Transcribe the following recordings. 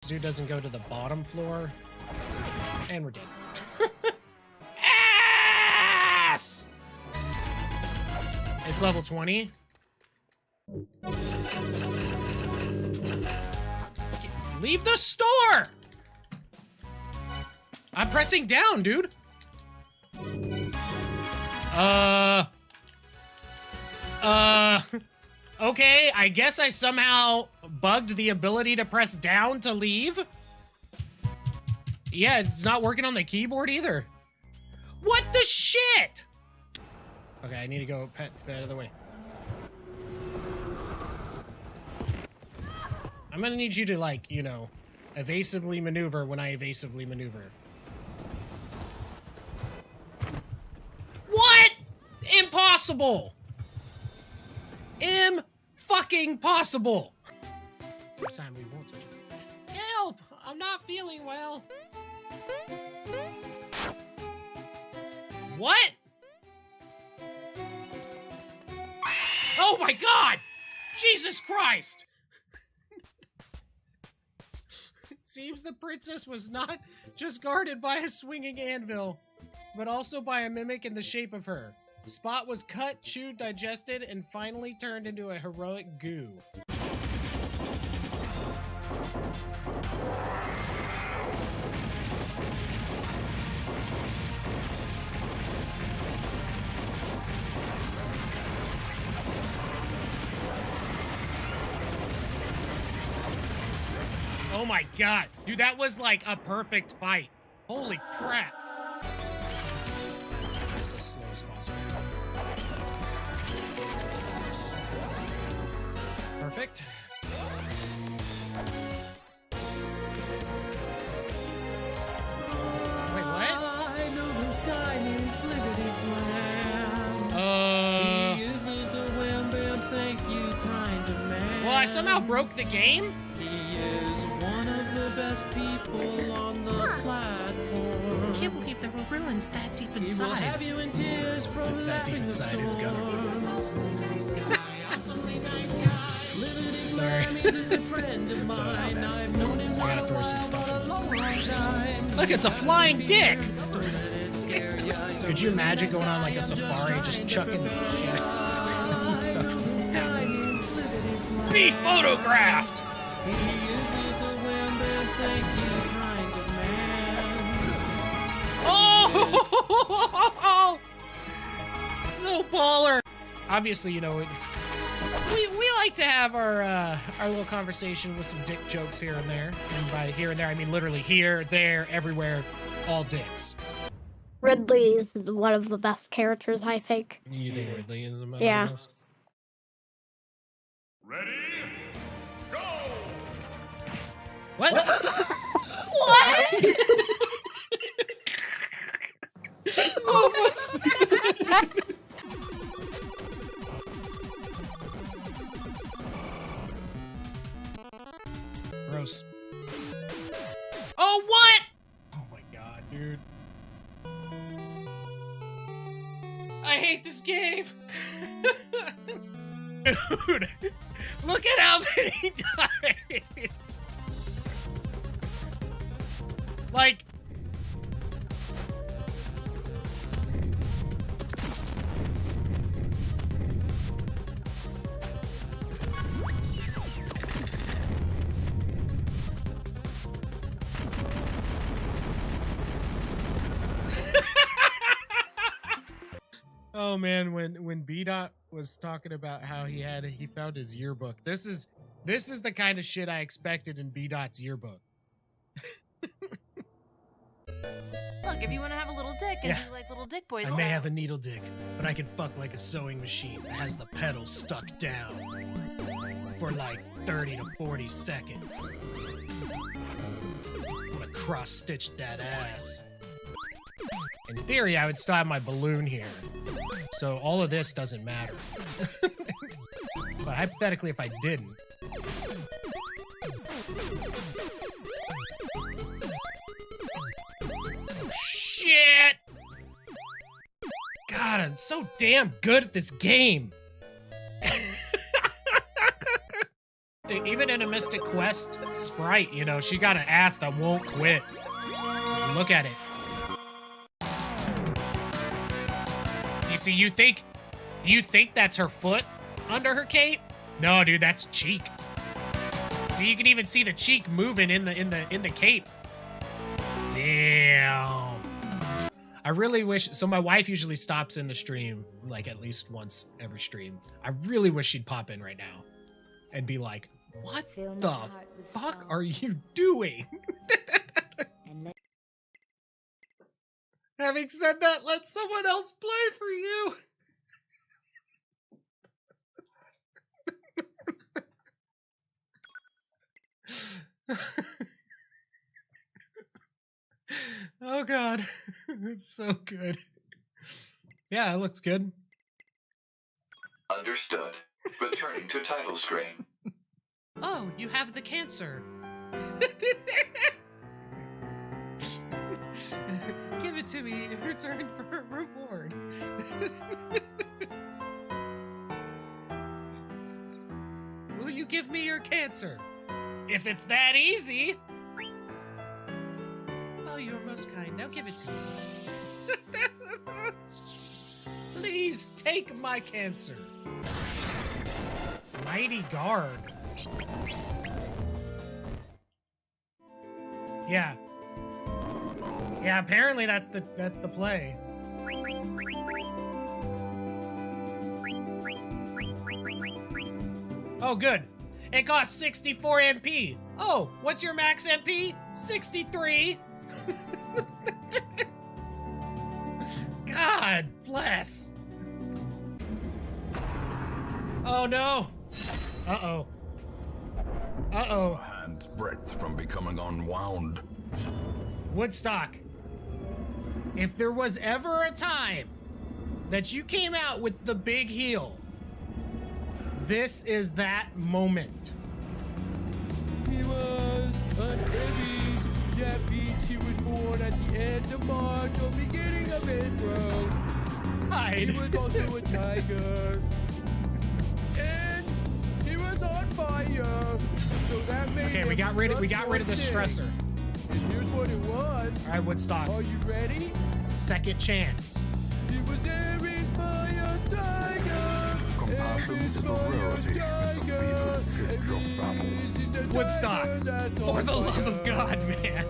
This dude doesn't go to the bottom floor. And we're dead. Ass! It's level 20. Leave the store! I'm pressing down, dude. Okay, I guess I somehow bugged the ability to press down to leave. Yeah, it's not working on the keyboard either. What the shit? Okay, I need to go pet that out of the way. I'm gonna need you to, like, you know, evasively maneuver when I evasively maneuver. What? Impossible! Fucking possible. Next time we won't touch it. Help! I'm not feeling well. What? Oh my god! Jesus Christ! Seems the princess was not just guarded by a swinging anvil, but also by a mimic in the shape of her. Spot was cut, chewed, digested, and finally turned into a heroic goo. Oh my god. Dude, that was like a perfect fight. Holy crap. That's as slow as possible. Perfect. Wait, what? I know this guy named Flippity Flam. He isn't a wham bam thank you kind of man. Well, I somehow broke the game? He is one of the best people on the platform. I can't believe there were ruins that deep He will inside. have you in tears from If it's that deep laughing inside, it's gotta be. nice guy, awesomely nice guy. Sorry. He's a good friend of mine. I've known him I gotta throw some stuff for a in. long time. Look, it's a flying dick! Don't let it scare ya. He's a Could you really imagine nice going on guy like a and just safari, just trying to chucking provide. stuff in This guy named Flippity Flam. Be photographed! He isn't a wham bam thank you kind of man. Oh! So baller! Obviously, you know, we like to have our little conversation with some dick jokes here and there. And by here and there, I mean literally here, there, everywhere, all dicks. Ridley is one of the best characters, I think. You think Ridley is among Yeah. the best? Ready? Go! What? What? Gross. Oh, what? Oh my god, dude. I hate this game. Dude, look at how many dies. Like, oh man, when B-Dot was talking about how he found his yearbook. This is the kind of shit I expected in B-Dot's yearbook. Look, if you want to have a little dick and be like little dick boys. I may have a needle dick, but I can fuck like a sewing machine that has the pedal stuck down for like 30 to 40 seconds. I'm gonna cross-stitch that ass. In theory, I would still have my balloon here. So all of this doesn't matter. But hypothetically, if I didn't. Oh, shit! God, I'm so damn good at this game. Mystic Quest sprite, you know, she got an ass that won't quit. Look at it. You see, you think that's her foot under her cape? No, dude, that's cheek. So you can even see the cheek moving in the cape. Damn. I really wish, so my wife usually stops in the stream like at least once every stream. I really wish she'd pop in right now and be like, what the fuck are you doing? Having said that, let someone else play for you. Oh god, it's so good. Yeah, it looks good. Understood. Returning to title screen. Oh, you have the cancer. Give it to me in return for a reward. Will you give me your cancer? If it's that easy. Oh, you're most kind. Now give it to me. Please take my cancer. Mighty Guard. Yeah. Yeah, apparently that's the play. Oh, good. It costs 64 MP. Oh, what's your max MP? 63. God bless. Oh no. Uh-oh. Uh-oh. A hand's breadth from becoming unwound. Woodstock. If there was ever a time that you came out with the big heel, this is that moment. He was a baby. That beach, he was born at the end of March or beginning of April. Hide. He was also a tiger. And he was on fire. So that made Okay, we got rid of the stressor. And here's what it was. All right, Woodstock. Are you ready? Second chance. He was Aries fire tiger. Compassion is a rarity in the fevered pitch of battle. Woodstock. For the love of God, man.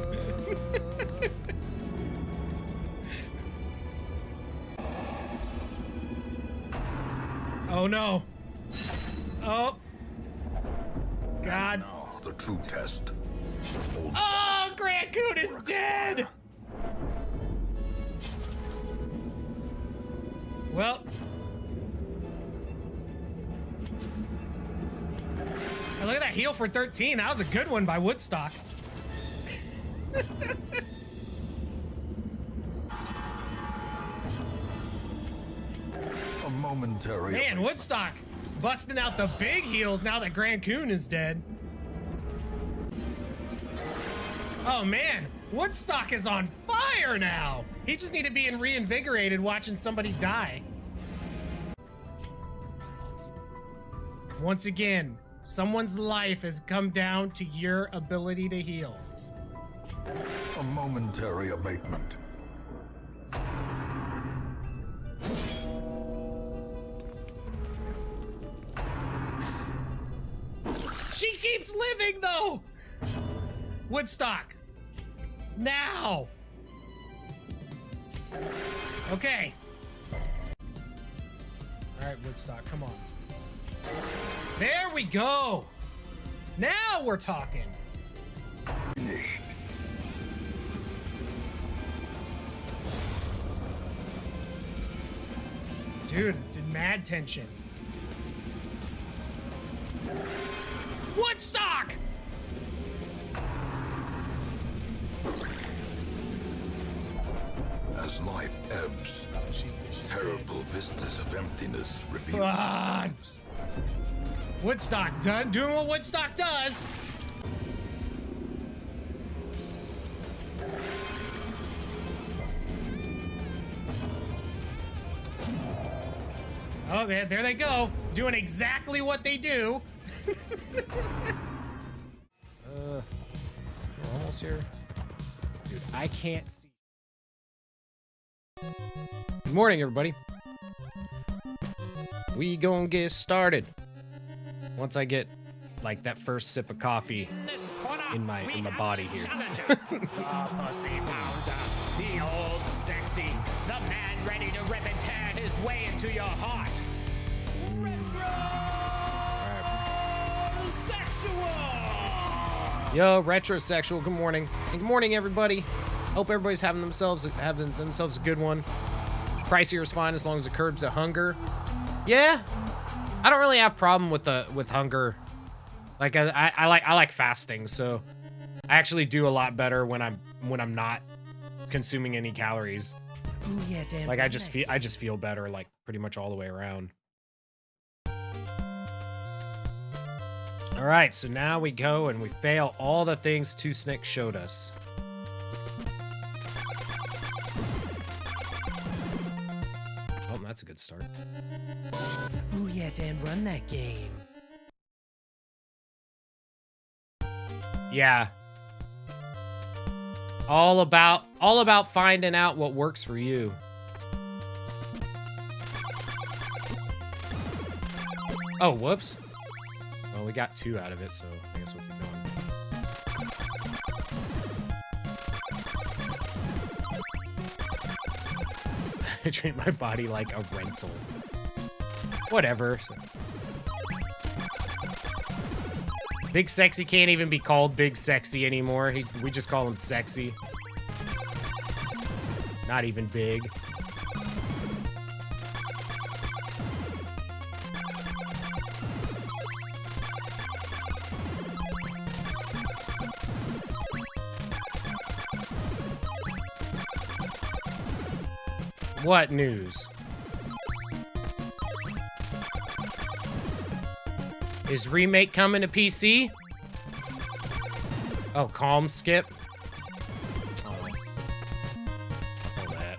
Oh no. Oh. God. Now the true test. Oh, Grand Coon is dead! Well. Hey, look at that heal for 13. That was a good one by Woodstock. A momentary. Man, Woodstock busting out the big heals now that Grand Coon is dead. Oh man, Woodstock is on fire now. He just need to be reinvigorated watching somebody die. Once again, someone's life has come down to your ability to heal. A momentary abatement. She keeps living though! Woodstock. Now! Okay. Alright, Woodstock, come on. There we go! Now we're talking! Finished. Dude, it's in mad tension. Woodstock! As life ebbs, She's terrible vistas of emptiness reveal God. themselves. Woodstock doing what Woodstock does. Oh man, there they go, doing exactly what they do. We're almost here. Dude, I can't see. Good morning, everybody. We gonna get started. Once I get like that first sip of coffee in my body here. The pussy pounder, the old sexy, the man ready to rip and tear his way into your heart. Retrosexual! Yo, retrosexual. Good morning. And good morning, everybody. Hope everybody's having themselves a good one. Price here is fine as long as it curbs the hunger. Yeah, I don't really have problem with hunger. Like I like fasting, so I actually do a lot better when I'm not consuming any calories. Ooh, yeah, damn. Like I just feel better like pretty much all the way around. All right, so now we go and we fail all the things Two Snick showed us. Oh, that's a good start. Ooh, yeah, damn, run that game. Yeah. All about finding out what works for you. Oh, whoops. Well, we got 2 out of it, so I guess we'll keep going. I treat my body like a rental. Whatever. So. Big Sexy can't even be called Big Sexy anymore. We just call him Sexy. Not even big. What news? Is Remake coming to PC? Oh, Calm Skip? Oh. Oh, that.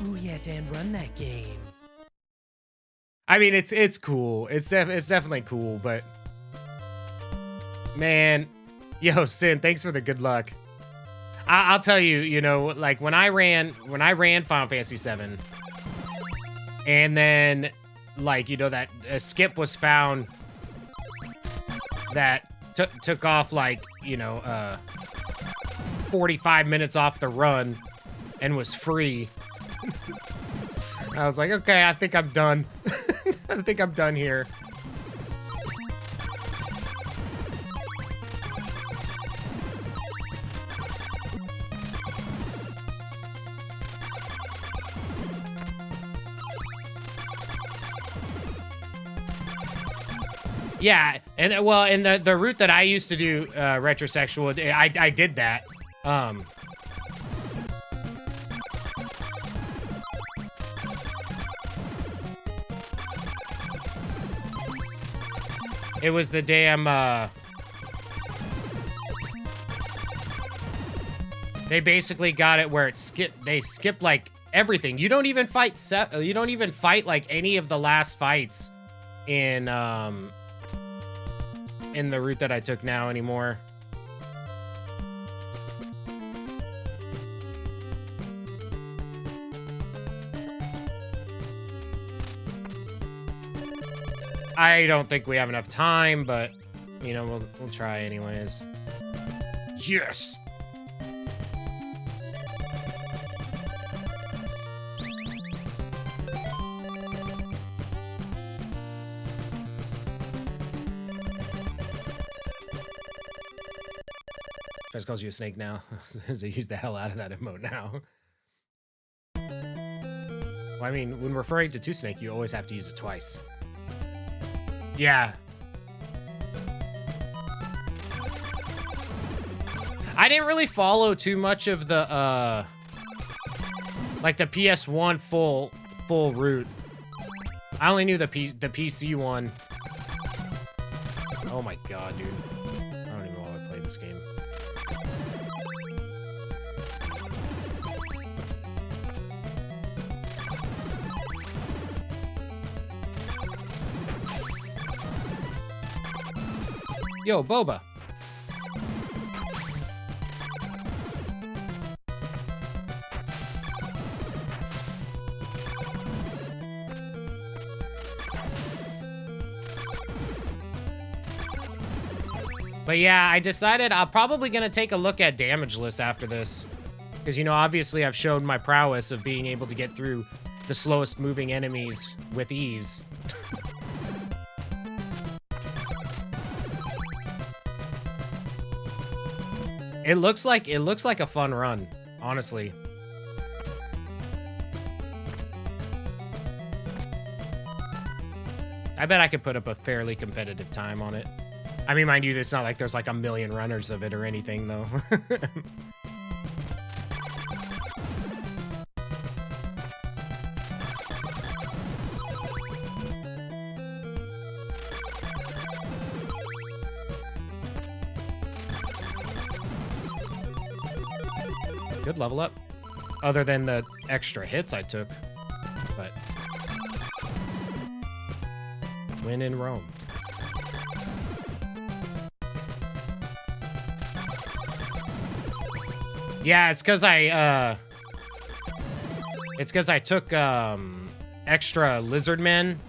Ooh, yeah, damn, run that game. I mean, it's cool. It's definitely cool, but... Man. Yo, Sin, thanks for the good luck. I'll tell you, you know, like when I ran Final Fantasy VII, and then, like, you know, that a skip was found that took off, like, you know, 45 minutes off the run and was free. I was like, okay, I think I'm done. I think I'm done here. Yeah, and well, in the route that I used to do, retrosexual, I did that. It was the damn, they basically got it where they skip like everything. You don't even fight like any of the last fights in the route that I took now anymore. I don't think we have enough time, but you know, we'll try anyways. Yes. Just calls you a snake now. They use the hell out of that emote now. Well, I mean, when referring to Two Snake, you always have to use it twice. Yeah. I didn't really follow too much of the, like the PS1 full route. I only knew the PC one. Oh my god, dude. I don't even know why I played this game. Yo, Boba. But yeah, I decided I'm probably gonna take a look at damageless after this. Because, you know, obviously I've shown my prowess of being able to get through the slowest moving enemies with ease. It looks like a fun run, honestly. I bet I could put up a fairly competitive time on it. I mean, mind you, it's not like there's like a million runners of it or anything, though. Good level up. Other than the extra hits I took. But win in Rome. Yeah, it's because I took extra lizard men.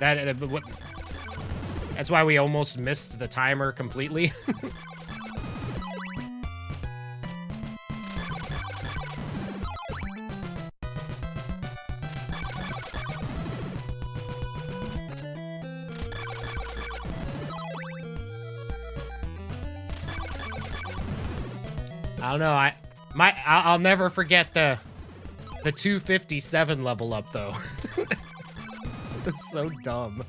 That's why we almost missed the timer completely. I don't know. I'll never forget the 257 level up though. That's so dumb.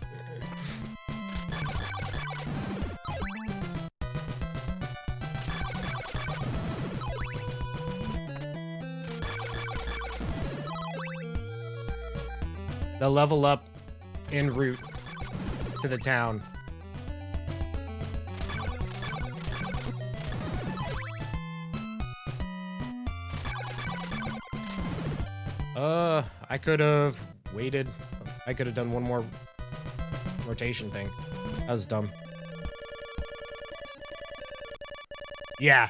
The level up en route to the town. I could have waited. I could have done one more rotation thing. That was dumb. Yeah.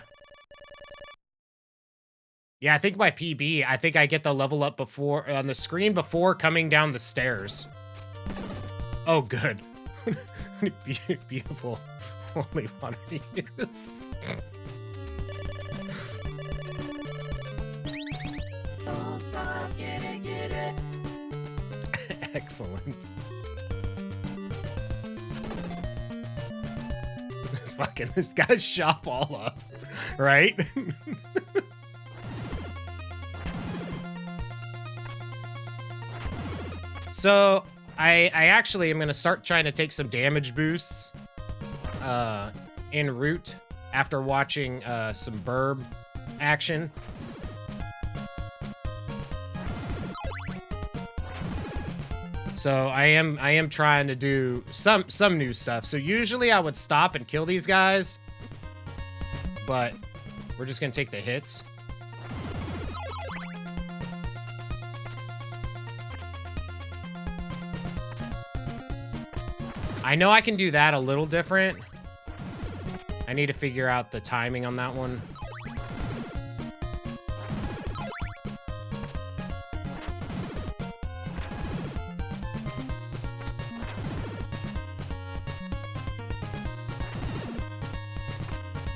Yeah, I think my PB, I think I get the level up before, on the screen before coming down the stairs. Oh, good. Beautiful holy water use. Excellent. This guy's shop all up, right? So I actually am gonna start trying to take some damage boosts en route after watching some burb action. So I am trying to do some new stuff. So usually I would stop and kill these guys, but we're just gonna take the hits. I know I can do that a little different. I need to figure out the timing on that one.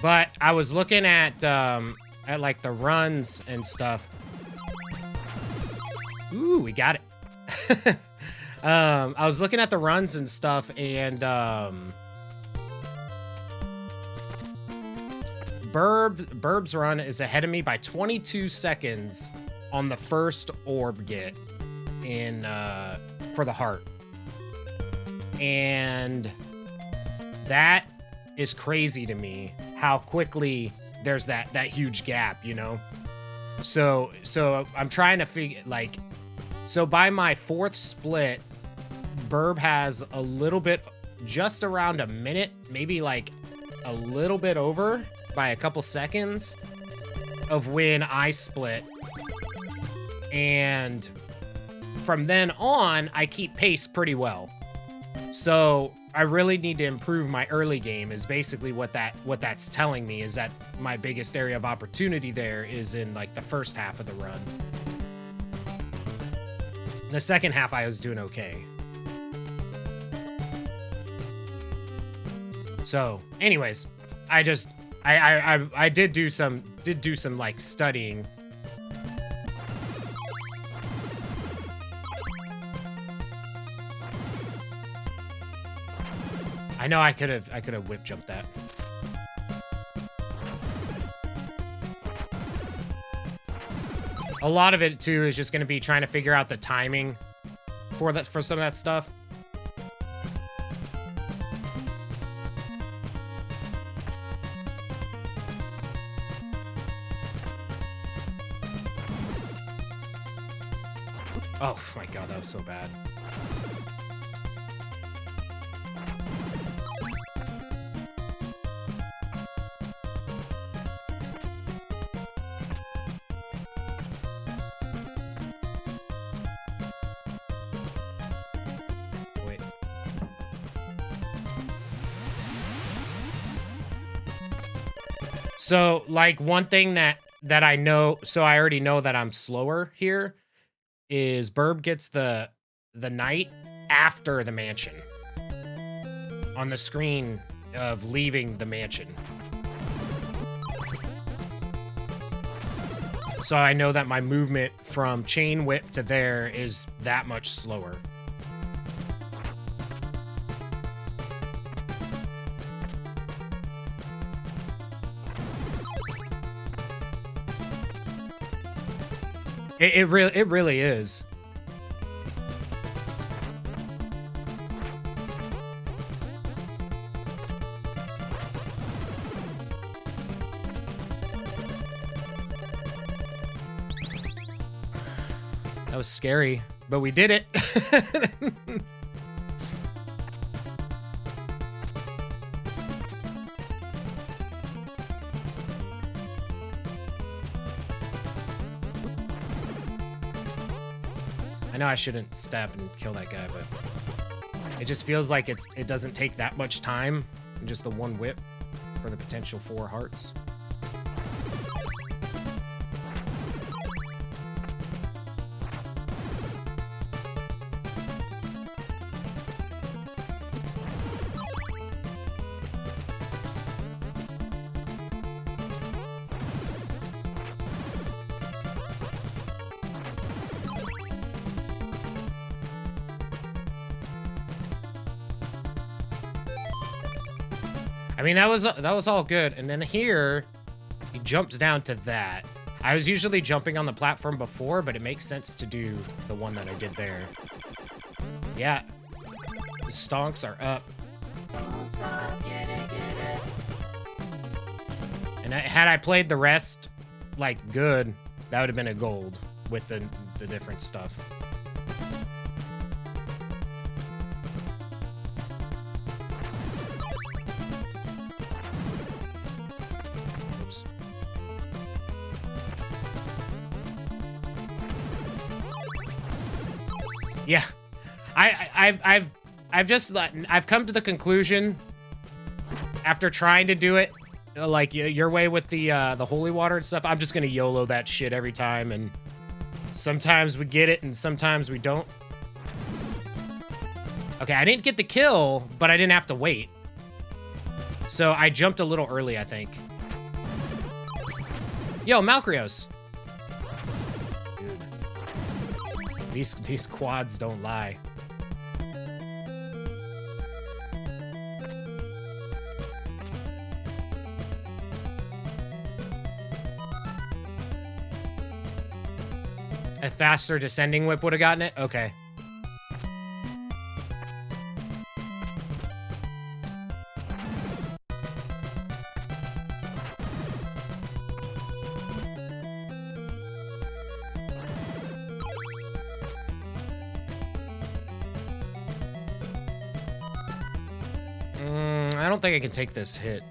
But I was looking at like the runs and stuff. Ooh, we got it. I was looking at the runs and stuff, and Burb's run is ahead of me by 22 seconds on the first orb get in for the heart. And that is crazy to me, how quickly there's that huge gap, you know? So I'm trying to figure, like, so by my fourth split, Burb has a little bit, just around a minute, maybe like a little bit over by a couple seconds of when I split. And from then on, I keep pace pretty well. So I really need to improve my early game is basically what that's telling me is that my biggest area of opportunity there is in like the first half of the run. The second half I was doing okay. So, anyways, I did do some like studying. I know I could have whip jumped that. A lot of it too is just going to be trying to figure out the timing for some of that stuff. Oh my god, that was so bad. Wait. So, like, one thing that I know, so I already know that I'm slower here, is Burb gets the knight after the mansion. On the screen of leaving the mansion. So I know that my movement from chain whip to there is that much slower. It really is. That was scary, but we did it. I know I shouldn't stab and kill that guy, but it just feels like it doesn't take that much time in just the one whip for the potential 4 hearts. I mean, that was all good. And then here, he jumps down to that. I was usually jumping on the platform before, but it makes sense to do the one that I did there. Yeah. The stonks are up. And had I played the rest, like, good, that would have been a gold with the different stuff. Yeah, I've come to the conclusion after trying to do it like your way with the holy water and stuff. I'm just gonna YOLO that shit every time, and sometimes we get it and sometimes we don't. Okay, I didn't get the kill, but I didn't have to wait, so I jumped a little early, I think. Yo, Malcrios. These quads don't lie. A faster descending whip would have gotten it? Okay. I don't think I can take this hit.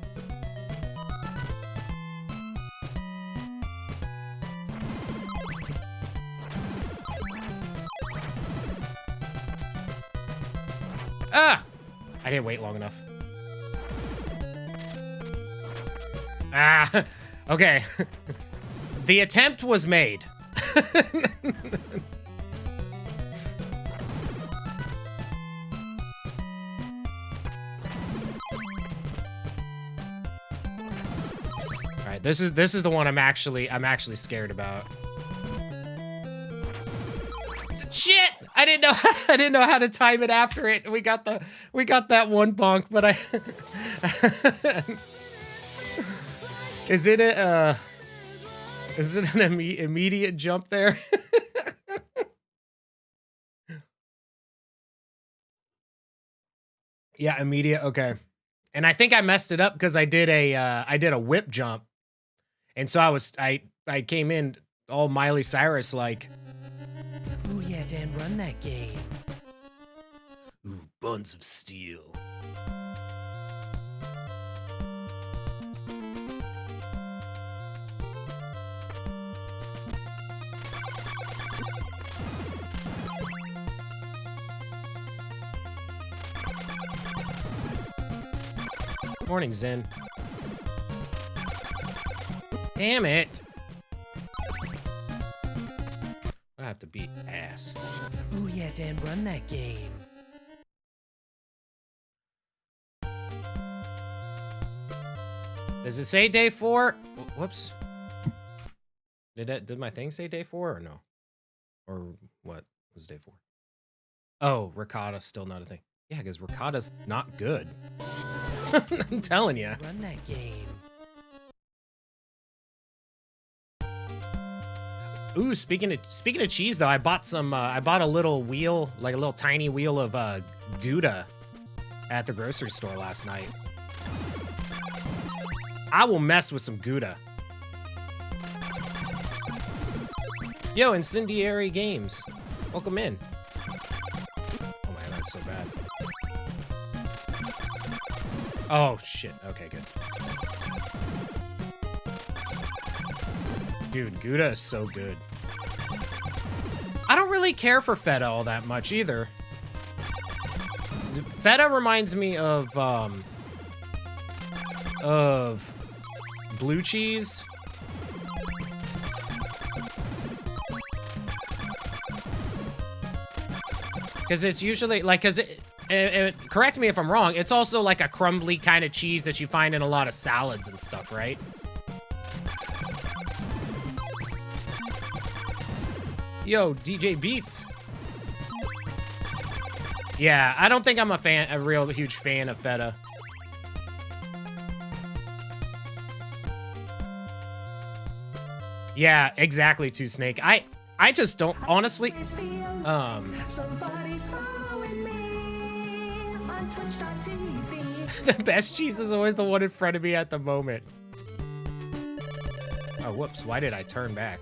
Ah! I didn't wait long enough. Ah, okay. The attempt was made. All right, this is the one I'm actually scared about. Shit! I didn't know how to time it after it. We got that one bonk, but I Is it an immediate jump there? Yeah, immediate. Okay. And I think I messed it up because I did a whip jump. And so I came in all Miley Cyrus like, "Ooh yeah, Dan, run that game. Ooh, buns of steel." Morning, Zen. Damn it. I have to beat ass. Ooh yeah, Dan, run that game. Does it say day 4? Whoops. Did my thing say day 4 or no? Or what was day 4? Oh, ricotta's still not a thing. Yeah, because ricotta's not good. I'm telling you. Run that game. Ooh, speaking of cheese though, I bought a little wheel, like a little tiny wheel of Gouda at the grocery store last night. I will mess with some Gouda. Yo, Incendiary Games. Welcome in. Oh man, that's so bad. Oh shit, okay, good. Dude, Gouda is so good. I don't really care for feta all that much either. Feta reminds me of blue cheese. Because it's usually, like, correct me if I'm wrong, it's also like a crumbly kind of cheese that you find in a lot of salads and stuff, right? Yo, DJ Beats. Yeah, I don't think I'm a real huge fan of feta. Yeah, exactly, Two Snake. I just don't, honestly, the best cheese is always the one in front of me at the moment. Oh, whoops, why did I turn back?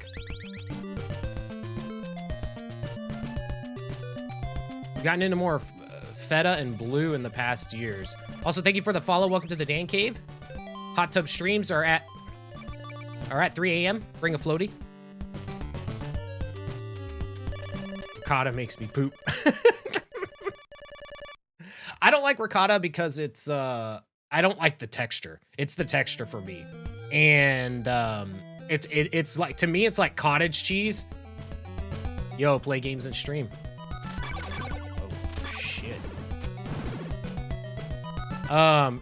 We've gotten into more feta and blue in the past years. Also, thank you for the follow. Welcome to the Dan Cave. Hot tub streams are at 3 a.m. Bring a floaty. Ricotta makes me poop. I don't like ricotta because it's I don't like the texture. It's the texture for me. And it's like, to me it's like cottage cheese. Yo, play games and stream.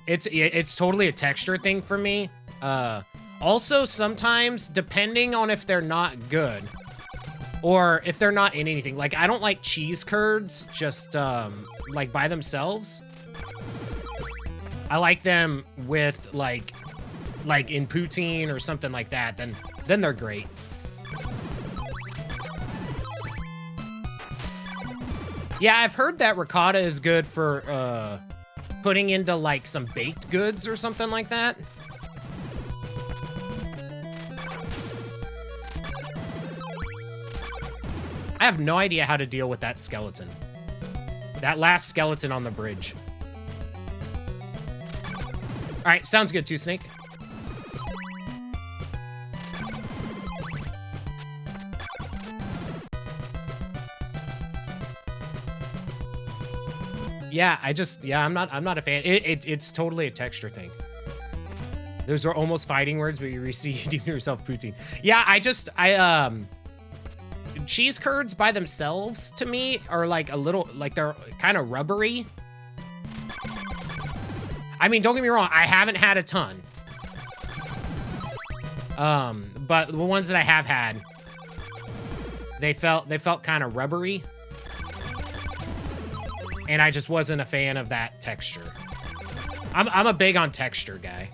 It's totally a texture thing for me. Also, sometimes, depending on if they're not good, or if they're not in anything, like, I don't like cheese curds just, like, by themselves. I like them with, like in poutine or something like that, then they're great. Yeah, I've heard that ricotta is good for, putting into like some baked goods or something like that. I have no idea how to deal with that skeleton. That last skeleton on the bridge. All right, sounds good, Two Snake. Yeah, I'm not a fan. It's totally a texture thing. Those are almost fighting words, but you deem yourself poutine. Yeah, cheese curds by themselves to me are like a little, like they're kind of rubbery. I mean, don't get me wrong, I haven't had a ton. But the ones that I have had, they felt kind of rubbery. And I just wasn't a fan of that texture. I'm a big on texture guy.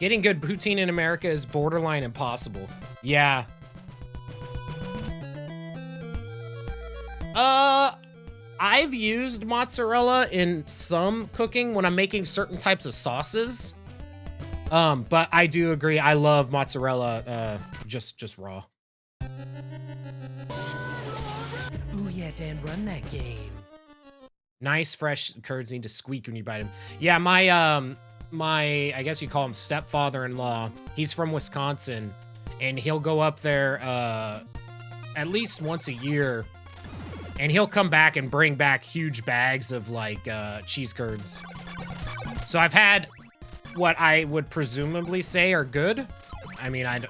Getting good poutine in America is borderline impossible. Yeah. I've used mozzarella in some cooking when I'm making certain types of sauces. But I do agree. I love mozzarella, just raw. Ooh, yeah, Dan, run that game. Nice, fresh curds need to squeak when you bite them. Yeah, my, I guess you call him stepfather-in-law, he's from Wisconsin, and he'll go up there, at least once a year, and he'll come back and bring back huge bags of, like, cheese curds. So I've had what I would presumably say are good. I mean, I'd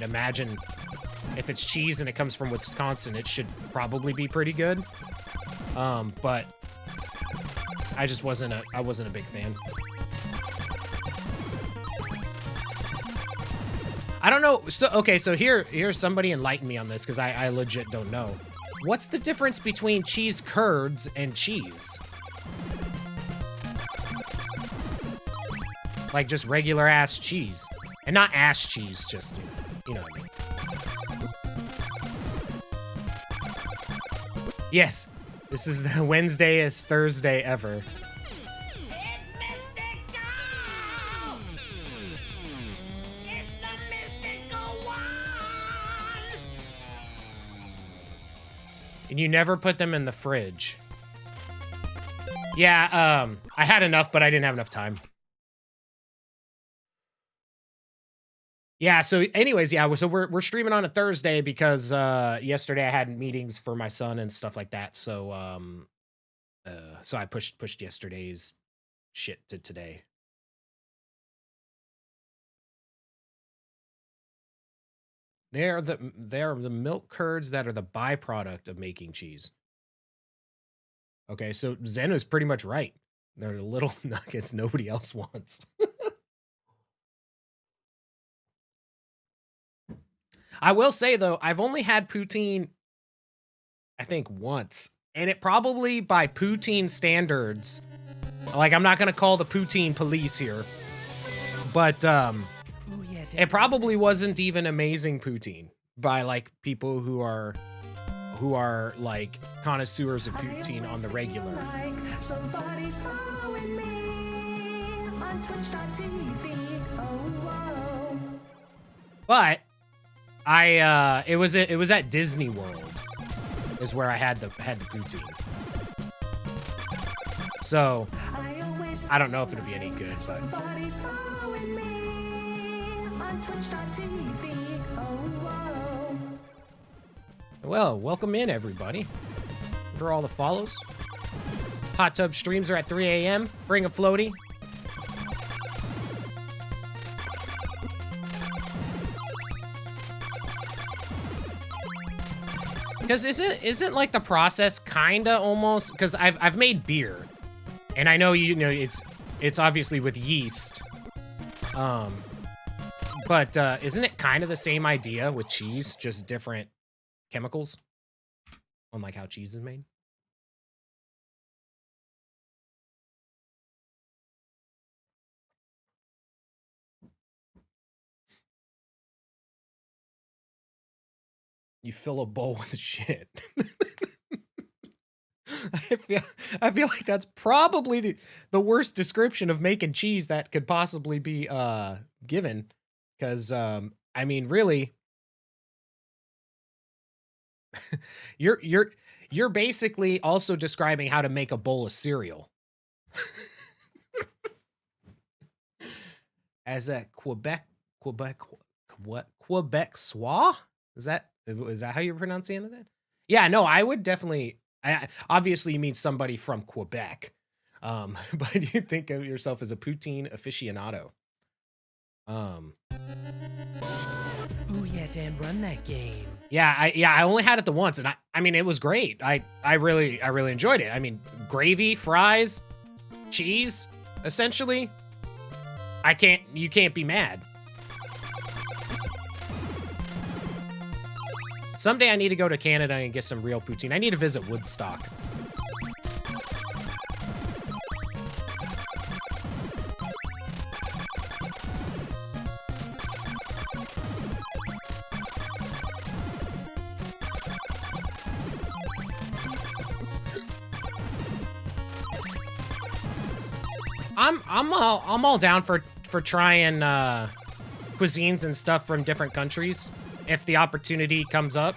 imagine if it's cheese and it comes from Wisconsin, it should probably be pretty good. But I just wasn't a big fan. I don't know. So, okay, so here's somebody enlighten me on this because I legit don't know. What's the difference between cheese curds and cheese? Like just regular ass cheese. And not ass cheese, just, you know what I mean. Yes, this is the Wednesday-est Thursday ever. It's mystical! It's the mystical one! And you never put them in the fridge. Yeah, I had enough, but I didn't have enough time. Yeah, so anyways, yeah, so we're streaming on a Thursday because yesterday I had meetings for my son and stuff like that. So so I pushed yesterday's shit to today. They're the milk curds that are the byproduct of making cheese. Okay, so Zen was pretty much right. They're the little nuggets nobody else wants. I will say, though, I've only had poutine, I think, once. And it probably, by poutine standards, like, I'm not going to call the poutine police here. But, it probably wasn't even amazing poutine by, like, people who are, like, connoisseurs of poutine on the regular. Like somebody's following me on Twitch.tv. Oh, whoa. But it was at Disney World is where I had the poutine. So I don't know if it'll be any good, but Somebody's following me on Twitch.tv. Oh, whoa. well, welcome in everybody. For all the follows. Hot tub streams are at 3 a.m. Bring a floaty. Because isn't like the process kinda almost, because I've made beer, and I know it's obviously with yeast, but isn't it kind of the same idea with cheese, just different chemicals on like how cheese is made? You fill a bowl with shit. I feel like that's probably the worst description of making cheese that could possibly be given, because I mean, really, you're basically also describing how to make a bowl of cereal. As a Quebecois, Quebec Soir? Is that how you're pronouncing it? Yeah, no, I would definitely. Obviously, you mean somebody from Quebec, but you think of yourself as a poutine aficionado. Oh yeah, Dan, run that game. Yeah, I only had it the once, and I mean it was great. I really enjoyed it. I mean, gravy, fries, cheese, essentially. You can't be mad. Someday I need to go to Canada and get some real poutine. I need to visit Woodstock. I'm all down for trying cuisines and stuff from different countries if the opportunity comes up.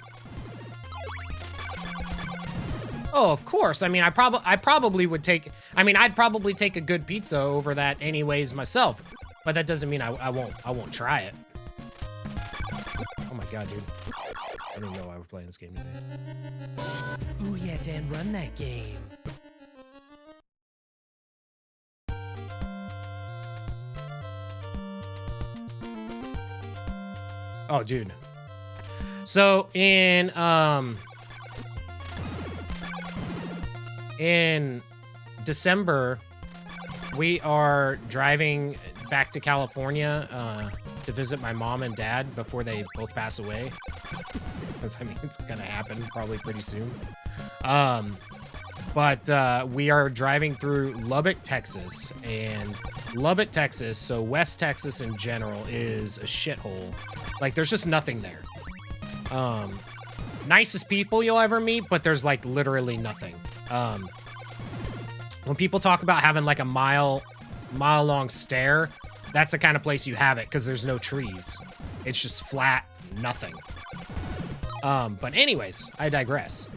Oh, of course. I mean, I probably would take. I mean, I'd probably take a good pizza over that anyways myself, but that doesn't mean I won't try it. Oh my god, dude! I didn't know I was playing this game today. Oh yeah, Dan, run that game. Oh, dude. So in December, we are driving back to California to visit my mom and dad before they both pass away. Because I mean, it's gonna happen probably pretty soon. But we are driving through Lubbock, Texas, and Lubbock, Texas, so West Texas in general, is a shithole. Like, there's just nothing there. Nicest people you'll ever meet, but there's like literally nothing. When people talk about having like a mile long stare, that's the kind of place you have it, because there's no trees. It's just flat, nothing. But anyways, I digress.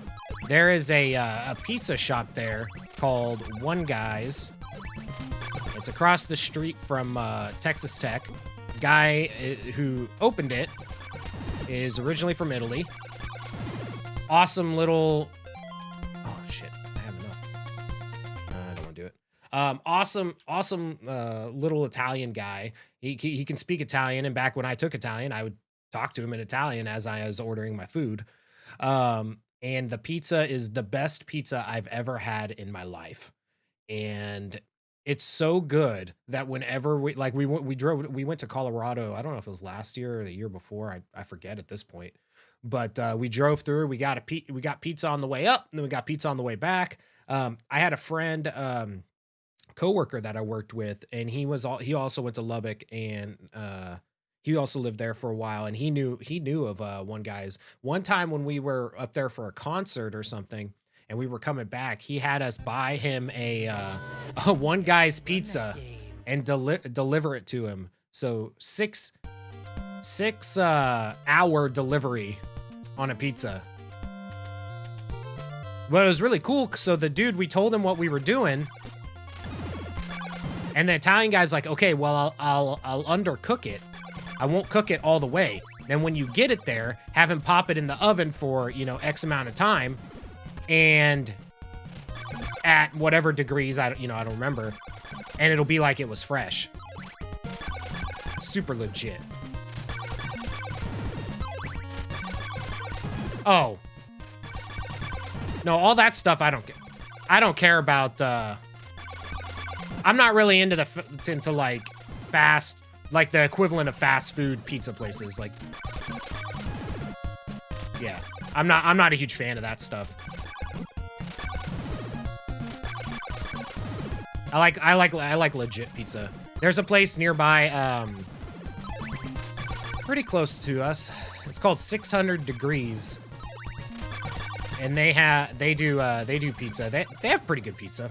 There is a pizza shop there called One Guy's. It's across the street from Texas Tech. Guy who opened it is originally from Italy. Awesome little... Oh, shit. I have enough. I don't want to do it. Awesome little Italian guy. He can speak Italian, and back when I took Italian, I would talk to him in Italian as I was ordering my food. And the pizza is the best pizza I've ever had in my life. And it's so good that whenever we went to Colorado, I don't know if it was last year or the year before, I forget at this point. But we drove through, we got pizza on the way up, and then we got pizza on the way back. I had a friend, coworker that I worked with, and he also went to Lubbock, and he also lived there for a while, and he knew of One Guy's. One time when we were up there for a concert or something, and we were coming back, he had us buy him a One Guy's pizza and deliver it to him. So six hour delivery on a pizza. But it was really cool. So the dude, we told him what we were doing, and the Italian guy's like, okay, well, I'll undercook it. I won't cook it all the way. Then when you get it there, have him pop it in the oven for, X amount of time, and at whatever degrees, I don't remember, and it'll be like it was fresh. Super legit. Oh. No, all that stuff I don't care about. I'm not really into like fast, like the equivalent of fast food pizza places. Like, yeah, I'm not a huge fan of that stuff. I like legit pizza. There's a place nearby, pretty close to us. It's called 600 Degrees, and they do pizza. They have pretty good pizza.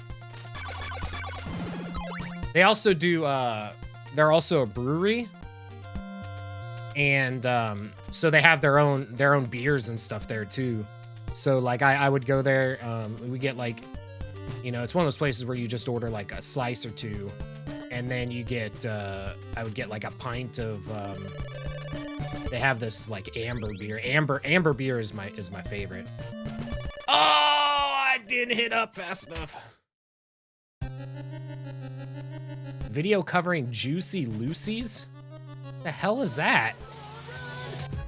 They also do. They're also a brewery, and so they have their own beers and stuff there too. So like I would go there. We get like, it's one of those places where you just order like a slice or two, and then you get I would get like a pint of They have this like amber beer. Amber beer is my favorite. Oh, I didn't hit up fast enough. Video covering Juicy Lucy's? The hell is that?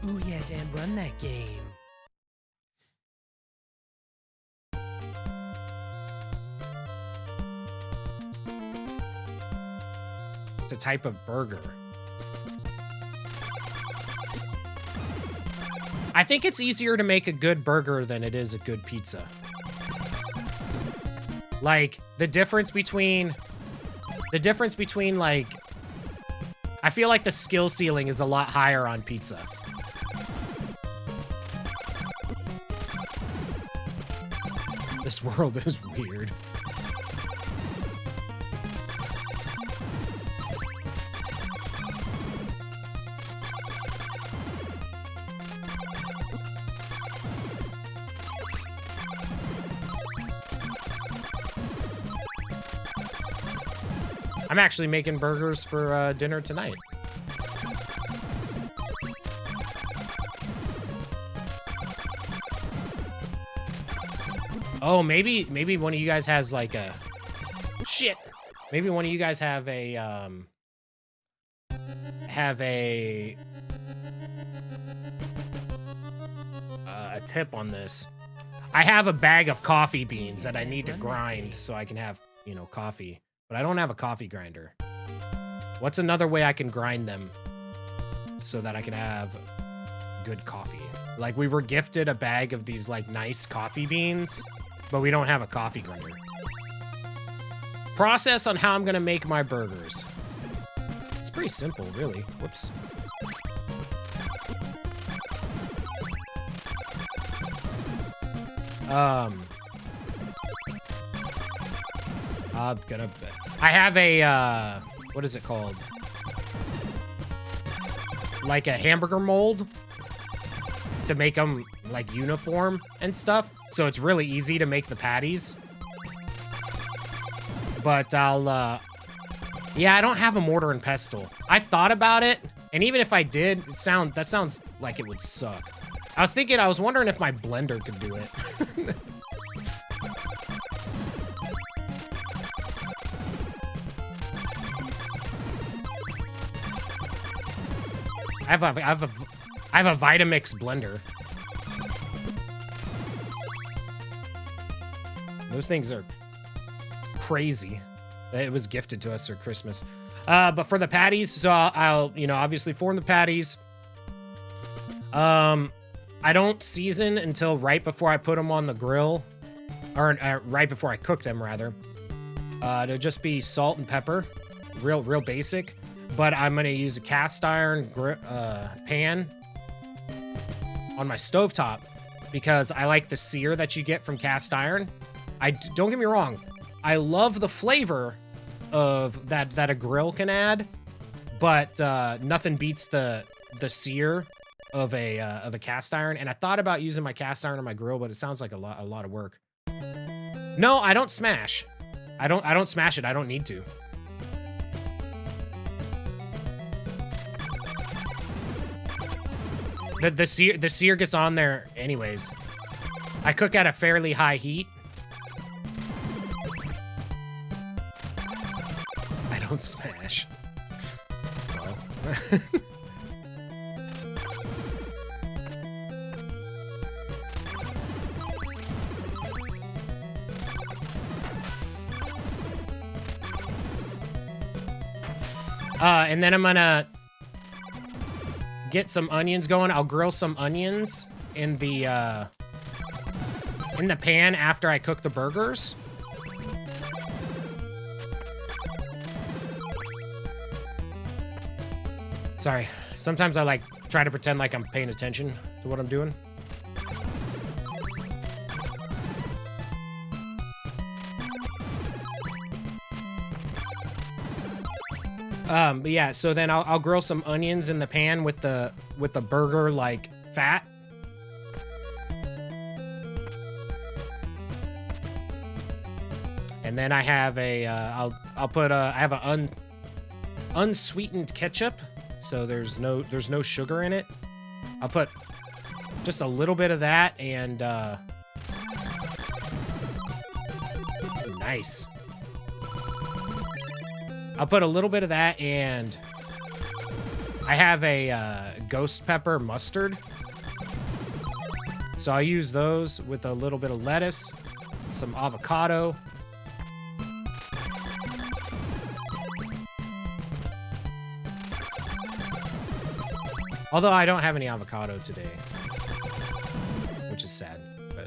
Ooh, yeah, Dan, run that game. It's a type of burger. I think it's easier to make a good burger than it is a good pizza. Like, the difference between like, I feel like the skill ceiling is a lot higher on pizza. This world is weird. I'm actually making burgers for dinner tonight. Oh, maybe one of you guys has like a shit. Maybe one of you guys have a tip on this. I have a bag of coffee beans that I need to grind so I can have, you know, coffee. But I don't have a coffee grinder. What's another way I can grind them so that I can have good coffee? Like, we were gifted a bag of these, like, nice coffee beans, but we don't have a coffee grinder. Process on how I'm gonna make my burgers. It's pretty simple, really. Whoops. I have a, what is it called? Like a hamburger mold to make them like uniform and stuff. So it's really easy to make the patties. But I'll, yeah, I don't have a mortar and pestle. I thought about it, and even if I did, that sounds like it would suck. I was wondering if my blender could do it. I have a Vitamix blender. Those things are crazy. It was gifted to us for Christmas. But for the patties, so I'll you know, obviously form the patties. I don't season until right before I put them on the grill, or right before I cook them, rather. It'll just be salt and pepper, real basic. But I'm gonna use a cast iron pan on my stovetop because I like the sear that you get from cast iron. Don't get me wrong, I love the flavor of that a grill can add, but nothing beats the sear of a cast iron. And I thought about using my cast iron on my grill, but it sounds like a lot of work. No, I don't smash. I don't smash it. I don't need to. The sear gets on there anyways. I cook at a fairly high heat. I don't smash. Well. And then I'm gonna get some onions going. I'll grill some onions in the pan after I cook the burgers. Sorry, sometimes I like try to pretend like I'm paying attention to what I'm doing. But yeah, so then I'll grill some onions in the pan with the burger like fat. And then I have a I have a unsweetened ketchup, so there's no sugar in it. I'll put just a little bit of that and nice. I'll put a little bit of that and I have a ghost pepper mustard. So I use those with a little bit of lettuce, some avocado. Although I don't have any avocado today, which is sad, but.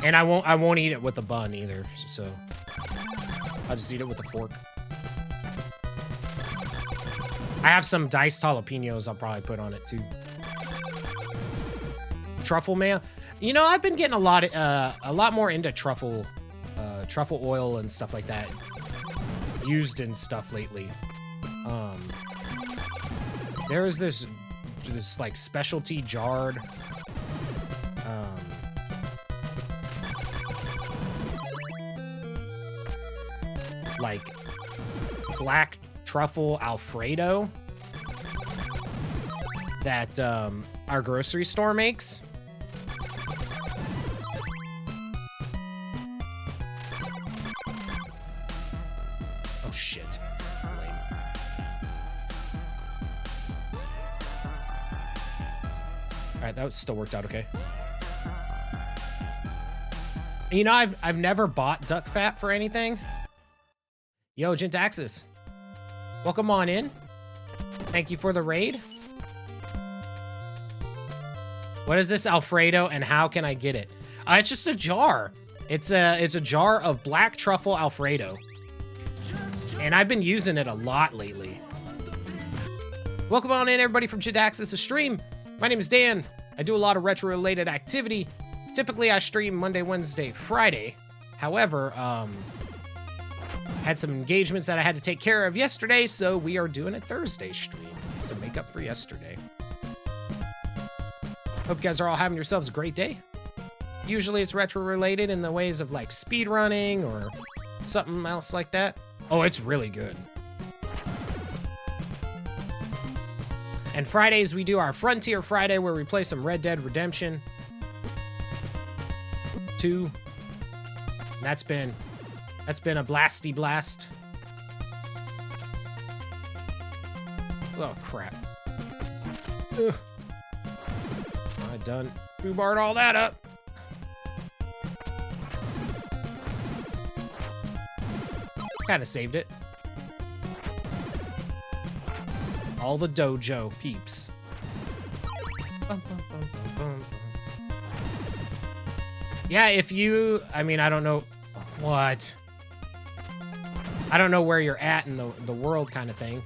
And I won't eat it with a bun either, so I'll just eat it with a fork. I have some diced jalapenos I'll probably put on it too. Truffle mayo. You know, I've been getting a lot more into truffle oil and stuff like that used in stuff lately. There was this like specialty jarred like black truffle Alfredo that our grocery store makes. Oh shit. Lame. Alright, that still worked out okay. You know, I've never bought duck fat for anything. Yo, Gentaxis. Welcome on in. Thank you for the raid. What is this Alfredo and how can I get it? It's just a jar. It's a jar of black truffle Alfredo. And I've been using it a lot lately. Welcome on in, everybody, from Gentaxis' stream. My name is Dan. I do a lot of retro-related activity. Typically, I stream Monday, Wednesday, Friday. However, had some engagements that I had to take care of yesterday, so we are doing a Thursday stream to make up for yesterday. Hope you guys are all having yourselves a great day. Usually it's retro-related in the ways of like speedrunning or something else like that. Oh, it's really good. And Fridays we do our Frontier Friday where we play some Red Dead Redemption 2. That's been a blasty blast. Oh, crap. Ugh. I done foobarred all that up. Kind of saved it. All the dojo peeps. Yeah, if you... I mean, I don't know... What? I don't know where you're at in the world kind of thing.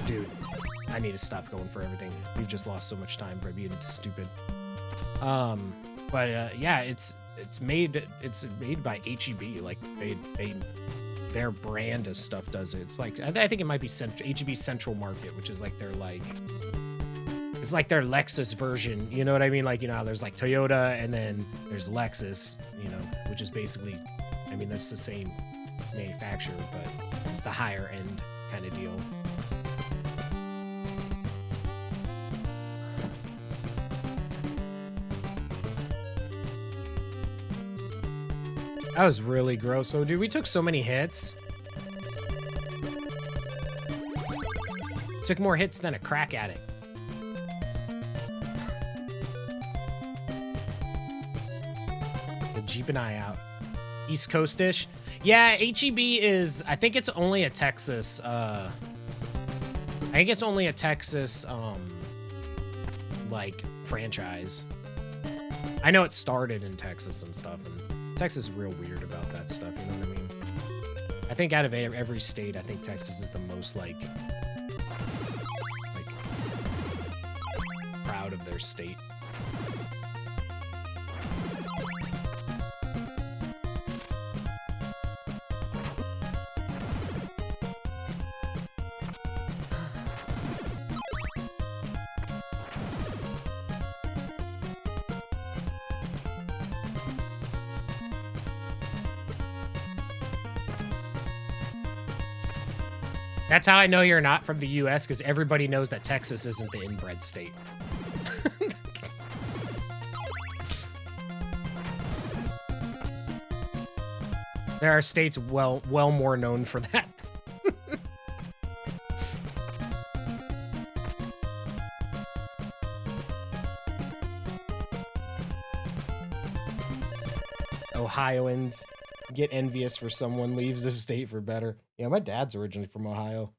Dude, I need to stop going for everything. We've just lost so much time by being stupid. Yeah, it's made by HEB. Like their brand of stuff does it. It's like I think it might be HEB Central Market, which is like their it's like their Lexus version. You know what I mean? Like, you know how there's like Toyota and then there's Lexus, you know, which is basically, I mean, that's the same manufacturer, but it's the higher end kind of deal. That was really gross. So, dude, we took so many hits. Took more hits than a crack addict. The Jeep and I out. East Coast-ish. Yeah, HEB is, I think it's only a Texas, like, franchise. I know it started in Texas and stuff, and Texas is real weird about that stuff, you know what I mean? I think out of every state, I think Texas is the most, like proud of their state. That's how I know you're not from the US, because everybody knows that Texas isn't the inbred state. There are states well more known for that. Ohioans get envious for someone leaves the state for better. Yeah, my dad's originally from Ohio.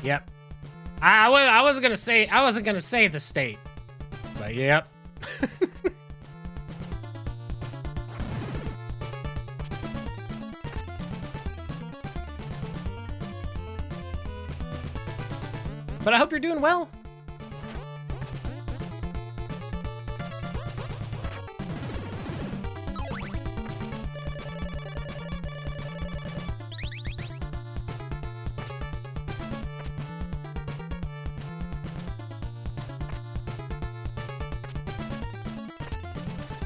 Yep. I wasn't gonna say the state. But yep. But I hope you're doing well.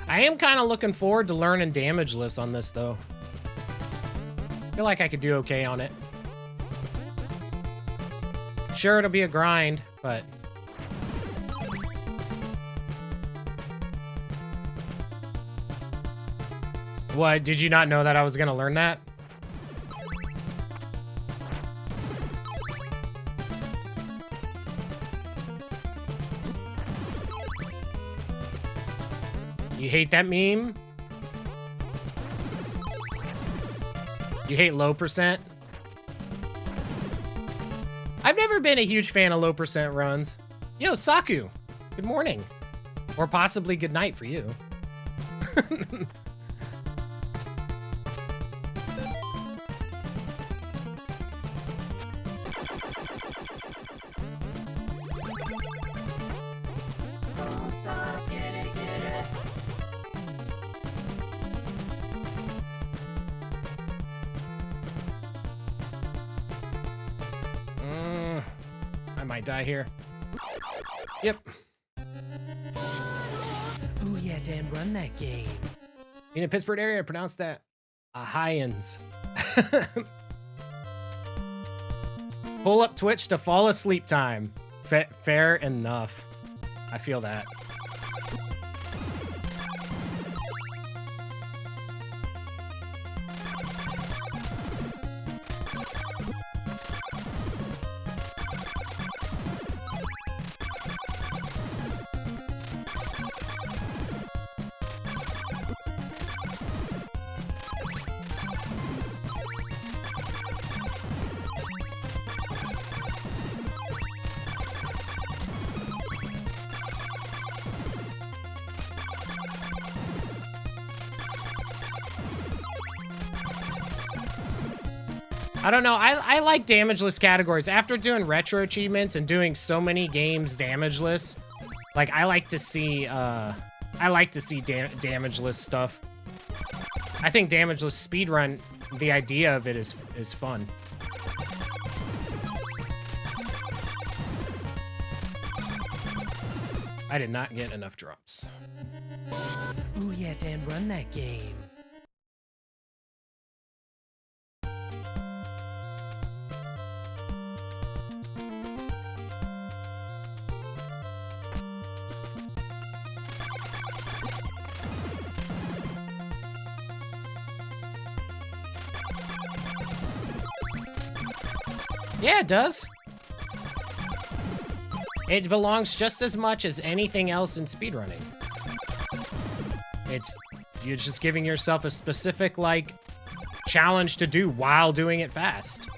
I am kind of looking forward to learning damage lists on this, though. I feel like I could do okay on it. Sure, it'll be a grind, but... What, did you not know that I was gonna learn that? You hate that meme? You hate low percent? I've never been a huge fan of low percent runs. Yo, Saku, good morning. Or possibly good night for you. I might die here. Yep. Oh yeah, Dan, run that game. In the Pittsburgh area, I pronounce that Ahians. Pull up Twitch to fall asleep time. Fair enough. I feel that. I don't know. I like damageless categories. After doing retro achievements and doing so many games damageless, like I like to see damageless stuff. I think damageless speedrun, the idea of it is fun. I did not get enough drops. Oh yeah, Dan, run that game. Yeah, it does. It belongs just as much as anything else in speedrunning. You're just giving yourself a specific, like, challenge to do while doing it fast.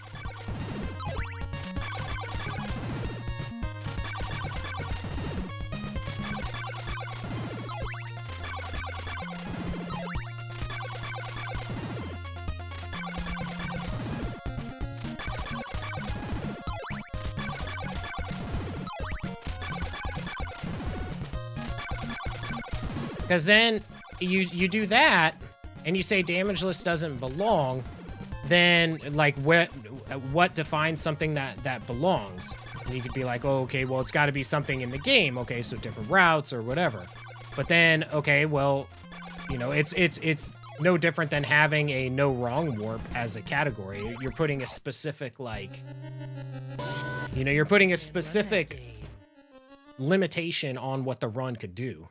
Because then you do that, and you say damageless doesn't belong, then like what defines something that belongs? And you could be like, oh, okay, well, it's got to be something in the game. Okay, so different routes or whatever. But then, okay, well, you know, it's no different than having a no wrong warp as a category. You're putting a specific, like, you know, you're putting a specific limitation on what the run could do.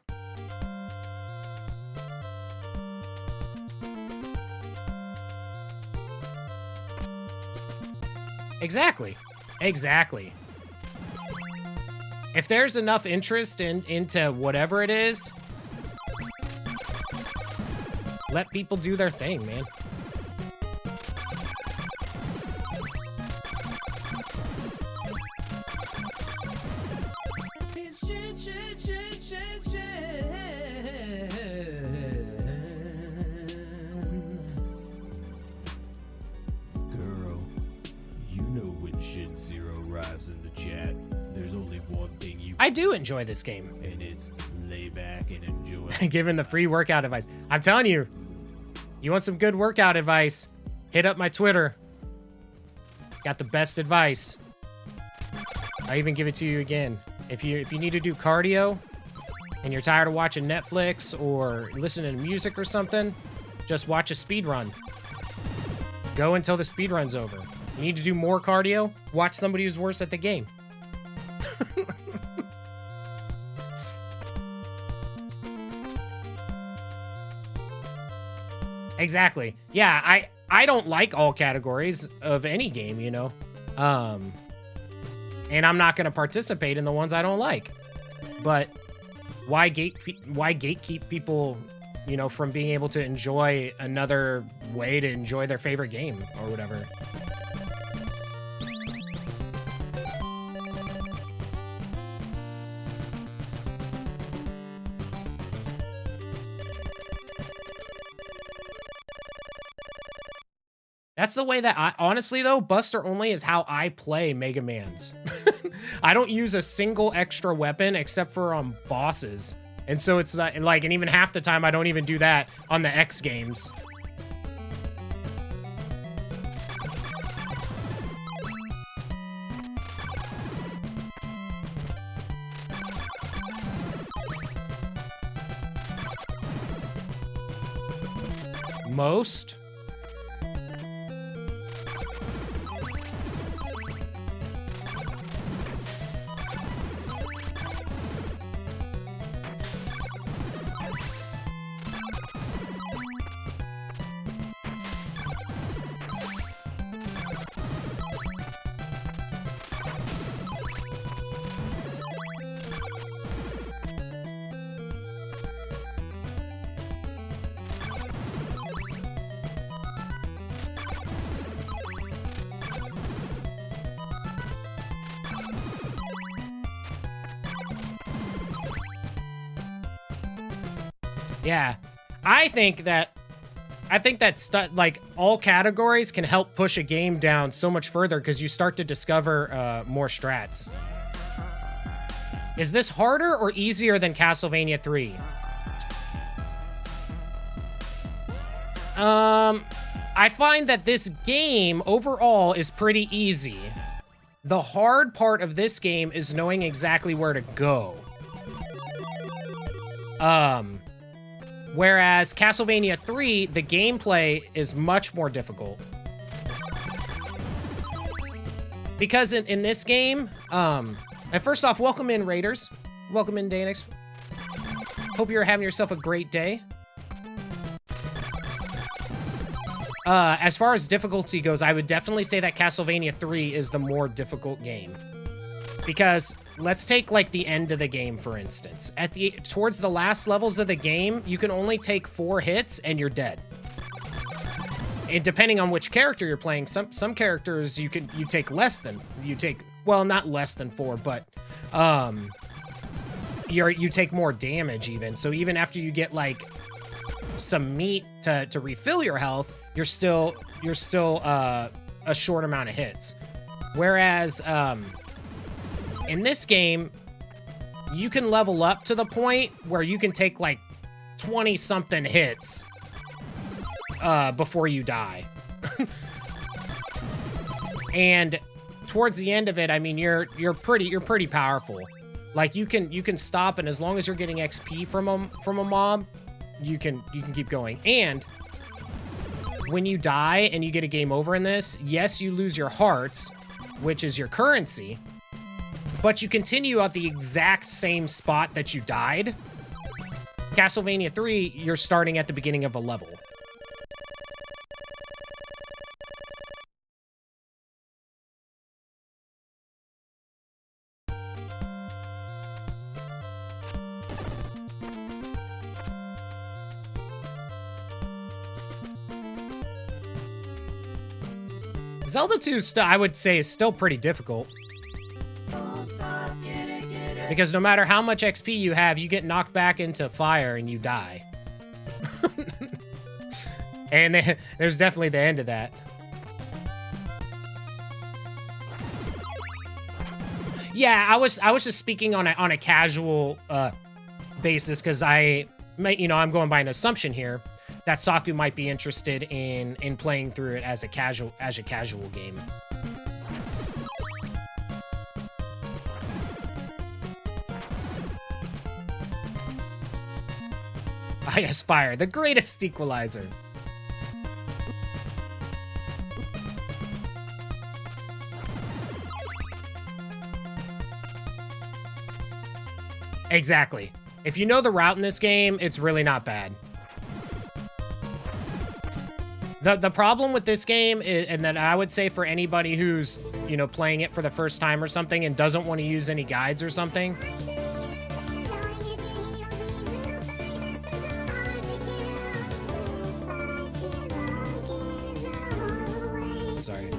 Exactly. Exactly. If there's enough interest into whatever it is, let people do their thing, man. Girl, you know when Shin Zero arrives in the chat, there's only one thing you I do enjoy this game. and it's lay back and enjoy. Given the free workout advice. I'm telling you, you want some good workout advice, hit up my Twitter. Got the best advice. I even give it to you again. If you need to do cardio and you're tired of watching Netflix or listening to music or something, just watch a speed run. Go until the speed run's over. You need to do more cardio? Watch somebody who's worse at the game. Exactly. Yeah, I don't like all categories of any game, you know. And I'm not going to participate in the ones I don't like. But why gatekeep people, you know, from being able to enjoy another way to enjoy their favorite game or whatever? That's the way that honestly though, Buster Only is how I play Mega Mans. I don't use a single extra weapon except for on bosses. And so it's not like, and even half the time I don't even do that on the X games. Most? Yeah, I think that like all categories can help push a game down so much further because you start to discover more strats. Is this harder or easier than Castlevania 3? I find that this game overall is pretty easy. The hard part of this game is knowing exactly where to go. Whereas Castlevania 3, the gameplay is much more difficult. Because in this game, and first off, welcome in, Raiders. Welcome in, Danix. Hope you're having yourself a great day. As far as difficulty goes, I would definitely say that Castlevania 3 is the more difficult game. Because let's take like the end of the game, for instance. Towards the last levels of the game, you can only take 4 hits and you're dead. And depending on which character you're playing, some characters you take less than, well, not less than 4, but you take more damage even. So even after you get like some meat to refill your health, you're still a short amount of hits. Whereas in this game, you can level up to the point where you can take like 20-something hits before you die. And towards the end of it, I mean, you're pretty powerful. Like you can stop, and as long as you're getting XP from a mob, you can keep going. And when you die and you get a game over in this, yes, you lose your hearts, which is your currency, but you continue at the exact same spot that you died. Castlevania 3, you're starting at the beginning of a level. Zelda 2, I would say, is still pretty difficult. Because no matter how much XP you have, you get knocked back into fire and you die. And then, there's definitely the end of that. Yeah, I was just speaking on a casual basis, because I'm going by an assumption here that Saku might be interested in playing through it as a casual game. I aspire, the greatest equalizer. Exactly. If you know the route in this game, it's really not bad. The problem with this game is, and that I would say for anybody who's, playing it for the first time or something and doesn't want to use any guides or something. Sorry.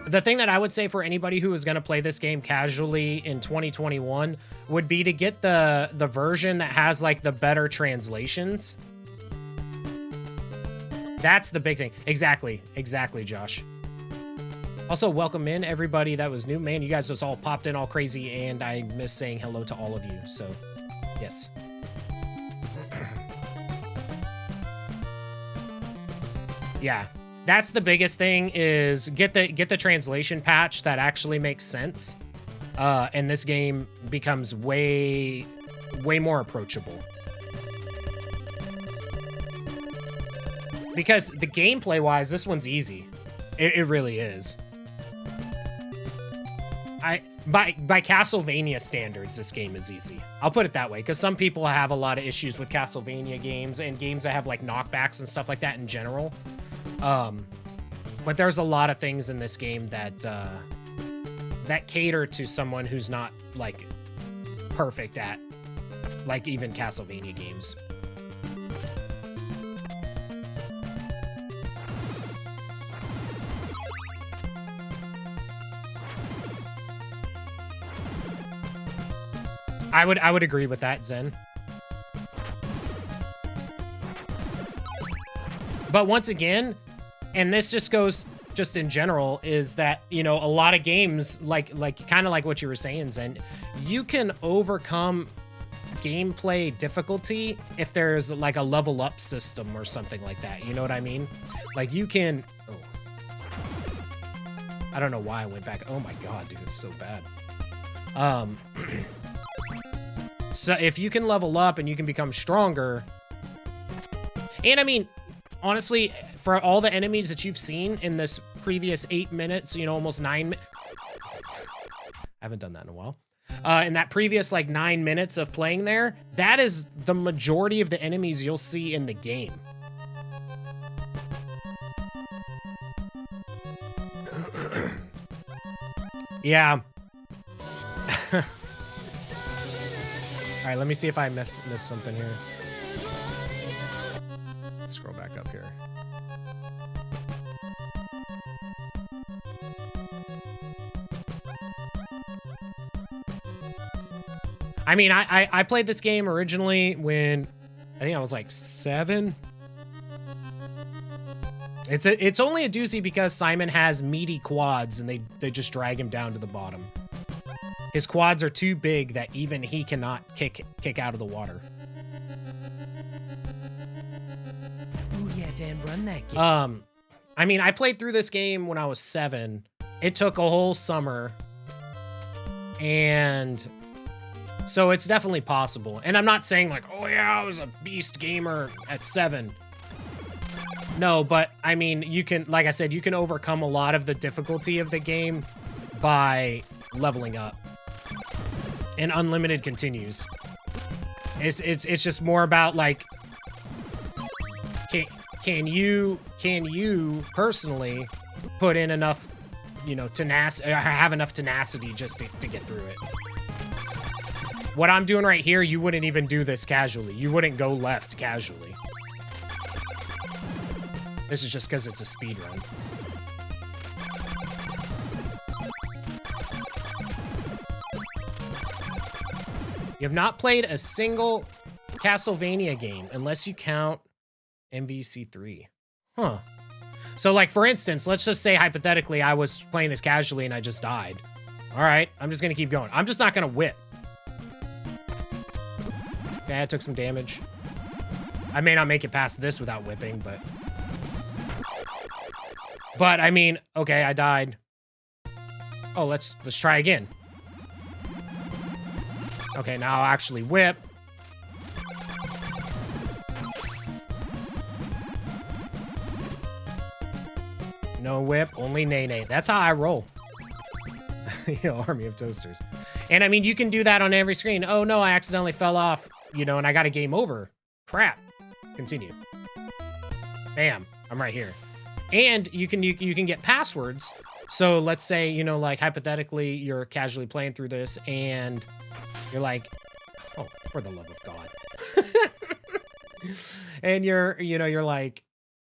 The thing that I would say for anybody who is going to play this game casually in 2021 would be to get the version that has like the better translations. That's the big thing. Exactly, Josh. Also, welcome in everybody that was new. Man, you guys just all popped in all crazy, and I miss saying hello to all of you. So, yes. Yeah. That's the biggest thing, is get the translation patch that actually makes sense. And this game becomes way more approachable. Because the gameplay wise, this one's easy. It really is. By Castlevania standards, this game is easy. I'll put it that way, because some people have a lot of issues with Castlevania games and games that have like knockbacks and stuff like that in general. But there's a lot of things in this game that that cater to someone who's not like perfect at like even Castlevania games. I would agree with that, Zen. But once again, and this just goes just in general, is that, a lot of games, like kind of like what you were saying, Zen, you can overcome gameplay difficulty if there's like a level up system or something like that. You know what I mean? Like you can, I don't know why I went back. Oh my God, dude, it's so bad. So if you can level up and you can become stronger, and I mean, honestly, for all the enemies that you've seen in this previous 8 minutes, almost 9 minutes. I haven't done that in a while. In that previous, 9 minutes of playing there, that is the majority of the enemies you'll see in the game. Yeah. All right, let me see if I missed something here. Scroll back up here. I mean, I played this game originally when I think I was like 7. It's only a doozy because Simon has meaty quads and they just drag him down to the bottom. His quads are too big that even he cannot kick out of the water. Oh yeah, Dan, run that game. I mean, I played through this game when I was 7. It took a whole summer. And so it's definitely possible. And I'm not saying like, oh yeah, I was a beast gamer at 7. No, but I mean, you can, like I said, you can overcome a lot of the difficulty of the game by leveling up. And unlimited continues. It's just more about like, can you personally put in enough, you know, have enough tenacity just to get through it. What I'm doing right here, you wouldn't even do this casually. You wouldn't go left casually. This is just because it's a speed run. You have not played a single Castlevania game unless you count MVC3. Huh. So, like, for instance, let's just say, hypothetically, I was playing this casually and I just died. All right, I'm just going to keep going. I'm just not going to whip. Okay, I took some damage. I may not make it past this without whipping, but... But, I mean, okay, I died. Oh, let's try again. Okay, now I'll actually whip. No whip, only nay-nay. That's how I roll. You know, army of toasters. And I mean, you can do that on every screen. Oh no, I accidentally fell off, you know, and I got a game over. Crap. Continue. Bam, I'm right here. And you can get passwords. So let's say, you know, like hypothetically, you're casually playing through this and you're like, oh, for the love of God. And you're like,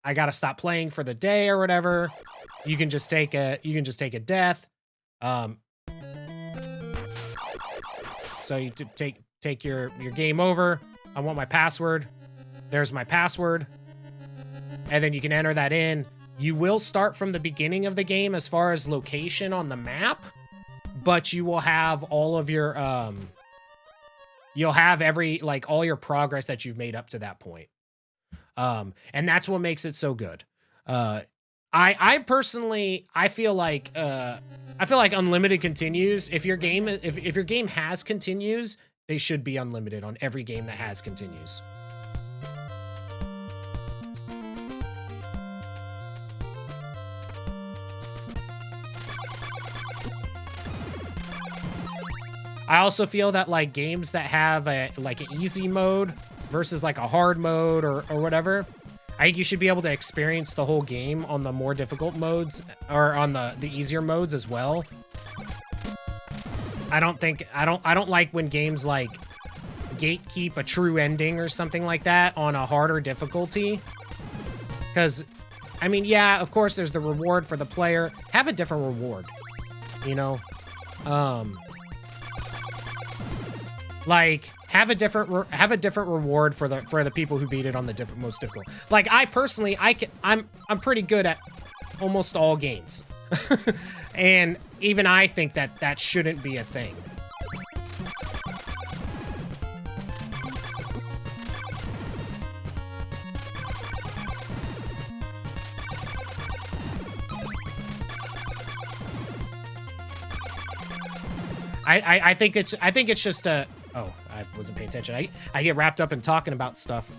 I gotta stop playing for the day or whatever. You can just take a death. So you take your game over. I want my password. There's my password. And then you can enter that in. You will start from the beginning of the game as far as location on the map, but you will have all of your you'll have all your progress that you've made up to that point. And that's what makes it so good. I personally feel like unlimited continues. If your game has continues, they should be unlimited on every game that has continues. I also feel that like games that have an easy mode versus like a hard mode or whatever, I think you should be able to experience the whole game on the more difficult modes or on the easier modes as well. I don't like when games like gatekeep a true ending or something like that on a harder difficulty. Because, I mean, yeah, of course there's the reward for the player. Have a different reward, you know? Like, have a different reward for the people who beat it on the most difficult. Like, I personally, I'm pretty good at almost all games. And even I think that shouldn't be a thing. I think it's just a... Oh, I wasn't paying attention. I get wrapped up in talking about stuff.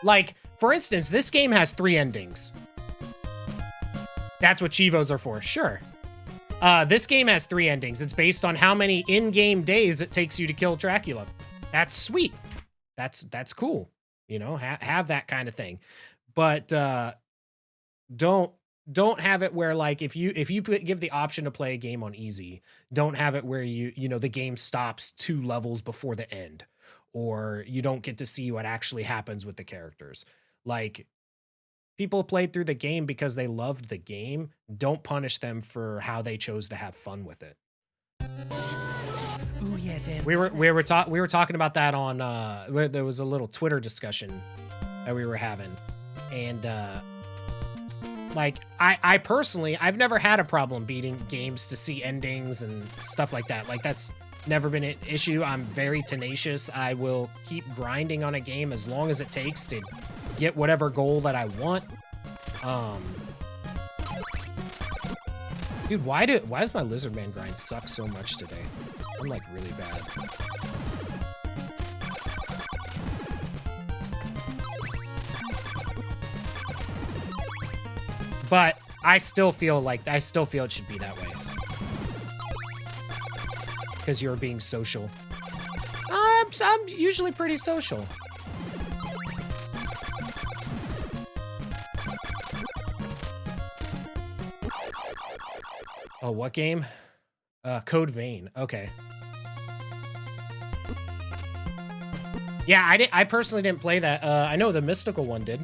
Like, for instance, this game has 3 endings. That's what Chivos are for, sure. This game has 3 endings. It's based on how many in-game days it takes you to kill Dracula. That's sweet. That's cool. You know, have that kind of thing. But don't have it where, like, if you give the option to play a game on easy, don't have it where you know the game stops 2 levels before the end, or you don't get to see what actually happens with the characters. Like, people played through the game because they loved the game. Don't punish them for how they chose to have fun with it. Ooh, yeah, Dan. We were talking about that on there was a little Twitter discussion that we were having, and Like, I personally, I've never had a problem beating games to see endings and stuff like that. Like, that's never been an issue. I'm very tenacious. I will keep grinding on a game as long as it takes to get whatever goal that I want. Dude, why does my Lizard Man grind suck so much today? I'm like really bad. But I still feel it should be that way. Because you're being social. I'm usually pretty social. Oh, what game? Code Vein. Okay. Yeah, I personally didn't play that. I know the mystical one did.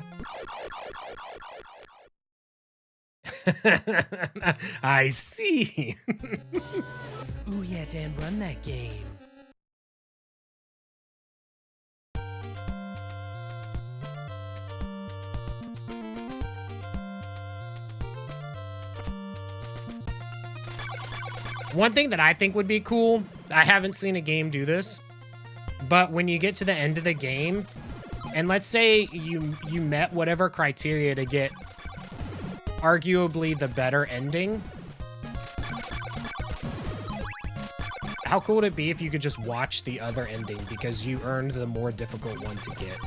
I see. Ooh, yeah, Dan, run that game. One thing that I think would be cool, I haven't seen a game do this, but when you get to the end of the game, and let's say you met whatever criteria to get arguably the better ending, how cool would it be if you could just watch the other ending because you earned the more difficult one to get?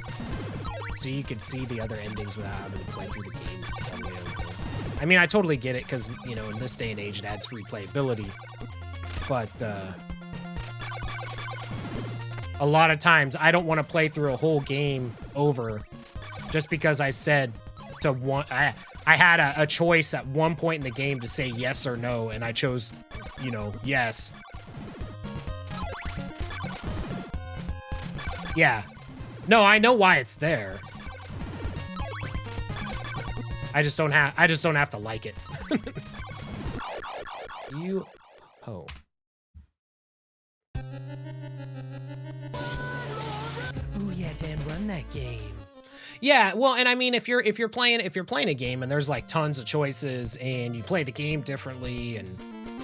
So you could see the other endings without having to play through the game all the way over. I mean, I totally get it because, you know, in this day and age, it adds replayability. But, a lot of times, I don't want to play through a whole game over just because I said to one... I had a choice at one point in the game to say yes or no, and I chose, you know, yes. Yeah. No, I know why it's there. I just don't have to like it. You ho. Ooh, yeah, Dan, run that game. Yeah, well, and I mean, if you're playing a game and there's like tons of choices and you play the game differently and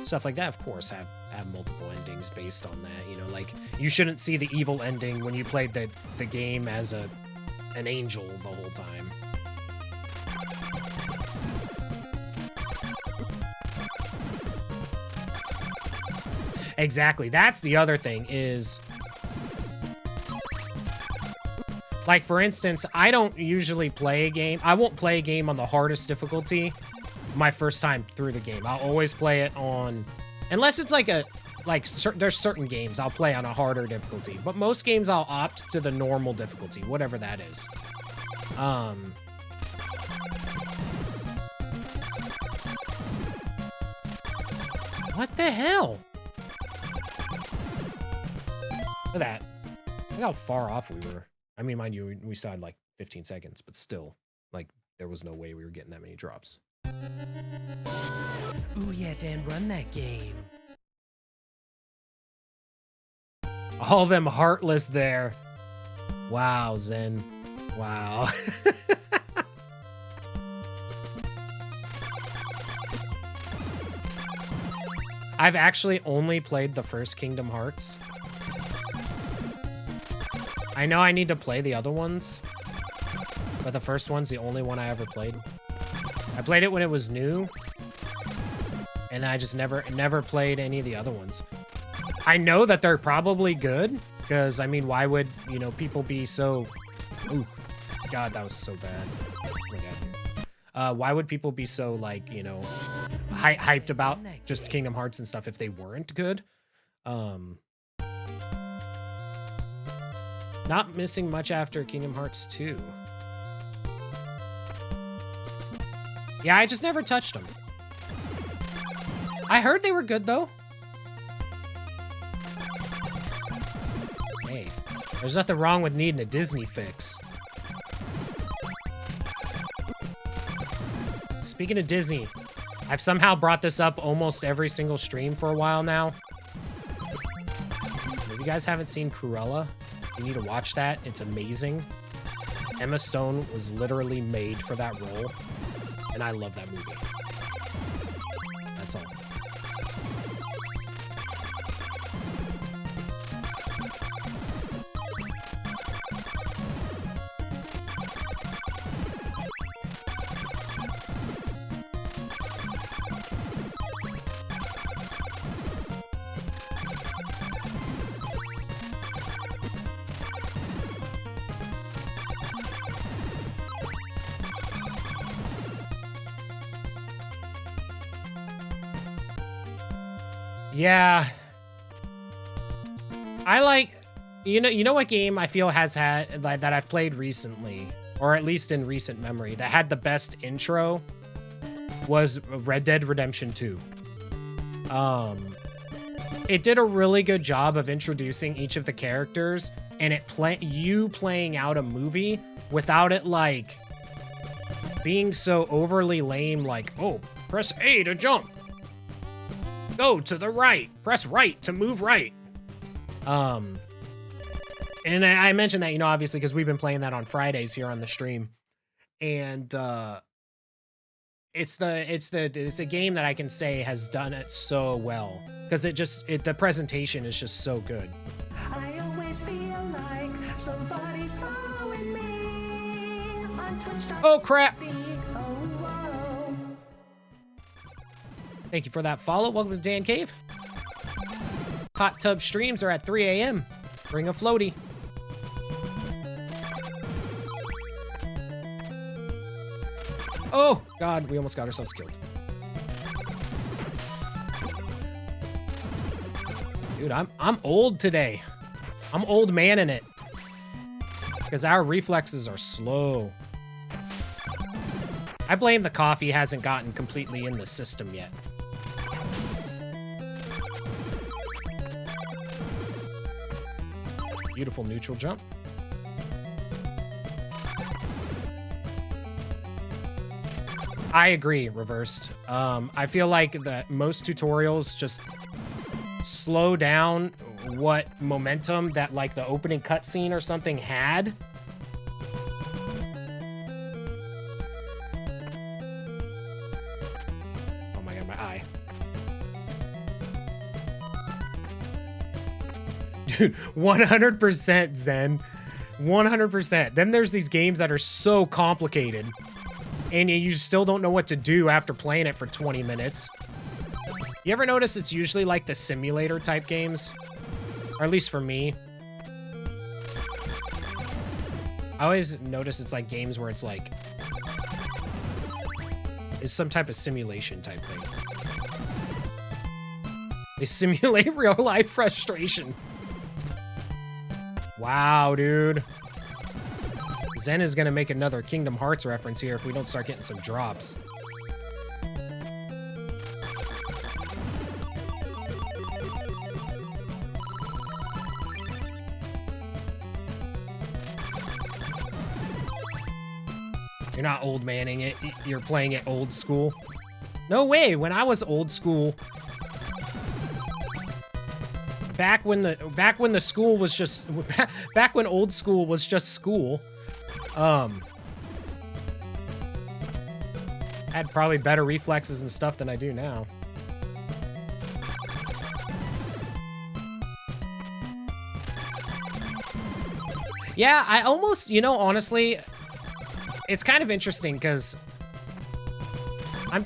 stuff like that, of course, have multiple endings based on that. You know, like you shouldn't see the evil ending when you played the game as an angel the whole time. Exactly. That's the other thing is, like, for instance, I don't usually play a game. I won't play a game on the hardest difficulty my first time through the game. I'll always play it on, unless it's like there's certain games I'll play on a harder difficulty, but most games I'll opt to the normal difficulty, whatever that is. What the hell? Look at that. Look how far off we were. I mean, mind you, we still had like 15 seconds, but still, like, there was no way we were getting that many drops. Ooh, yeah, Dan, run that game. All of them heartless there. Wow, Zen. Wow. I've actually only played the first Kingdom Hearts. I know I need to play the other ones, but the first one's the only one I ever played. I played it when it was new, and I just never played any of the other ones. I know that they're probably good, because, I mean, why would, you know, people be so... Ooh, God, that was so bad. Oh my God. Why would people be so, like, you know, hyped about just Kingdom Hearts and stuff if they weren't good? Not missing much after Kingdom Hearts 2. Yeah, I just never touched them. I heard they were good, though. Hey, there's nothing wrong with needing a Disney fix. Speaking of Disney, I've somehow brought this up almost every single stream for a while now. If you guys haven't seen Cruella, you need to watch that. It's amazing. Emma Stone was literally made for that role. And I love that movie. That's all. Yeah. I like, you know what game I feel has had, that I've played recently, or at least in recent memory, that had the best intro was Red Dead Redemption 2. It did a really good job of introducing each of the characters, and you playing out a movie without it like being so overly lame, like, oh, press A to jump. Go to the right. Press right to move right. And I mentioned that, you know, obviously because we've been playing that on Fridays here on the stream, and it's a game that I can say has done it so well because the presentation is just so good. I always feel like somebody's following me on Twitch. Oh crap! Oh, whoa. Thank you for that follow. Welcome to Dan Cave. Hot tub streams are at 3 a.m. Bring a floaty. Oh, God, we almost got ourselves killed. Dude, I'm old today. I'm old man in it. Because our reflexes are slow. I blame the coffee hasn't gotten completely in the system yet. Beautiful neutral jump. I agree, reversed. I feel like that most tutorials just slow down what momentum that like the opening cutscene or something had. Oh my God, my eye. Dude, 100% Zen. 100%. Then there's these games that are so complicated and you still don't know what to do after playing it for 20 minutes. You ever notice it's usually like the simulator type games? Or at least for me. I always notice it's like games where it's like, it's some type of simulation type thing. They simulate real life frustration. Wow, dude. Zen is gonna make another Kingdom Hearts reference here if we don't start getting some drops. You're not old manning it, you're playing it old school. No way, when I was old school, back when the school was just, back when old school was just school, had probably better reflexes and stuff than I do now. Yeah, I almost, you know, honestly, it's kind of interesting because I'm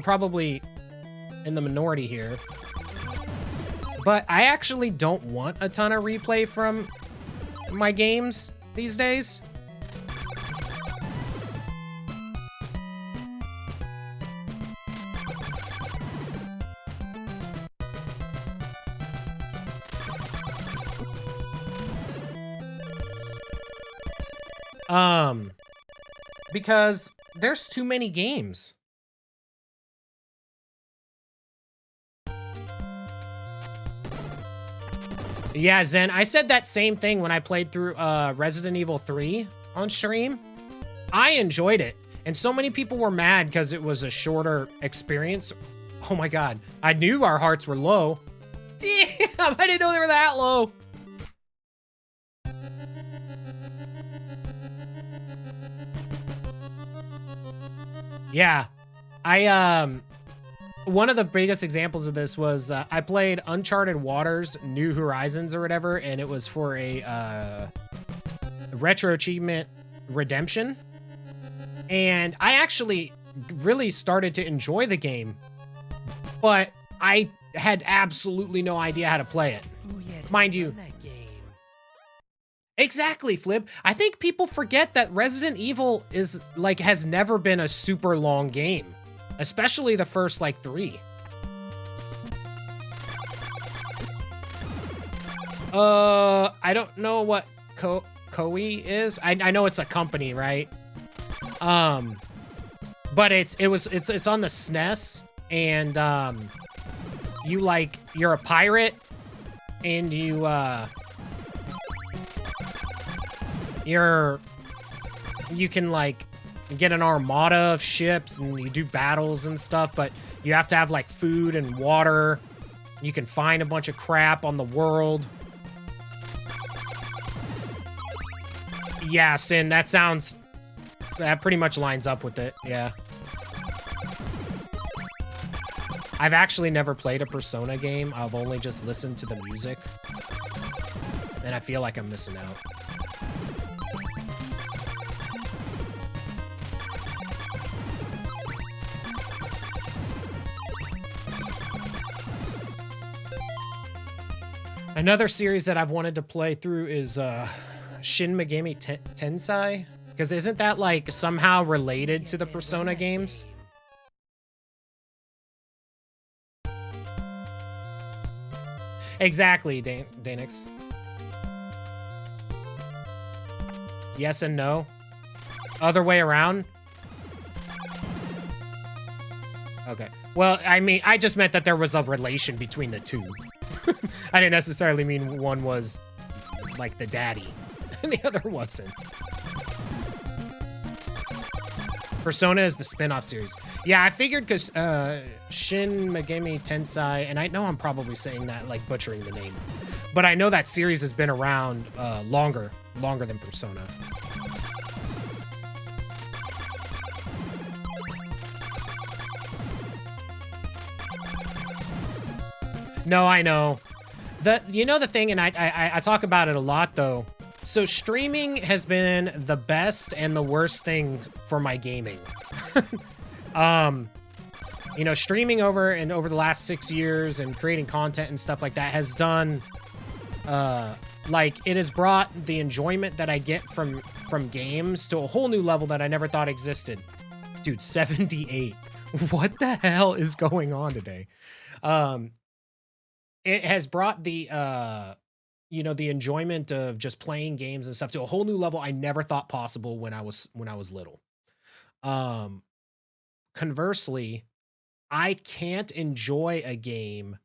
probably in the minority here, but I actually don't want a ton of replay from my games these days. Because there's too many games. Yeah, Zen, I said that same thing when I played through Resident Evil 3 on stream. I enjoyed it, and so many people were mad because it was a shorter experience. Oh my God, I knew our hearts were low. Damn, I didn't know they were that low. Yeah. One of the biggest examples of this was I played Uncharted Waters New Horizons or whatever, and it was for a retro achievement redemption. And I actually really started to enjoy the game, but I had absolutely no idea how to play it. Ooh, yeah, Mind you. that game. Exactly, Flip. I think people forget that Resident Evil is like has never been a super long game, especially the first like 3. I don't know what Koei is. I know it's a company, right? But it's on the SNES, and you're a pirate, and you can like get an armada of ships and you do battles and stuff, but you have to have like food and water. You can find a bunch of crap on the world. Yeah, Sin, that pretty much lines up with it, yeah. I've actually never played a Persona game. I've only just listened to the music. And I feel like I'm missing out. Another series that I've wanted to play through is Shin Megami Tensei. Because isn't that like somehow related to the Persona games? Exactly, Danix. Yes and no. Other way around? Okay. Well, I mean, I just meant that there was a relation between the two. I didn't necessarily mean one was like the daddy and the other wasn't. Persona is the spin-off series. Yeah, I figured because Shin Megami Tensei, and I know I'm probably saying that, like, butchering the name, but I know that series has been around longer than Persona. No, I know. You know the thing, and I talk about it a lot, though. So streaming has been the best and the worst thing for my gaming. You know, streaming over the last 6 years and creating content and stuff like that has done, like, it has brought the enjoyment that I get from games to a whole new level that I never thought existed. Dude, 78. What the hell is going on today? It has brought the, you know, the enjoyment of just playing games and stuff to a whole new level I never thought possible when I was little. Conversely, I can't enjoy a game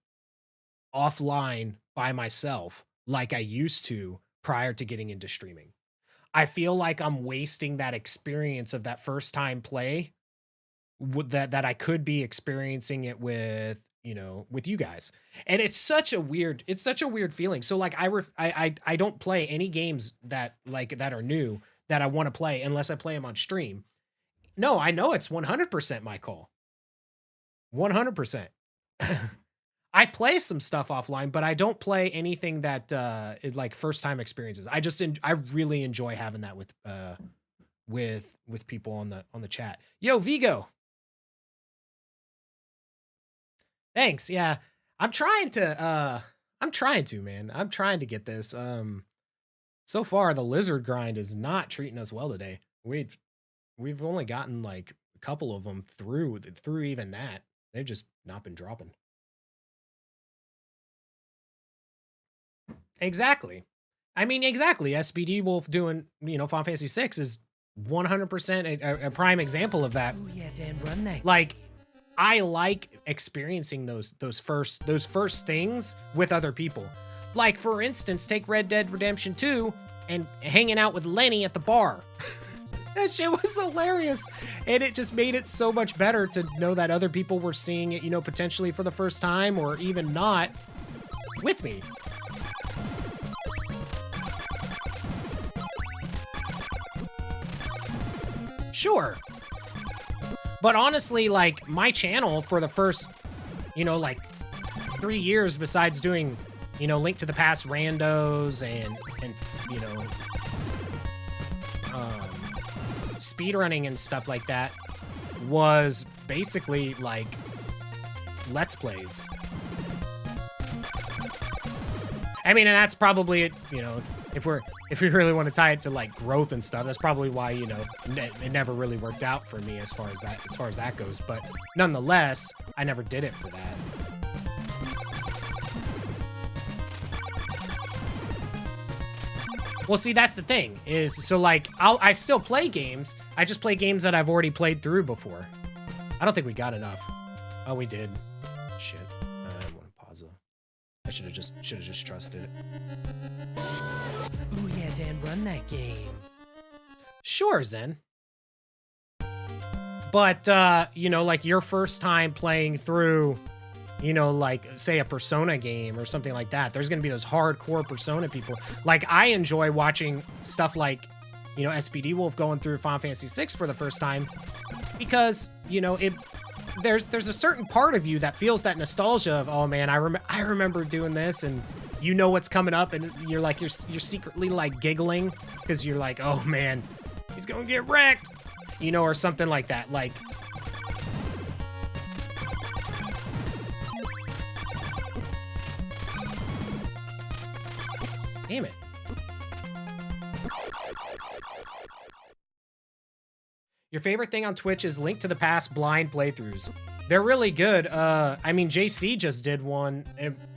offline by myself like I used to prior to getting into streaming. I feel like I'm wasting that experience of that first time play that I could be experiencing it with, you know, with you guys. And it's such a weird feeling. So like I don't play any games that are new that I want to play unless I play them on stream. No, I know it's 100% my call. 100%. I play some stuff offline, but I don't play anything that like first time experiences. I really enjoy having that with people on the chat. Yo, Vigo. Thanks. Yeah. I'm trying to, man. I'm trying to get this. So far the lizard grind is not treating us well today. We've only gotten like a couple of them through even that. They've just not been dropping. Exactly. I mean, exactly. SBD Wolf doing, you know, Final Fantasy 6 is 100% a prime example of that. Ooh, yeah, Dan, run that. Like, I like experiencing those first things with other people. Like, for instance, take Red Dead Redemption 2 and hanging out with Lenny at the bar. That shit was hilarious. And it just made it so much better to know that other people were seeing it, you know, potentially for the first time or even not with me. Sure. But honestly, like, my channel for the first, you know, like, 3 years, besides doing, you know, Link to the Past randos and you know, speedrunning and stuff like that, was basically, like, Let's Plays. I mean, and that's probably it, you know, if we really want to tie it to, like, growth and stuff, that's probably why, you know, it never really worked out for me as far as that goes. But nonetheless, I never did it for that. Well, see, that's the thing, is, so, like, I still play games, I just play games that I've already played through before. I don't think we got enough. Oh, we did. Shit. I want to pause it. I should have just trusted it. Ooh, yeah, Dan, run that game. Sure, Zen. But, you know, like, your first time playing through, you know, like, say a Persona game or something like that, there's gonna be those hardcore Persona people. Like, I enjoy watching stuff like, you know, SPD Wolf going through Final Fantasy VI for the first time, because, you know, there's a certain part of you that feels that nostalgia of, oh man, I remember doing this, and you know what's coming up, and you're like, you're secretly, like, giggling, because you're like, oh man, he's gonna get wrecked, you know, or something like that. Like, damn it. Your favorite thing on Twitch is Link to the Past blind playthroughs. They're really good. I mean, JC just did one,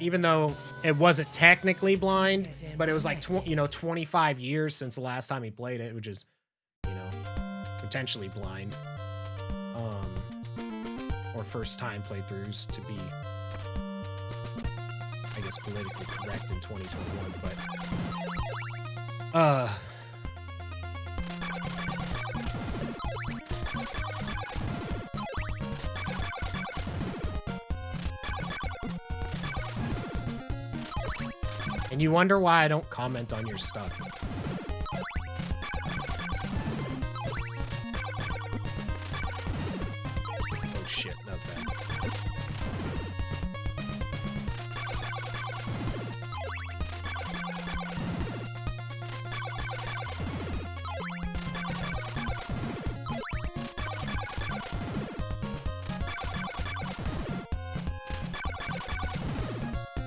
even though it wasn't technically blind, but it was like, you know, 25 years since the last time he played it, which is, you know, potentially blind. Or first time playthroughs, to be, I guess, politically correct in 2021, but, and you wonder why I don't comment on your stuff. Oh shit, that was bad.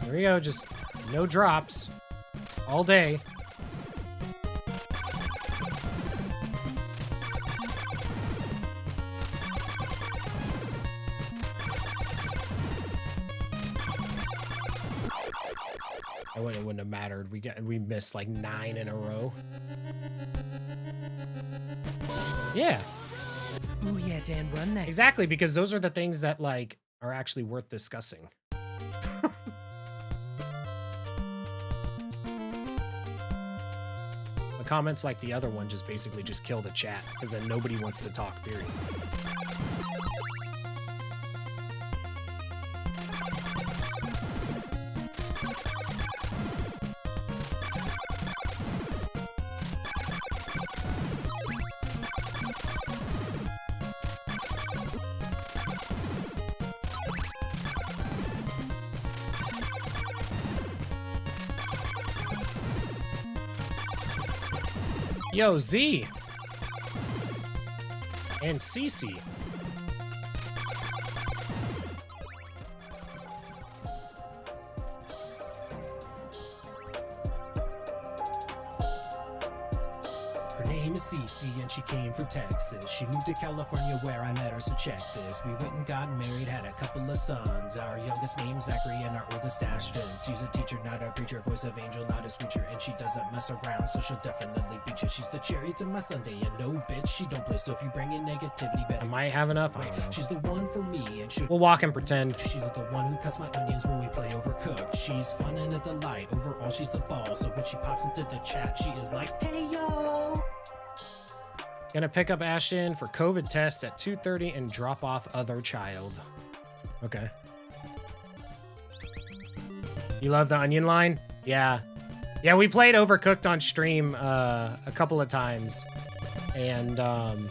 Here we go, just no drops all day. It wouldn't have mattered. We missed like 9 in a row. Yeah. Ooh, yeah, Dan, run that. Exactly, because those are the things that, like, are actually worth discussing. Comments like the other one just basically just kill the chat, because then nobody wants to talk, period. Yo, Z and Cece. Her name is Cece and she came from Texas. She moved to California where I met her, so check this. We went and got married, had a couple of sons. Our youngest named Zachary and our oldest Ashton. She's a teacher, not a preacher, voice of angel, not a screecher. And she doesn't mess around, so she'll definitely beat you. She's the cherry to my sundae, and no bitch, she don't play. So if you bring in negativity, better. I might have enough, I don't know. She's the one for me, and we'll walk and pretend. She's the one who cuts my onions when we play Overcooked. She's fun and a delight, overall she's the ball. So when she pops into the chat, she is like, hey y'all. Gonna pick up Ashton for COVID test at 2:30 and drop off other child. Okay. You love the onion line? Yeah. Yeah, we played Overcooked on stream a couple of times. And, damn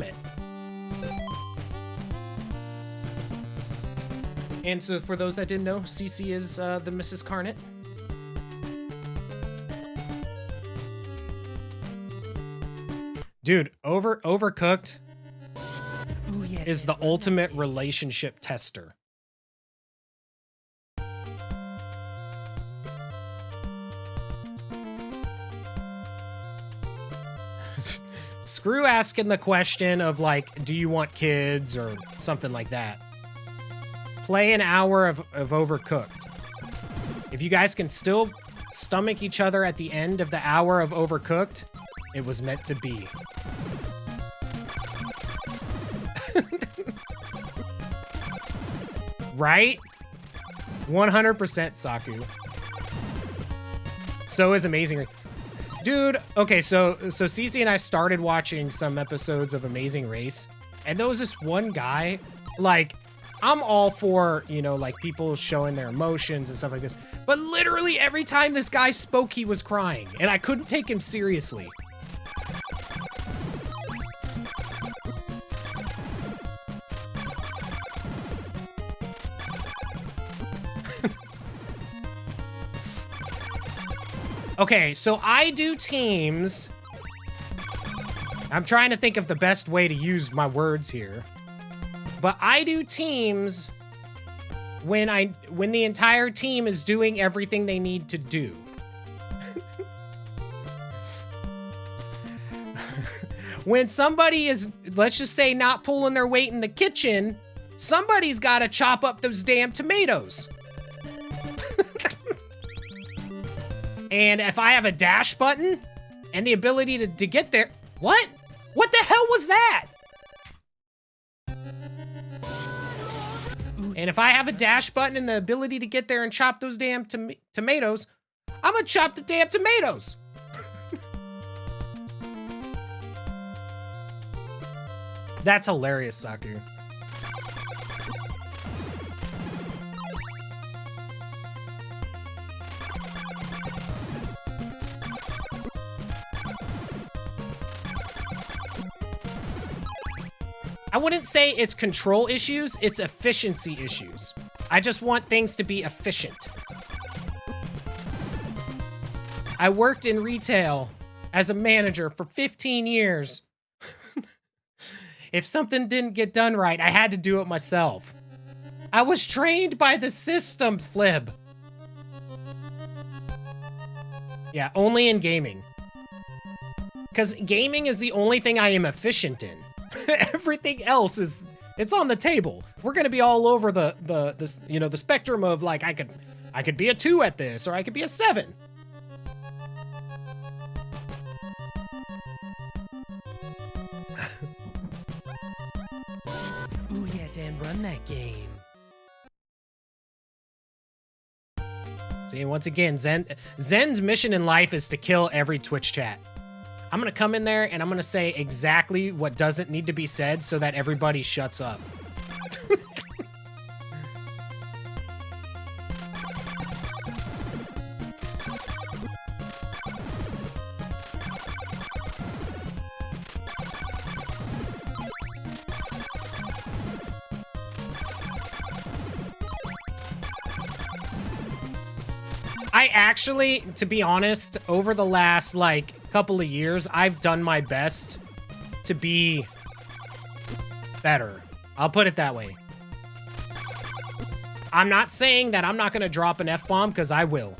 it. And so for those that didn't know, Cece is the Mrs. Carnate. Dude, Overcooked is the ultimate relationship tester. Screw asking the question of like, do you want kids or something like that. Play an hour of Overcooked. If you guys can still stomach each other at the end of the hour of Overcooked, it was meant to be. Right? 100% Saku. So is Amazing. Dude, okay, so Cece and I started watching some episodes of Amazing Race, and there was this one guy, like, I'm all for, you know, like, people showing their emotions and stuff like this, but literally every time this guy spoke, he was crying, and I couldn't take him seriously. Okay, so I do teams. I'm trying to think of the best way to use my words here. But I do teams when the entire team is doing everything they need to do. When somebody is, let's just say, not pulling their weight in the kitchen, somebody's got to chop up those damn tomatoes. And if I have a dash button and the ability to get there... What? What the hell was that? And if I have a dash button and the ability to get there and chop those damn tomatoes, I'm gonna chop the damn tomatoes. That's hilarious, Saku. I wouldn't say it's control issues, it's efficiency issues. I just want things to be efficient. I worked in retail as a manager for 15 years. If something didn't get done right, I had to do it myself. I was trained by the system, Flib. Yeah, only in gaming. Because gaming is the only thing I am efficient in. Everything else is, it's on the table. We're gonna be all over the you know, the spectrum of like, I could be a 2 at this, or I could be a 7. Ooh yeah, Dan, run that game. See, once again, Zen's mission in life is to kill every Twitch chat. I'm gonna come in there and I'm gonna say exactly what doesn't need to be said so that everybody shuts up. I actually, to be honest, over the last, like, couple of years, I've done my best to be better. I'll put it that way. I'm not saying that I'm not going to drop an F-bomb, because I will.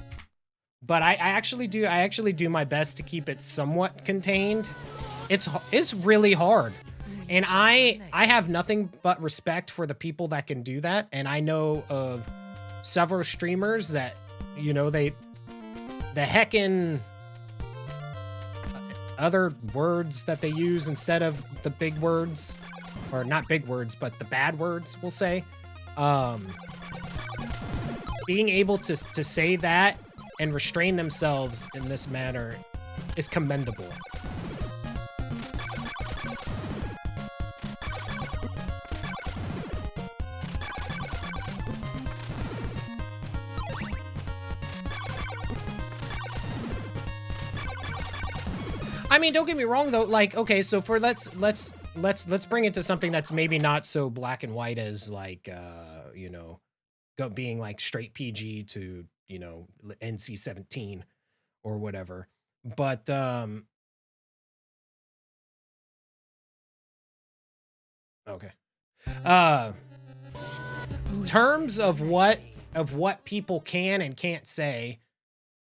But I actually do my best to keep it somewhat contained. It's really hard. And I have nothing but respect for the people that can do that. And I know of several streamers that, you know, the heckin' other words that they use instead of the big words, or not big words, but the bad words, we'll say. Being able to say that and restrain themselves in this manner is commendable. I mean, don't get me wrong though. Like, okay, so for let's bring it to something that's maybe not so black and white as like, you know, being like straight PG to, you know, NC-17 or whatever. But okay. Terms of what people can and can't say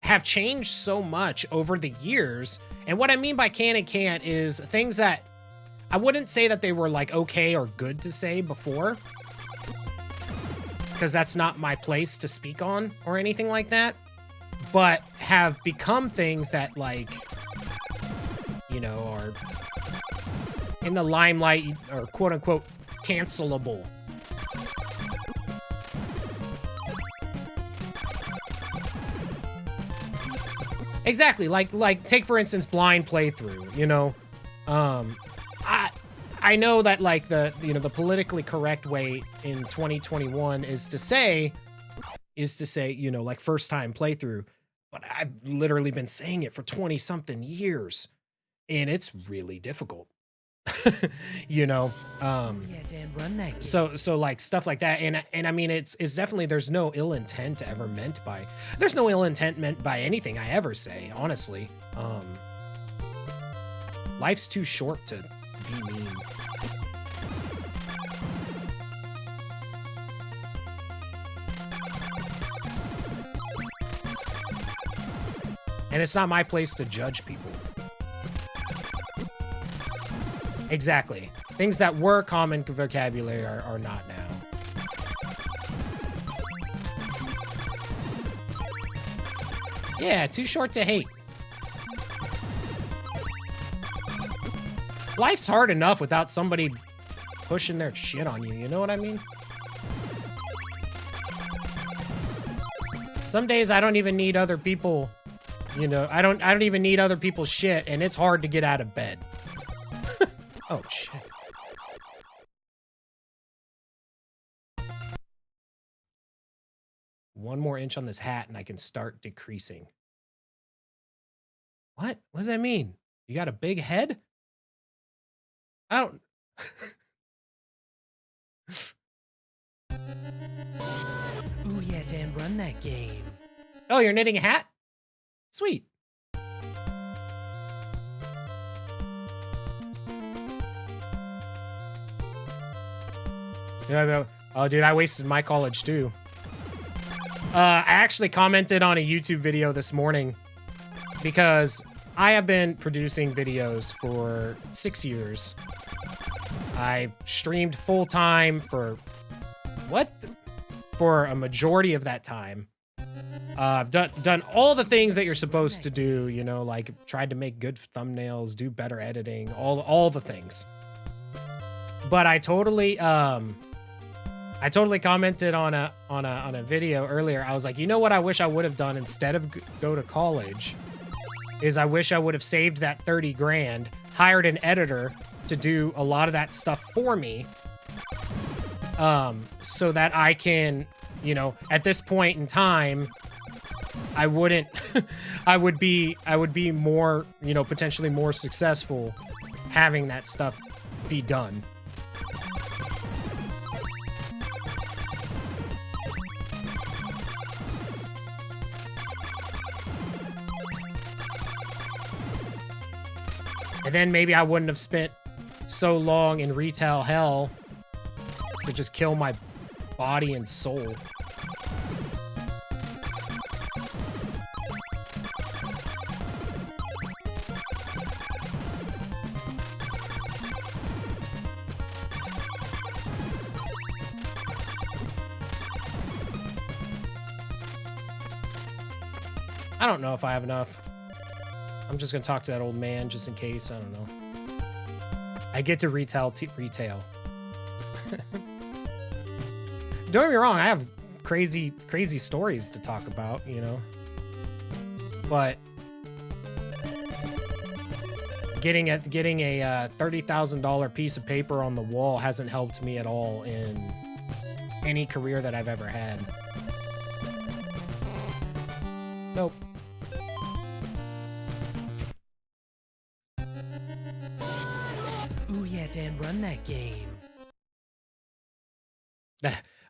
have changed so much over the years. And what I mean by can and can't is things that I wouldn't say that they were like okay or good to say before, because that's not my place to speak on or anything like that, but have become things that, like, you know, are in the limelight or quote unquote cancelable. Exactly, like take for instance blind playthrough, you know. I know that, like, the, you know, the politically correct way in 2021 is to say, you know, like first time playthrough, but I've literally been saying it for 20 something years and it's really difficult. You know, Yeah, Dan, run that game. so like stuff like that, and I mean it's definitely, there's no ill intent meant by anything I ever say, honestly. Life's too short to be mean. And it's not my place to judge people. Exactly. Things that were common vocabulary are not now. Yeah, too short to hate. Life's hard enough without somebody pushing their shit on you, you know what I mean? Some days I don't even need other people, you know, I don't even need other people's shit, and it's hard to get out of bed. Oh, shit. One more inch on this hat and I can start decreasing. What? What does that mean? You got a big head? I don't... Ooh, yeah, Dan, run that game. Oh, you're knitting a hat? Sweet. Yeah, oh, dude, I wasted my college too. I actually commented on a YouTube video this morning because I have been producing videos for 6 years. I streamed full time for for a majority of that time. I've done all the things that you're supposed to do, you know, like tried to make good thumbnails, do better editing, all the things. But I totally commented on a video earlier. I was like, you know what I wish I would have done instead of go to college is I wish I would have saved that 30 grand, hired an editor to do a lot of that stuff for me, so that I can, you know, at this point in time, I wouldn't, I would be more, you know, potentially more successful having that stuff be done. And then maybe I wouldn't have spent so long in retail hell to just kill my body and soul. I don't know if I have enough. I'm just gonna talk to that old man just in case. I don't know. I get to retail. Don't get me wrong. I have crazy stories to talk about, you know. But getting a $30,000 piece of paper on the wall hasn't helped me at all in any career that I've ever had. Nope. Ooh, yeah, Dan, run that game.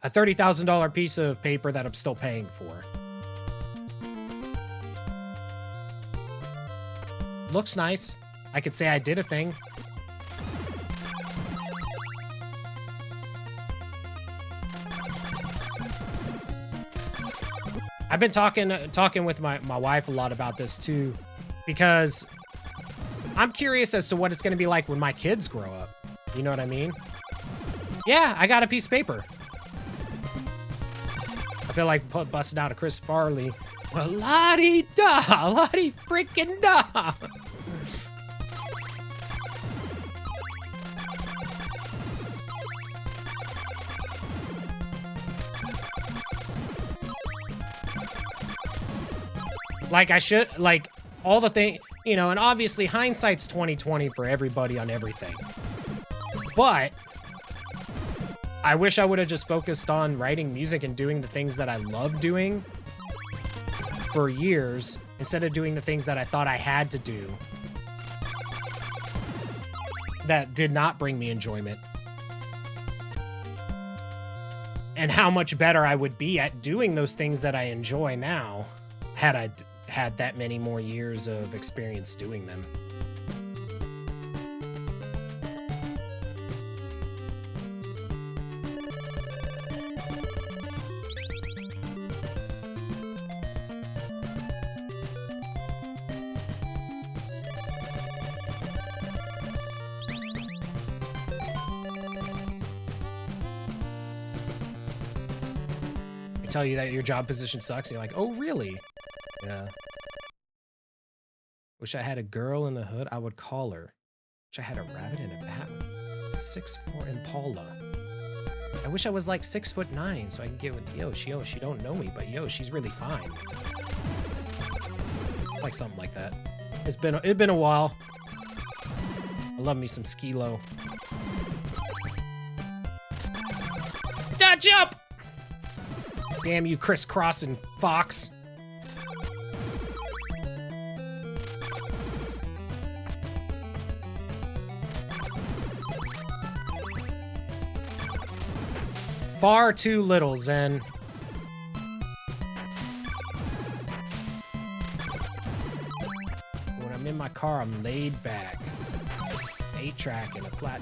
a $30,000 piece of paper that I'm still paying for. Looks nice. I could say I did a thing. I've been talking with my wife a lot about this too, because I'm curious as to what it's going to be like when my kids grow up. You know what I mean? Yeah, I got a piece of paper. I feel like busting out a Chris Farley. Well, la-di-da, la-di freaking da. Like, I should, like, all the thing, you know, and obviously hindsight's 20/20 for everybody on everything. But I wish I would have just focused on writing music and doing the things that I love doing for years, instead of doing the things that I thought I had to do that did not bring me enjoyment. And how much better I would be at doing those things that I enjoy now had I had that many more years of experience doing them. They tell you that your job position sucks, and you're like, oh, really? Yeah. Wish I had a girl in the hood, I would call her. Wish I had a rabbit and a bat. 6'4" Impala. I wish I was like 6'9" so I can get with she don't know me, but yo, she's really fine. It's like something like that. It's been a while. I love me some Skilo. Dodge up! Damn you, crisscrossing fox. Far too little, Zen. When I'm in my car, I'm laid back. 8-track and a flat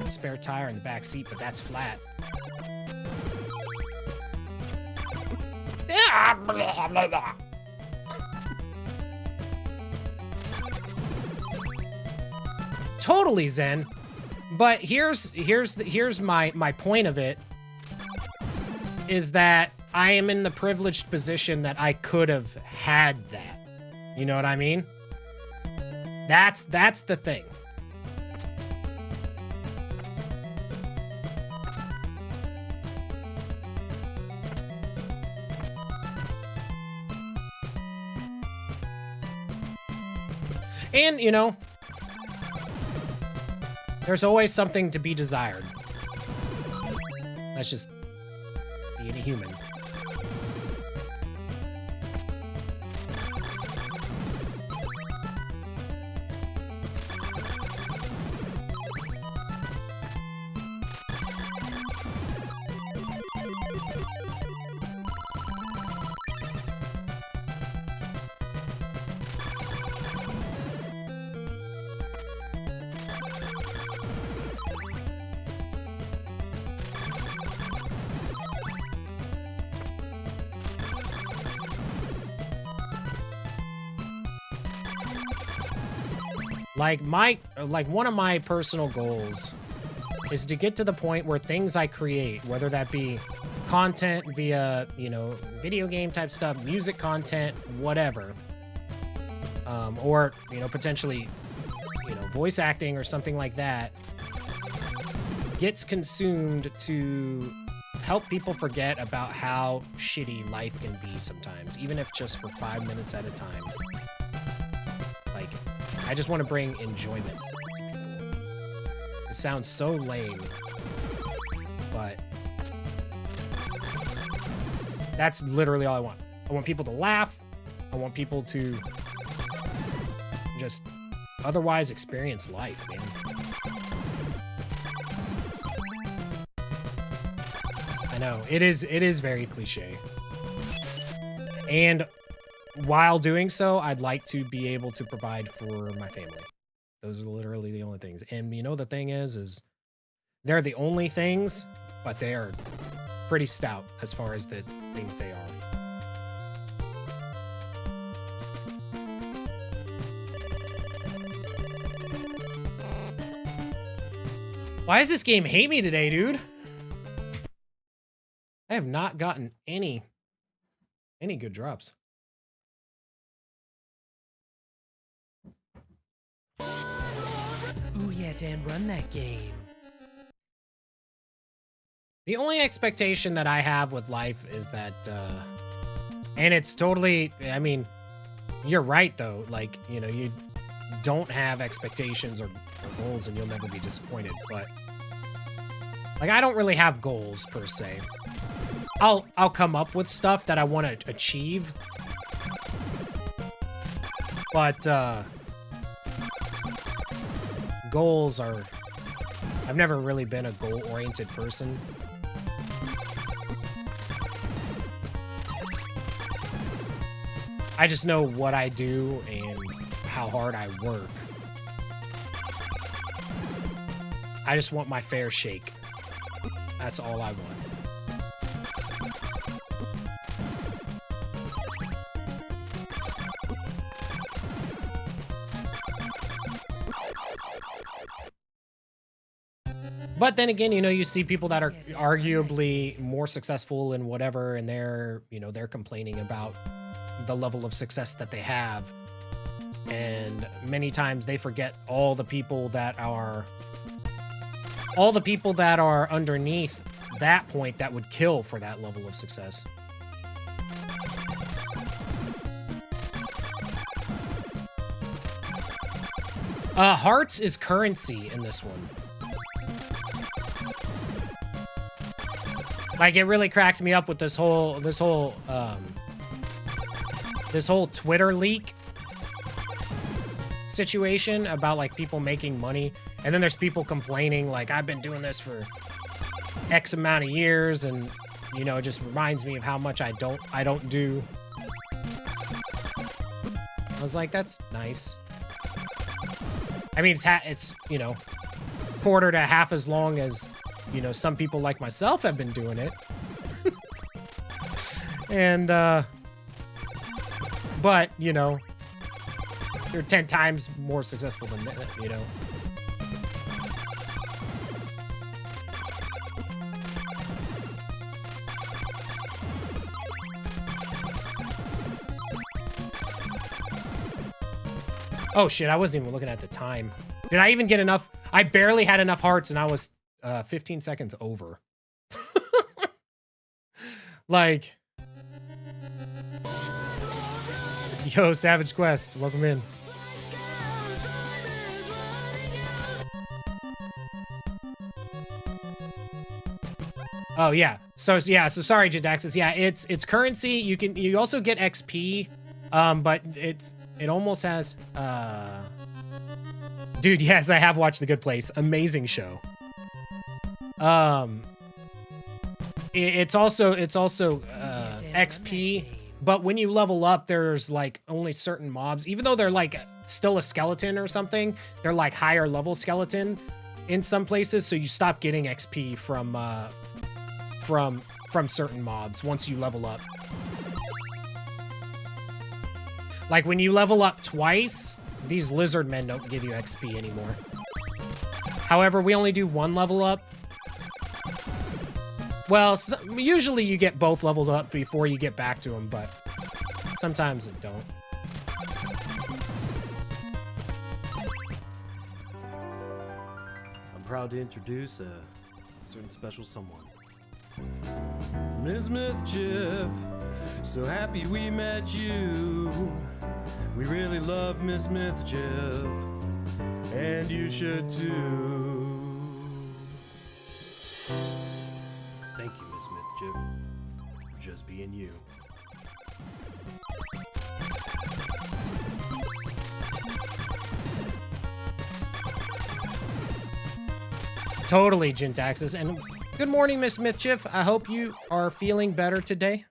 spare tire in the back seat, but that's flat. Totally, Zen. But here's my point of it. Is that I am in the privileged position that I could have had that. You know what I mean? That's the thing. And, you know, there's always something to be desired. That's just being a human. Like one of my personal goals is to get to the point where things I create, whether that be content via, you know, video game type stuff, music content, whatever, or, you know, potentially, you know, voice acting or something like that, gets consumed to help people forget about how shitty life can be sometimes, even if just for 5 minutes at a time. Like, I just want to bring enjoyment to people. It sounds so lame, but that's literally all I want. I want people to laugh. I want people to just otherwise experience life, man. I know. It is very cliche. And while doing so, I'd like to be able to provide for my family. Those are literally the only things. And you know, the thing is they're the only things, but they are pretty stout as far as the things they are. Why does this game hate me today, dude? I have not gotten any good drops. Ooh yeah, Dan, run that game. The only expectation that I have with life is that, and it's totally, I mean, you're right though. Like, you know, you don't have expectations or goals and you'll never be disappointed. But like, I don't really have goals per se. I'll come up with stuff that I want to achieve. But, goals are, I've never really been a goal-oriented person. I just know what I do and how hard I work. I just want my fair shake. That's all I want. But then again, you know, you see people that are arguably more successful in whatever, and they're, you know, they're complaining about the level of success that they have. And many times they forget all the people that are underneath that point that would kill for that level of success. Hearts is currency in this one. Like, it really cracked me up with this whole Twitter leak situation about like people making money, and then there's people complaining like, I've been doing this for X amount of years, and you know, it just reminds me of how much I don't do. I was like, that's nice. I mean, it's you know, quarter to half as long as, you know, some people like myself have been doing it. And, but, you know, they're 10 times more successful than that, you know. Oh shit, I wasn't even looking at the time. Did I even get enough? I barely had enough hearts and I was 15 seconds over. Like, yo, Savage Quest, welcome in. Oh yeah. So sorry, Jadaxis. Yeah, it's currency. You also get XP, but it almost has dude, yes, I have watched The Good Place. Amazing show. It's also XP, but when you level up, there's like only certain mobs, even though they're like still a skeleton or something, they're like higher level skeleton in some places, so you stop getting XP from certain mobs once you level up. Like when you level up twice, these lizard men don't give you XP anymore. However, we only do one level up. Well, usually you get both levels up before you get back to them, but sometimes it don't. I'm proud to introduce a certain special someone. Ms. Smith-Jeff, so happy we met you. We really love Ms. Smith-Jeff, and you should too. Thank you, Ms. Smith-Jeff, for just being you. Totally, Jintaxis. And Good morning, Miss Mischief. I hope you are feeling better today.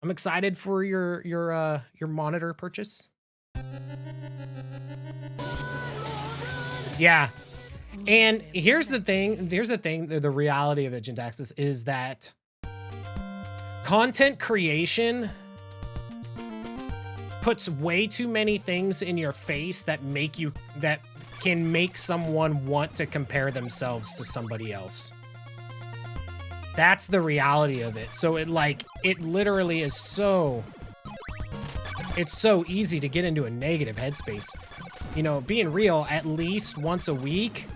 I'm excited for your monitor purchase. Yeah. And here's the thing, the reality of it, Jintaxis, is that content creation puts way too many things in your face that can make someone want to compare themselves to somebody else. That's the reality of it. So it literally is it's so easy to get into a negative headspace. You know, being real, at least once a week,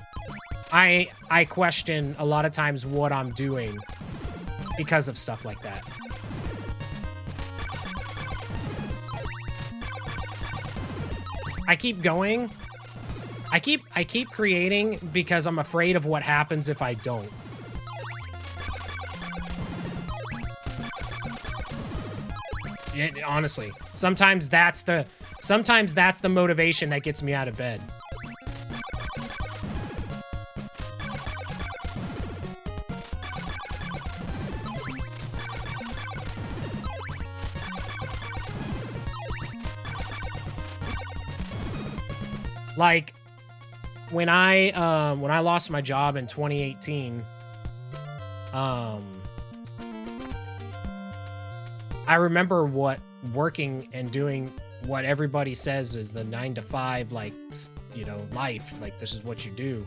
I question a lot of times what I'm doing because of stuff like that. I keep going. I keep creating because I'm afraid of what happens if I don't. Honestly, sometimes that's the motivation that gets me out of bed. Like when I lost my job in 2018, I remember working and doing what everybody says is the 9-to-5, like, you know, life. Like, this is what you do.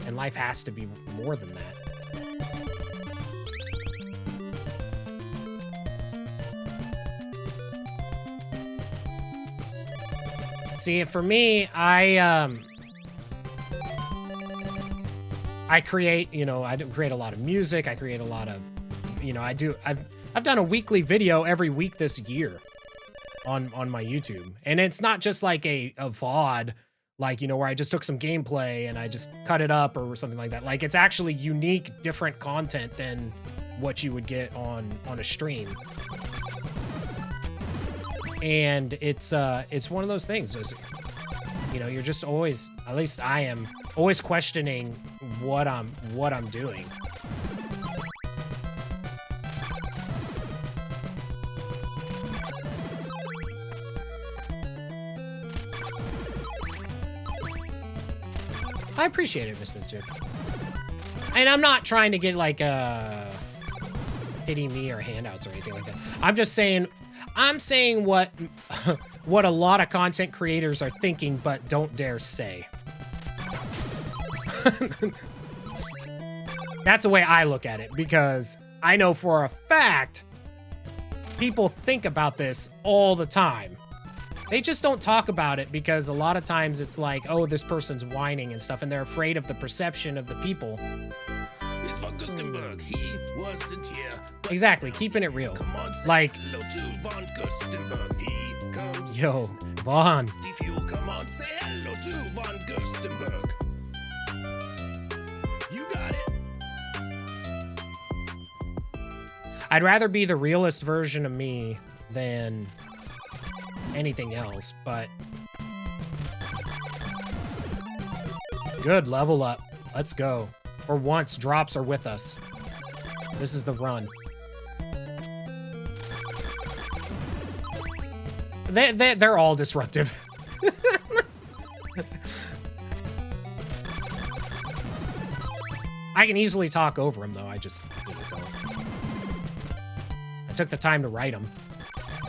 And life has to be more than that. See, for me, I create, you know, I create a lot of music. I create a lot of, you know, I've done a weekly video every week this year on my YouTube. And it's not just like a VOD, like, you know, where I just took some gameplay and I just cut it up or something like that. Like, it's actually unique, different content than what you would get on a stream. And it's one of those things. You know, you're just always, at least I am, always questioning what I'm doing. I appreciate it, Miss Mischief. And I'm not trying to get like pity me or handouts or anything like that. I'm saying what what a lot of content creators are thinking but don't dare say. That's the way I look at it, because I know for a fact people think about this all the time. They just don't talk about it because a lot of times it's like, oh, this person's whining and stuff, and they're afraid of the perception of the people. It's von Gustenberg. He wasn't here. Exactly, keeping it real. Come on, like, hello to von Gustenberg. He comes. Yo, Vaughn. Steve, you come on, say hello to von Gustenberg. You got it. I'd rather be the realest version of me than anything else, but good, level up. Let's go. For once, drops are with us. This is the run. They're all disruptive. I can easily talk over them, though. I just don't. I took the time to write them.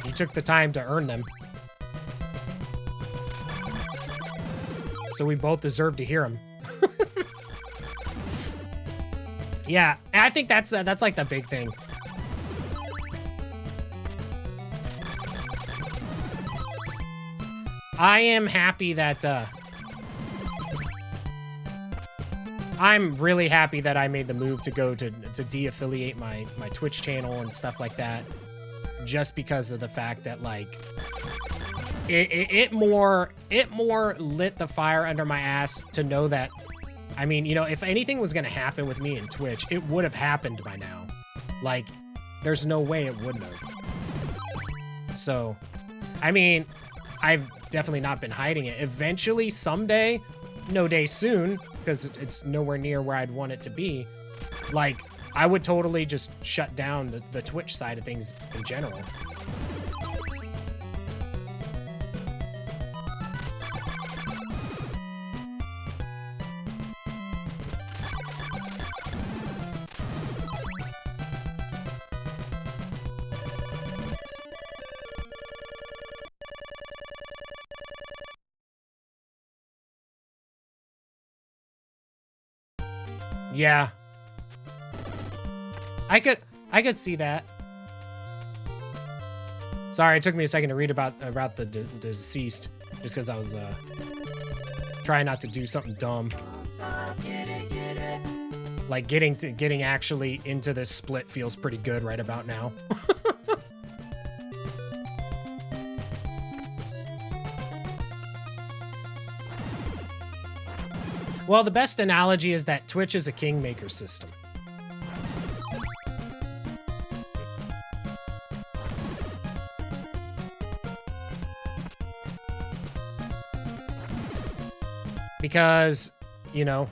You took the time to earn them. So we both deserve to hear them. Yeah, I think that's like the big thing. I am happy that I'm really happy that I made the move to go to de-affiliate my Twitch channel and stuff like that, just because of the fact that, like, it more lit the fire under my ass to know that, I mean, you know, if anything was gonna happen with me in Twitch, it would have happened by now. Like, there's no way it wouldn't have. So, I mean, I've definitely not been hiding it. Eventually, someday, no day soon, because it's nowhere near where I'd want it to be, Like, I would totally just shut down the Twitch side of things in general. Yeah. I could see that. Sorry, it took me a second to read about the deceased, just because I was trying not to do something dumb. Like getting actually into this split feels pretty good right about now. Well, the best analogy is that Twitch is a kingmaker system. Because, you know,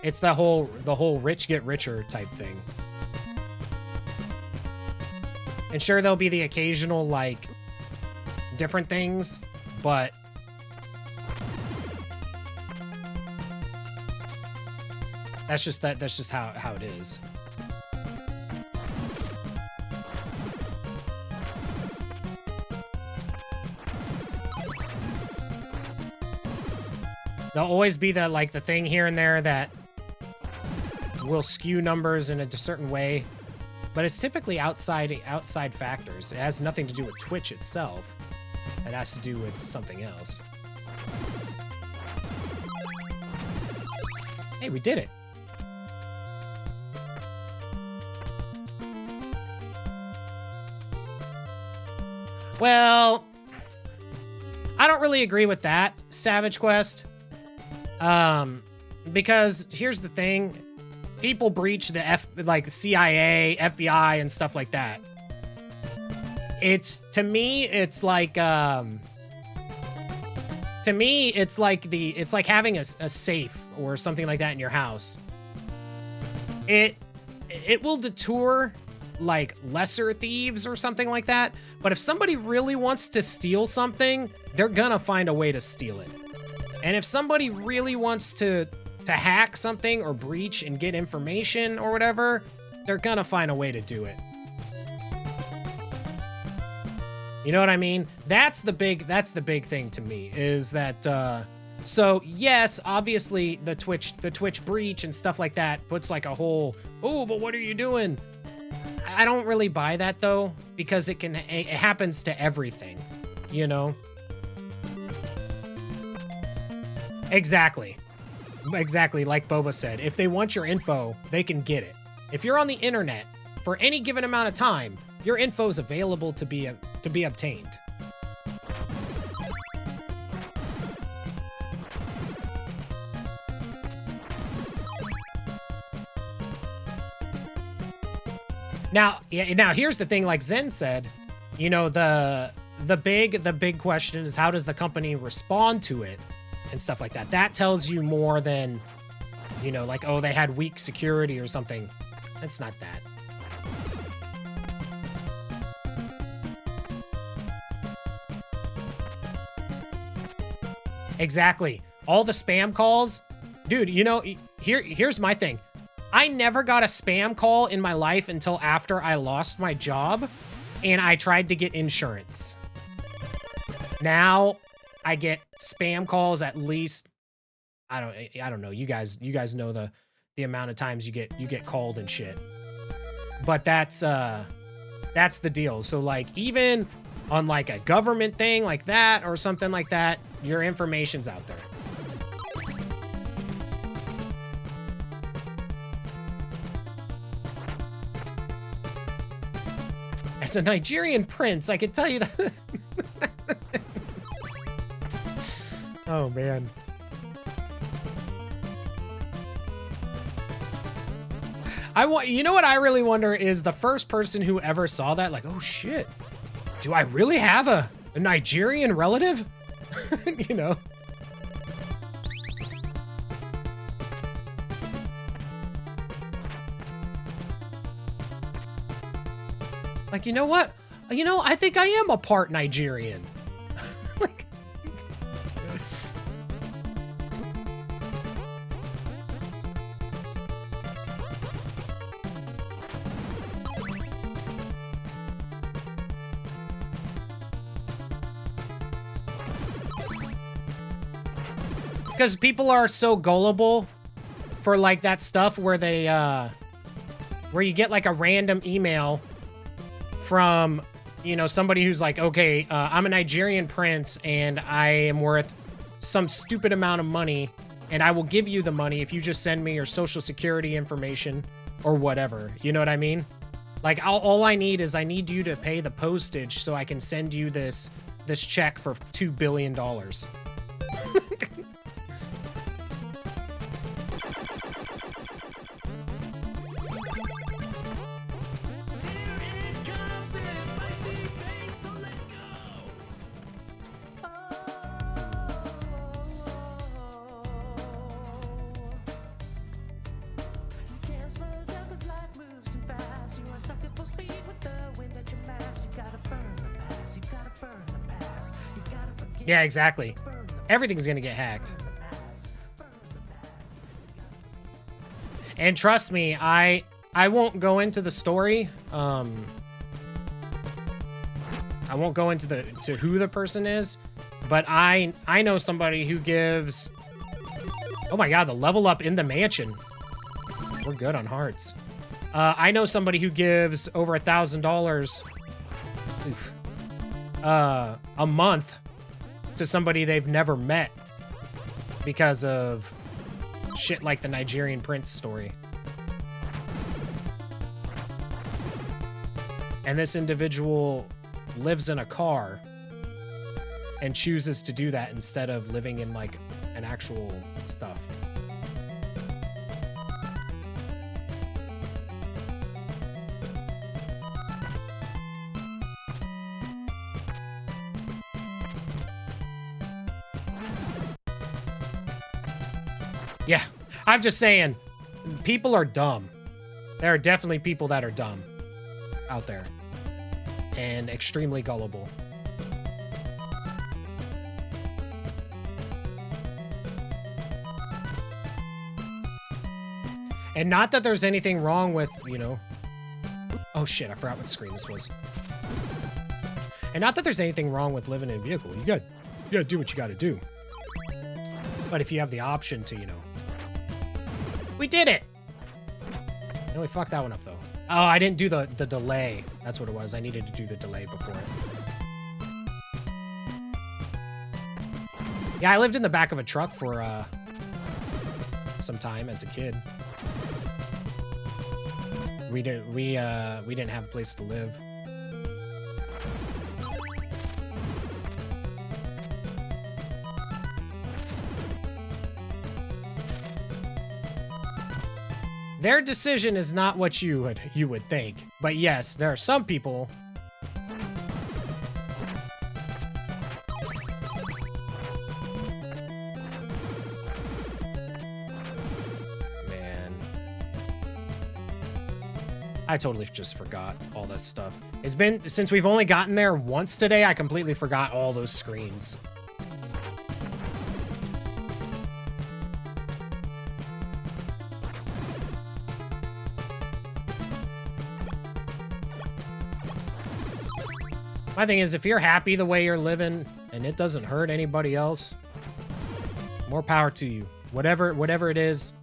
it's the whole rich get richer type thing. And sure, there'll be the occasional, like, different things, but that's just how it is. There'll always be the thing here and there that will skew numbers in a certain way, but it's typically outside factors. It has nothing to do with Twitch itself. It has to do with something else. Hey, we did it. Well, I don't really agree with that, Savage Quest. Because here's the thing. People breach the CIA, FBI, and stuff like that. To me, it's like having a safe or something like that in your house. It will deter like lesser thieves or something like that. But if somebody really wants to steal something, they're gonna find a way to steal it. And if somebody really wants to hack something or breach and get information or whatever, they're gonna find a way to do it. You know what I mean? That's the big thing to me, is that so yes, obviously the Twitch breach and stuff like that puts like a whole, oh, but what are you doing? I don't really buy that though, because it happens to everything, you know? Exactly, like Boba said. If they want your info, they can get it. If you're on the internet for any given amount of time, your info is available to be obtained. Now here's the thing, like Zen said, you know, the big question is, how does the company respond to it and stuff like that? That tells you more than, you know, like, oh, they had weak security or something. It's not that. Exactly. All the spam calls. Dude, you know, here's my thing. I never got a spam call in my life until after I lost my job and I tried to get insurance. Now I get spam calls at least, I don't know. You guys know the amount of times you get called and shit. But that's the deal. So like, even on like a government thing like that or something like that, your information's out there. As a Nigerian prince, I can tell you that. Oh, man. You know what I really wonder is the first person who ever saw that, like, oh shit, do I really have a Nigerian relative? You know? Like, you know what? You know, I think I am a part Nigerian. Like, because people are so gullible for like that stuff where they where you get like a random email from, you know, somebody who's like, okay, I'm a Nigerian prince and I am worth some stupid amount of money and I will give you the money if you just send me your social security information or whatever. You know what I mean? Like, all I need is I need you to pay the postage so I can send you this check for $2 billion. Yeah, exactly. Everything's gonna get hacked. And trust me, I won't go into the story. I won't go into who the person is, but I know somebody who gives. Oh my god, the level up in the mansion. We're good on hearts. I know somebody who gives over $1,000 a month to somebody they've never met because of shit like the Nigerian prince story. And this individual lives in a car and chooses to do that instead of living in like an actual stuff. Yeah, I'm just saying, people are dumb. There are definitely people that are dumb out there and extremely gullible. And not that there's anything wrong with, you know... Oh shit, I forgot what screen this was. And not that there's anything wrong with living in a vehicle. You gotta do what you gotta do. But if you have the option to, you know... We did it! No, we fucked that one up, though. Oh, I didn't do the delay. That's what it was. I needed to do the delay before it. Yeah, I lived in the back of a truck for, some time as a kid. We didn't have a place to live. Their decision is not what you would think. But yes, there are some people. Man. I totally just forgot all this stuff. It's been, since we've only gotten there once today, I completely forgot all those screens. My thing is, if you're happy the way you're living and it doesn't hurt anybody else, more power to you. Whatever it is,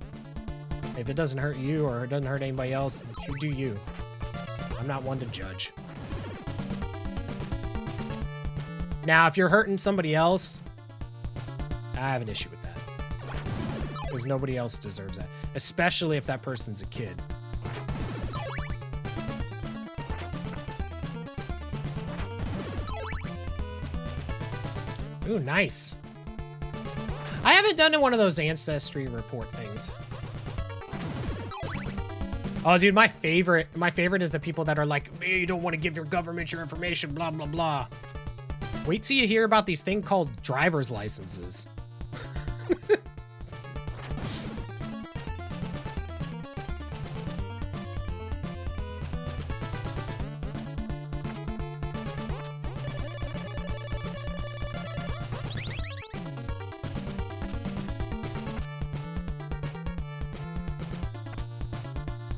if it doesn't hurt you or it doesn't hurt anybody else, you do you. I'm not one to judge. Now, if you're hurting somebody else, I have an issue with that. Because nobody else deserves that. Especially if that person's a kid. Ooh, nice. I haven't done one of those ancestry report things. Oh, dude, my favorite is the people that are like, hey, you don't want to give your government your information, blah, blah, blah. Wait till you hear about these things called driver's licenses.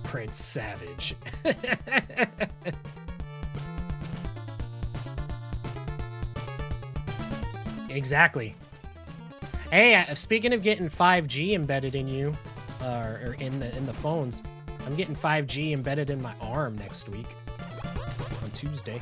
Prince Savage. Exactly. Hey, speaking of getting 5G embedded in you, or in the phones, I'm getting 5G embedded in my arm next week on Tuesday.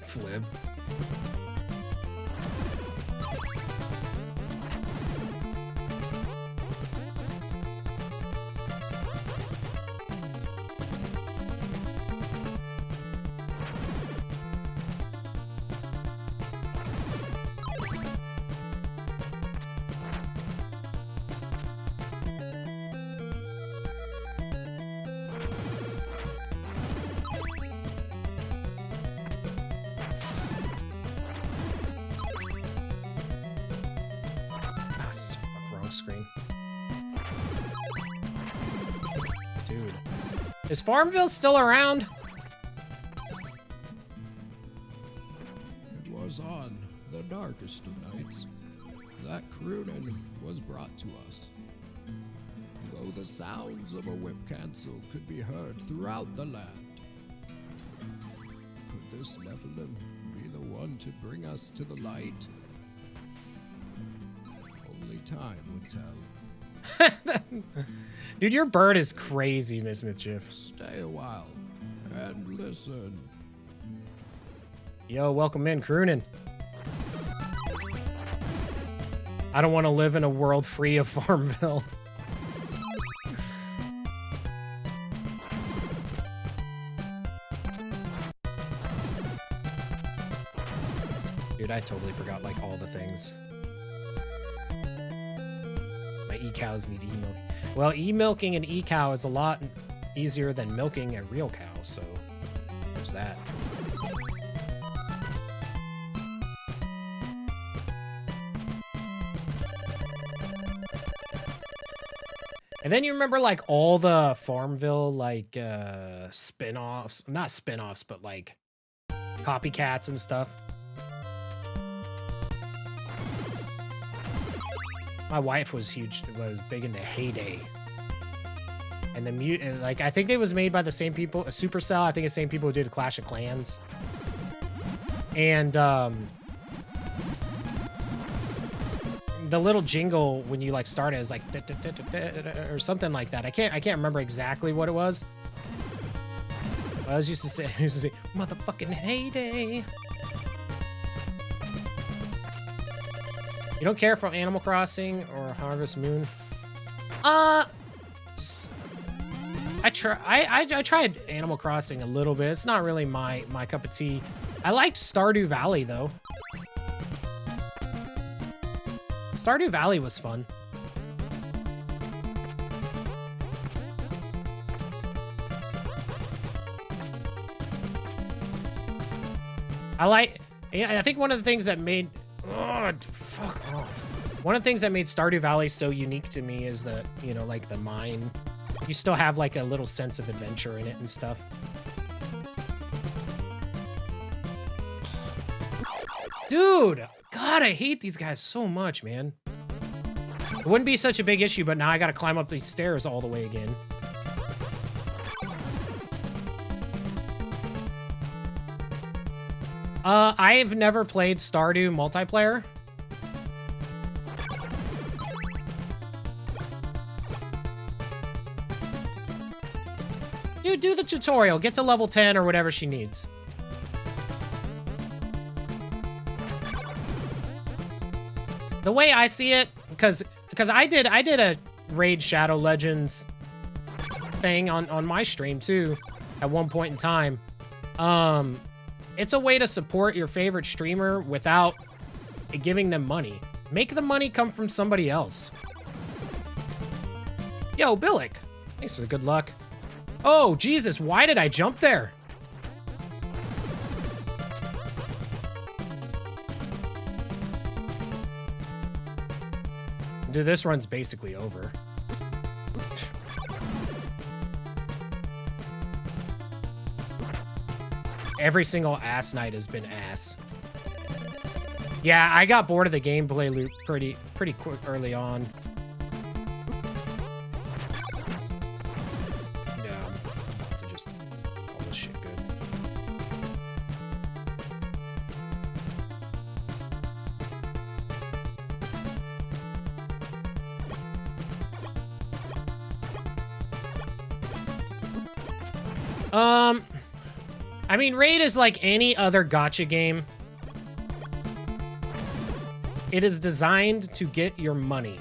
Flip. Screen. Dude. Is Farmville still around? It was on the darkest of nights that crooning was brought to us. Though the sounds of a whip cancel could be heard throughout the land. Could this Nephilim be the one to bring us to the light? Only time would tell. Dude, your bird is crazy, Miss Smithjiff. Stay a while and listen. Yo, welcome in, croonin'. I don't want to live in a world free of Farmville. Dude, I totally forgot, like, all the things. My e-cows need e-milk. Well, e-milking an e-cow is a lot easier than milking a real cow, so there's that. And then you remember, like, all the Farmville, like, spin-offs. Not spin-offs, but, like, copycats and stuff. My wife was big into Heyday. And the like, I think it was made by the same people, Supercell. I think the same people who did Clash of Clans. And, the little jingle when you like start it is like or something like that. I can't remember exactly what it was. I was used to say motherfucking Heyday. You don't care for Animal Crossing or Harvest Moon? I tried Animal Crossing a little bit. It's not really my cup of tea. I liked Stardew Valley though. Stardew Valley was fun. I think one of the things that made... Oh, fuck off. One of the things that made Stardew Valley so unique to me is that, you know, like the mine. You still have like a little sense of adventure in it and stuff. Dude! God, I hate these guys so much, man. It wouldn't be such a big issue, but now I gotta climb up these stairs all the way again. I've never played Stardew multiplayer. Dude, do the tutorial. Get to level 10 or whatever she needs. The way I see it, because I did a Raid Shadow Legends thing on my stream too, at one point in time. It's a way to support your favorite streamer without giving them money. Make the money come from somebody else. Yo, Billick, thanks for the good luck. Oh, Jesus, why did I jump there? Dude, this run's basically over. Every single ass night has been ass. Yeah, I got bored of the gameplay loop pretty quick early on. Yeah, so just all this shit good. I mean, Raid is like any other gacha game. It is designed to get your money.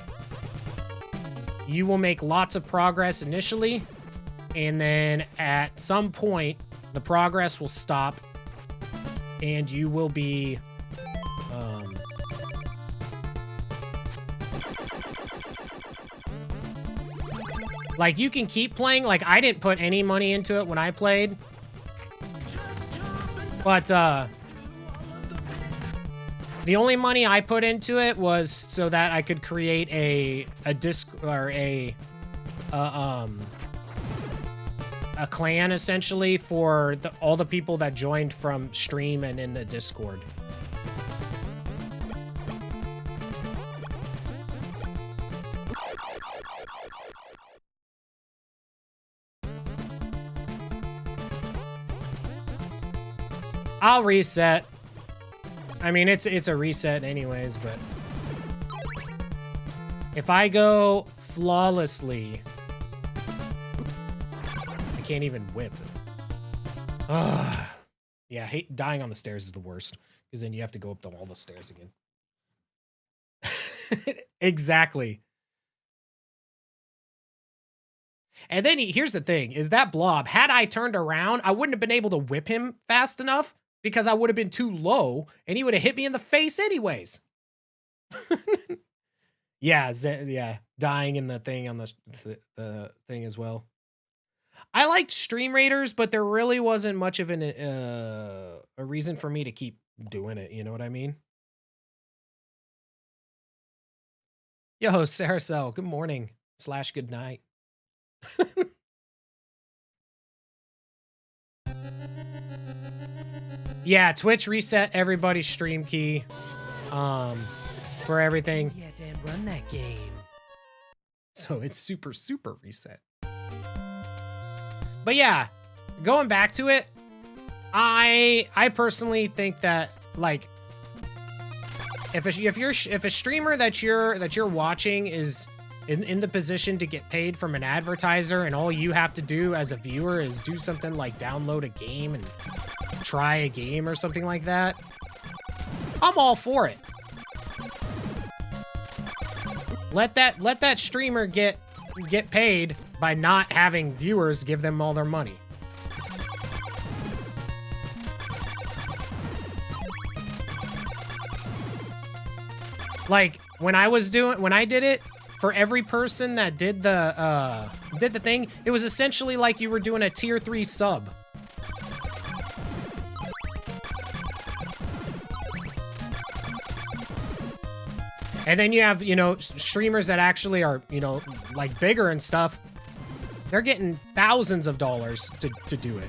You will make lots of progress initially, and then at some point, the progress will stop, and you will be... like, you can keep playing. Like, I didn't put any money into it when I played. But, the only money I put into it was so that I could create a disc or a clan essentially for all the people that joined from stream and in the Discord. I'll reset. I mean, it's a reset anyways, but if I go flawlessly, I can't even whip. Ugh. Yeah, dying on the stairs is the worst, because then you have to go up all the stairs again. Exactly. And then here's the thing, is that blob, had I turned around, I wouldn't have been able to whip him fast enough, because I would have been too low, and he would have hit me in the face anyways. Yeah, yeah, dying in the thing on the thing as well. I liked Stream Raiders, but there really wasn't much of a reason for me to keep doing it, you know what I mean? Yo, Saracel, good morning / good night. Yeah, Twitch reset everybody's stream key for everything. Yeah, Dan, run that game. So it's super reset. But yeah, going back to it, I personally think that, like, if a streamer that you're watching is in the position to get paid from an advertiser, and all you have to do as a viewer is do something like download a game and try a game or something like that, I'm all for it. Let that streamer get paid by not having viewers give them all their money. Like when I did it, for every person that did the thing, it was essentially like you were doing a tier 3 sub. And then you have, you know, streamers that actually are, you know, like bigger and stuff. They're getting thousands of dollars to do it.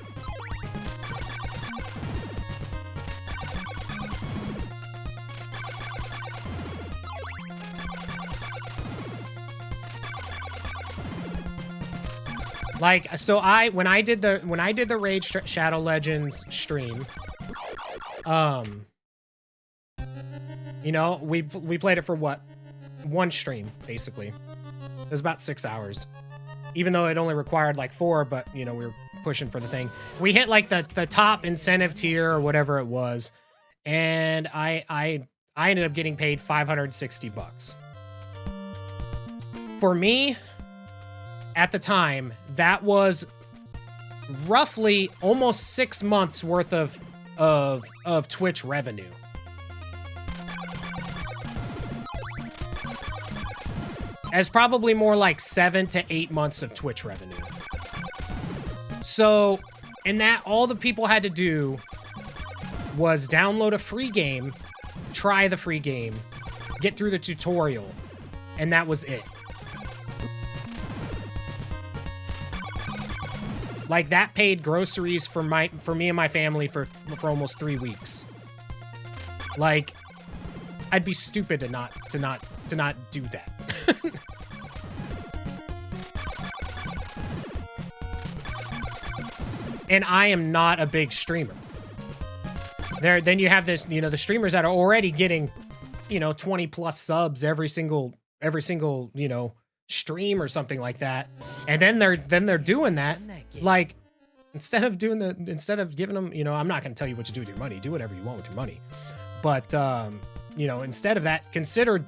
Like, so when I did the Raid Shadow Legends stream, you know, we played it for what? One stream, basically. It was about 6 hours. Even though it only required like 4, but, you know, we were pushing for the thing. We hit like the top incentive tier or whatever it was. And I ended up getting paid $560. For me, at the time, that was roughly almost 6 months worth of Twitch revenue. As probably more like 7 to 8 months of Twitch revenue. So, and that all the people had to do was download a free game, try the free game, get through the tutorial, And that was it. Like, that paid groceries for me and my family for almost 3 weeks. Like, I'd be stupid to not do that. And I am not a big streamer. Then you have this, you know, the streamers that are already getting, you know, 20 plus subs every single, you know, stream or something like that. And then they're doing that. Like, instead of giving them, you know, I'm not going to tell you what to do with your money. Do whatever you want with your money. But, you know, instead of that, consider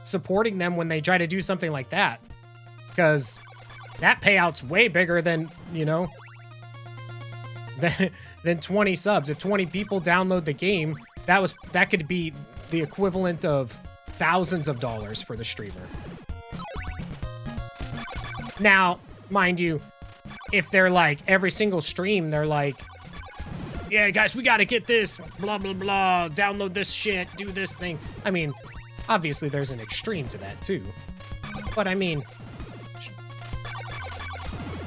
supporting them when they try to do something like that. Because that payout's way bigger than, you know, than 20 subs. If 20 people download the game, that could be the equivalent of thousands of dollars for the streamer. Now, mind you, if they're like every single stream, they're like, yeah, guys, we got to get this, blah, blah, blah, download this shit, do this thing. I mean, obviously there's an extreme to that too. But I mean,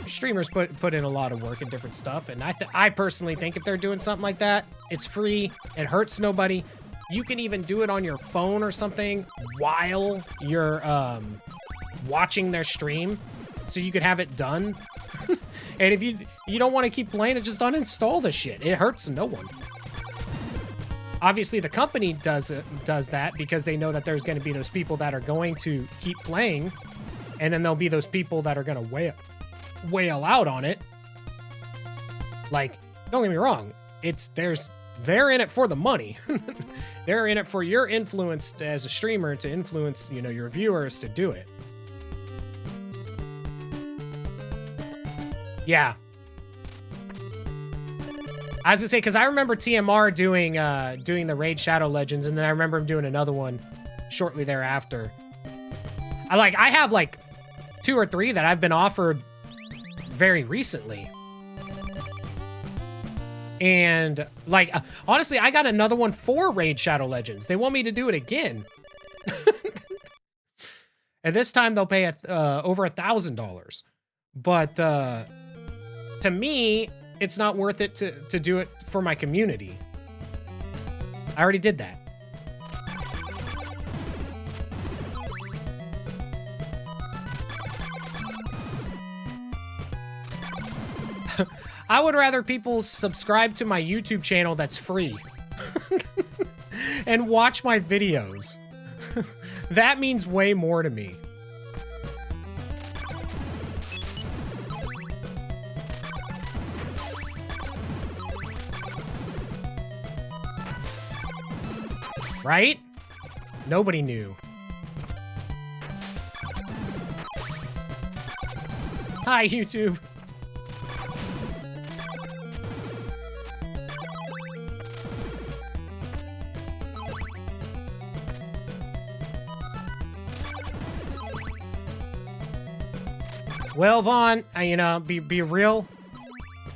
streamers put in a lot of work and different stuff. And I personally think if they're doing something like that, it's free. It hurts nobody. You can even do it on your phone or something while you're watching their stream. So you could have it done. And if you don't want to keep playing it, just uninstall the shit. It hurts no one. Obviously, the company does that because they know that there's going to be those people that are going to keep playing. And then there'll be those people that are going to wail out on it. Like, don't get me wrong. They're in it for the money. They're in it for your influence as a streamer to influence, you know, your viewers to do it. Yeah. I was gonna say, because I remember TMR doing the Raid Shadow Legends, and then I remember him doing another one shortly thereafter. I have like 2 or 3 that I've been offered very recently. And like, honestly, I got another one for Raid Shadow Legends. They want me to do it again. And this time they'll pay over $1,000. But to me, it's not worth it to do it for my community. I already did that. I would rather people subscribe to my YouTube channel that's free and watch my videos. That means way more to me. Right? Nobody knew. Hi, YouTube. Well, Vaughn, you know, be real.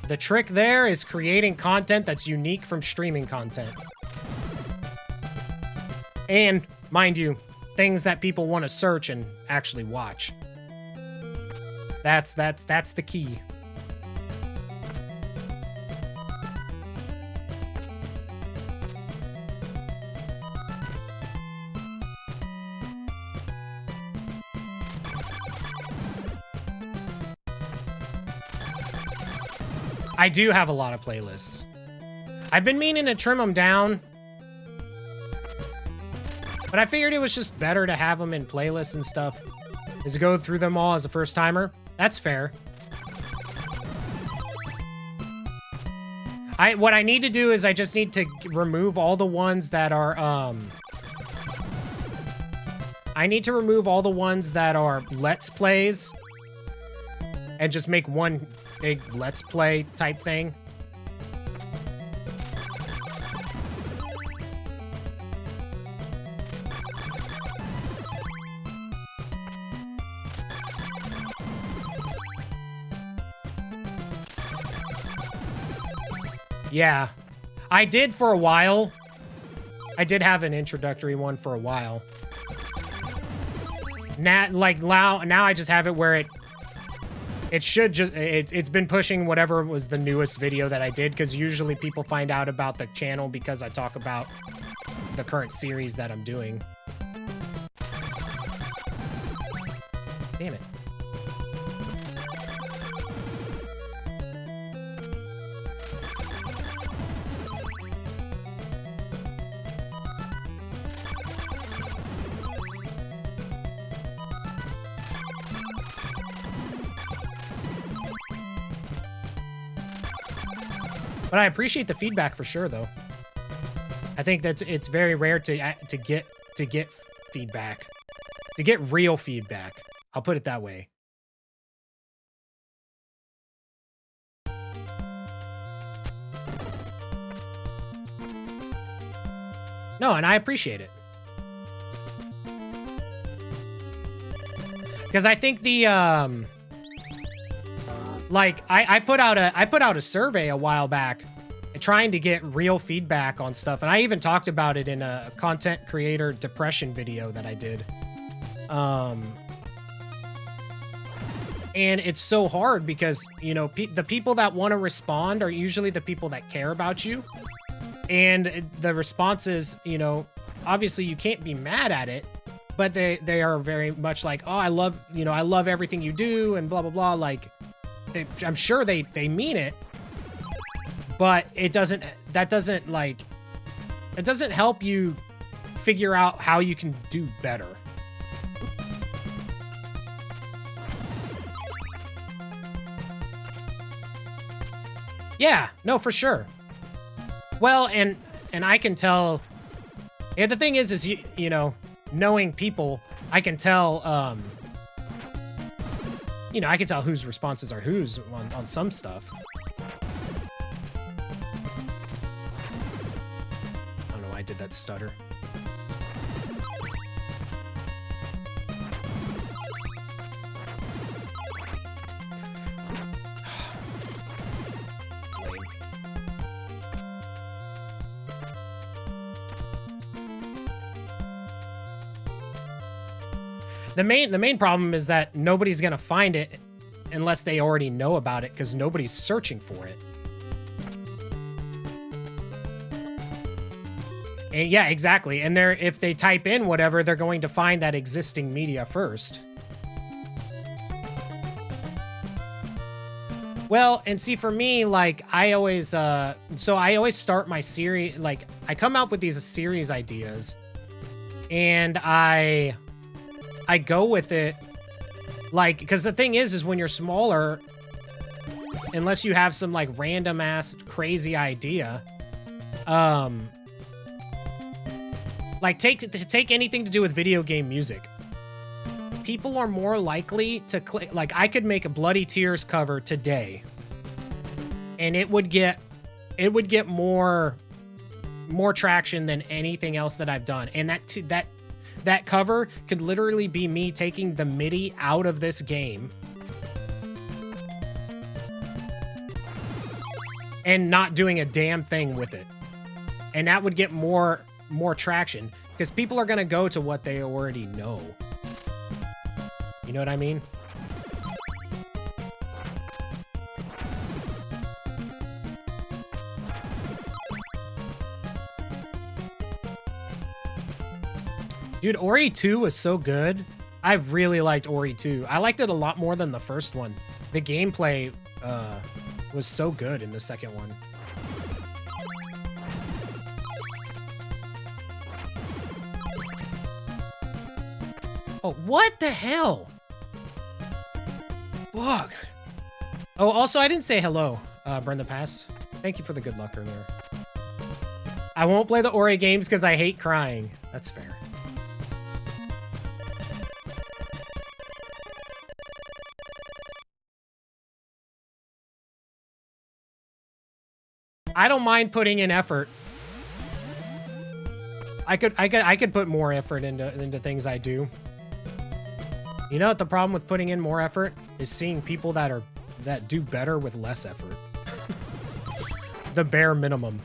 The trick there is creating content that's unique from streaming content. And, mind you, things that people want to search and actually watch. That's the key. I do have a lot of playlists. I've been meaning to trim them down, but I figured it was just better to have them in playlists and stuff, is to go through them all as a first timer. That's fair. What I need to do is I just need to remove all the ones that are, I need to remove all the ones that are Let's Plays and just make one big Let's Play type thing. Yeah, I did for a while. I did have an introductory one for a while. now, now I just have it where it should just, it's been pushing whatever was the newest video that I did, because usually people find out about the channel because I talk about the current series that I'm doing. Damn it. But I appreciate the feedback for sure, though. I think that it's very rare to get feedback, to get real feedback. I'll put it that way. No, and I appreciate it. Because I think the like I put out a survey a while back trying to get real feedback on stuff, and I even talked about it in a content creator depression video that I did. And it's so hard because, you know, the people that want to respond are usually the people that care about you. And the responses, you know, obviously you can't be mad at it, but they are very much like, oh, I love everything you do and blah, blah, blah. Like, I'm sure they mean it, but it doesn't help you figure out how you can do better. Yeah, no, for sure. Well, and I can tell, yeah, the thing is you know, knowing people, I can tell, you know, I can tell whose responses are whose on some stuff. I don't know why I did that stutter. The main problem is that nobody's gonna find it unless they already know about it, because nobody's searching for it. And yeah, exactly. And if they type in whatever, they're going to find that existing media first. Well, and see, for me, like, I always start my series, like, I come up with these series ideas, and I go with it, like, because the thing is when you're smaller, unless you have some, like, random ass crazy idea, like, take anything to do with video game music. People are more likely to click, like, I could make a Bloody Tears cover today, and it would get more traction than anything else that I've done, and that cover could literally be me taking the MIDI out of this game and not doing a damn thing with it. And that would get more traction because people are going to go to what they already know. You know what I mean? Dude, Ori 2 was so good. I really liked Ori 2. I liked it a lot more than the first one. The gameplay was so good in the second one. Oh, what the hell? Fuck. Oh, also, I didn't say hello, Brenda Pass. Thank you for the good luck earlier. I won't play the Ori games because I hate crying. That's fair. I don't mind putting in effort. I could put more effort into things I do. You know what the problem with putting in more effort is? Seeing people that do better with less effort. The bare minimum.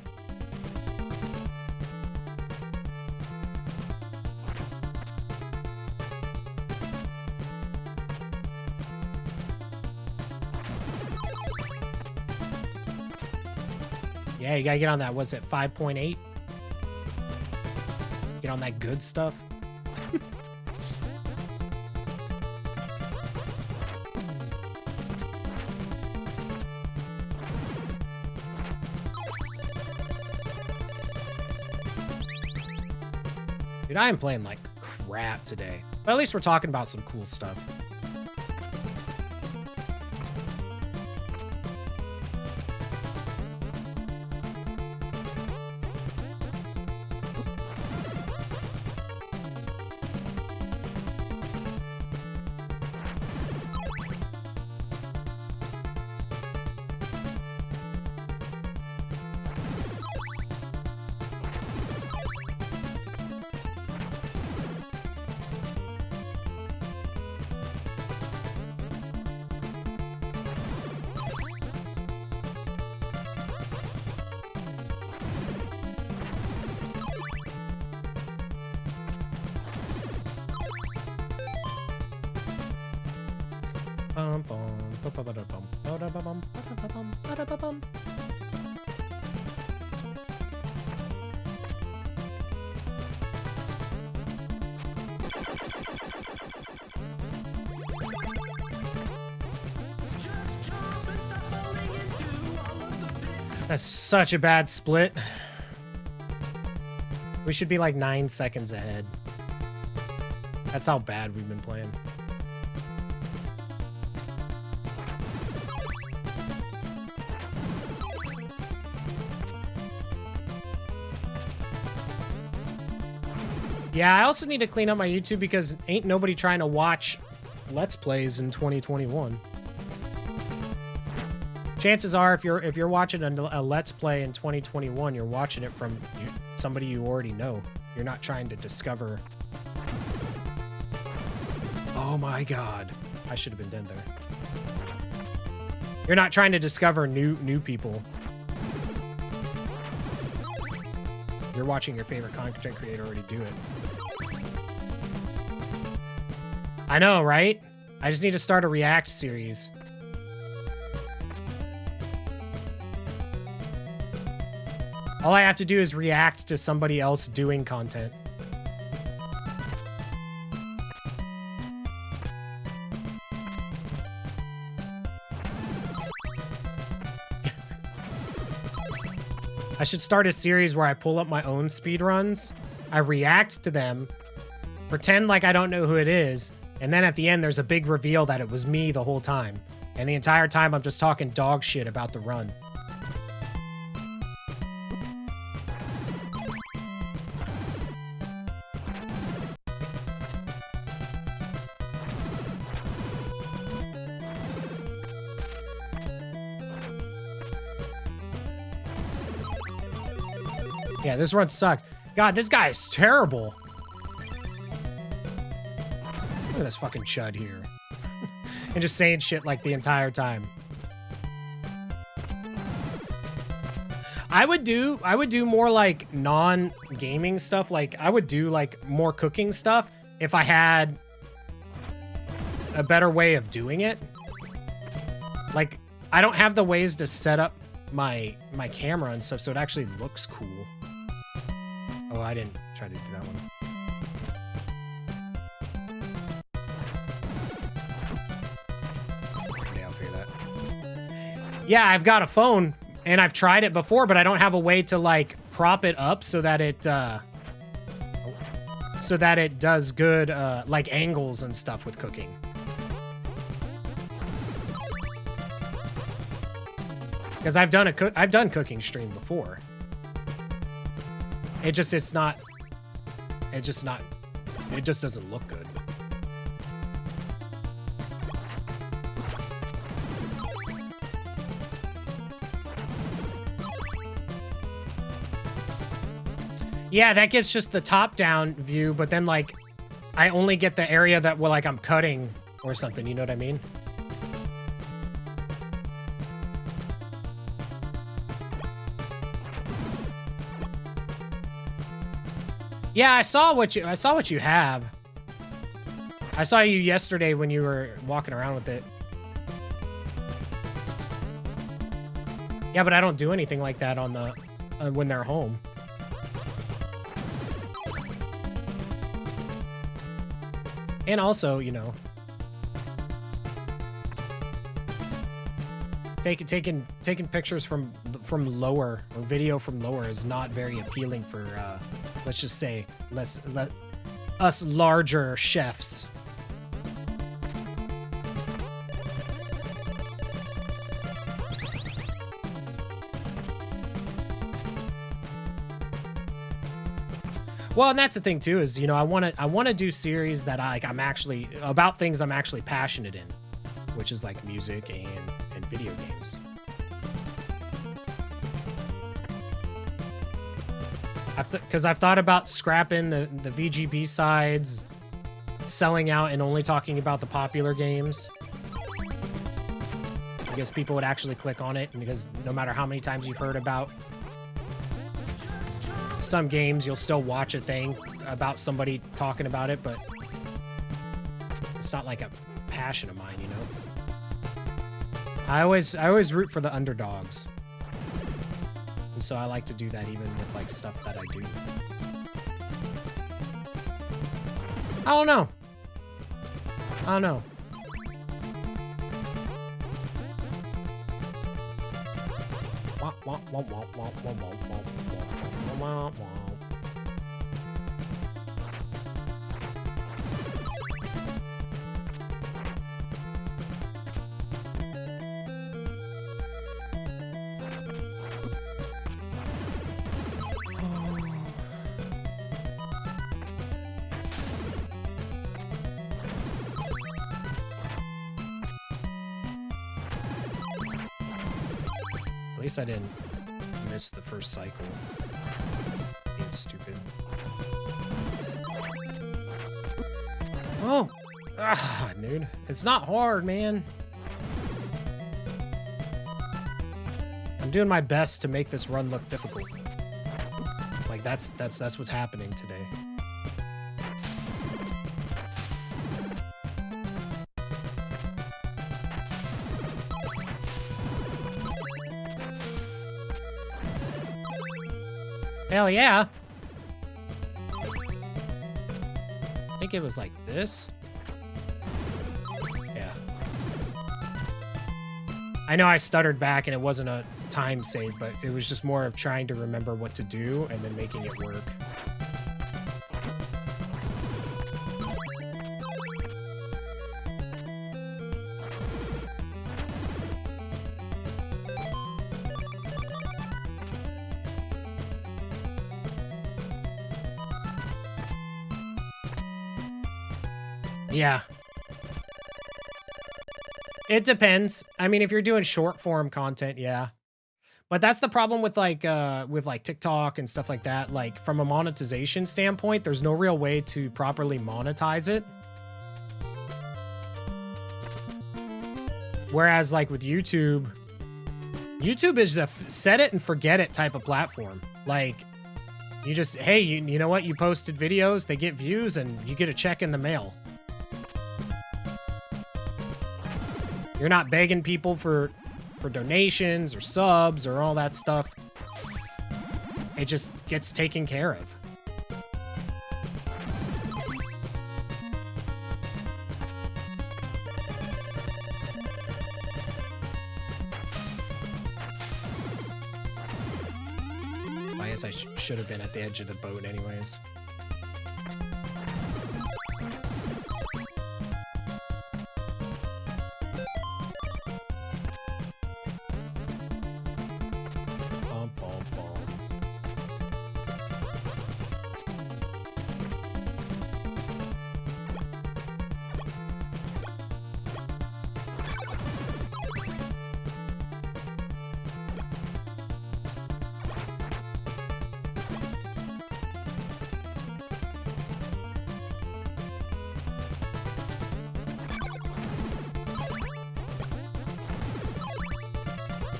Yeah, you gotta get on that, what's it, 5.8? Get on that good stuff. Dude, I am playing like crap today. But at least we're talking about some cool stuff. That's such a bad split. We should be like 9 seconds ahead. That's how bad we've been playing. Yeah, I also need to clean up my YouTube because ain't nobody trying to watch Let's Plays in 2021. Chances are, if you're watching a Let's Play in 2021, you're watching it from somebody you already know. You're not trying to discover. Oh my God, I should have been dead there. You're not trying to discover new people. You're watching your favorite content creator already do it. I know, right? I just need to start a React series. All I have to do is react to somebody else doing content. I should start a series where I pull up my own speedruns, I react to them, pretend like I don't know who it is, and then at the end there's a big reveal that it was me the whole time. And the entire time I'm just talking dog shit about the run. Yeah, this run sucked. God, this guy is terrible. Look at this fucking chud here. And just saying shit like the entire time. I would do more like non-gaming stuff. Like I would do like more cooking stuff if I had a better way of doing it. Like I don't have the ways to set up my camera and stuff so it actually looks cool. Oh, I didn't try to do that one. Okay, I'll figure that. Yeah, I've got a phone and I've tried it before, but I don't have a way to like prop it up so that it does good like angles and stuff with cooking. Because I've done cooking stream before. It just doesn't look good. Yeah, that gets just the top-down view, but then like I only get the area that like I'm cutting or something, you know what I mean? Yeah, I saw what you have. I saw you yesterday when you were walking around with it. Yeah, but I don't do anything like that on the when they're home. And also, you know, taking pictures from lower or video from lower is not very appealing for let's just say us larger chefs. Well, and that's the thing too, is, you know, I want to do series that I'm actually about things I'm actually passionate in, which is like music and video games. Because I've thought about scrapping the VGB sides, selling out and only talking about the popular games. Because people would actually click on it, and because no matter how many times you've heard about some games, you'll still watch a thing about somebody talking about it, but it's not like a passion of mine, you know? I always root for the underdogs. And so I like to do that even with like stuff that I do. I don't know. At least I didn't miss the first cycle. Being stupid. Oh! Ah, dude. It's not hard, man. I'm doing my best to make this run look difficult. Like, that's what's happening today. Hell yeah. I think it was like this. Yeah. I know I stuttered back and it wasn't a time save, but it was just more of trying to remember what to do and then making it work. Yeah. It depends. I mean, if you're doing short form content, yeah. But that's the problem with like TikTok and stuff like that. Like from a monetization standpoint, there's no real way to properly monetize it. Whereas like with YouTube is a set it and forget it type of platform. Like you just, hey, you know what? You posted videos, they get views and you get a check in the mail. You're not begging people for donations or subs or all that stuff. It just gets taken care of. I guess I should have been at the edge of the boat anyways.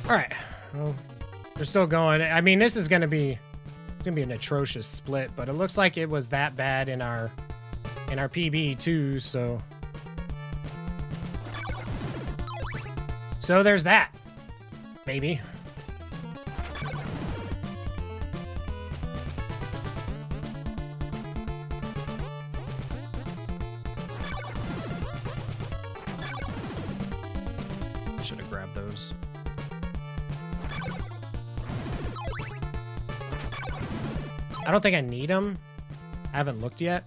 All right, well, we're still going. I mean, this is gonna be an atrocious split, but it looks like it was that bad in our PB too. So there's that. Maybe Should have grabbed those. I don't think I need them. I haven't looked yet.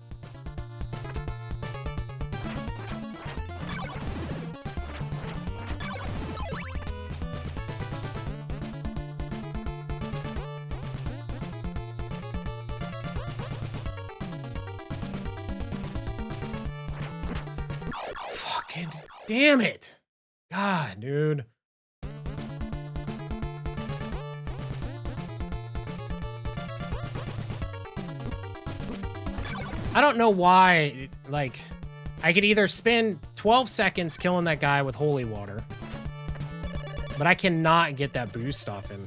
Fucking damn it. God, dude. I don't know why, like, I could either spend 12 seconds killing that guy with holy water, but I cannot get that boost off him.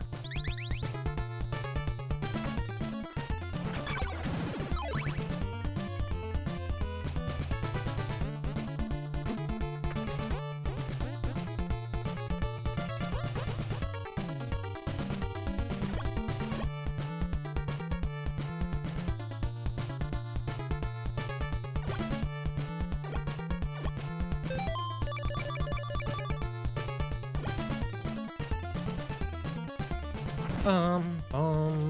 Boom,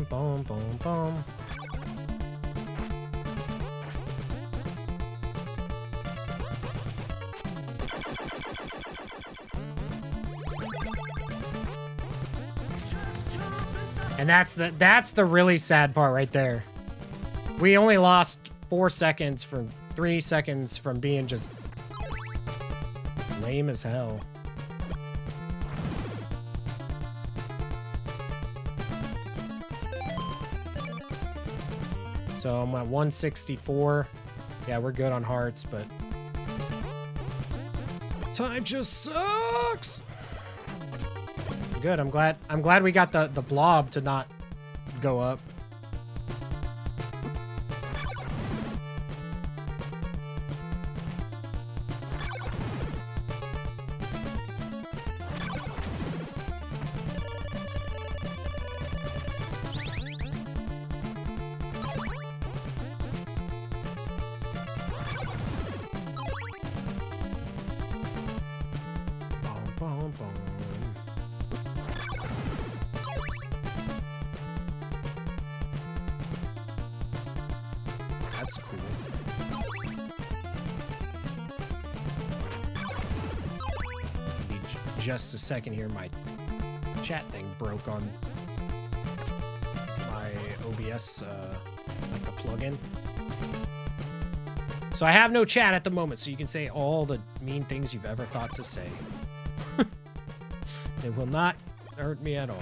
boom, boom, boom. And that's the really sad part right there. We only lost 4 seconds from 3 seconds from being just lame as hell. So I'm at 164. Yeah, we're good on hearts, but time just sucks. Good. I'm glad we got the blob to not go up. That's cool. Be just a second here. My chat thing broke on my OBS, like the plugin. So I have no chat at the moment, so you can say all the mean things you've ever thought to say. It will not hurt me at all.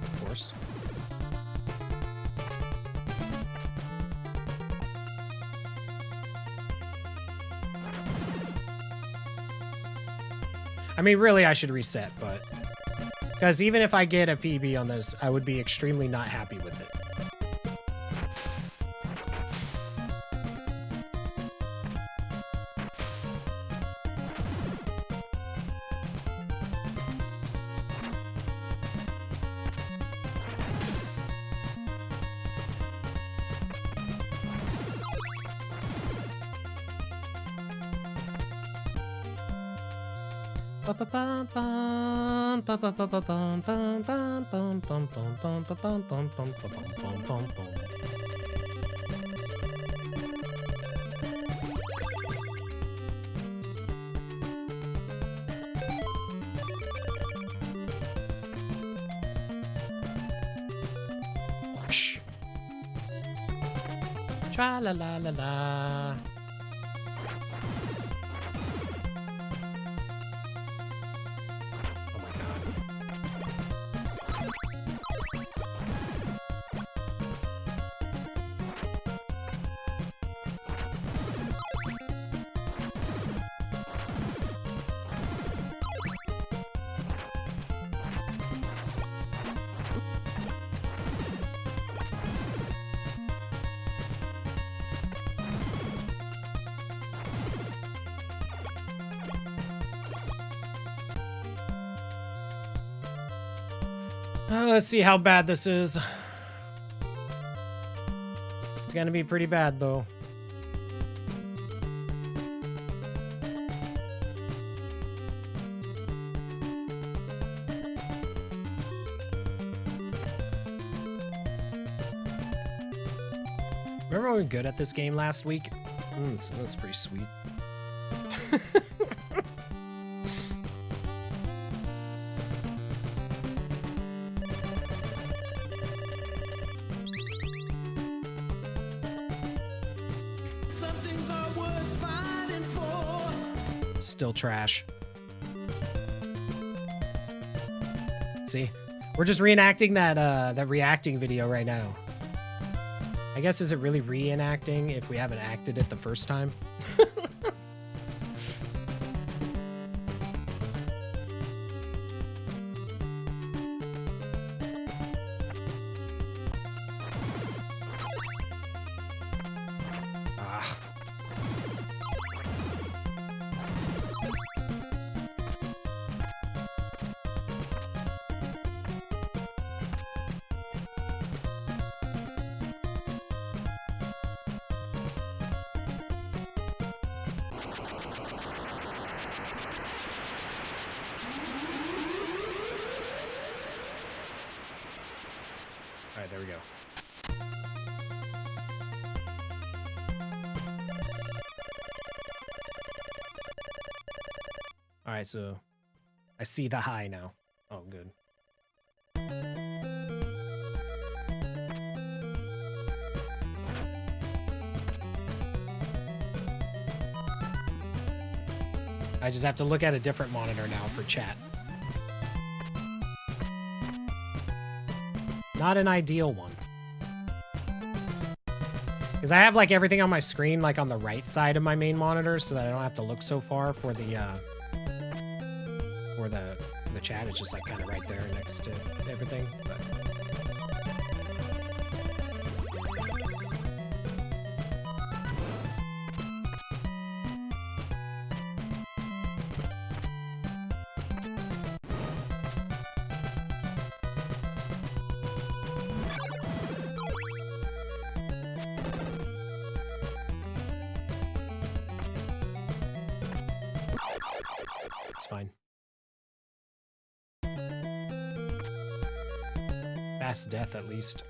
Of course. I mean, really, I should reset, but because even if I get a PB on this, I would be extremely not happy with it. Tra la la la la. Let's see how bad this is. It's gonna be pretty bad, though. Remember when we were good at this game last week? That's pretty sweet. Still trash. See? We're just reenacting that reacting video right now. I guess, is it really reenacting if we haven't acted it the first time? Ah. Alright, there we go. Alright, so I see the high now. Oh, good. I just have to look at a different monitor now for chat. Not an ideal one. Because I have like everything on my screen like on the right side of my main monitor so that I don't have to look so far for the chat. It's just like kind of right there next to everything. But it's fine. Fast death, at least.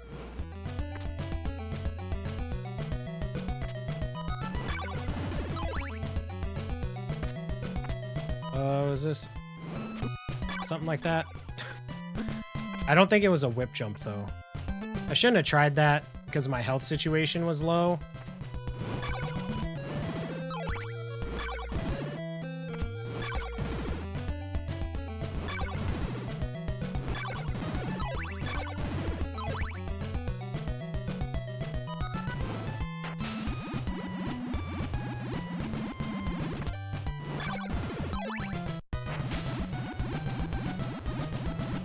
Oh, is this something like that? I don't think it was a whip jump, though. I shouldn't have tried that because my health situation was low.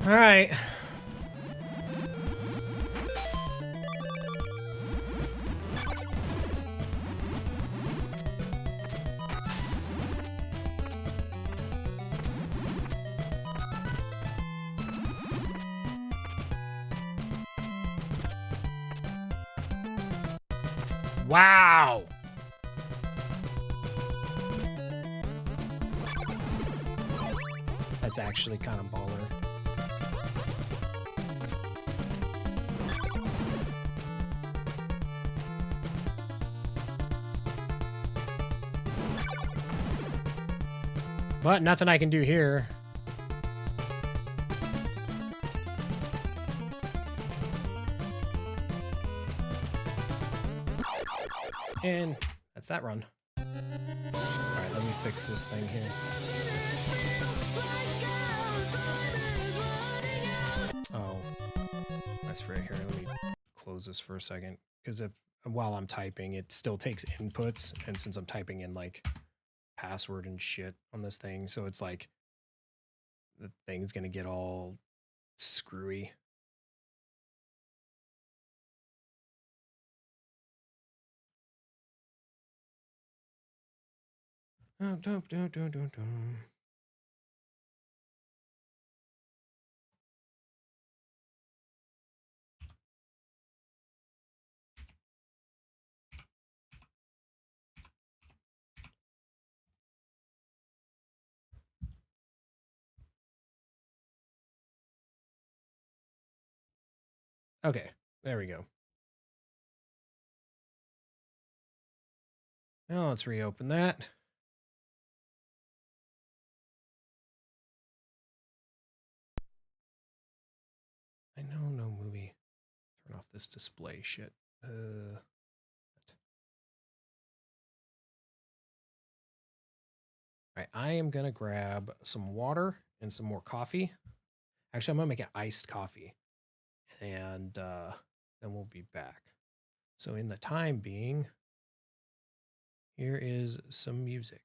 All right. Wow. That's actually kind of baller. But nothing I can do here. And that's that run. Alright, let me fix this thing here. Oh. That's right here. Let me close this for a second. Because if while I'm typing, it still takes inputs. And since I'm typing in like password and shit on this thing, so it's like the thing's gonna get all screwy. Okay, there we go. Now let's reopen that. I know, no movie. Turn off this display shit. All right, I am gonna grab some water and some more coffee. Actually, I'm gonna make an iced coffee, and then we'll be back. So in the time being, here is some music.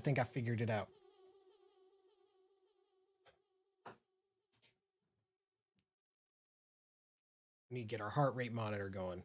think I figured it out. We need to get our heart rate monitor going.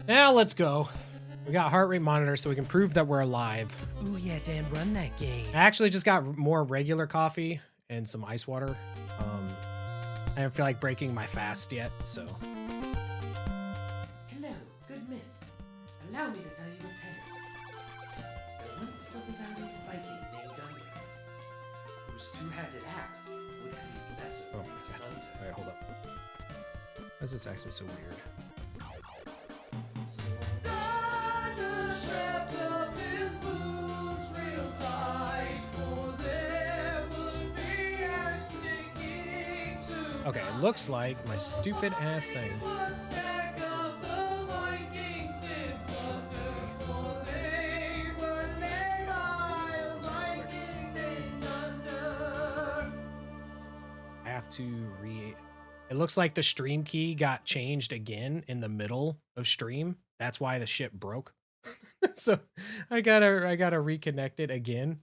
Now let's go. We got heart rate monitor so we can prove that we're alive. Ooh yeah, Dan, run that game. I actually just got more regular coffee and some ice water. I don't feel like breaking my fast yet, so. Hello, good miss. Allow me to tell you a tale. There once was a valiant Viking named Dancarnate, whose two-handed axe would cleave lesser men asunder. Alright, hold up. Why is this actually so weird? Okay, it looks like my stupid ass thing. I have to It looks like the stream key got changed again in the middle of stream. That's why the ship broke. So I gotta reconnect it again.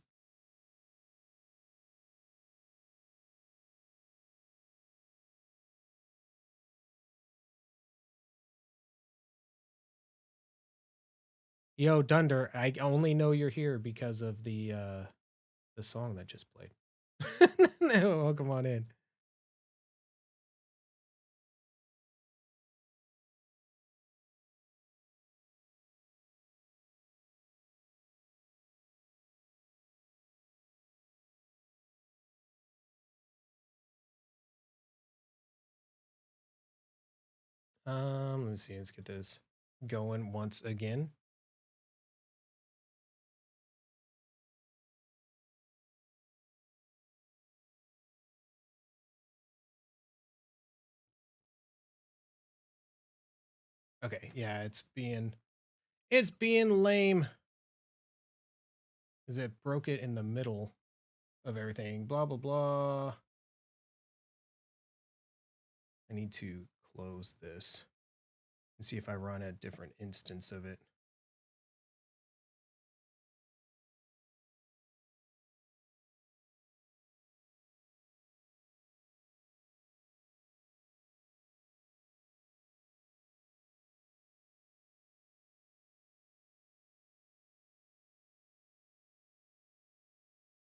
Yo, Dunder, I only know you're here because of the song that just played. No, welcome on in. Let me see. Let's get this going once again. Okay, yeah, it's being lame. Cause it broke it in the middle of everything. Blah blah blah. I need to close this and see if I run a different instance of it.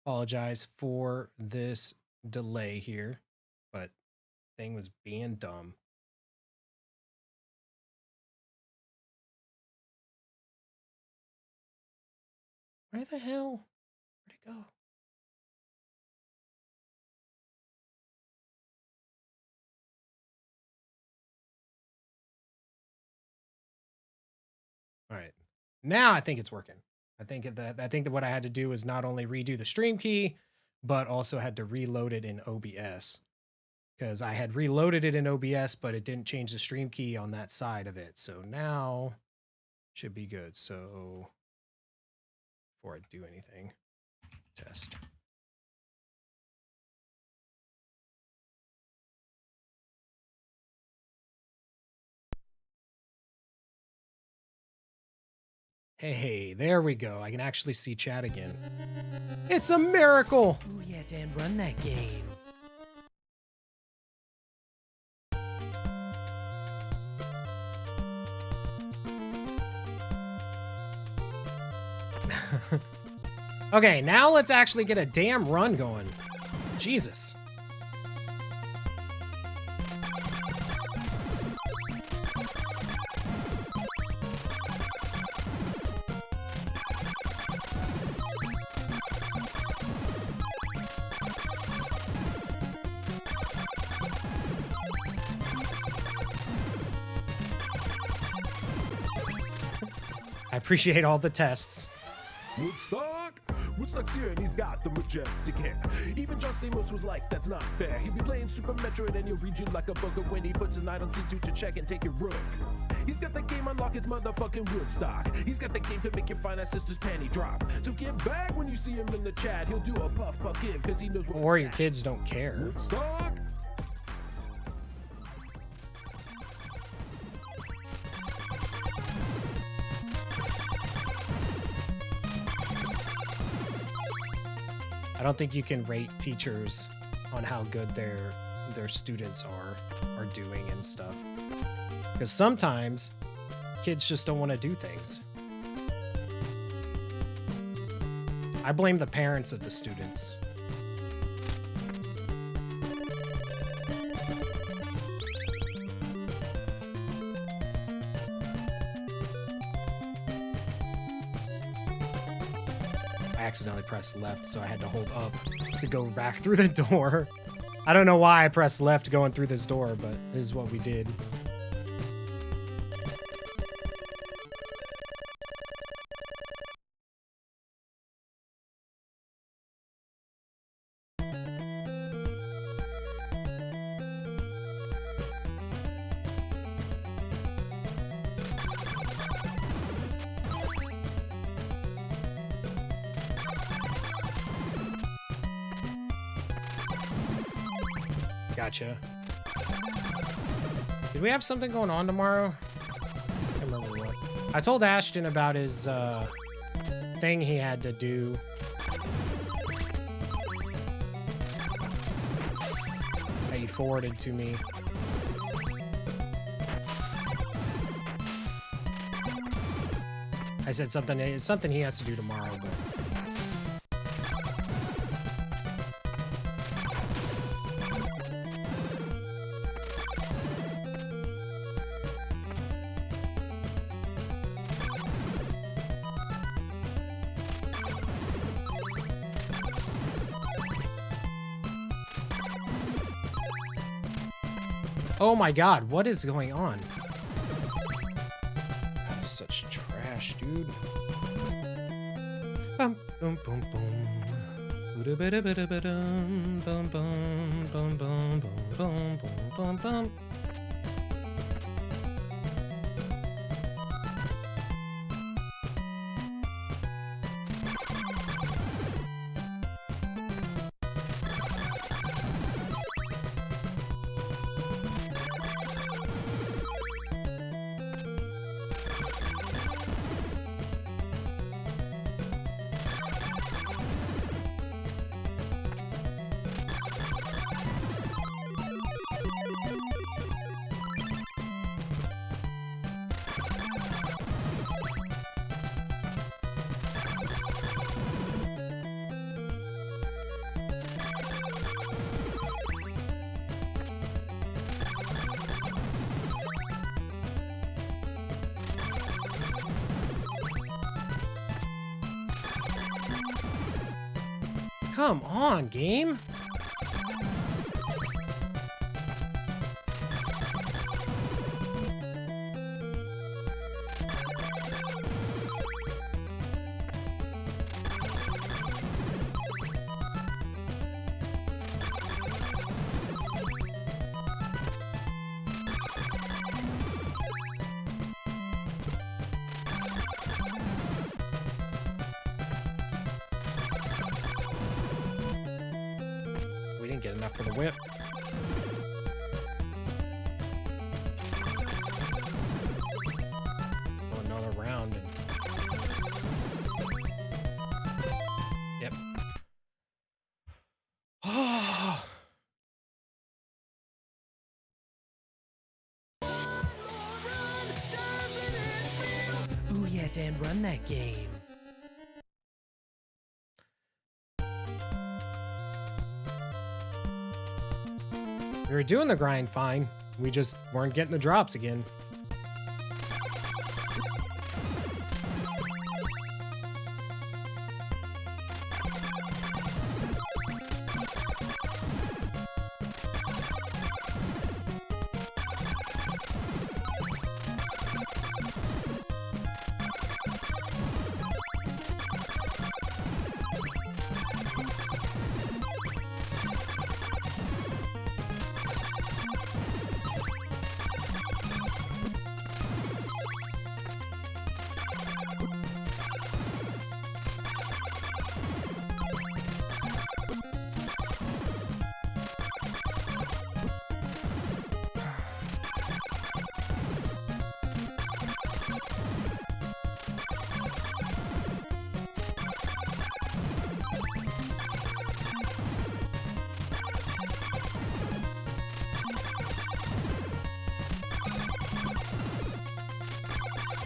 Apologize for this delay here, but thing was being dumb. Where the hell? Where'd it go? All right. Now I think it's working. I think that what I had to do was not only redo the stream key, but also had to reload it in OBS. Because I had reloaded it in OBS, but it didn't change the stream key on that side of it. So now should be good. So before I do anything, test. Hey, there we go. I can actually see chat again. It's a miracle! Ooh yeah, Dan, run that game. Okay, now let's actually get a damn run going. Jesus. I appreciate all the tests. Woodstock's here and he's got the majestic hair. Even John Stamos was like, that's not fair. He'd be playing Super Metroid and he'll read you like a book when he puts his night on C2 to check and take your rook. He's got the game unlock, it's motherfucking Woodstock. He's got the game to make your fine ass sister's panty drop. So get back when you see him in the chat. He'll do a puff puff give because he knows what. Or your kids don't care. Woodstock. I don't think you can rate teachers on how good their students are doing and stuff. Because sometimes kids just don't want to do things. I blame the parents of the students. I accidentally pressed left, so I had to hold up to go back through the door. I don't know why I pressed left going through this door, but this is what we did. Gotcha. Did we have something going on tomorrow? I can't remember what. I told Ashton about his thing he had to do. That you forwarded to me. I said something. It's something he has to do tomorrow, but. Oh my god, what is going on? That is such trash, dude. Bum bum bum bum. Bum bum bum bum bum bum bum bum. Come on, game. Get enough for the whip. Go another round. Yep. Oh. Ooh yeah, Dan, run that game. We were doing the grind fine. We just weren't getting the drops again.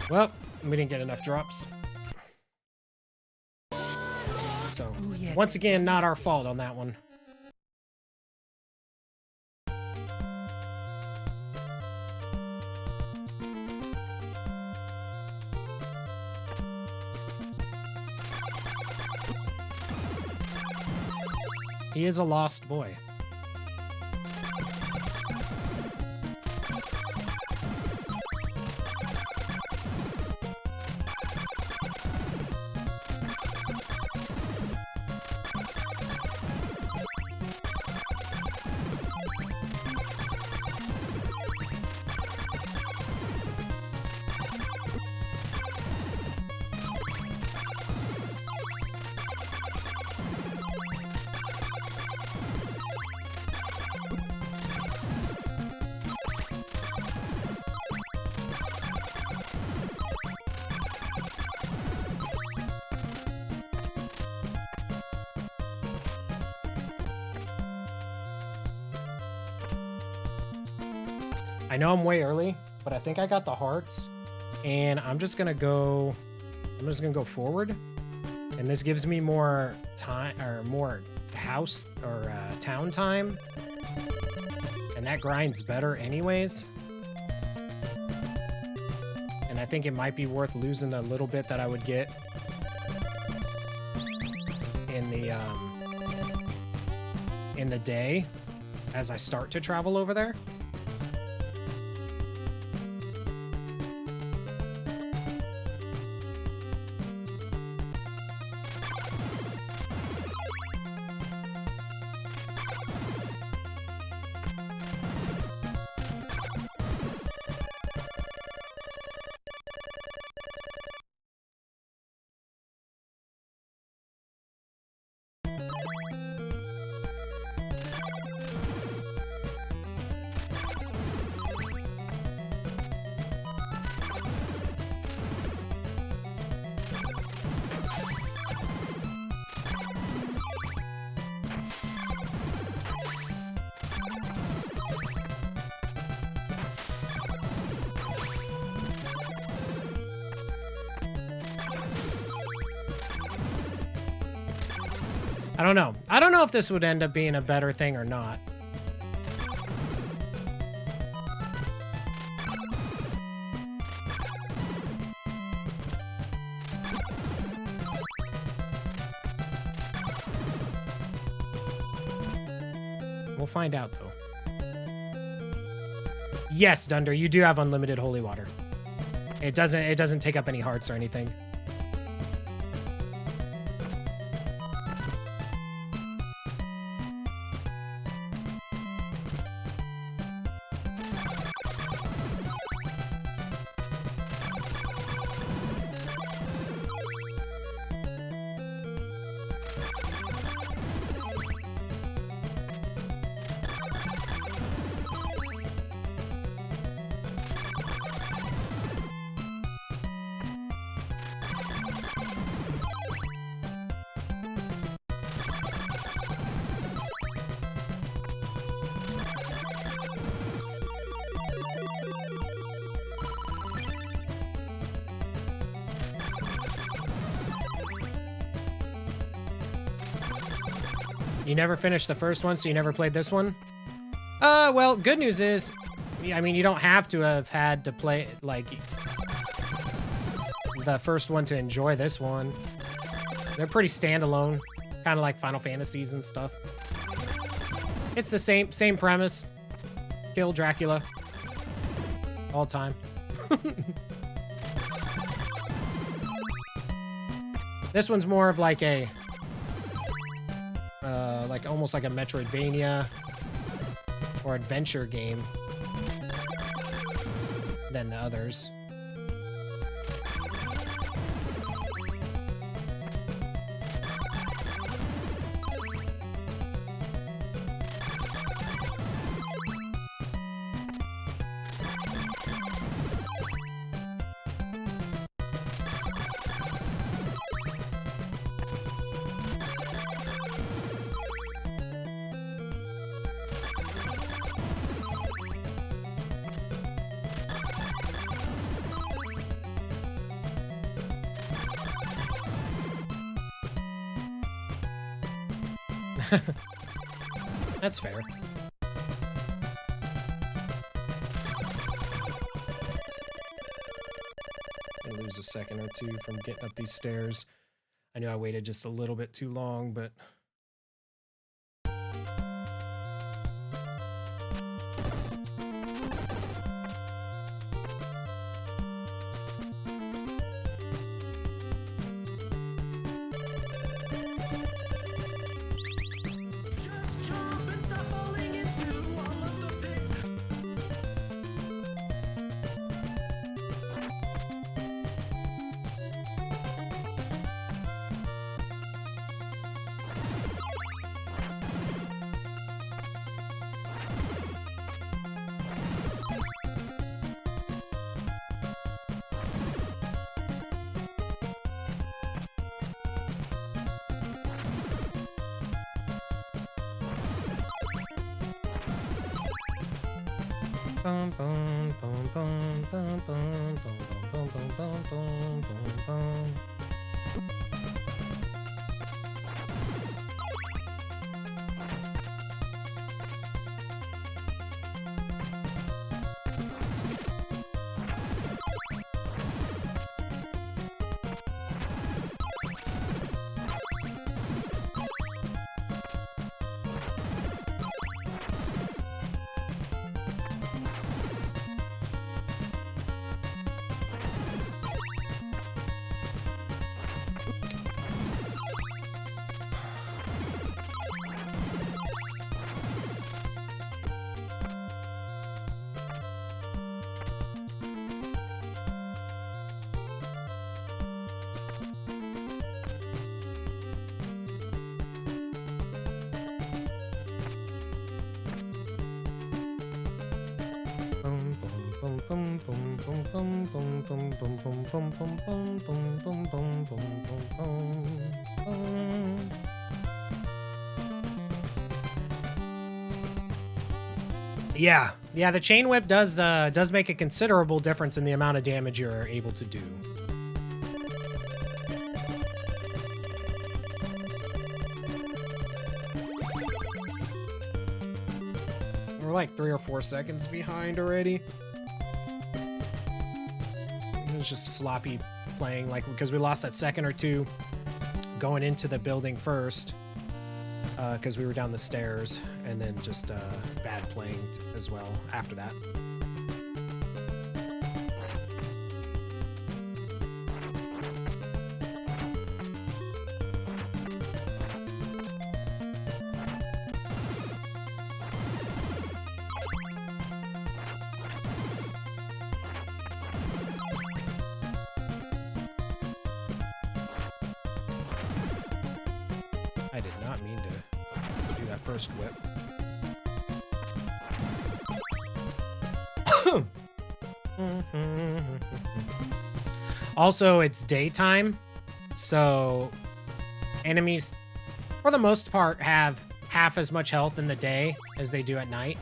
Well, we didn't get enough drops. So, once again, not our fault on that one. He is a lost boy. I know I'm way early, but I think I got the hearts, and I'm just gonna go forward, and this gives me more time, or more house or town time, and that grind's better anyways. And I think it might be worth losing the little bit that I would get in the day as I start to travel over there. I don't know. I don't know if this would end up being a better thing or not. We'll find out, though. Yes, Dunder, you do have unlimited holy water. It doesn't take up any hearts or anything. You never finished the first one, so you never played this one? Well, good news is, I mean, you don't have to have had to play, like, the first one to enjoy this one. They're pretty standalone, kind of like Final Fantasies and stuff. It's the same premise. Kill Dracula. All time. This one's more of like a, like almost like a Metroidvania or adventure game than the others. That's fair. I lose a second or two from getting up these stairs. I know I waited just a little bit too long, but... Yeah, the chain whip does make a considerable difference in the amount of damage you're able to do. We're like 3 or 4 seconds behind already. It was just sloppy playing, like, because we lost that second or two going into the building first, because we were down the stairs, and then just bad playing as well after that. I did not mean to do that first whip. Also, it's daytime, so enemies, for the most part, have half as much health in the day as they do at night.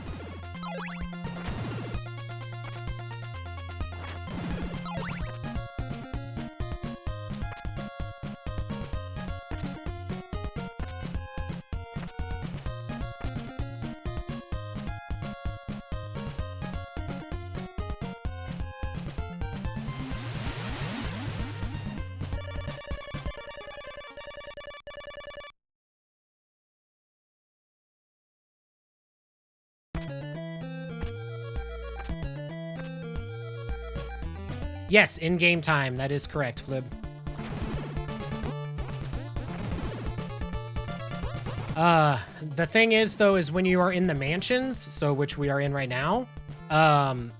Yes, in-game time. That is correct, Flib. The thing is, though, is when you are in the mansions, so which we are in right now,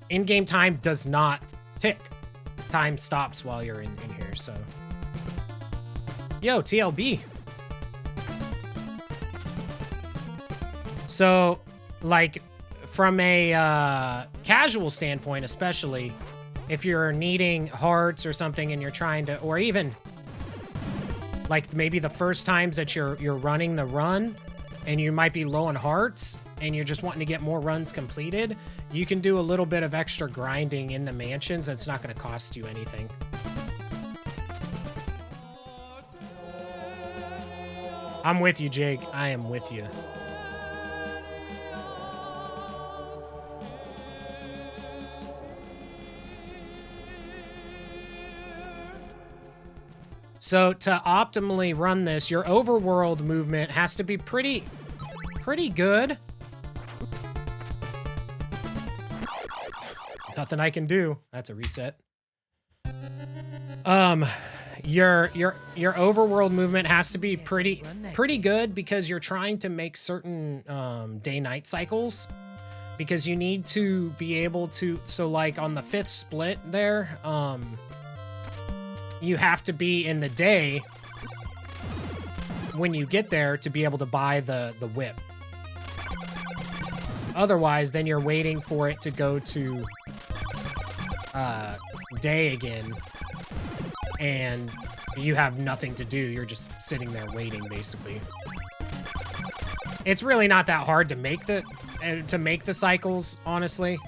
in-game time does not tick. Time stops while you're in here, so. Yo, TLB. So, like, from a casual standpoint, especially, if you're needing hearts or something and you're trying to, or even, like, maybe the first times that you're running the run and you might be low on hearts and you're just wanting to get more runs completed, you can do a little bit of extra grinding in the mansions. It's not going to cost you anything. I'm with you, Jake. I am with you. So to optimally run this, your overworld movement has to be pretty good. Nothing I can do. That's a reset. Your overworld movement has to be pretty good because you're trying to make certain day-night cycles, because you need to be able to, so like on the 5th split there, you have to be in the day when you get there to be able to buy the whip. Otherwise, then you're waiting for it to go to day again, and you have nothing to do. You're just sitting there waiting, basically. It's really not that hard to make the cycles, honestly.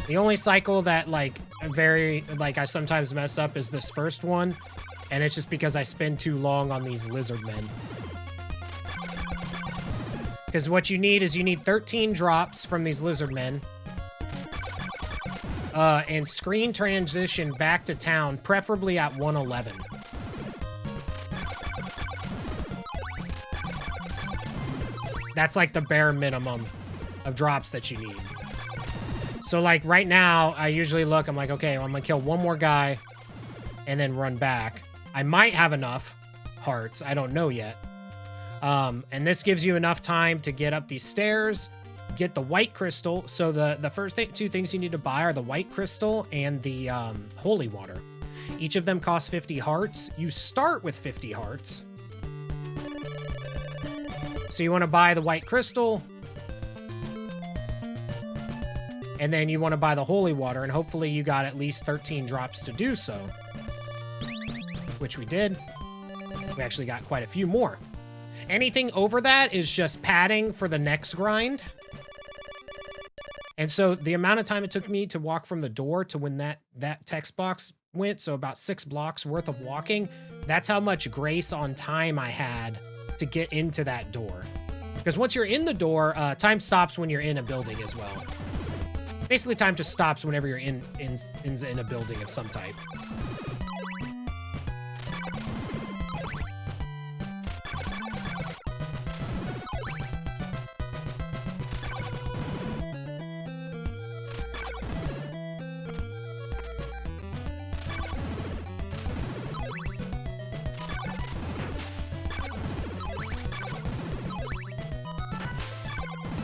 The only cycle that I sometimes mess up is this first one, and it's just because I spend too long on these lizard men. Because what you need is 13 drops from these lizard men, and screen transition back to town, preferably at 111. That's like the bare minimum of drops that you need. So like right now, I usually look, I'm like, okay, I'm gonna kill one more guy and then run back. I might have enough hearts, I don't know yet. And this gives you enough time to get up these stairs, get the white crystal. So the first two things you need to buy are the white crystal and the holy water. Each of them costs 50 hearts. You start with 50 hearts. So you want to buy the white crystal, and then you want to buy the holy water, and hopefully you got at least 13 drops to do so, which we did. We actually got quite a few more. Anything over that is just padding for the next grind. And so the amount of time it took me to walk from the door to when that text box went, so about 6 blocks worth of walking, that's how much grace on time I had to get into that door. Because once you're in the door, time stops when you're in a building as well. Basically, time just stops whenever you're in a building of some type.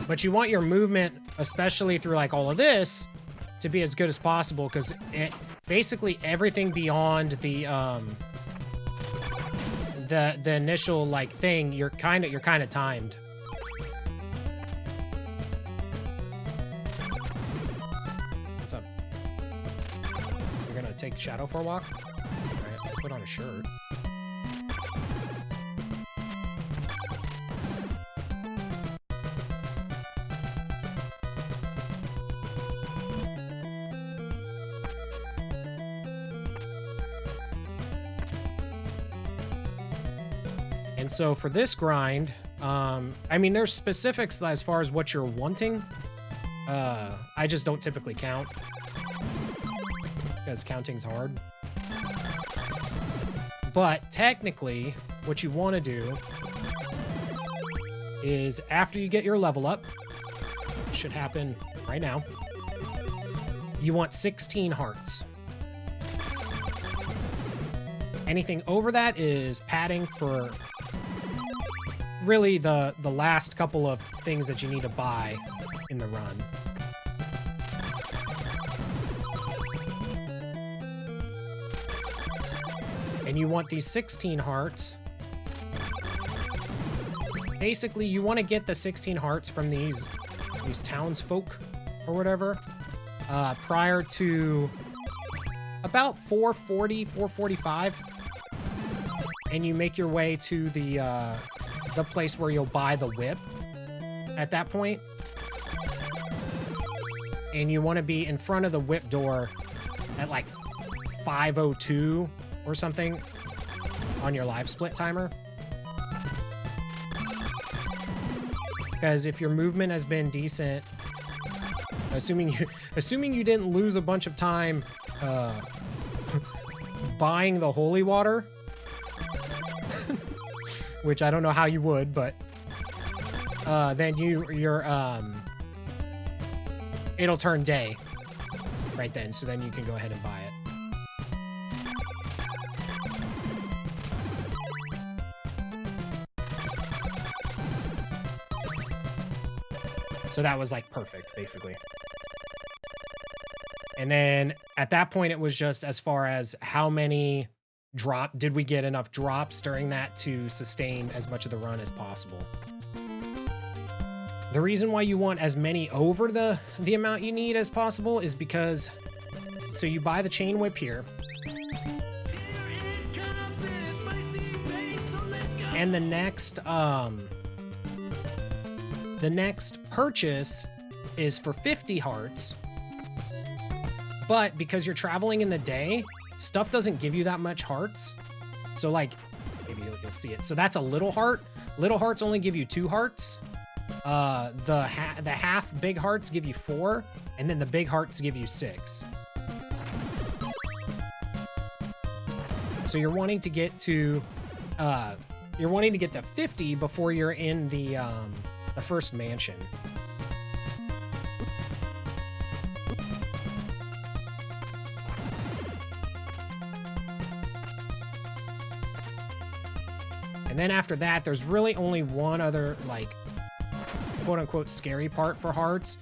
But you want your movement, especially through like all of this, to be as good as possible, because it basically everything beyond the initial like thing, you're kind of timed. What's up? You're gonna take Shadow for a walk? All right, put on a shirt. And so for this grind, I mean, there's specifics as far as what you're wanting. I just don't typically count, because counting's hard. But technically, what you want to do is after you get your level up, which should happen right now, you want 16 hearts. Anything over that is padding for really the last couple of things that you need to buy in the run. And you want these 16 hearts. Basically, you want to get the 16 hearts from these townsfolk or whatever prior to about 4:40, 4:45, and you make your way to the place where you'll buy the whip at that point. And you want to be in front of the whip door at like 5:02 or something on your live split timer. Because if your movement has been decent, assuming you didn't lose a bunch of time buying the holy water, which I don't know how you would, but then it'll turn day right then, so then you can go ahead and buy it. So that was like perfect, basically. And then at that point, it was just as far as how many did we get enough drops during that to sustain as much of the run as possible. The reason why you want as many over the amount you need as possible is because, so you buy the chain whip here. And the next purchase is for 50 hearts, but because you're traveling in the day, stuff doesn't give you that much hearts. So like, maybe you'll see it. So that's a little heart. Little hearts only give you 2 hearts. The half big hearts give you 4, and then the big hearts give you 6. So you're wanting to get to 50 before you're in the first mansion. And then after that, there's really only one other, like, quote-unquote scary part for hearts,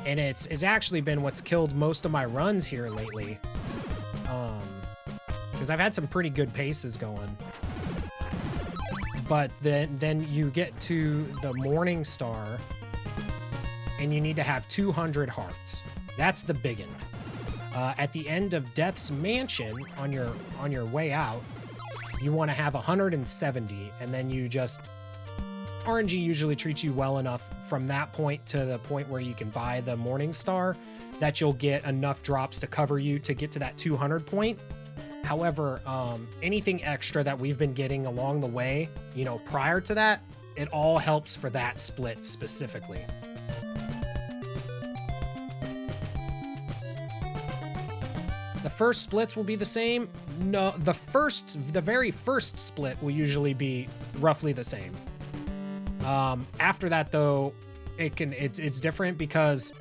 and it's actually been what's killed most of my runs here lately. Because I've had some pretty good paces going. But then you get to the Morning Star, and you need to have 200 hearts. That's the biggin. At the end of Death's Mansion, on your way out, you want to have 170, and then you just... RNG usually treats you well enough from that point to the point where you can buy the Morning Star that you'll get enough drops to cover you to get to that 200 point. However, anything extra that we've been getting along the way, you know, prior to that, it all helps for that split specifically. The first splits will be the same. No, the very first split will usually be roughly the same. After that, though, it's different because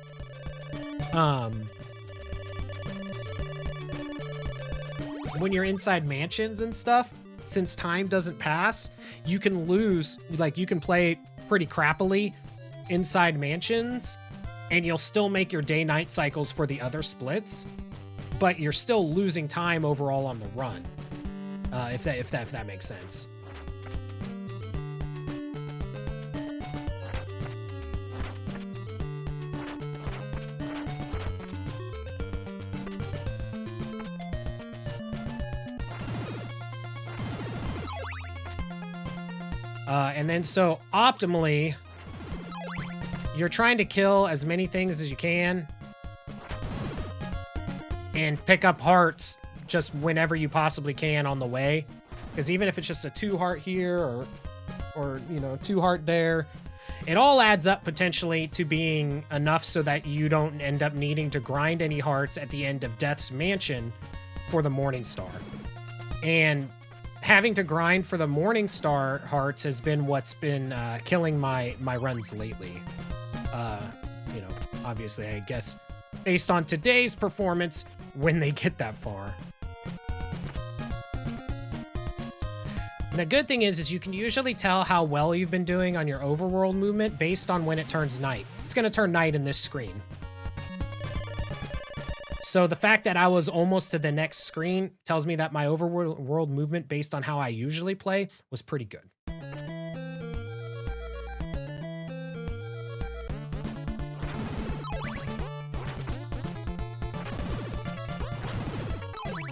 when you're inside mansions and stuff, since time doesn't pass, you can lose, like, you can play pretty crappily inside mansions, and you'll still make your day-night cycles for the other splits, but you're still losing time overall on the run, if that makes sense. And then so optimally, you're trying to kill as many things as you can and pick up hearts just whenever you possibly can on the way. Because even if it's just a 2 heart here or you know, 2 heart there, it all adds up potentially to being enough so that you don't end up needing to grind any hearts at the end of Death's Mansion for the Morning Star. And having to grind for the Morning Star hearts has been what's been killing my runs lately. You know, obviously, I guess based on today's performance when they get that far. And the good thing is you can usually tell how well you've been doing on your overworld movement based on when it turns night. It's going to turn night in this screen. So the fact that I was almost to the next screen tells me that my overworld movement based on how I usually play was pretty good.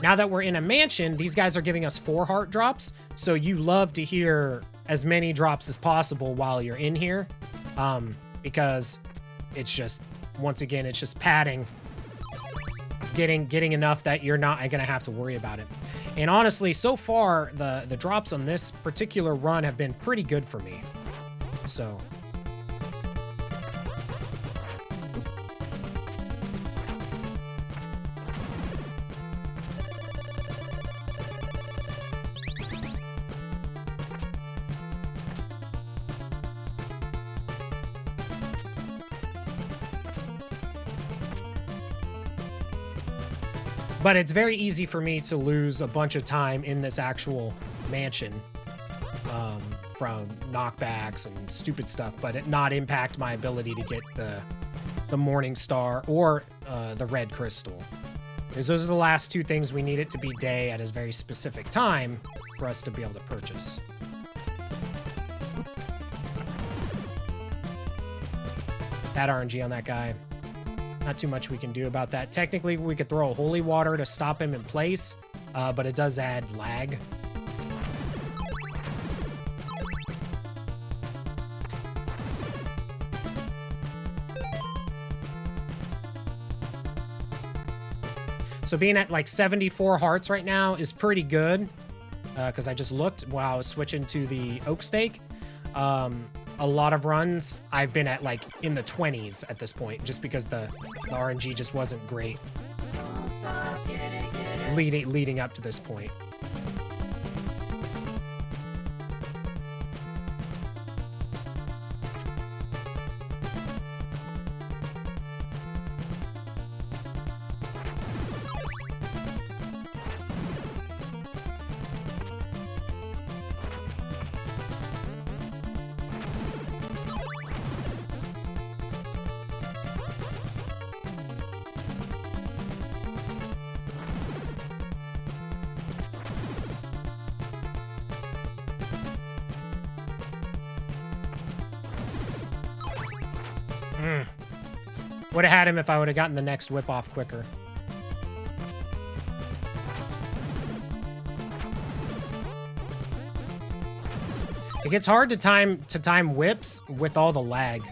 Now that we're in a mansion, these guys are giving us 4 heart drops, so you love to hear as many drops as possible while you're in here, because it's just, once again, it's just padding, getting enough that you're not gonna have to worry about it. And honestly, so far, the drops on this particular run have been pretty good for me, so... But it's very easy for me to lose a bunch of time in this actual mansion from knockbacks and stupid stuff, but it not impact my ability to get the Morning Star or the Red Crystal. Because those are the last 2 things we need it to be day at a very specific time for us to be able to purchase. That RNG on that guy. Not too much we can do about that. Technically, we could throw a holy water to stop him in place, but it does add lag. So being at like 74 hearts right now is pretty good, because I just looked while I was switching to the oak stake. A lot of runs, I've been at like in the 20s at this point, just because the RNG just wasn't great leading up to this point. Would have had him if I would have gotten the next whip off quicker. It gets hard to time whips with all the lag.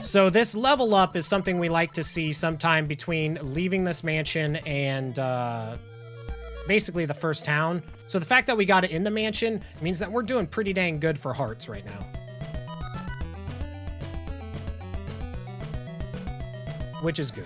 So this level up is something we like to see sometime between leaving this mansion and basically the first town. So the fact that we got it in the mansion means that we're doing pretty dang good for hearts right now. Which is good.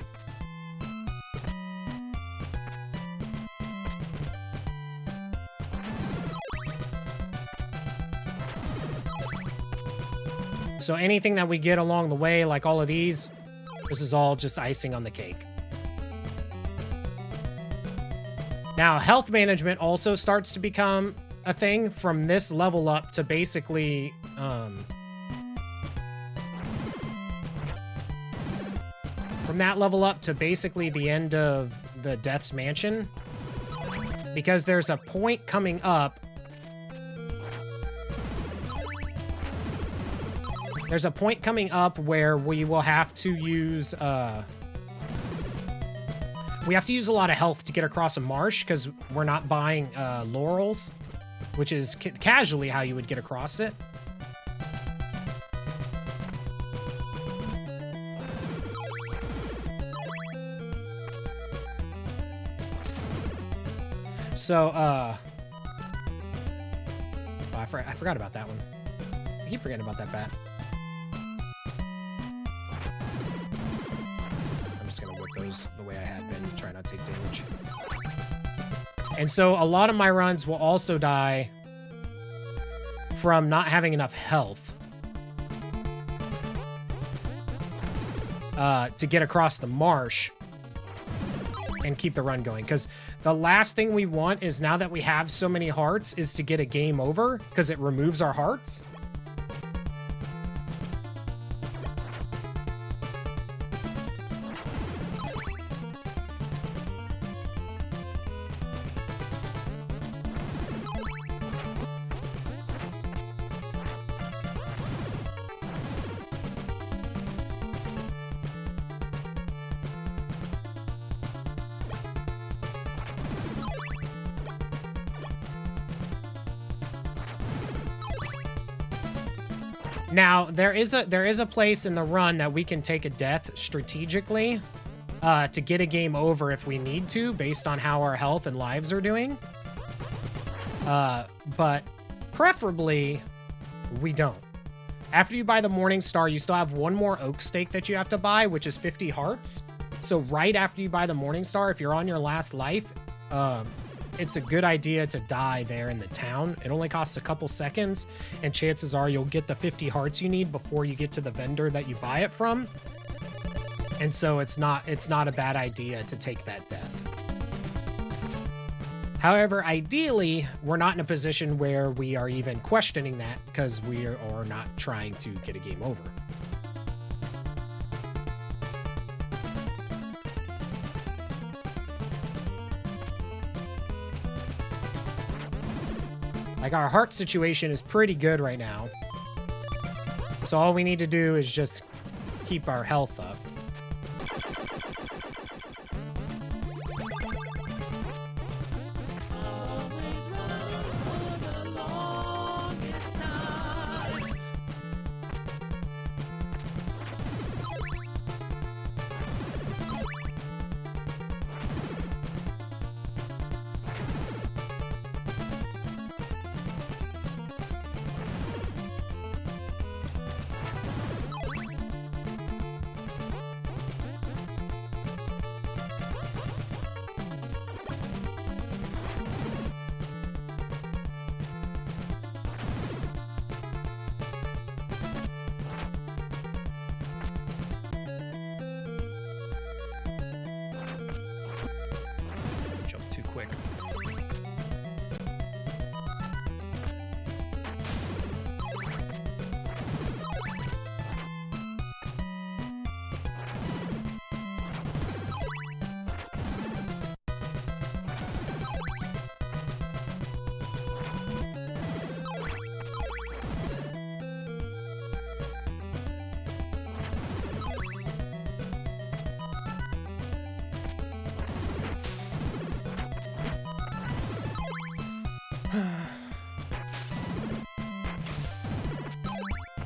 So anything that we get along the way, like all of these, this is all just icing on the cake. Now, health management also starts to become a thing from this level up to basically... from that level up to basically the end of the Death's Mansion, because there's a point coming up. There's a point coming up where we will have to use we have to use a lot of health to get across a marsh because we're not buying laurels, which is casually how you would get across it. So, oh, I forgot about that one. I keep forgetting about that bat. I'm just gonna whip those the way I had been, try not to take damage. And so a lot of my runs will also die from not having enough health to get across the marsh and keep the run going. Because the last thing we want is, now that we have so many hearts, is to get a game over, because it removes our hearts. Now, there is a place in the run that we can take a death strategically to get a game over if we need to, based on how our health and lives are doing. But preferably, we don't. After you buy the Morning Star, you still have one more oak stake that you have to buy, which is 50 hearts. So right after you buy the Morning Star, if you're on your last life, it's a good idea to die there in the town. It only costs a couple seconds, and chances are you'll get the 50 hearts you need before you get to the vendor that you buy it from. And so it's not a bad idea to take that death. However, ideally, we're not in a position where we are even questioning that, because we are not trying to get a game over. Like, our heart situation is pretty good right now. So all we need to do is just keep our health up.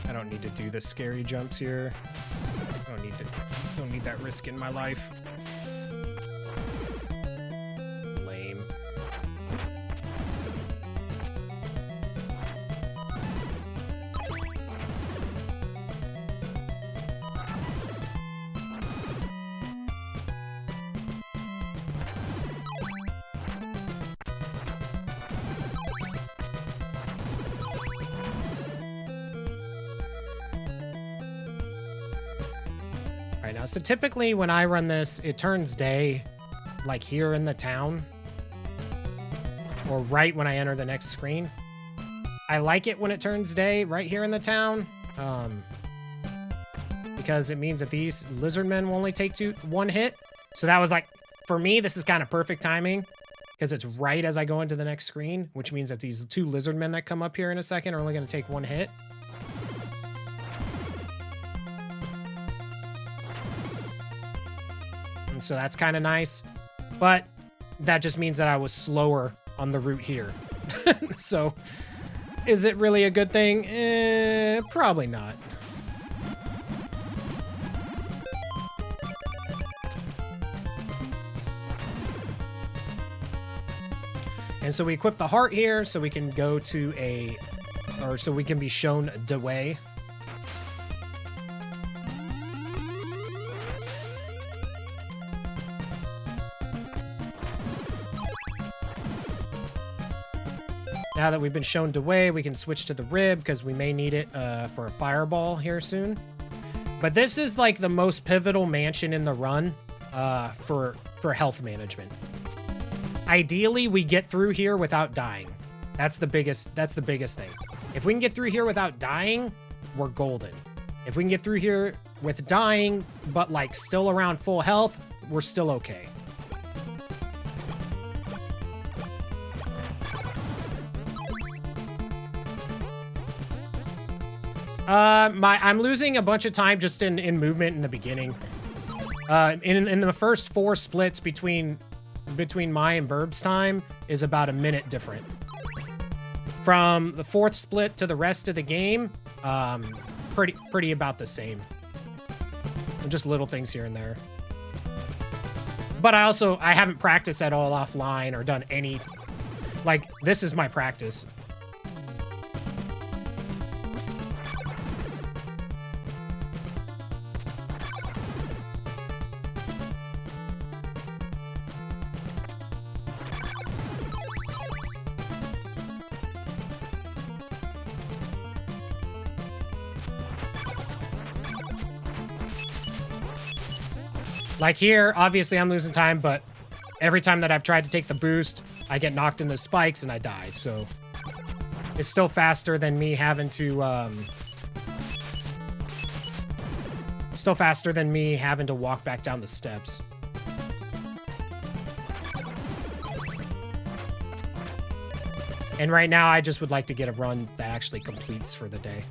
I don't need to do the scary jumps here. Don't need that risk in my life. Lame. So typically when I run this, it turns day, like here in the town, or right when I enter the next screen. I like it when it turns day right here in the town, because it means that these lizard men will only take one hit. So that was like, for me, this is kind of perfect timing, because it's right as I go into the next screen, which means that these two lizard men that come up here in a second are only going to take one hit. And so that's kind of nice, but that just means that I was slower on the route here. So is it really a good thing? Probably not. And so we equip the heart here so we can go to so we can be shown the way. Now that we've been shown the way, we can switch to the rib because we may need it for a fireball here soon. But this is like the most pivotal mansion in the run for for health management. Ideally, we get through here without dying. That's the biggest thing. If we can get through here without dying, we're golden. If we can get through here with dying, but like still around full health, we're still okay. I'm losing a bunch of time just in movement in the beginning. In the first 4 splits between my and Burb's time is about a minute different. From the 4th split to the rest of the game, pretty about the same. Just little things here and there. But I haven't practiced at all offline or done any, like, this is my practice. Like here, obviously I'm losing time, but every time that I've tried to take the boost, I get knocked into spikes and I die, so it's still faster than me having to, walk back down the steps. And right now, I just would like to get a run that actually completes for the day.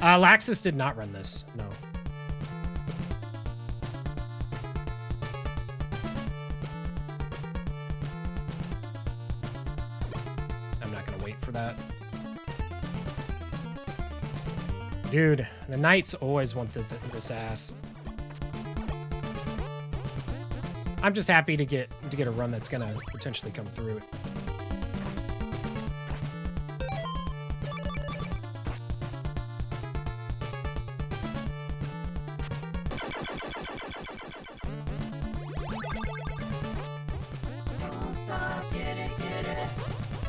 Laxus did not run this, no. I'm not gonna wait for that. Dude, the Knights always want this ass. I'm just happy to get a run that's gonna potentially come through it.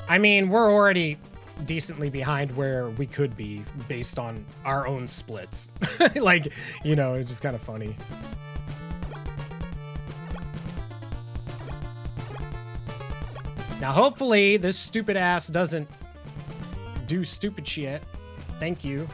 I mean, we're already decently behind where we could be based on our own splits. Like, you know, it's just kind of funny. Now, hopefully, this stupid ass doesn't do stupid shit. Thank you.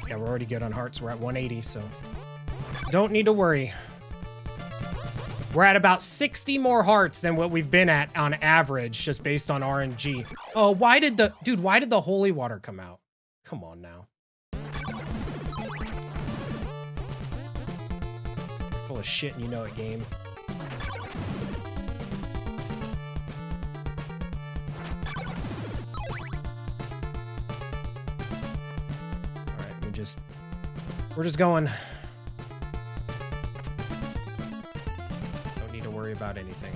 Yeah, we're already good on hearts. We're at 180, so don't need to worry. We're at about 60 more hearts than what we've been at on average, just based on RNG. Oh, why did the holy water come out? Come on now. You're full of shit and you know it, game. We're just going. Don't need to worry about anything.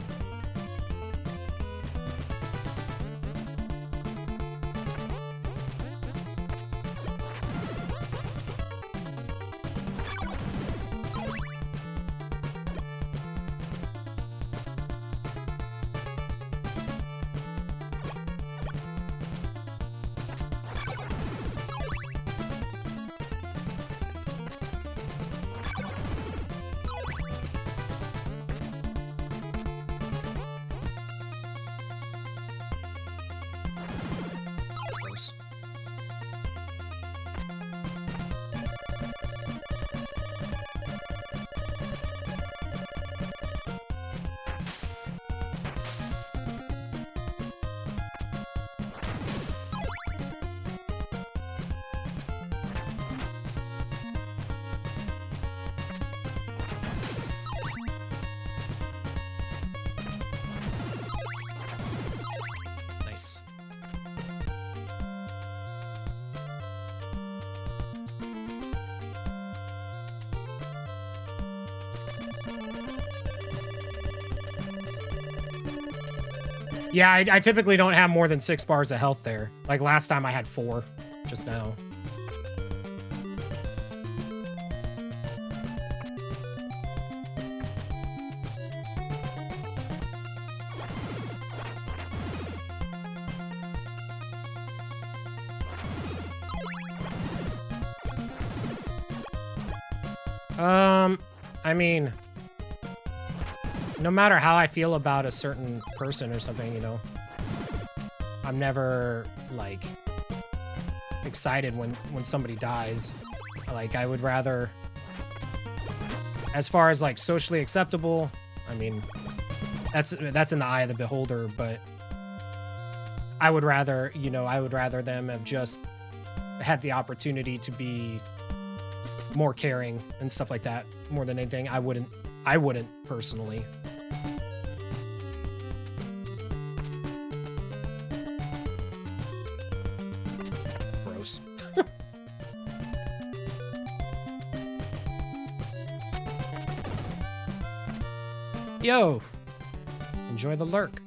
Yeah, I typically don't have more than 6 bars of health there. Like last time I had 4, just now. I mean, no matter how I feel about a certain person or something, you know, I'm never, like, excited when somebody dies. Like, I would rather, as far as, like, socially acceptable, I mean, that's in the eye of the beholder, but I would rather, you know, I would rather them have just had the opportunity to be more caring and stuff like that more than anything. I wouldn't personally. Gross. Yo, enjoy the lurk.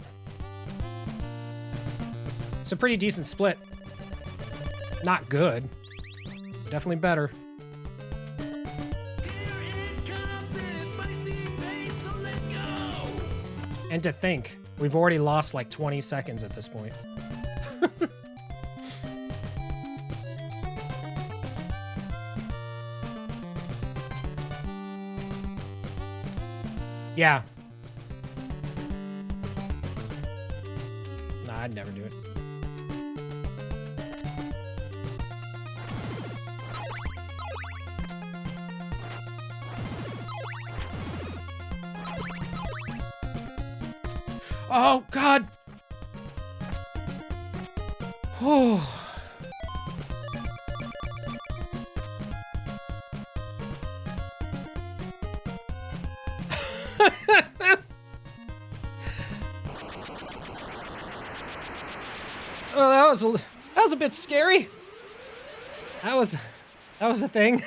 It's a pretty decent split. Not good. Definitely better. And to think, we've already lost like 20 seconds at this point. Yeah. Nah, I'd never do it. Oh, God. Oh. Oh, that was a bit scary. That was a thing.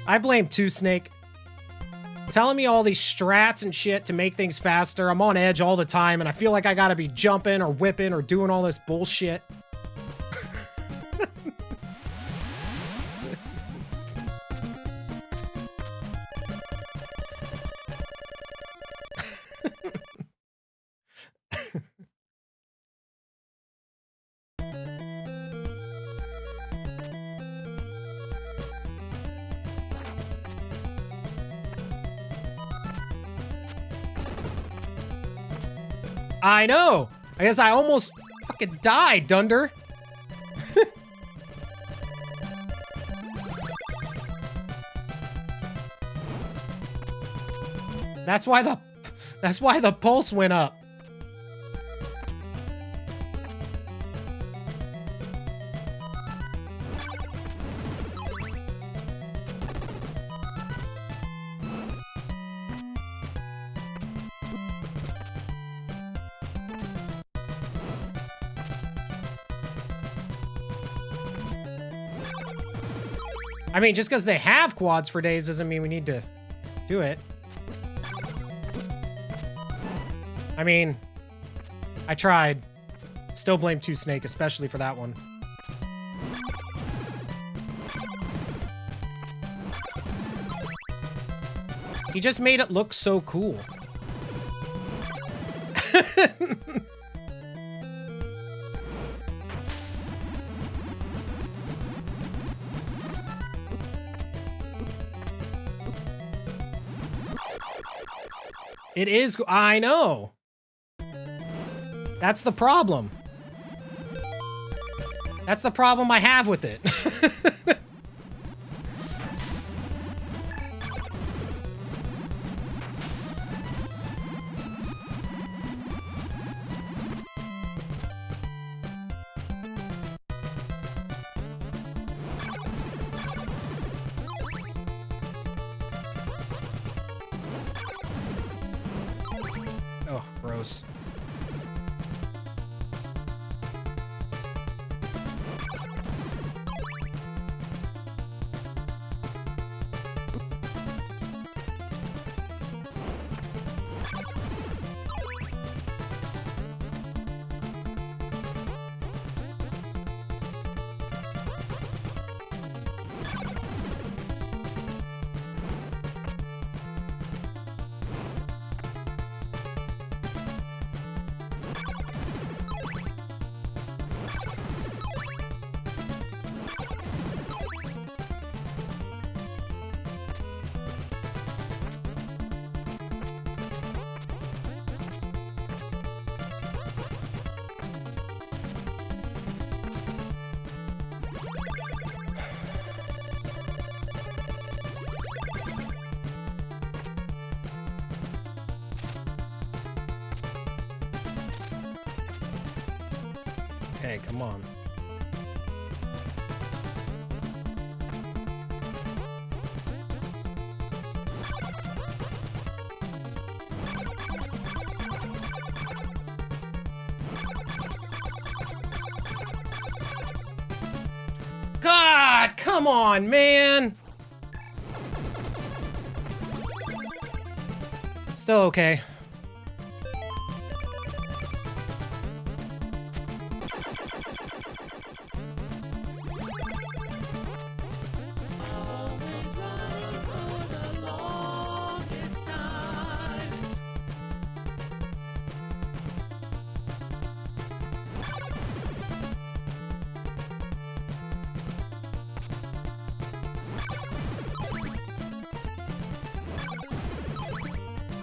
I blame Two Snake. Telling me all these strats and shit to make things faster. I'm on edge all the time, and I feel like I gotta be jumping or whipping or doing all this bullshit. I know. I guess I almost fucking died, Dunder. That's why the pulse went up. I mean, just because they have quads for days doesn't mean we need to do it. I mean, I tried. Still blame Two Snake, especially for that one. He just made it look so cool. It is, I know. That's the problem. That's the problem I have with it. Oh, gross. Okay, come on. God, come on, man. Still okay.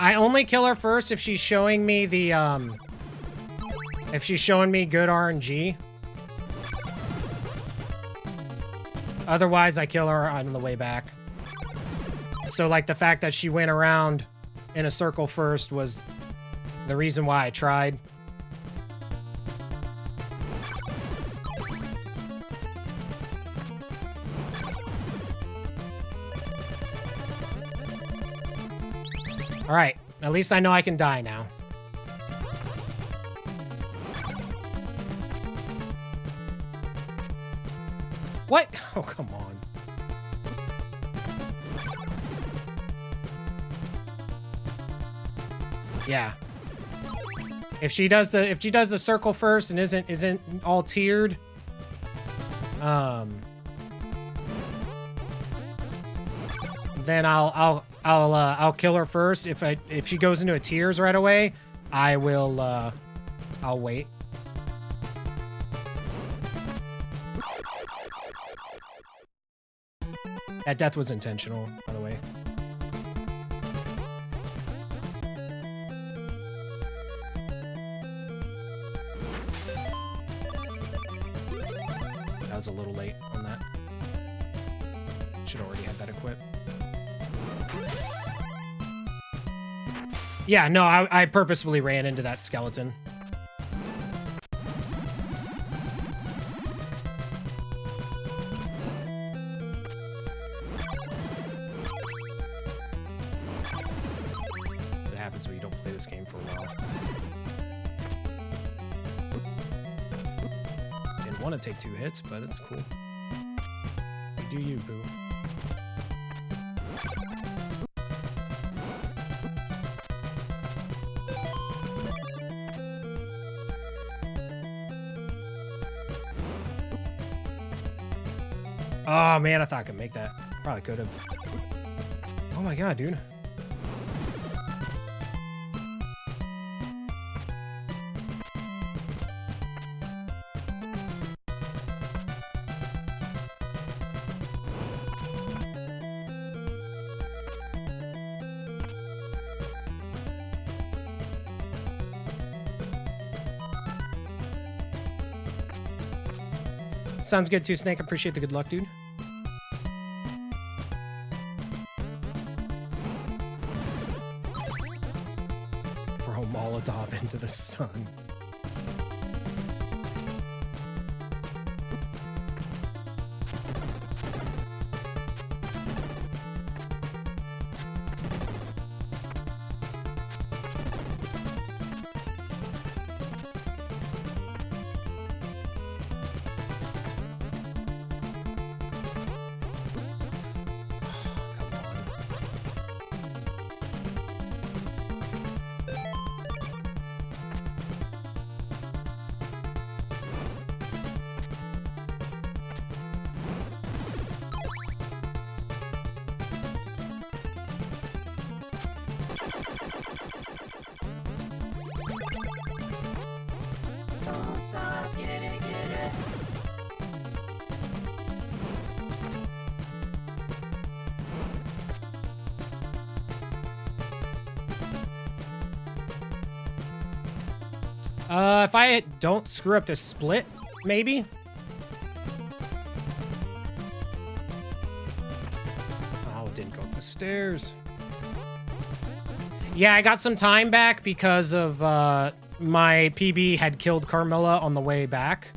I only kill her first if she's showing me the, if she's showing me good RNG. Otherwise, I kill her on the way back. So, like, the fact that she went around in a circle first was the reason why I tried. Alright, at least I know I can die now. What? Oh, come on. Yeah. If she does the circle first and isn't all tiered, then I'll kill her first. If she goes into a tiers right away, I'll wait. That death was intentional, by the way. That was a little late on that. Should already have that equipped. Yeah, no, I purposefully ran into that skeleton. It happens when you don't play this game for a while. Didn't want to take 2 hits, but it's cool. You do you, boo. Oh man, I thought I could make that. Probably could have. Oh my god, dude. Sounds good too, Snake. Appreciate the good luck, dude. Throw Molotov into the sun. If I don't screw up this split, maybe? Oh, it didn't go up the stairs. Yeah, I got some time back because of my PB had killed Carmilla on the way back.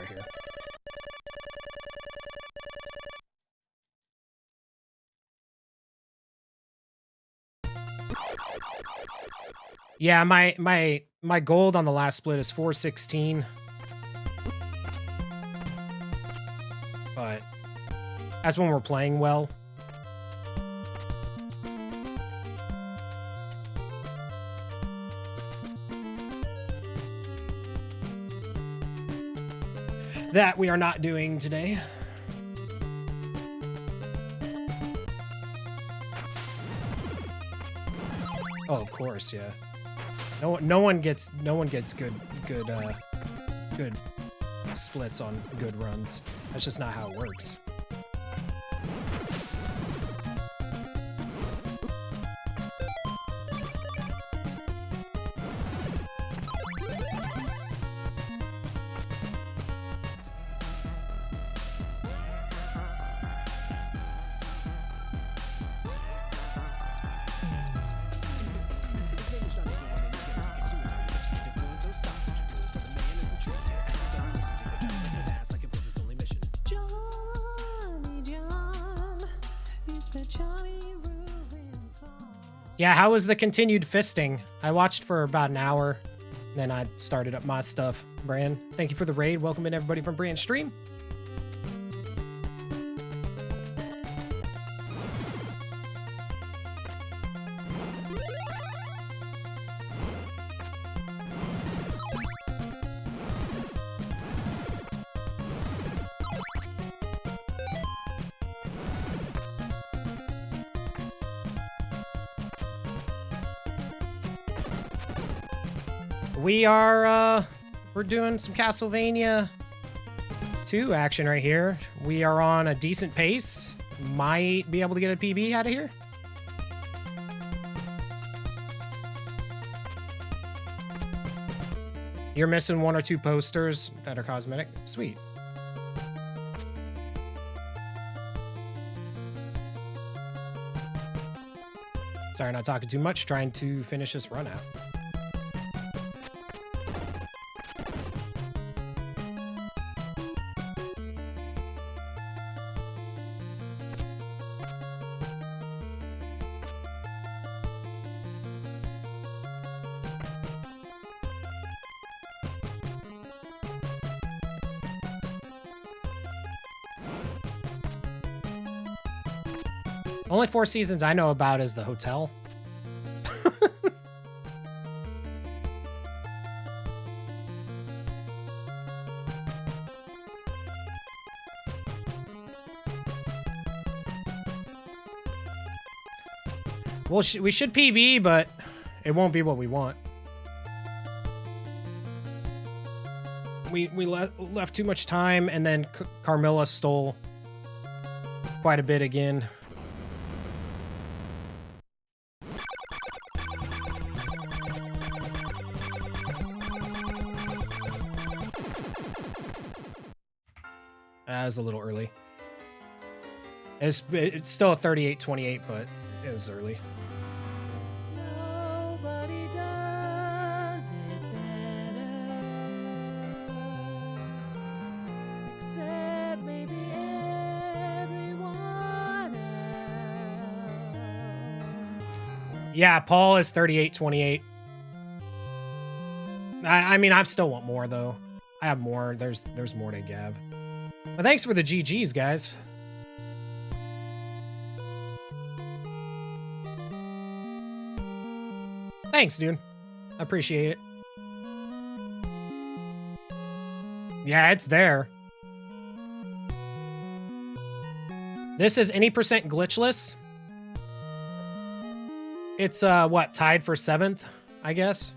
right here. Yeah, my gold on the last split is 416. But that's when we're playing well. That we are not doing today. Oh, of course, yeah. No one gets good splits on good runs. That's just not how it works. Yeah, how was the continued fisting? I watched for about an hour, then I started up my stuff. Bran, thank you for the raid. Welcome in everybody from Bran's stream. We are, we're doing some Castlevania 2 action right here. We are on a decent pace. Might be able to get a PB out of here. You're missing 1 or 2 posters that are cosmetic. Sweet. Sorry, not talking too much. Trying to finish this run out. Only 4 seasons I know about is the hotel. Well, we should PB, but it won't be what we want. We left too much time, and then Carmilla stole quite a bit again. That was a little early. It's still a 38-28, but it was early. Nobody does it better, except maybe everyone else. Yeah, Paul is 38-28. I mean, I still want more though. I have more. There's more to give. But thanks for the GGs, guys. Thanks, dude. I appreciate it. Yeah, it's there. This is any percent glitchless. It's, what, tied for 7th, I guess?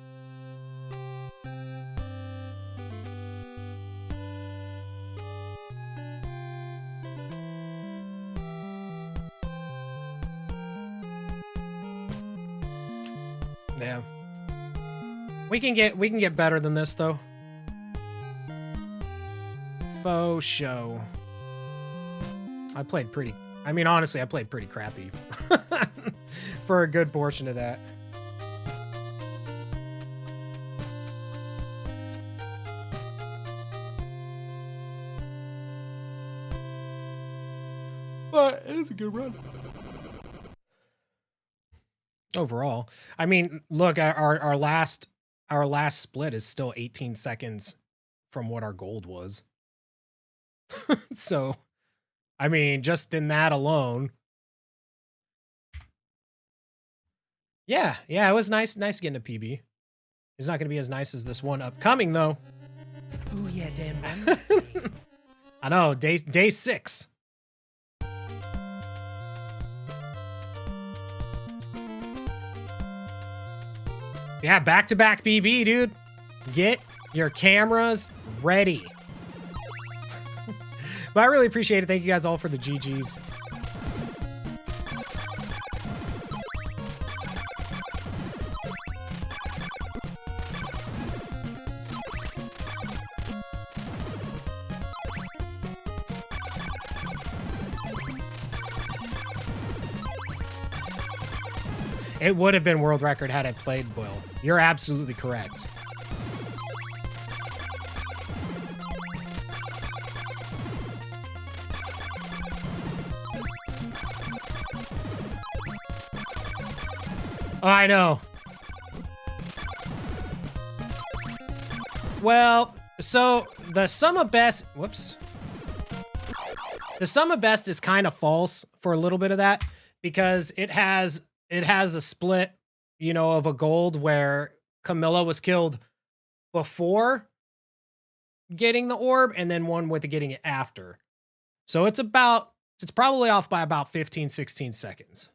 Yeah. We can get better than this though. Faux show. I mean honestly, I played pretty crappy for a good portion of that. It's a good run. Overall, I mean, look, our last split is still 18 seconds from what our gold was. So, I mean, just in that alone. Yeah, it was nice getting a PB. It's not going to be as nice as this one upcoming, though. Ooh, yeah, Dan, run that game. I know, day 6. Yeah, back-to-back PB, dude. Get your cameras ready. But I really appreciate it. Thank you guys all for the GGs. It would have been world record had I played Will. You're absolutely correct. Oh, I know. Well, so the sum of best, whoops. The sum of best is kind of false for a little bit of that because it has a split, you know, of a gold where Camilla was killed before getting the orb and then one with getting it after. So it's probably off by about 15, 16 seconds.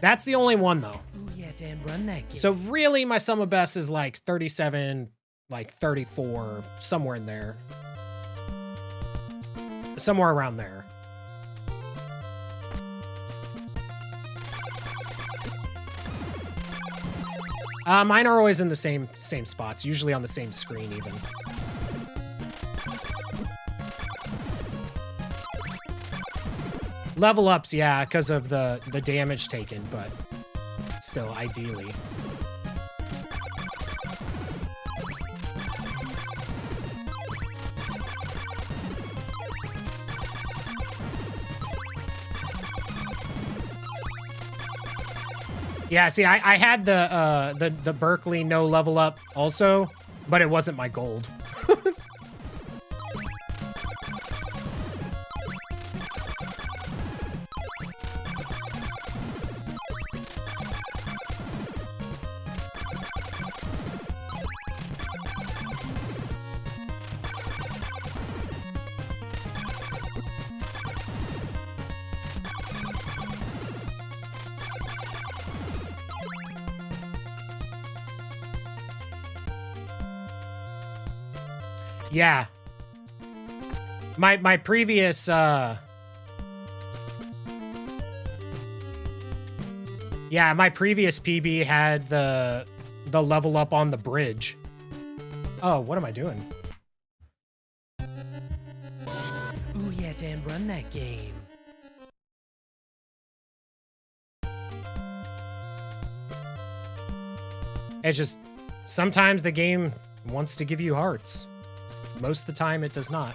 That's the only one though. Ooh, yeah, Dan, run that game. So really my sum of best is like 37, like 34, somewhere in there. Somewhere around there. Mine are always in the same spots, usually on the same screen even. Level ups, yeah, because of the damage taken, but still, ideally. Yeah, see, I had the Berkeley no level up also, but it wasn't my gold. Yeah. My previous yeah, my previous PB had the level up on the bridge. Oh, what am I doing? Ooh, yeah, Dan, run that game. It's just sometimes the game wants to give you hearts. Most of the time, it does not.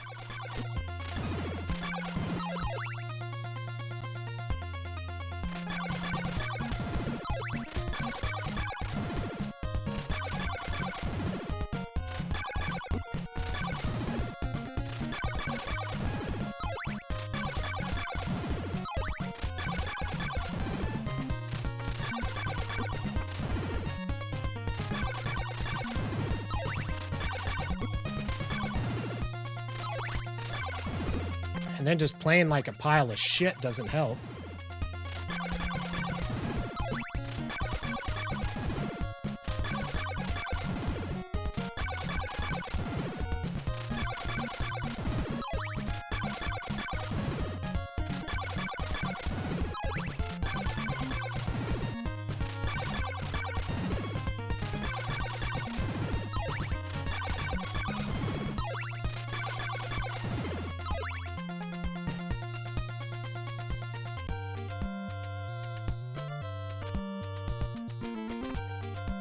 And then just playing like a pile of shit doesn't help.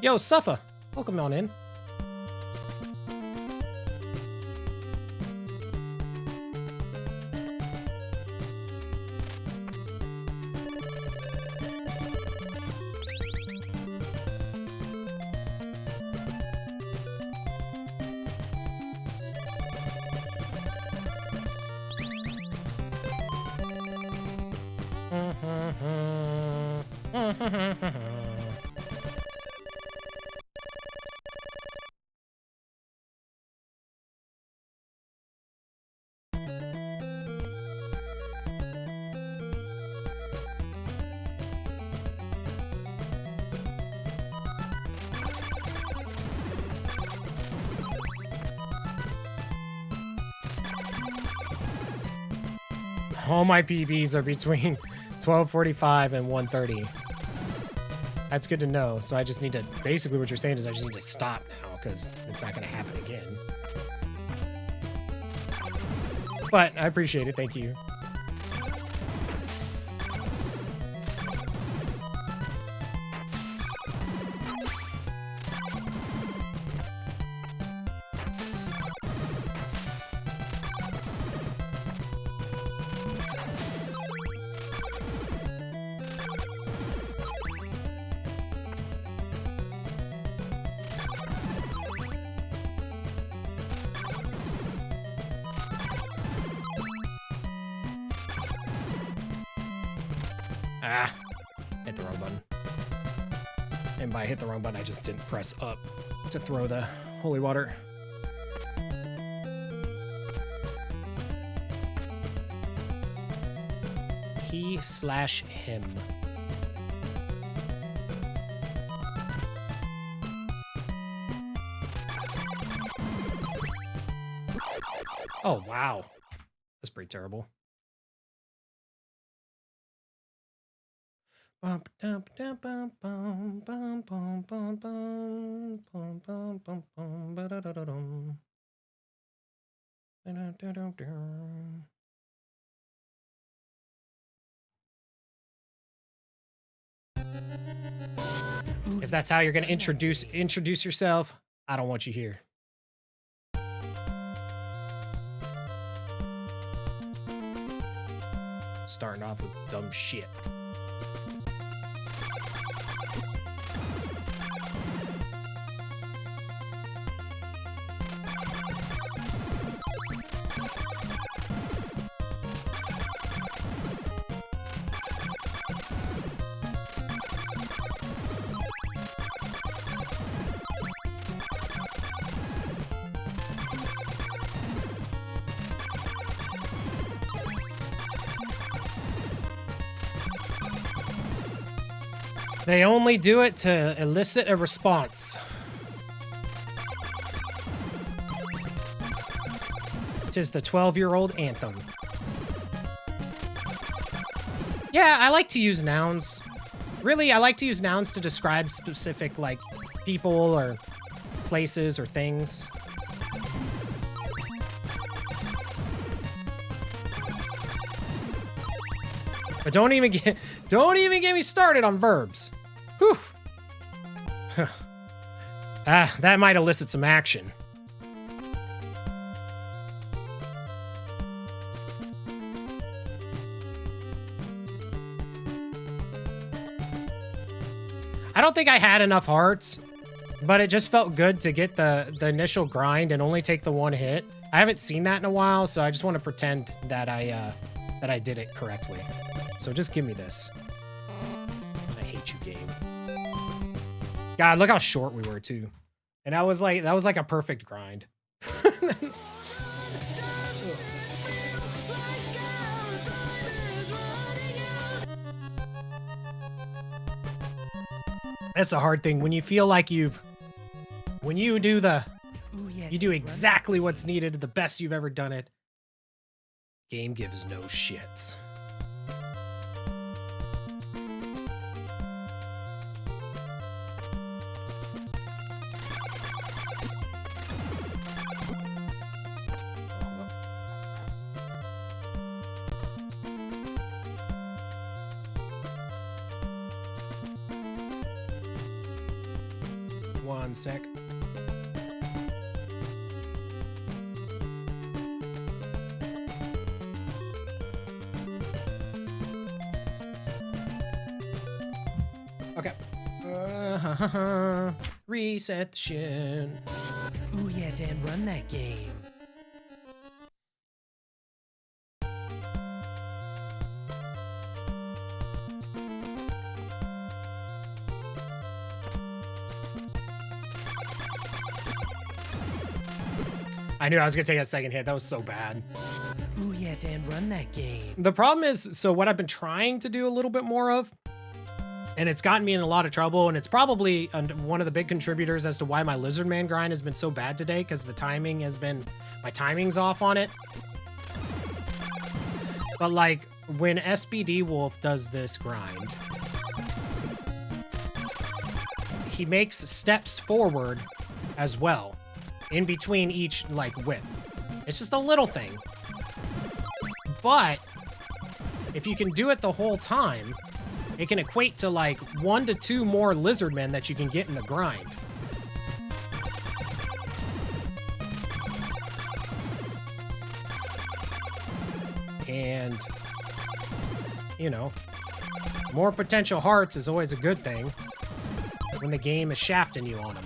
Yo, Suffa, welcome on in. All my PBs are between 12:45 and 1:30. That's good to know. So I just need to, basically what you're saying is I just need to stop now because it's not going to happen again. But I appreciate it. Thank you. Ah, hit the wrong button. And by hit the wrong button, I just didn't press up to throw the holy water. He/him. Oh, wow. That's pretty terrible. If that's how you're gonna introduce yourself, I don't want you here. Starting off with dumb shit. They only do it to elicit a response. Tis the 12-year-old anthem. Yeah, I like to use nouns. Really, I like to use nouns to describe specific, like, people or places or things. But don't even get me started on verbs. Whew. That might elicit some action. I don't think I had enough hearts, but it just felt good to get the initial grind and only take the one hit. I haven't seen that in a while, so I just want to pretend that I did it correctly. So just give me this. I hate you, game. God, look how short we were too. And that was like a perfect grind. That's a hard thing when you feel like you do exactly what's needed, the best you've ever done it. Game gives no shits. One sec. Okay. Reset the shit. Ooh yeah, Dan, run that game. I knew I was gonna take that second hit. That was so bad. Ooh yeah, Dan, run that game. The problem is, so what I've been trying to do a little bit more of, and it's gotten me in a lot of trouble, and it's probably one of the big contributors as to why my Lizard Man grind has been so bad today, because the timing has been, my timing's off on it. But like, when SBD Wolf does this grind, he makes steps forward as well, in between each, like, whip. It's just a little thing. But if you can do it the whole time, it can equate to like 1 to 2 more lizard men that you can get in the grind. And, you know, more potential hearts is always a good thing when the game is shafting you on them.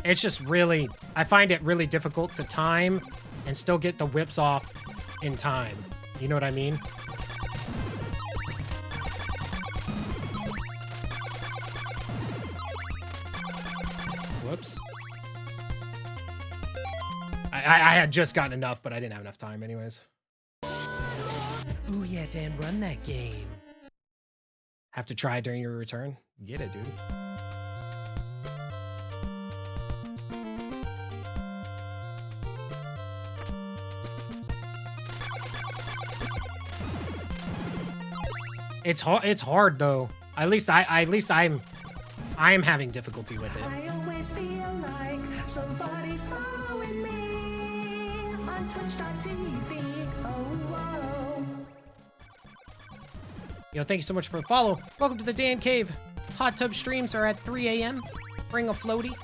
It's just really, I find it really difficult to time and still get the whips off in time. You know what I mean? Whoops. I had just gotten enough, but I didn't have enough time anyways. Ooh yeah, Dan, run that game. Have to try during your return? Get it, dude. It's hard though. At least I'm having difficulty with it. I always feel like somebody's following me on twitch.tv. Oh, Yo, thank you so much for the follow. Welcome to the Dan Cave. Hot tub streams are at 3 a.m. Bring a floaty.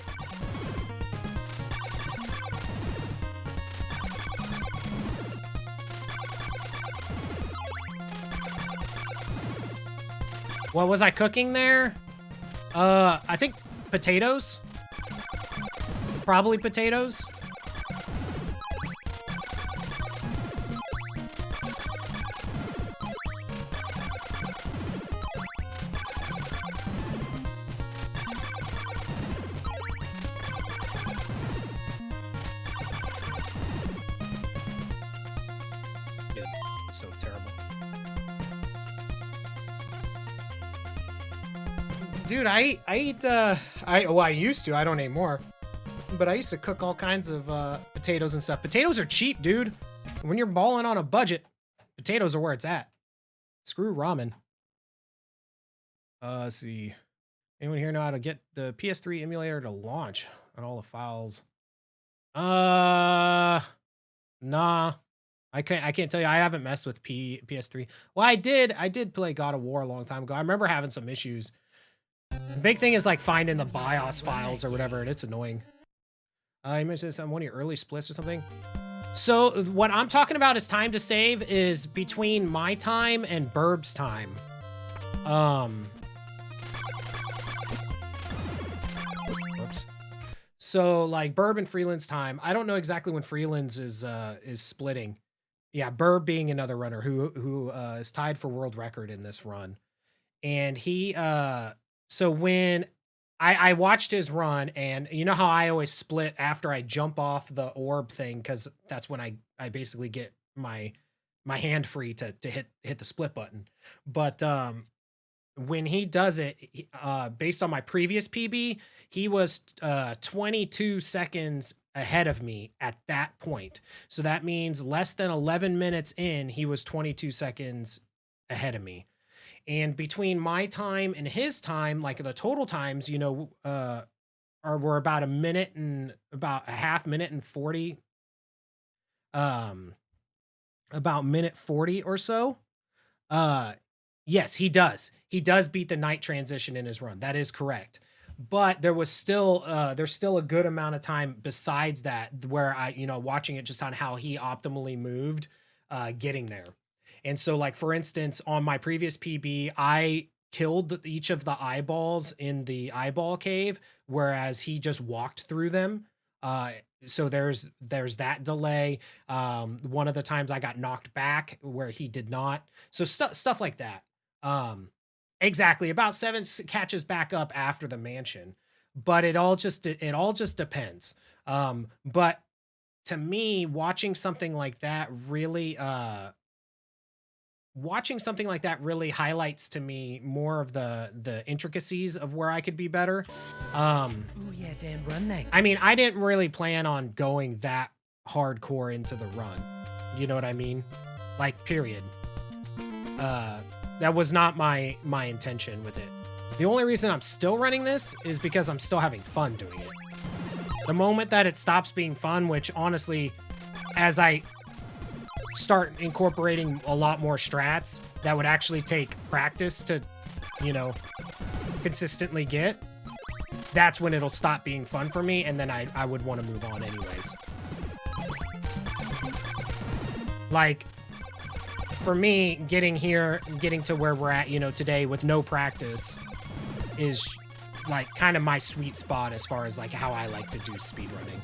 What was I cooking there? I think potatoes. Probably potatoes. Dude, so terrible. Dude, I used to, I don't anymore. But I used to cook all kinds of potatoes and stuff. Potatoes are cheap, dude. When you're balling on a budget, potatoes are where it's at. Screw ramen. Let's see. Anyone here know how to get the PS3 emulator to launch on all the files? Nah. I can't tell you. I haven't messed with PS3. Well, I did play God of War a long time ago. I remember having some issues. The big thing is like finding the BIOS files or whatever, and it's annoying. You mentioned this on one of your early splits or something. So what I'm talking about is time to save is between my time and Burb's time. Whoops. So like Burb and Freeland's time. I don't know exactly when Freeland's is splitting. Yeah, Burb being another runner who is tied for world record in this run, and he so when I watched his run, and you know how I always split after I jump off the orb thing, because that's when I basically get my hand free to hit the split button. But when he does it, based on my previous PB, he was 22 seconds ahead of me at that point. So that means less than 11 minutes in, he was 22 seconds ahead of me. And between my time and his time, like the total times, you know, were about a minute and about a half minute and 40, about minute 40 or so. Yes, he does. He does beat the night transition in his run. That is correct. But there was still, there's still a good amount of time besides that where watching it just on how he optimally moved, getting there. And so, like, for instance, on my previous PB, I killed each of the eyeballs in the eyeball cave, whereas he just walked through them. So there's that delay. One of the times I got knocked back where he did not. So stuff like that. Exactly. About 7 catches back up after the mansion. But it all just depends. But to me, watching something like that really highlights to me more of the intricacies of where I could be better. Oh yeah, Dan, run that. I mean, I didn't really plan on going that hardcore into the run. You know what I mean? Like, period. That was not my intention with it. The only reason I'm still running this is because I'm still having fun doing it. The moment that it stops being fun, which honestly, as I start incorporating a lot more strats that would actually take practice to, you know, consistently get, that's when it'll stop being fun for me, and then I would want to move on anyways. Like, for me, getting to where we're at, you know, today with no practice is like kind of my sweet spot as far as like how I like to do speedrunning.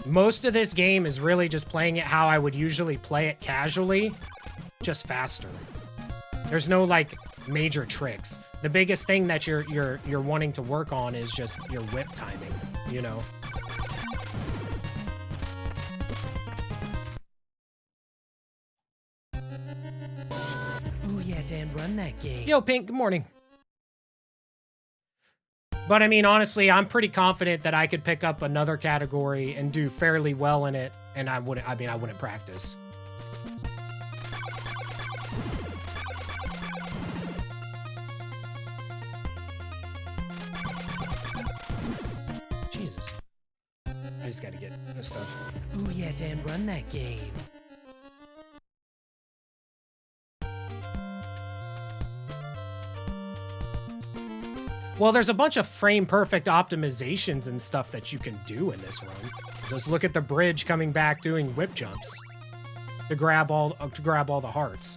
Most of this game is really just playing it how I would usually play it casually, just faster. There's no like major tricks. The biggest thing that you're wanting to work on is just your whip timing, you know. Oh yeah, Dan, run that game. Yo, Pink, good morning. But I mean, honestly, I'm pretty confident that I could pick up another category and do fairly well in it, and I wouldn't practice. Jesus. I just gotta get this stuff. Oh yeah, Dan, run that game. Well, there's a bunch of frame-perfect optimizations and stuff that you can do in this run. Just look at the bridge coming back doing whip jumps to grab all the hearts.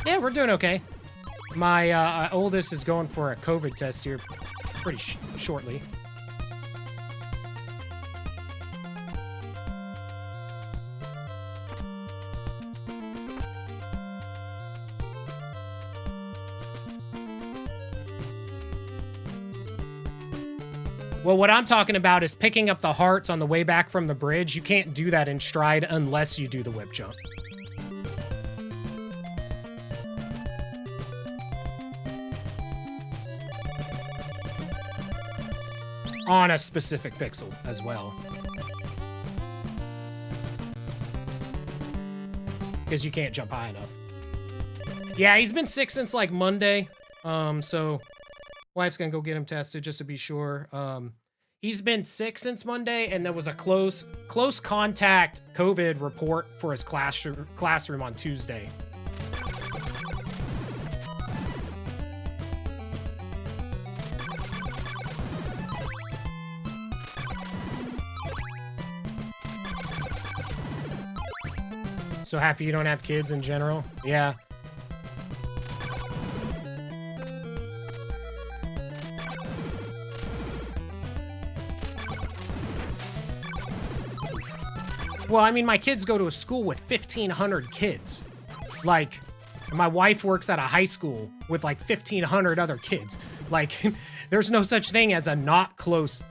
Yeah, we're doing okay. My oldest is going for a COVID test here pretty shortly. Well, what I'm talking about is picking up the hearts on the way back from the bridge. You can't do that in stride unless you do the whip jump. On a specific pixel as well. Because you can't jump high enough. Yeah, he's been sick since like Monday. So wife's gonna go get him tested just to be sure. He's been sick since Monday, and there was a close contact COVID report for his classroom on Tuesday. So happy you don't have kids in general? Yeah. Well, I mean, my kids go to a school with 1,500 kids. Like, my wife works at a high school with like 1,500 other kids. Like, there's no such thing as a not close,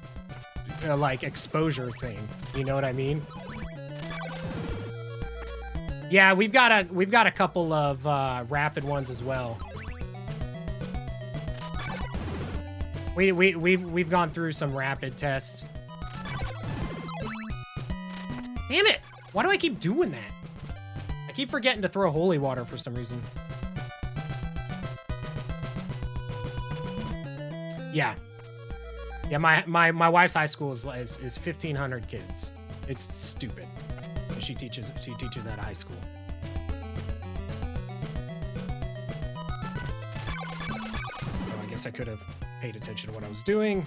like, exposure thing. You know what I mean? Yeah, we've got a couple of rapid ones as well. We've gone through some rapid tests. Damn it! Why do I keep doing that? I keep forgetting to throw holy water for some reason. Yeah. Yeah, my wife's high school is 1,500 kids. It's stupid. She teaches at high school. Oh, I guess I could have paid attention to what I was doing.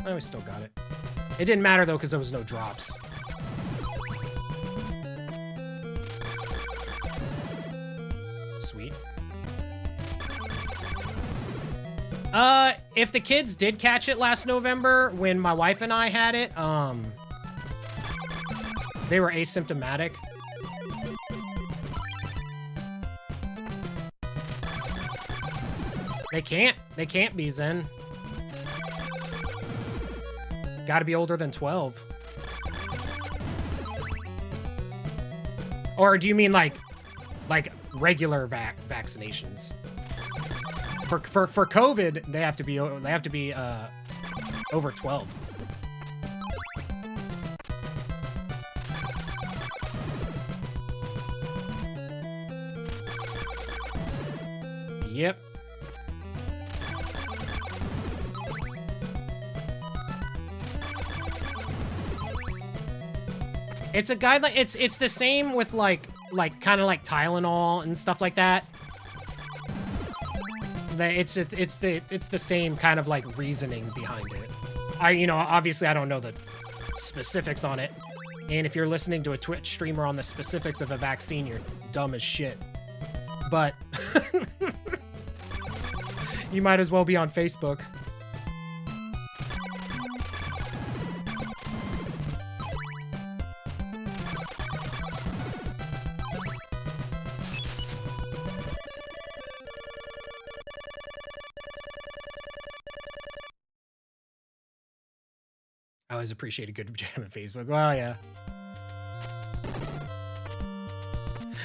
Oh, we still got it. It didn't matter though because there was no drops. Sweet. If the kids did catch it last November when my wife and I had it, they were asymptomatic. They can't be, Zen. Gotta be older than 12. Or do you mean like regular vaccinations? For COVID, they have to be over 12. Yep. It's a guideline. It's the same with like kind of like Tylenol and stuff like that. It's the same kind of like reasoning behind it. Obviously I don't know the specifics on it. And if you're listening to a Twitch streamer on the specifics of a vaccine, you're dumb as shit. But you might as well be on Facebook. I always appreciate a good jam at Facebook. Well, yeah.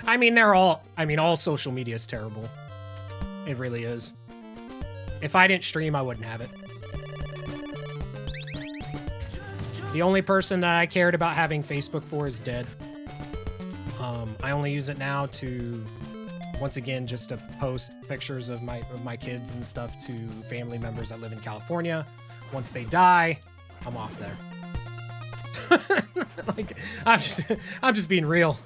I mean, all social media is terrible. It really is. If I didn't stream, I wouldn't have it. The only person that I cared about having Facebook for is dead. I only use it now to, once again, just to post pictures of my kids and stuff to family members that live in California. Once they die, I'm off there. Like, I'm just being real.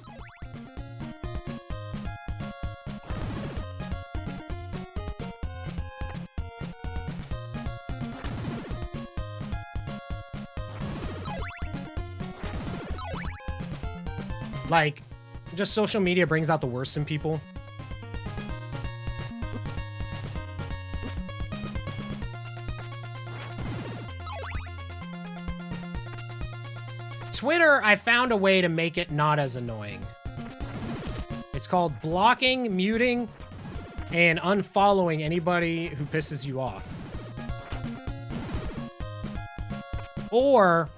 Like, just social media brings out the worst in people. Twitter, I found a way to make it not as annoying. It's called blocking, muting, and unfollowing anybody who pisses you off. Or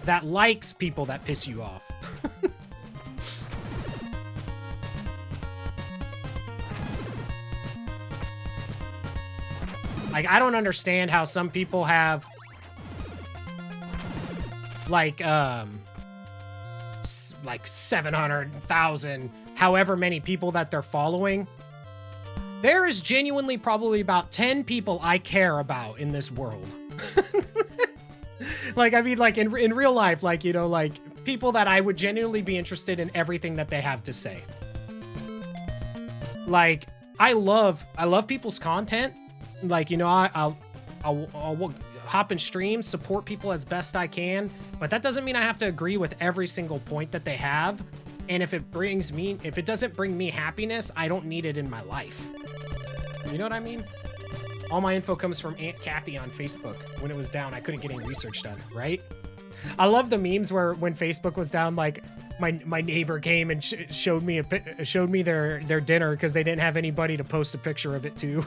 that likes people that piss you off. Like, I don't understand how some people have like 700,000, however many people that they're following. There is genuinely probably about 10 people I care about in this world. Like, I mean, like in real life, like, you know, like people that I would genuinely be interested in everything that they have to say. Like, I love people's content. Like, you know, I'll hop in streams, support people as best I can, but that doesn't mean I have to agree with every single point that they have. And if it doesn't bring me happiness, I don't need it in my life. You know what I mean? All my info comes from Aunt Kathy on Facebook. When it was down, I couldn't get any research done, right? I love the memes where when Facebook was down, like my neighbor came and showed me their dinner because they didn't have anybody to post a picture of it to.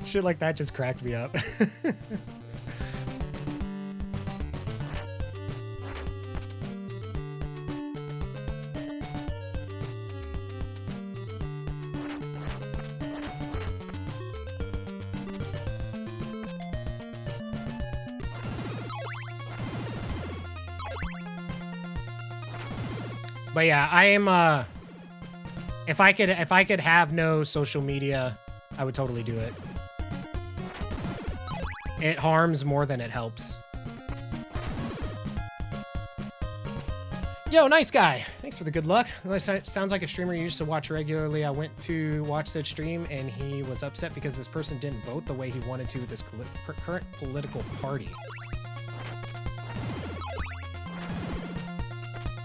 Shit like that just cracked me up. But yeah, I am, if I could have no social media, I would totally do it. It harms more than it helps. Yo, nice guy. Thanks for the good luck. Sounds like a streamer you used to watch regularly. I went to watch said stream and he was upset because this person didn't vote the way he wanted to with this current political party.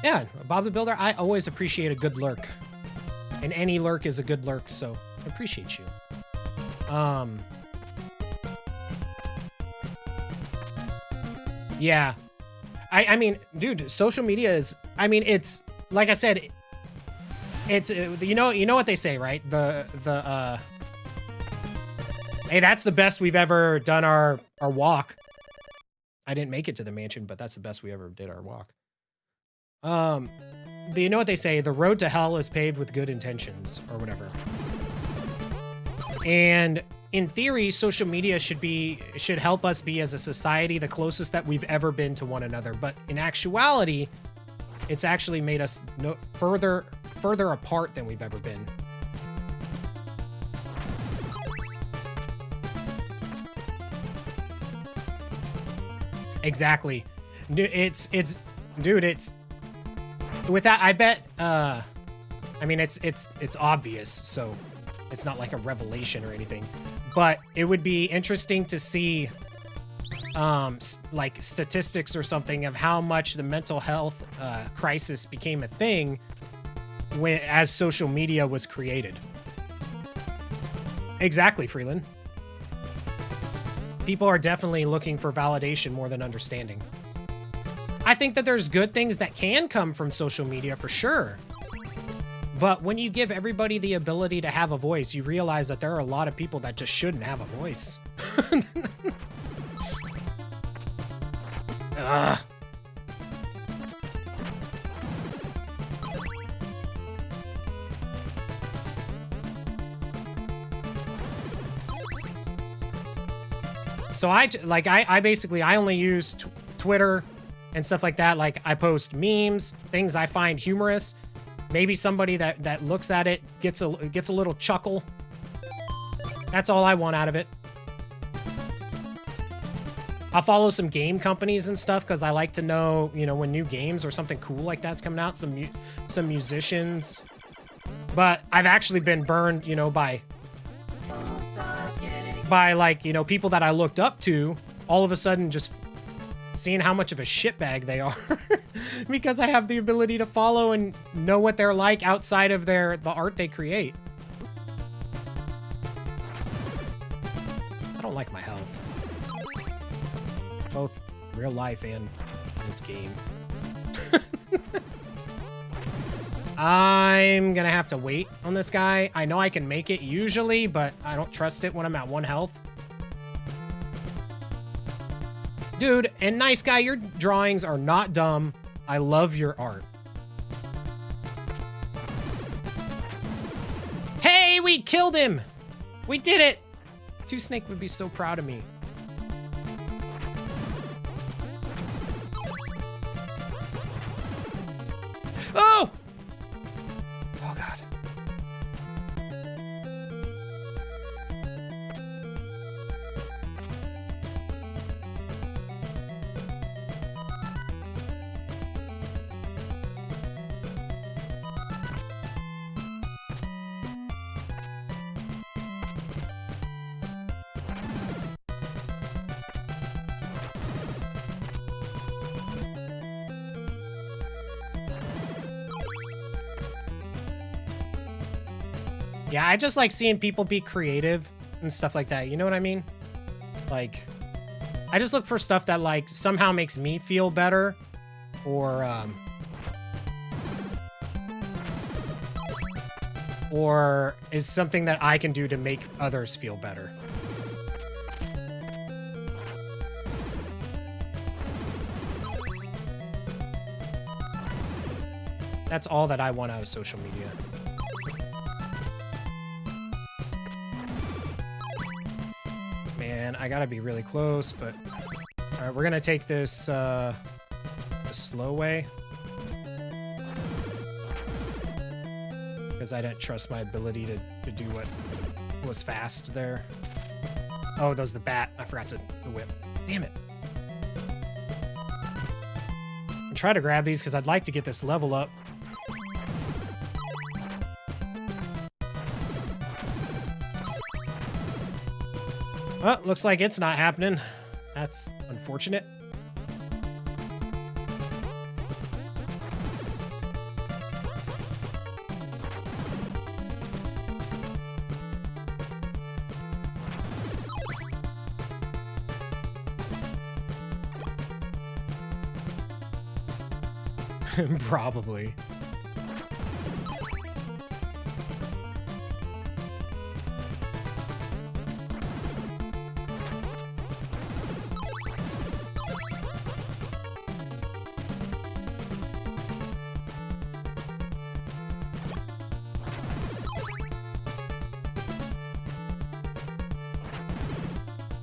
Yeah, Bob the Builder, I always appreciate a good lurk. And any lurk is a good lurk, so I appreciate you. Yeah. I mean, dude, social media is, I mean, it's, like I said, it's, you know what they say, right? Hey, that's the best we've ever done our walk. I didn't make it to the mansion, but that's the best we ever did our walk. You know what they say? The road to hell is paved with good intentions, or whatever. And in theory, social media should help us be as a society the closest that we've ever been to one another. But in actuality, it's actually made us further apart than we've ever been. Exactly. It's with that, I bet, I mean, it's obvious, so it's not like a revelation or anything, but it would be interesting to see, like statistics or something of how much the mental health, crisis became a thing as social media was created. Exactly, Freeland. People are definitely looking for validation more than understanding. I think that there's good things that can come from social media for sure. But when you give everybody the ability to have a voice, you realize that there are a lot of people that just shouldn't have a voice. Ugh. So I basically only use Twitter and stuff like that. Like, I post memes, things I find humorous. Maybe somebody that looks at it gets a little chuckle. That's all I want out of it. I'll follow some game companies and stuff because I like to know, you know, when new games or something cool like that's coming out. Some musicians. But I've actually been burned, you know, by like, you know, people that I looked up to, all of a sudden just seeing how much of a shitbag they are because I have the ability to follow and know what they're like outside of the art they create. I don't like my health. Both real life and this game. I'm gonna have to wait on this guy. I know I can make it usually, but I don't trust it when I'm at 1 health. Dude, and nice guy, your drawings are not dumb. I love your art. Hey, we killed him! We did it! Two Snake would be so proud of me. Oh! Oh, God. Yeah, I just like seeing people be creative and stuff like that. You know what I mean? Like, I just look for stuff that like somehow makes me feel better or is something that I can do to make others feel better. That's all that I want out of social media. Man, I gotta be really close, but... Alright, we're gonna take this, the slow way. because I didn't trust my ability to do what was fast there. Oh, that was the bat. I forgot the whip. Damn it. I'll try to grab these because I'd like to get this level up. Oh, looks like it's not happening. That's unfortunate. Probably.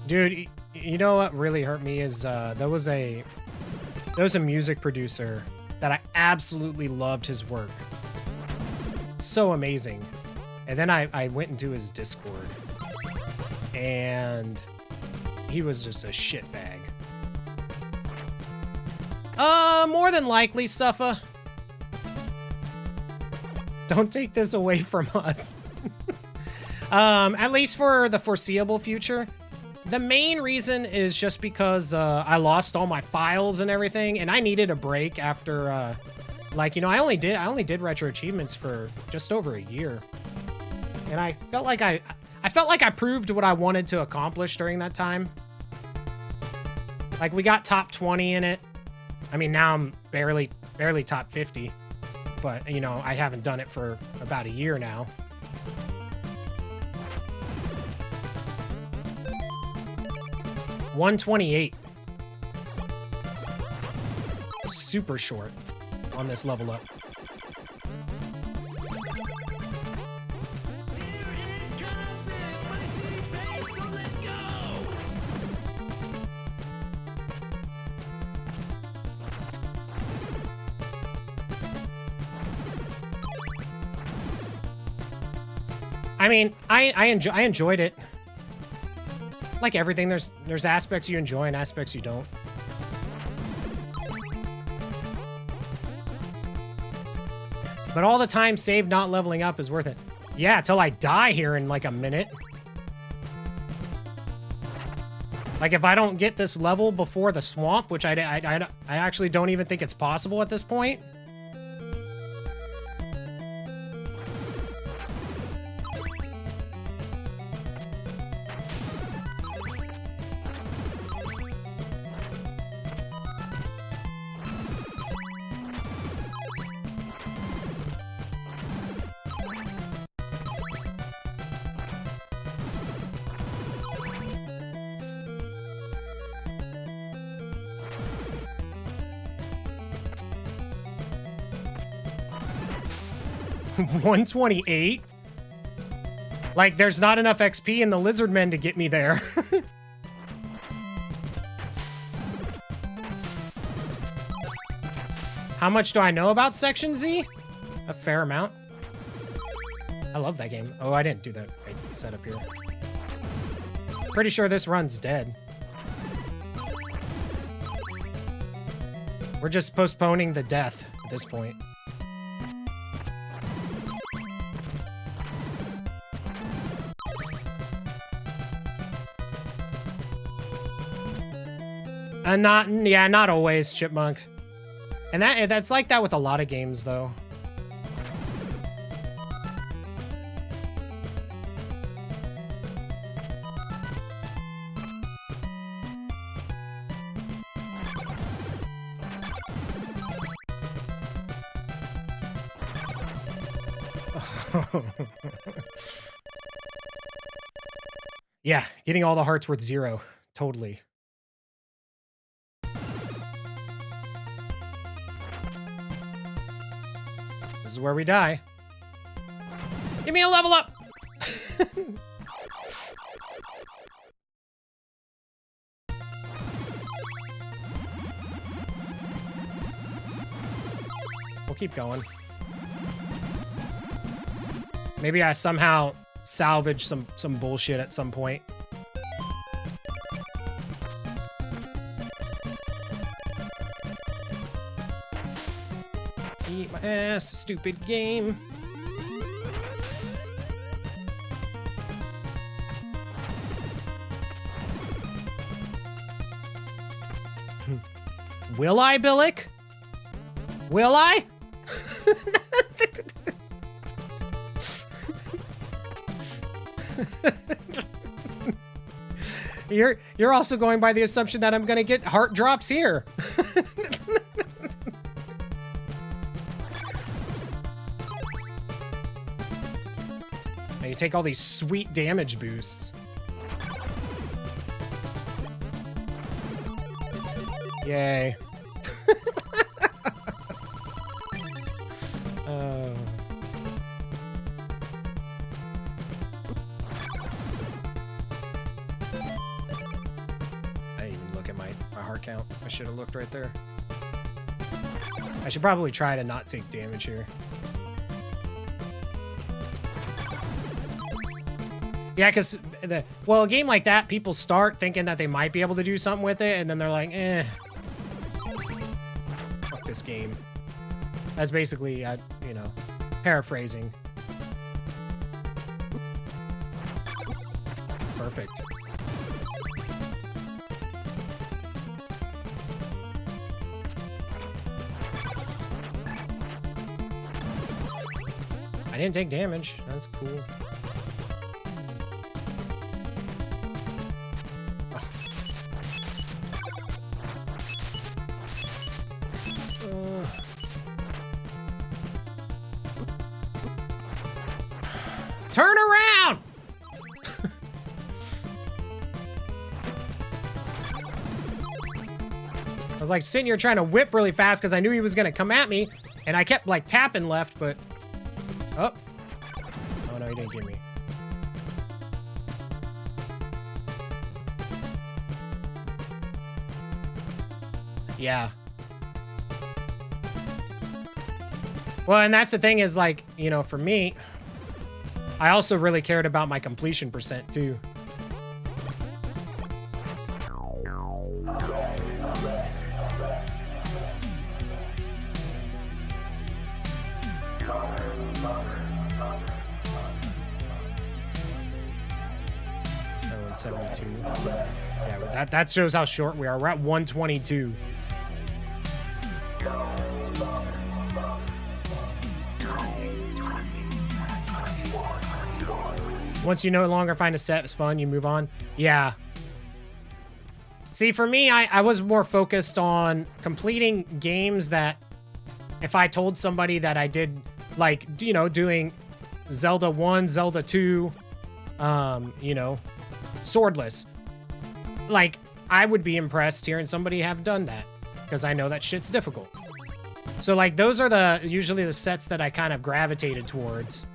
Dude, you know what really hurt me is there was a music producer that I absolutely loved his work. So amazing. And then I went into his Discord and he was just a shitbag. More than likely, Suffa. Don't take this away from us. At least for the foreseeable future. The main reason is just because I lost all my files and everything, and I needed a break after, like, you know, I only did retro achievements for just over a year, and I felt like I proved what I wanted to accomplish during that time. Like, we got top 20 in it. I mean, now I'm barely top 50, but you know, I haven't done it for about a year now. $128. Super short on this level up. I mean, I enjoyed it. Like everything, there's aspects you enjoy and aspects you don't. But all the time saved not leveling up is worth it. Yeah, till I die here in like a minute. Like if I don't get this level before the swamp, which I actually don't even think it's possible at this point. $128? Like, there's not enough XP in the lizard men to get me there. How much do I know about Section Z? A fair amount. I love that game. Oh, I didn't do that right setup here. Pretty sure this run's dead. We're just postponing the death at this point. Not always, Chipmunk. And that's like that with a lot of games, though. Yeah, getting all the hearts worth 0. Totally. This is where we die. Give me a level up! We'll keep going. Maybe I somehow salvage some bullshit at some point. Eat my ass, stupid game. Will I, Billick? Will I? You're also going by the assumption that I'm gonna get heart drops here. Now you take all these sweet damage boosts. Yay. I didn't even look at my heart count. I should have looked right there. I should probably try to not take damage here. Yeah, because, well, a game like that, people start thinking that they might be able to do something with it, and then they're like, eh. Fuck this game. That's basically, you know, paraphrasing. Perfect. I didn't take damage. That's cool. Turn around! I was like sitting here trying to whip really fast because I knew he was gonna come at me, and I kept like tapping left, but oh no, he didn't get me. Yeah. Well, and that's the thing is like, you know, for me, I also really cared about my completion percent too. Oh, 172. Yeah, that shows how short we are. We're at 122. Once you no longer find a set is fun, you move on. Yeah. See, for me, I was more focused on completing games that if I told somebody that I did, like, you know, doing Zelda 1, Zelda 2, you know, swordless. Like, I would be impressed hearing somebody have done that because I know that shit's difficult. So, like, those are usually the sets that I kind of gravitated towards.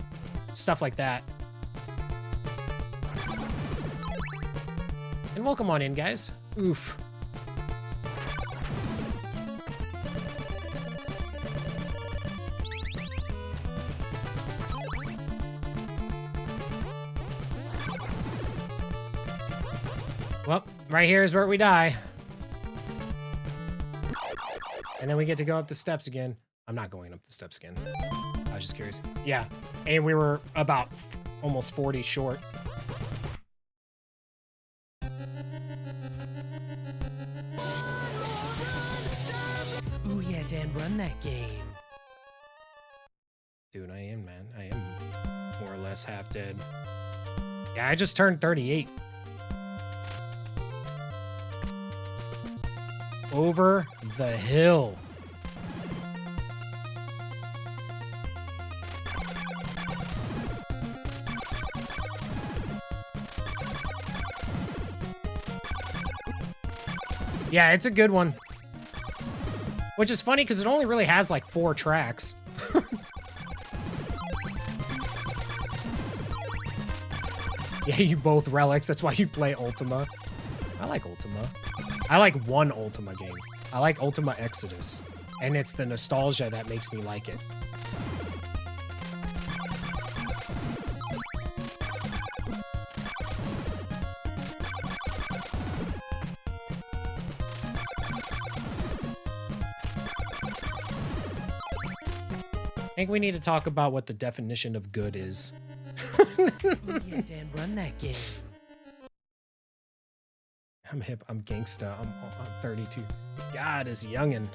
Stuff like that. And welcome on in, guys. Oof. Well, right here is where we die. And then we get to go up the steps again. I'm not going up the steps again. I was just curious. Yeah, and we were about almost 40 short. Ooh yeah, Dan, run that game. Dude, I am, man. I am more or less half dead. Yeah, I just turned 38. Over the hill. Yeah, it's a good one. Which is funny because it only really has like 4 tracks. Yeah, you both relics. That's why you play Ultima. I like Ultima. I like one Ultima game. I like Ultima Exodus. And it's the nostalgia that makes me like it. think we need to talk about what the definition of good is. Oh yeah, Dan, run that game. I'm hip, I'm gangsta, I'm 32. God, is youngin'.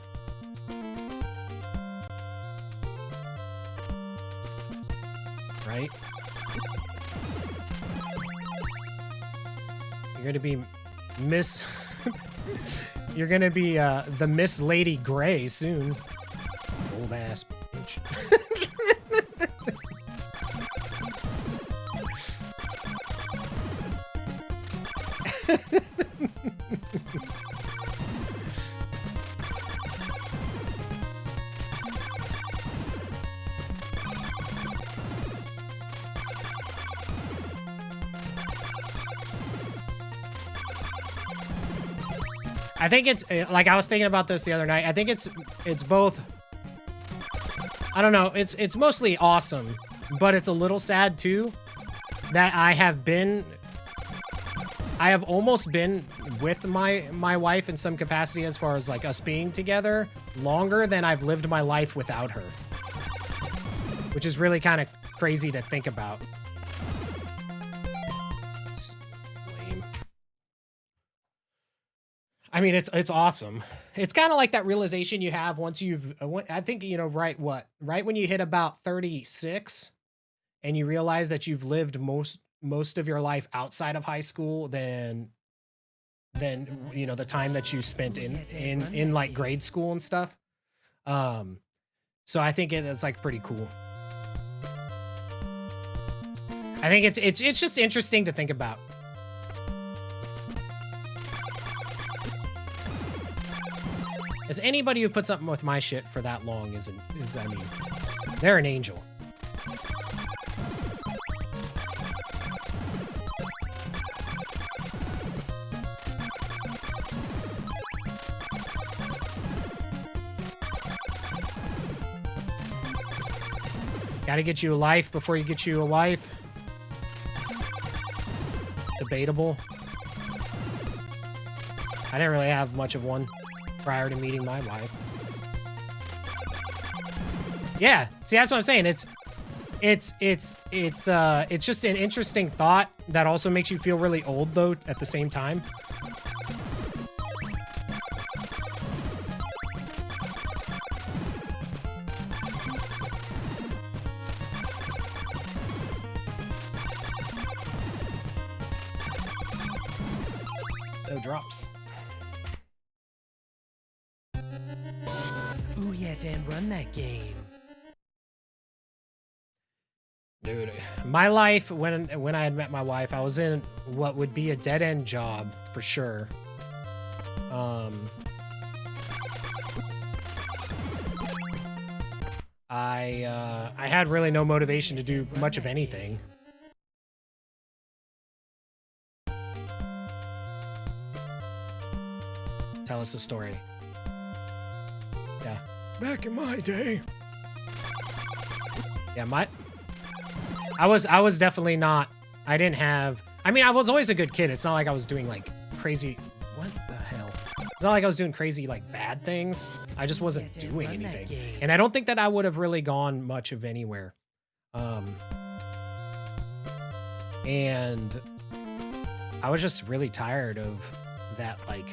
Right? You're gonna be Miss... You're gonna be the Miss Lady Grey soon. Old ass bitch. I think it's like I was thinking about this the other night. I think it's both. I don't know. It's mostly awesome, but it's a little sad too that I have almost been with my wife in some capacity as far as like us being together longer than I've lived my life without her, which is really kind of crazy to think about. It's lame. I mean, it's awesome. It's kind of like that realization you have once you've, I think, you know, right when you hit about 36 and you realize that you've lived most of your life outside of high school than you know, the time that you spent in like grade school and stuff. So I think it's like pretty cool. I think it's just interesting to think about. As anybody who puts up with my shit for that long is I mean, they're an angel. Gotta get you a life before you get you a wife. Debatable. I didn't really have much of one prior to meeting my wife. Yeah, see, that's what I'm saying. It's just an interesting thought that also makes you feel really old though at the same time. No drops. Oh yeah, Dan, run that game. Dude, my life, when I had met my wife, I was in what would be a dead-end job, for sure. I had really no motivation to do much of anything. Tell us a story. Yeah. Back in my day. Yeah, I was definitely not, I didn't have, I mean, I was always a good kid. It's not like I was doing like crazy, what the hell? It's not like I was doing crazy like bad things. I just wasn't doing anything. And I don't think that I would have really gone much of anywhere. And I was just really tired of that, like,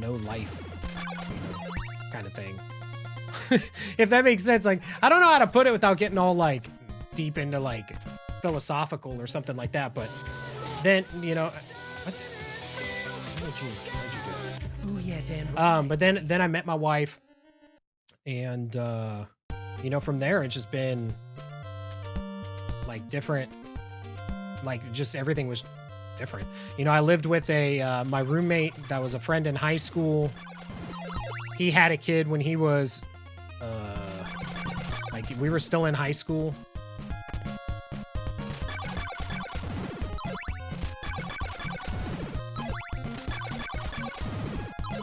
no life, you know, kind of thing. If that makes sense. Like, I don't know how to put it without getting all like deep into like philosophical or something like that, but then, you know, what? Where'd you go? Oh yeah, Dan. But then I met my wife, and you know, from there it's just been like different, like just everything was different. You know, I lived with my roommate that was a friend in high school. He had a kid when he was like, we were still in high school.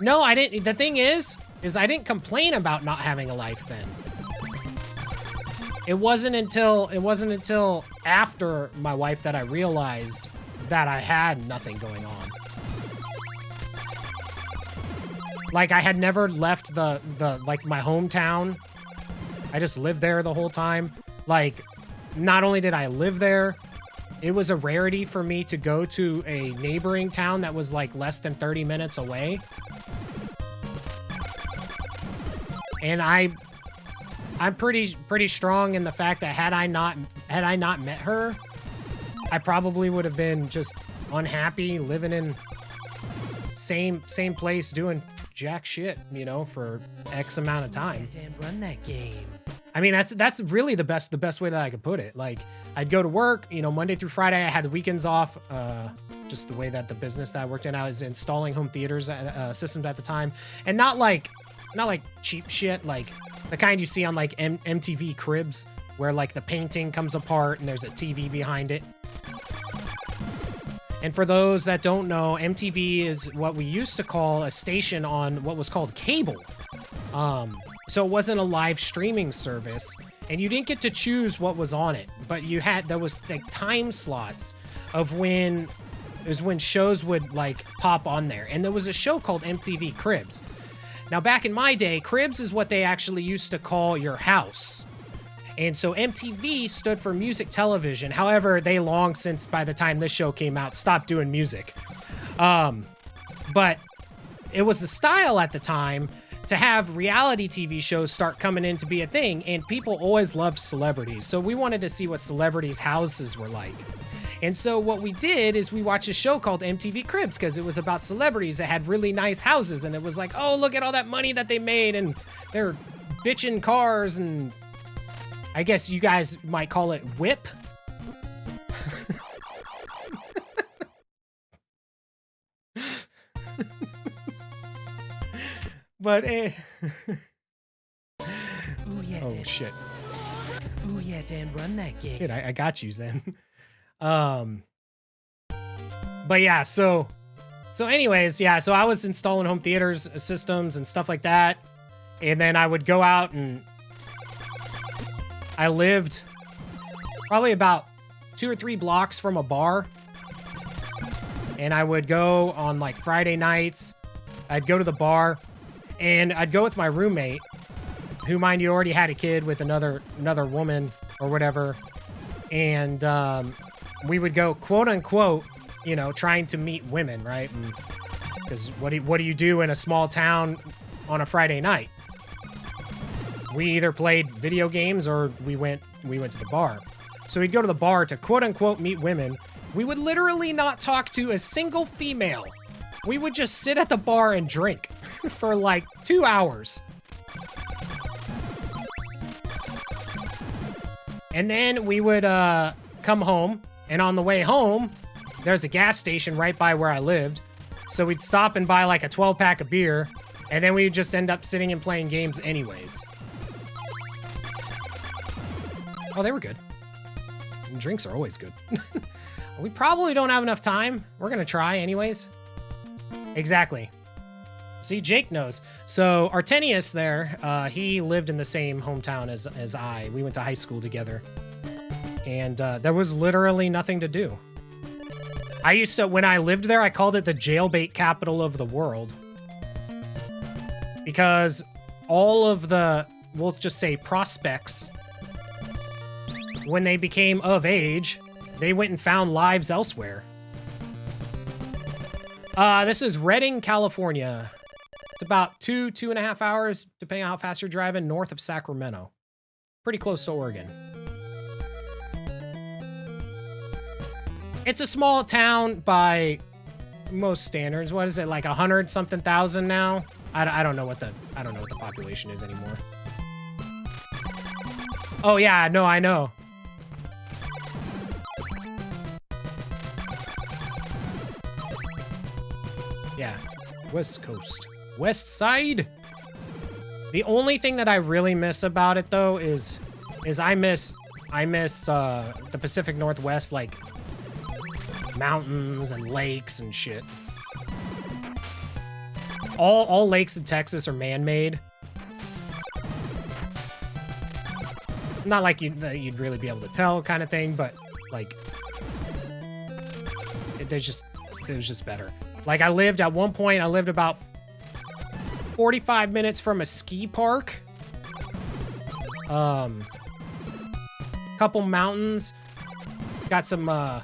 No, I didn't. The thing is I didn't complain about not having a life then. It wasn't until after my wife that I realized that I had nothing going on. Like, I had never left like, my hometown. I just lived there the whole time. Like, not only did I live there, it was a rarity for me to go to a neighboring town that was, like, less than 30 minutes away. And I'm pretty strong in the fact that had I not met her, I probably would have been just unhappy living in same place doing jack shit, you know, for X amount of time. And run that game. I mean, that's really the best way that I could put it. Like, I'd go to work, you know, Monday through Friday. I had the weekends off. Just the way that the business that I worked in, I was installing home theaters systems at the time, and not like cheap shit, like the kind you see on like MTV Cribs, where like the painting comes apart and there's a TV behind it. And for those that don't know, MTV is what we used to call a station on what was called cable. So it wasn't a live streaming service, and you didn't get to choose what was on it, but there was like time slots of when shows would like pop on there. And there was a show called MTV Cribs. Now, back in my day, Cribs is what they actually used to call your house. And so MTV stood for music television. However, they long since, by the time this show came out, stopped doing music. But it was the style at the time to have reality TV shows start coming in to be a thing, and people always loved celebrities. So we wanted to see what celebrities' houses were like. And so what we did is we watched a show called MTV Cribs, because it was about celebrities that had really nice houses, and it was like, oh, look at all that money that they made, and they're bitchin' cars, and I guess you guys might call it whip. But Ooh, yeah, oh Dan. shit. Ooh, yeah, Dan, run that game. Dude, I got you, Zen. But yeah, so anyways, yeah, so I was installing home theaters systems and stuff like that. And then I would go out, and I lived probably about 2 or 3 blocks from a bar. And I would go on like Friday nights. I'd go to the bar, and I'd go with my roommate, who, mind you, already had a kid with another woman or whatever. And we would go, quote unquote, you know, trying to meet women, right? Because what do you do in a small town on a Friday night? We either played video games or we went to the bar. So we'd go to the bar to quote unquote meet women. We would literally not talk to a single female. We would just sit at the bar and drink for like 2 hours. And then we would come home, and on the way home, there's a gas station right by where I lived. So we'd stop and buy like a 12-pack of beer, and then we would just end up sitting and playing games anyways. Oh, they were good. And drinks are always good. We probably don't have enough time. We're gonna try anyways. Exactly. See, Jake knows. So Artenius there, he lived in the same hometown as I. We went to high school together. And there was literally nothing to do. I used to, when I lived there, I called it the jailbait capital of the world. Because all of the, we'll just say prospects, when they became of age, they went and found lives elsewhere. This is Redding, California. It's about 2.5 hours, depending on how fast you're driving, north of Sacramento. Pretty close to Oregon. It's a small town by most standards. What is it, like 100-something thousand now? I don't know what the population is anymore. Oh yeah, no, I know. Yeah, West Coast. West Side. The only thing that I really miss about it though is I miss the Pacific Northwest, like mountains and lakes and shit. All lakes in Texas are man-made. Not like you'd really be able to tell kind of thing, but like it was just better. Like at one point I lived about 45 minutes from a ski park. Couple mountains. Got some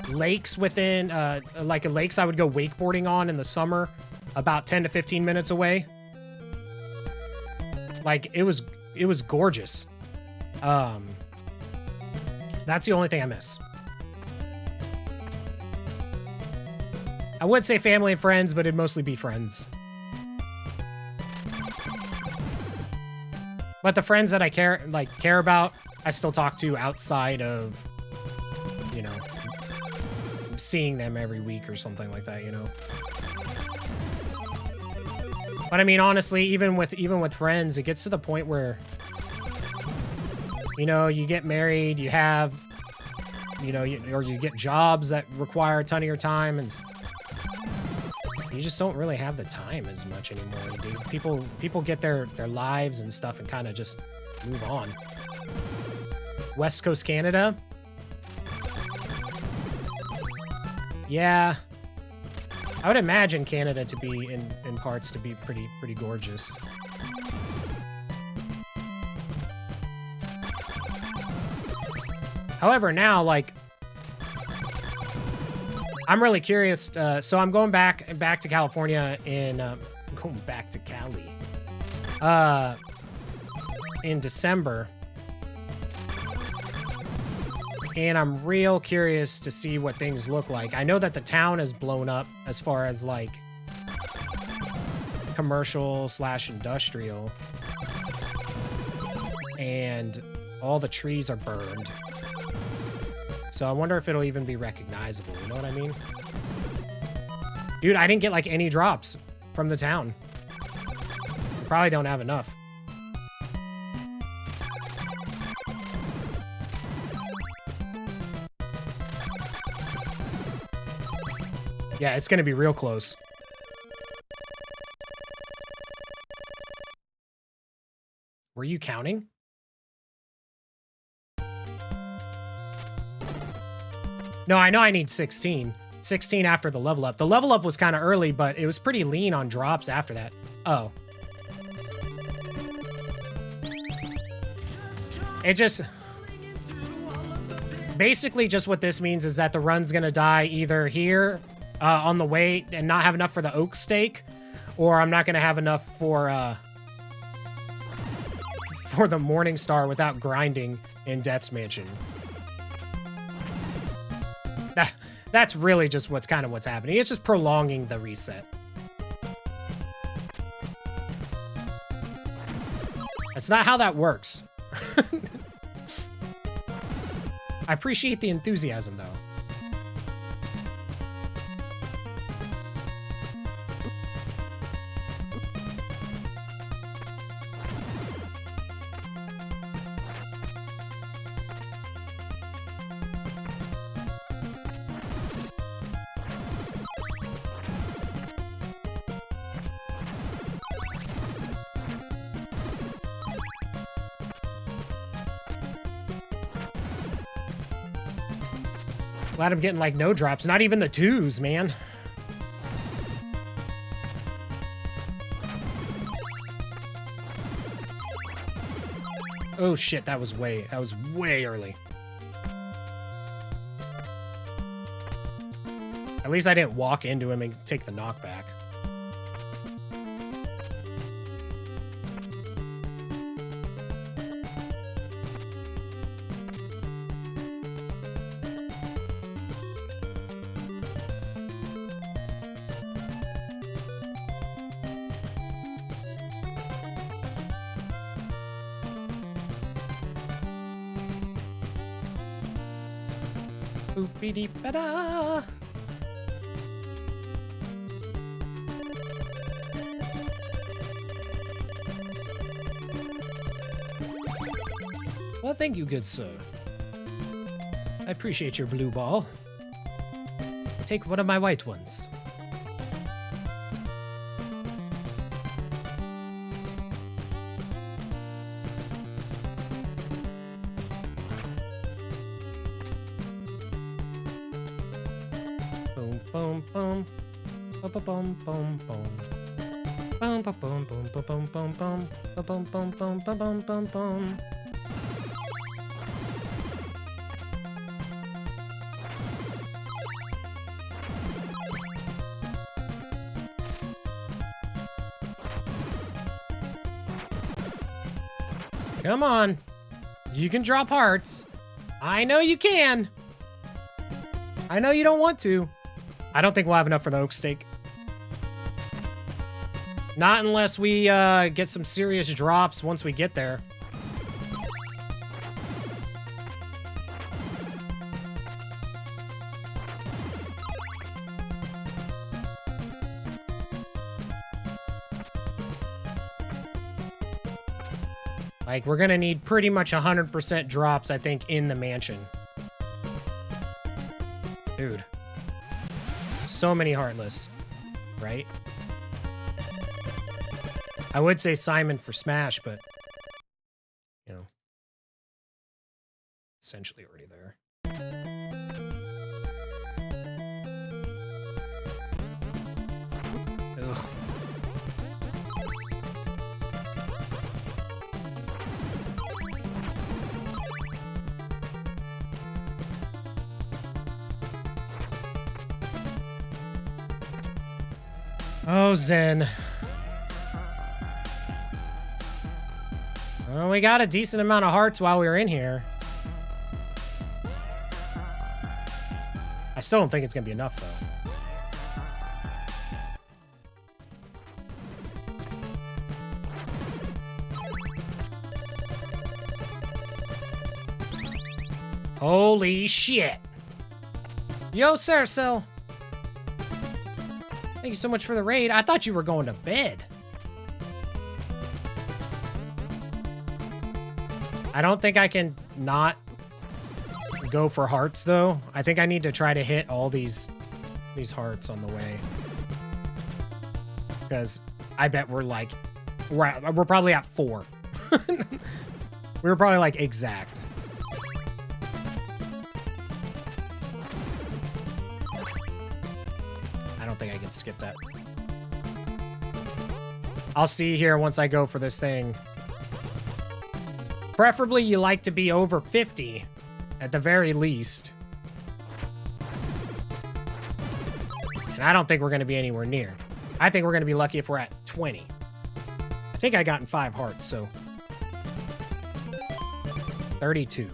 lakes within, like lakes I would go wakeboarding on in the summer, about 10 to 15 minutes away. Like, it was gorgeous. That's the only thing I miss. I would say family and friends, but it'd mostly be friends. But the friends that I care about, I still talk to outside of, you know, seeing them every week or something like that, you know. But I mean, honestly, even with friends, it gets to the point where, you know, you get married, you have, you know, or you get jobs that require a ton of your time, and you just don't really have the time as much anymore, dude. People get their lives and stuff and kind of just move on. West Coast Canada. Yeah. I would imagine Canada to be, in parts, to be pretty gorgeous. However, now, like, I'm really curious. So I'm going back to California going back to Cali in December, and I'm real curious to see what things look like. I know that the town is blown up as far as like commercial/industrial, and all the trees are burned. So I wonder if it'll even be recognizable, you know what I mean? Dude, I didn't get like any drops from the town. Probably don't have enough. Yeah, it's gonna be real close. Were you counting? No, I know I need 16. 16 after the level up. The level up was kind of early, but it was pretty lean on drops after that. Oh. It just... Basically, just what this means is that the run's gonna die either here on the way and not have enough for the oak steak, or I'm not gonna have enough for the Morning Star without grinding in Death's Mansion. That's really just what's happening. It's just prolonging the reset. That's not how that works. I appreciate the enthusiasm, though. Glad I'm getting, like, no drops. Not even the 2s, man. Oh, shit. That was way early. At least I didn't walk into him and take the knockback. Boop-a-dee-ba-da. Well, thank you, good sir. I appreciate your blue ball. Take one of my white ones. Boom, boom, boom. Boom, boom, boom, boom. Boom, boom, boom, boom, boom, boom, boom, boom, boom, boom, boom, boom, boom, boom. Come on. You can drop hearts. I know you can. I know you don't want to. I don't think we'll have enough for the oak steak. Not unless we get some serious drops once we get there. Like, we're gonna need pretty much 100% drops, I think, in the mansion. Dude. So many heartless, right? I would say Simon for Smash, but, you know, essentially already there. Ugh. Oh, Zen. Well, we got a decent amount of hearts while we were in here. I still don't think it's gonna be enough, though. Holy shit. Yo, Saracel. Thank you so much for the raid. I thought you were going to bed. I don't think I can not go for hearts, though. I think I need to try to hit all these hearts on the way. Because I bet we're like... We're probably at 4. We were probably like exact. I don't think I can skip that. I'll see here once I go for this thing. Preferably, you like to be over 50, at the very least. And I don't think we're going to be anywhere near. I think we're going to be lucky if we're at 20. I think I gotten 5 hearts, so... 32.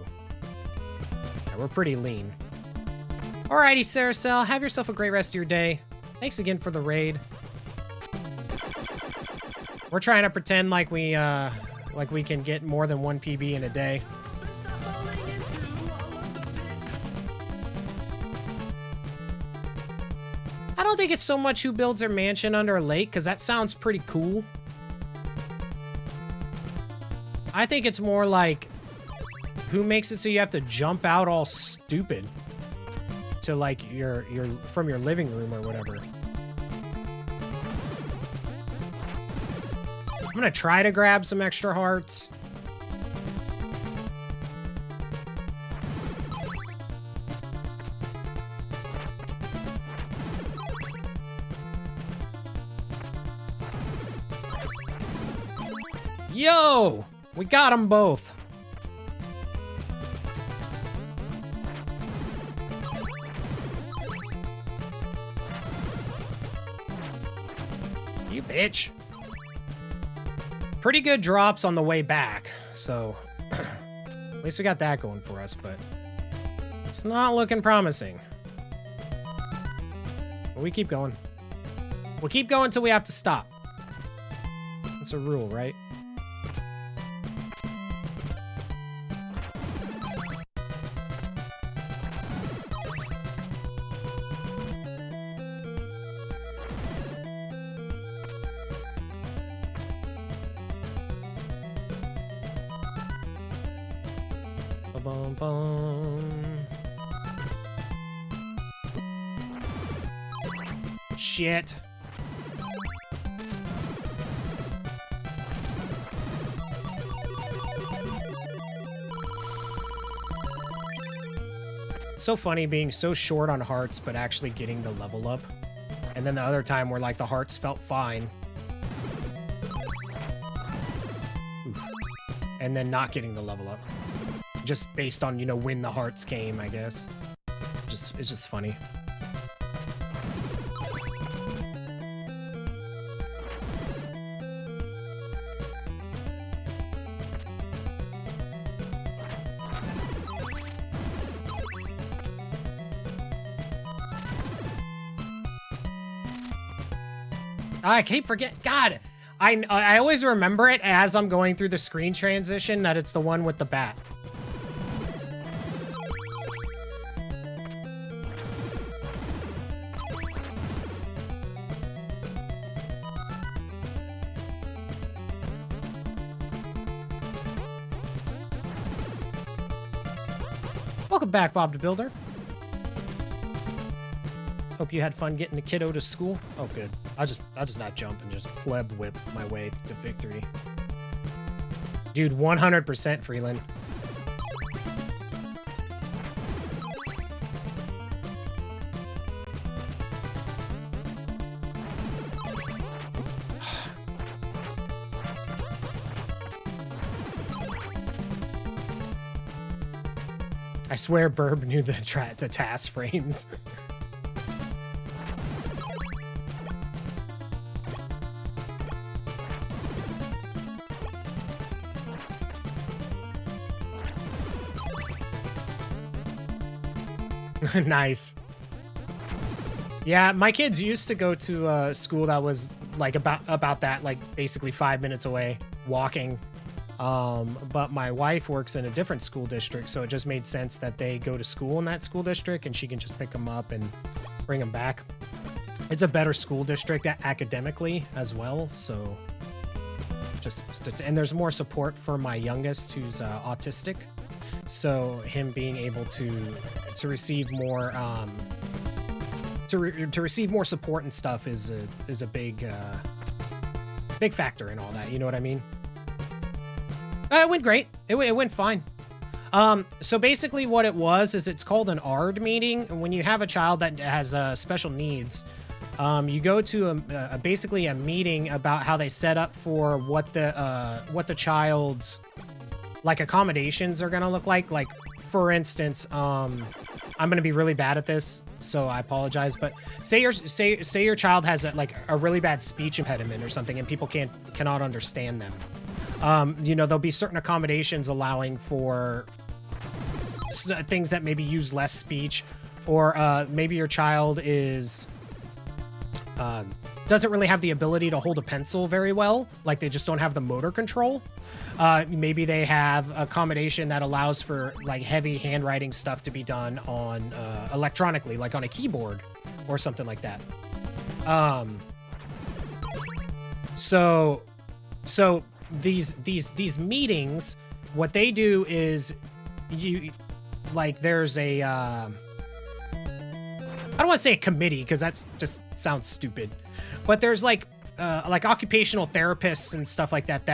Yeah, we're pretty lean. Alrighty, Saracel, have yourself a great rest of your day. Thanks again for the raid. We're trying to pretend like we can get more than 1 PB in a day. I don't think it's so much who builds their mansion under a lake, because that sounds pretty cool. I think it's more like who makes it so you have to jump out all stupid to like from your living room or whatever. I'm gonna try to grab some extra hearts. Yo! We got them both. You bitch. Pretty good drops on the way back, so at least we got that going for us, but it's not looking promising. But we keep going. We'll keep going until we have to stop. That's a rule, right? Bum, bum. Shit. It's so funny being so short on hearts, but actually getting the level up. And then the other time where like the hearts felt fine. and then not getting the level up. Just based on, you know, when the hearts came, I guess. It's just funny. I keep forgetting. God, I always remember it as I'm going through the screen transition that it's the one with the bat. Welcome back, Bob the Builder. Hope you had fun getting the kiddo to school. Oh, good. I'll just not jump and just pleb whip my way to victory. Dude, 100% Freeland. I swear Burb knew the task frames. Nice. Yeah, my kids used to go to a school that was like about that, like basically 5 minutes away walking. But my wife works in a different school district, so it just made sense that they go to school in that school district and she can just pick them up and bring them back. It's a better school district academically as well, so and there's more support for my youngest who's autistic. So him being able to receive more to receive more support and stuff is a big factor in all that. You know what I mean? It went great. It went fine. So basically what it was is it's called an ARD meeting. When you have a child that has special needs, you go to basically a meeting about how they set up for what the child's like accommodations are gonna look like. Like for instance, I'm gonna be really bad at this, so I apologize. But say your child has a really bad speech impediment or something, and people cannot understand them. You know, there'll be certain accommodations allowing for things that maybe use less speech, or maybe your child doesn't really have the ability to hold a pencil very well, like they just don't have the motor control. Maybe they have accommodation that allows for like heavy handwriting stuff to be done on electronically, like on a keyboard or something like that. So these meetings, what they do is there's a I don't want to say a committee because that's just sounds stupid, but there's like occupational therapists and stuff like that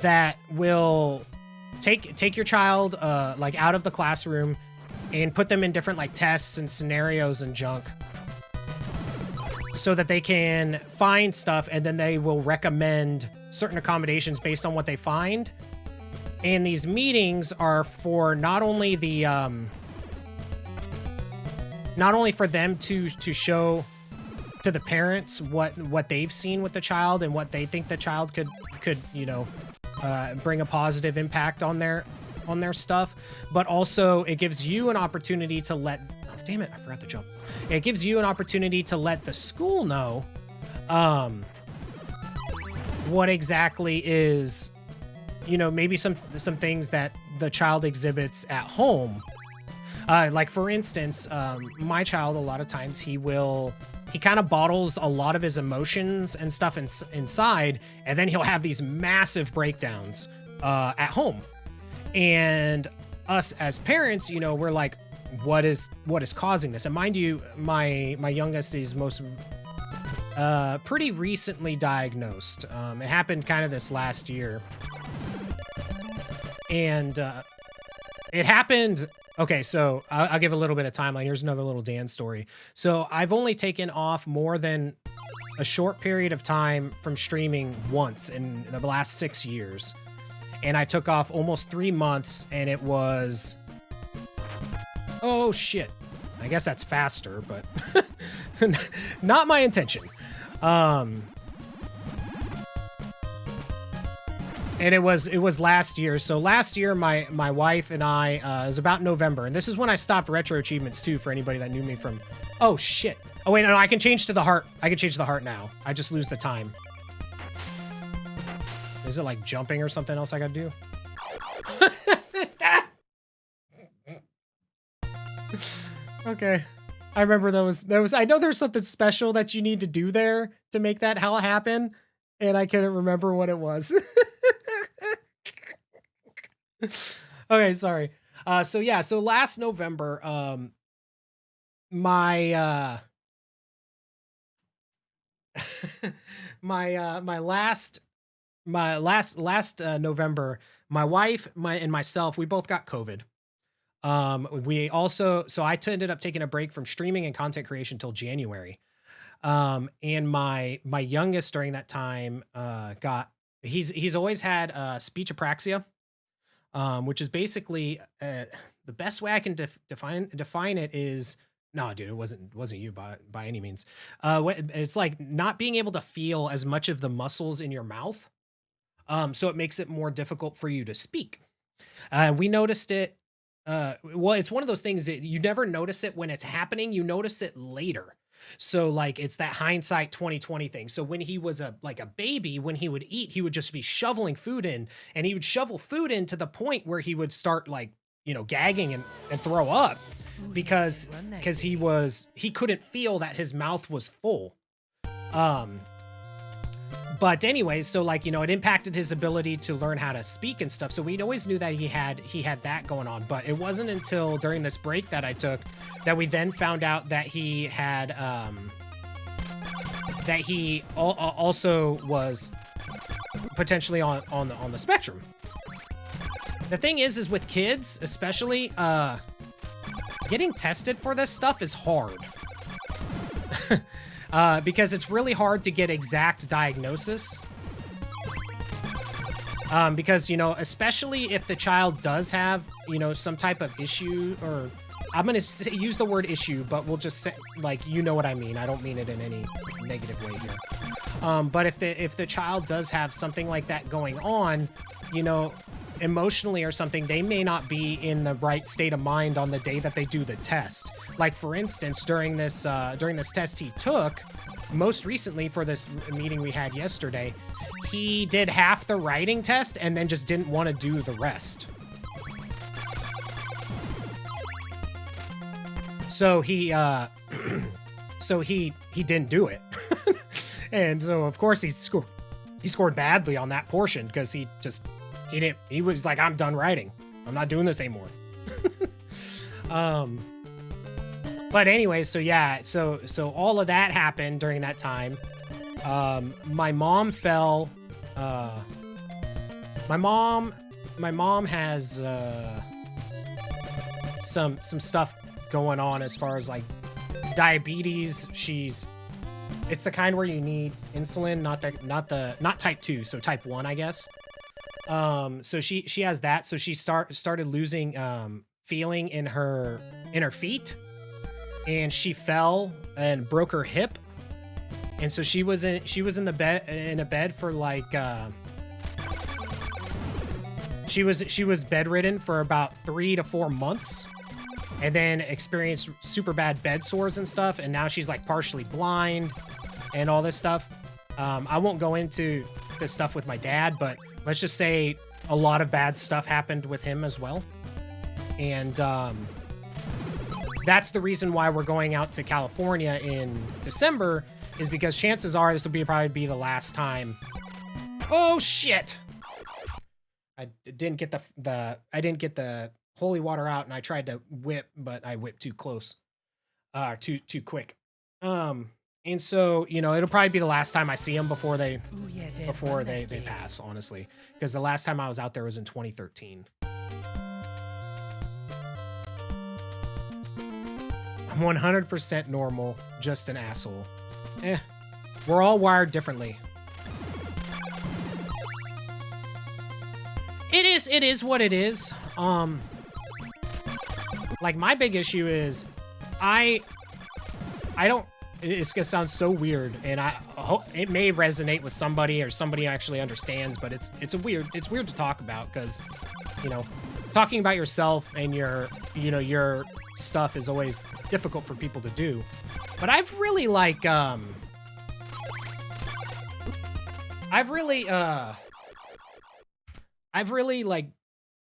that will take your child like out of the classroom and put them in different like tests and scenarios and junk, so that they can find stuff, and then they will recommend certain accommodations based on what they find. And these meetings are for not only for them to show to the parents what they've seen with the child and what they think the child could you know bring a positive impact on their stuff, but also it gives you an opportunity to let damn it, I forgot to jump. It gives you an opportunity to let the school know what exactly is, you know, maybe some things that the child exhibits at home. Like for instance, my child, a lot of times he kind of bottles a lot of his emotions and stuff inside, and then he'll have these massive breakdowns at home. And us as parents, you know, we're like, what is causing this? And mind you, my youngest is pretty recently diagnosed. It happened kind of this last year, and it happened Okay, so I'll give a little bit of timeline. Here's another little Dan story. So I've only taken off more than a short period of time from streaming once in the last 6 years. And I took off almost 3 months, and it was... Oh, shit. I guess that's faster, but not my intention. And it was last year. So last year, my wife and I, it was about November. And this is when I stopped retro achievements too, for anybody that knew me from, oh shit. Oh wait, no, I can change to the heart. I can change to the heart now. I just lose the time. Is it like jumping or something else I gotta do? Okay. I remember those, I know there's something special that you need to do there to make that hell happen. And I couldn't remember what it was. Okay, sorry. So yeah, so last November, my last November, my wife, and myself, we both got COVID. We also, so I ended up taking a break from streaming and content creation till January. And my youngest during that time, he's always had, speech apraxia, which is basically, the best way I can define it is, no, dude, it wasn't you by any means. It's like not being able to feel as much of the muscles in your mouth. So it makes it more difficult for you to speak. We noticed it. Well, it's one of those things that you never notice it when it's happening. You notice it later. So like, it's that hindsight 2020 thing. So when he was like a baby, when he would eat, he would just be shoveling food in, and he would shovel food in to the point where he would start like, gagging and throw up because he couldn't feel that his mouth was full. But anyways, so like, it impacted his ability to learn how to speak and stuff. So we always knew that he had that going on, but it wasn't until during this break that I took that we then found out that he had, that he also was potentially on the spectrum. The thing is with kids, especially, getting tested for this stuff is hard. Because it's really hard to get exact diagnosis. Because, especially if the child does have, some type of issue, or I'm going to use the word issue, but we'll just say, like, what I mean. I don't mean it in any negative way here. But if the child does have something like that going on, emotionally or something, they may not be in the right state of mind on the day that they do the test. Like, for instance, during this test he took, most recently for this meeting we had yesterday, he did half the writing test and then just didn't want to do the rest. So he didn't do it. And so of course he scored badly on that portion because he was like, I'm done writing. I'm not doing this anymore. But anyway, so yeah, so all of that happened during that time. My mom fell, my mom has, some stuff going on as far as like diabetes. It's the kind where you need insulin, not type 2, so type 1, I guess. So she has that. So she started losing, feeling in her feet, and she fell and broke her hip. And so she was in a bed for like, she was bedridden for about 3 to 4 months, and then experienced super bad bed sores and stuff. And now she's like partially blind and all this stuff. I won't go into this stuff with my dad, but let's just say a lot of bad stuff happened with him as well. And that's the reason why we're going out to California in December, is because chances are this will probably be the last time. Oh shit! I didn't get the holy water out, and I tried to whip, but I whipped too close, too quick. And so, it'll probably be the last time I see them before they pass, honestly. Because the last time I was out there was in 2013. 100% normal, just an asshole. We're all wired differently. It is what it is. Like, my big issue is I don't, it's gonna sound so weird, and I hope it may resonate with somebody or somebody actually understands, but it's weird to talk about, because, you know, talking about yourself and your stuff is always difficult for people to do. But I've really like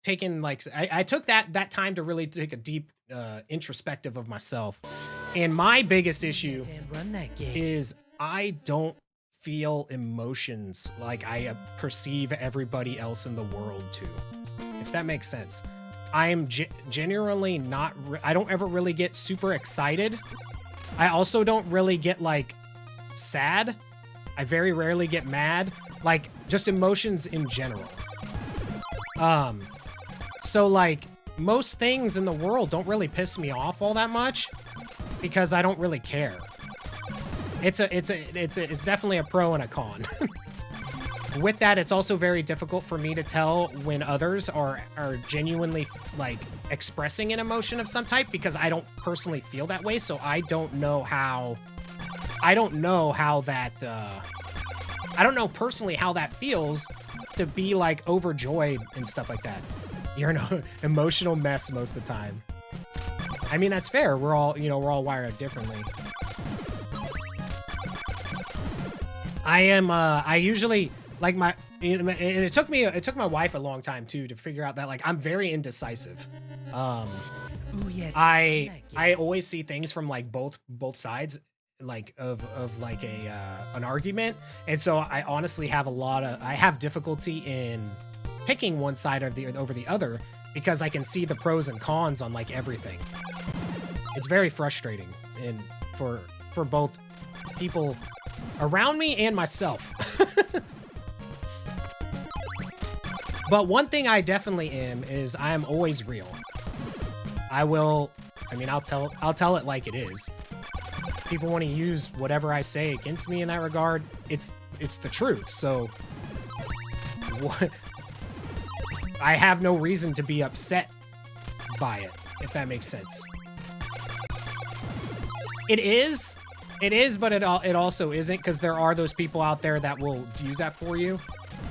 taken, like, I took that time to really take a deep introspective of myself. And my biggest issue is I don't feel emotions like I perceive everybody else in the world to, if that makes sense. I am genuinely not, I don't ever really get super excited. I also don't really get, like, sad. I very rarely get mad. Like, just emotions in general. So, like, most things in the world don't really piss me off all that much, because I don't really care. It's definitely a pro and a con. With that, it's also very difficult for me to tell when others are genuinely, like, expressing an emotion of some type, because I don't personally feel that way, so I don't know personally how that feels to be, like, overjoyed and stuff like that. You're an emotional mess most of the time. I mean, that's fair. We're all wired differently. I usually, like, and it took my wife a long time too to figure out that, like, I'm very indecisive. Ooh, yeah, I always see things from, like, both sides, like, of like an argument, and so I honestly have I have difficulty in picking one side over the other, because I can see the pros and cons on, like, everything. It's very frustrating, and for both people around me and myself. But one thing I definitely am is I am always real. I'll tell it like it is. People want to use whatever I say against me in that regard. It's the truth. So what? I have no reason to be upset by it, if that makes sense. It is, but it also isn't, because there are those people out there that will use that for you.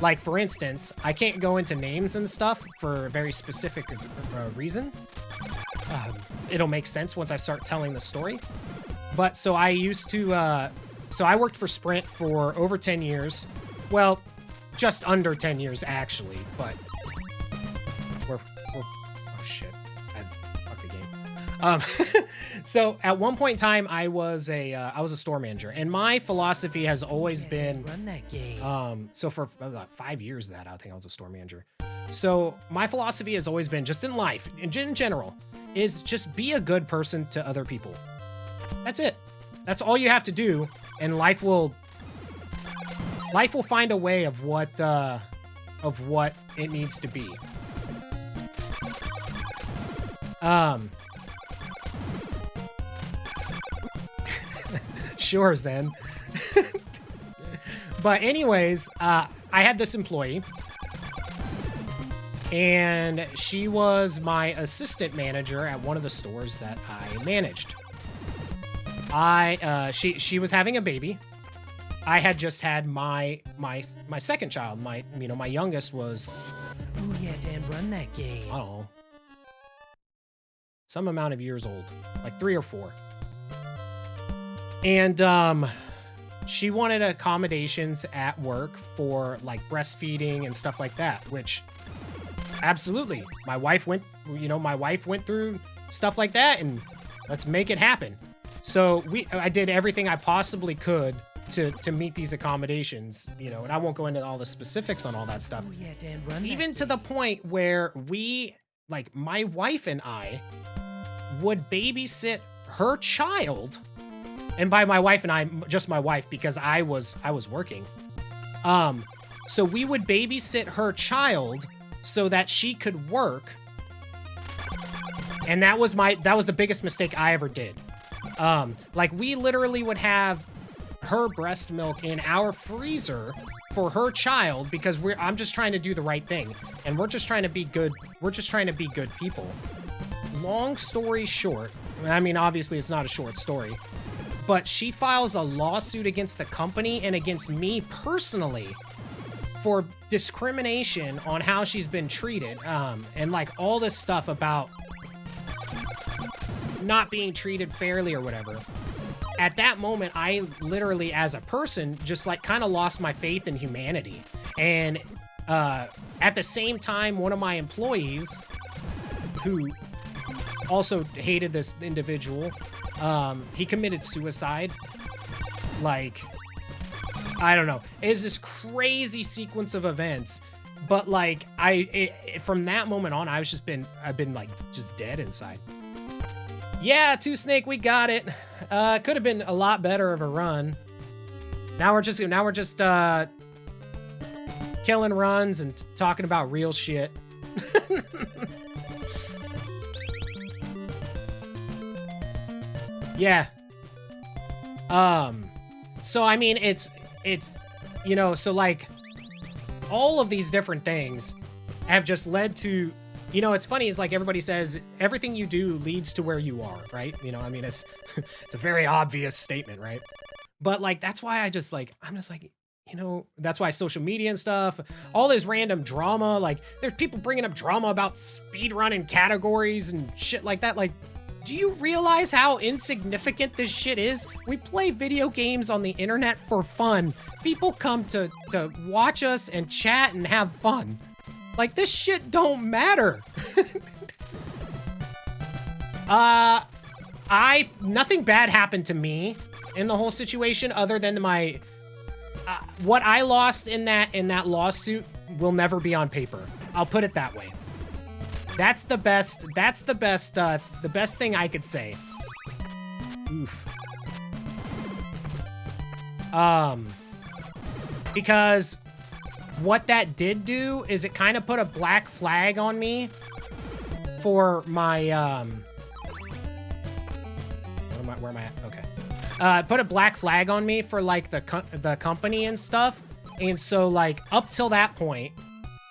Like, for instance, I can't go into names and stuff for a very specific reason. It'll make sense once I start telling the story. But so I used to, so I worked for Sprint for over 10 years. Well, just under 10 years, actually, but oh shit, fuck the game. So at one point in time, I was a store manager, and my philosophy has always been, so for about 5 years that I think I was a store manager. So my philosophy has always been, just in life, in general, is just be a good person to other people. That's it. That's all you have to do, and life will find a way of what it needs to be. Sure, Zen. But anyways, I had this employee, and she was my assistant manager at one of the stores that I managed. She was having a baby. I had just had my second child. My youngest was, ooh, yeah, Dan, run that game. I don't know, some amount of years old, like 3 or 4. And she wanted accommodations at work for, like, breastfeeding and stuff like that, which absolutely, my wife went through stuff like that, and let's make it happen. So I did everything I possibly could to meet these accommodations, and I won't go into all the specifics on all that stuff. Ooh, yeah, Dan, run Even that to the point where my wife and I would babysit her child. And by my wife and I, just my wife, because I was working. So we would babysit her child so that she could work. And that was the biggest mistake I ever did. Like, we literally would have her breast milk in our freezer for her child because I'm just trying to do the right thing. And we're just trying to be good. We're just trying to be good people. Long story short, I mean, obviously it's not a short story, but she files a lawsuit against the company and against me personally for discrimination on how she's been treated. And like all this stuff about not being treated fairly or whatever. At that moment, I literally, as a person, just like kind of lost my faith in humanity. And at the same time, one of my employees, who also hated this individual, he committed suicide. Like, I don't know. It's this crazy sequence of events. But like, from that moment on, I've been like just dead inside. Yeah, Two Snake, we got it. Could have been a lot better of a run. Now we're just killing runs and talking about real shit. Yeah. So I mean, it's you know, so like all of these different things have just led to, you know, it's funny, is like everybody says everything you do leads to where you are, right? You know, I mean, it's it's a very obvious statement, right? But like, that's why I'm just like, you know, that's why social media and stuff, all this random drama, like there's people bringing up drama about speedrunning categories and shit like that. Like, do you realize how insignificant this shit is? We play video games on the internet for fun. People come to watch us and chat and have fun. Like, this shit don't matter. Nothing bad happened to me in the whole situation other than my, what I lost in that lawsuit will never be on paper. I'll put it that way. That's the best thing I could say. Oof. Because what that did do is it kind of put a black flag on me for my, where am I at? Okay. Put a black flag on me for like the company and stuff. And so like up till that point,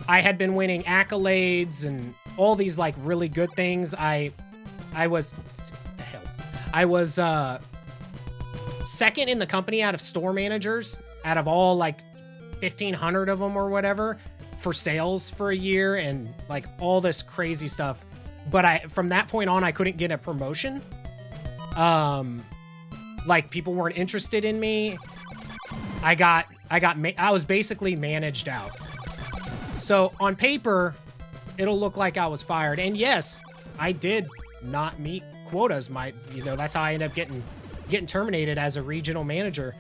I had been winning accolades and all these like really good things. I was second in the company out of store managers, out of all like 1,500 of them or whatever, for sales for a year and like all this crazy stuff. But from that point on, I couldn't get a promotion. Like people weren't interested in me. I was basically managed out. So on paper, it'll look like I was fired. And yes, I did not meet quotas. That's how I ended up getting terminated as a regional manager.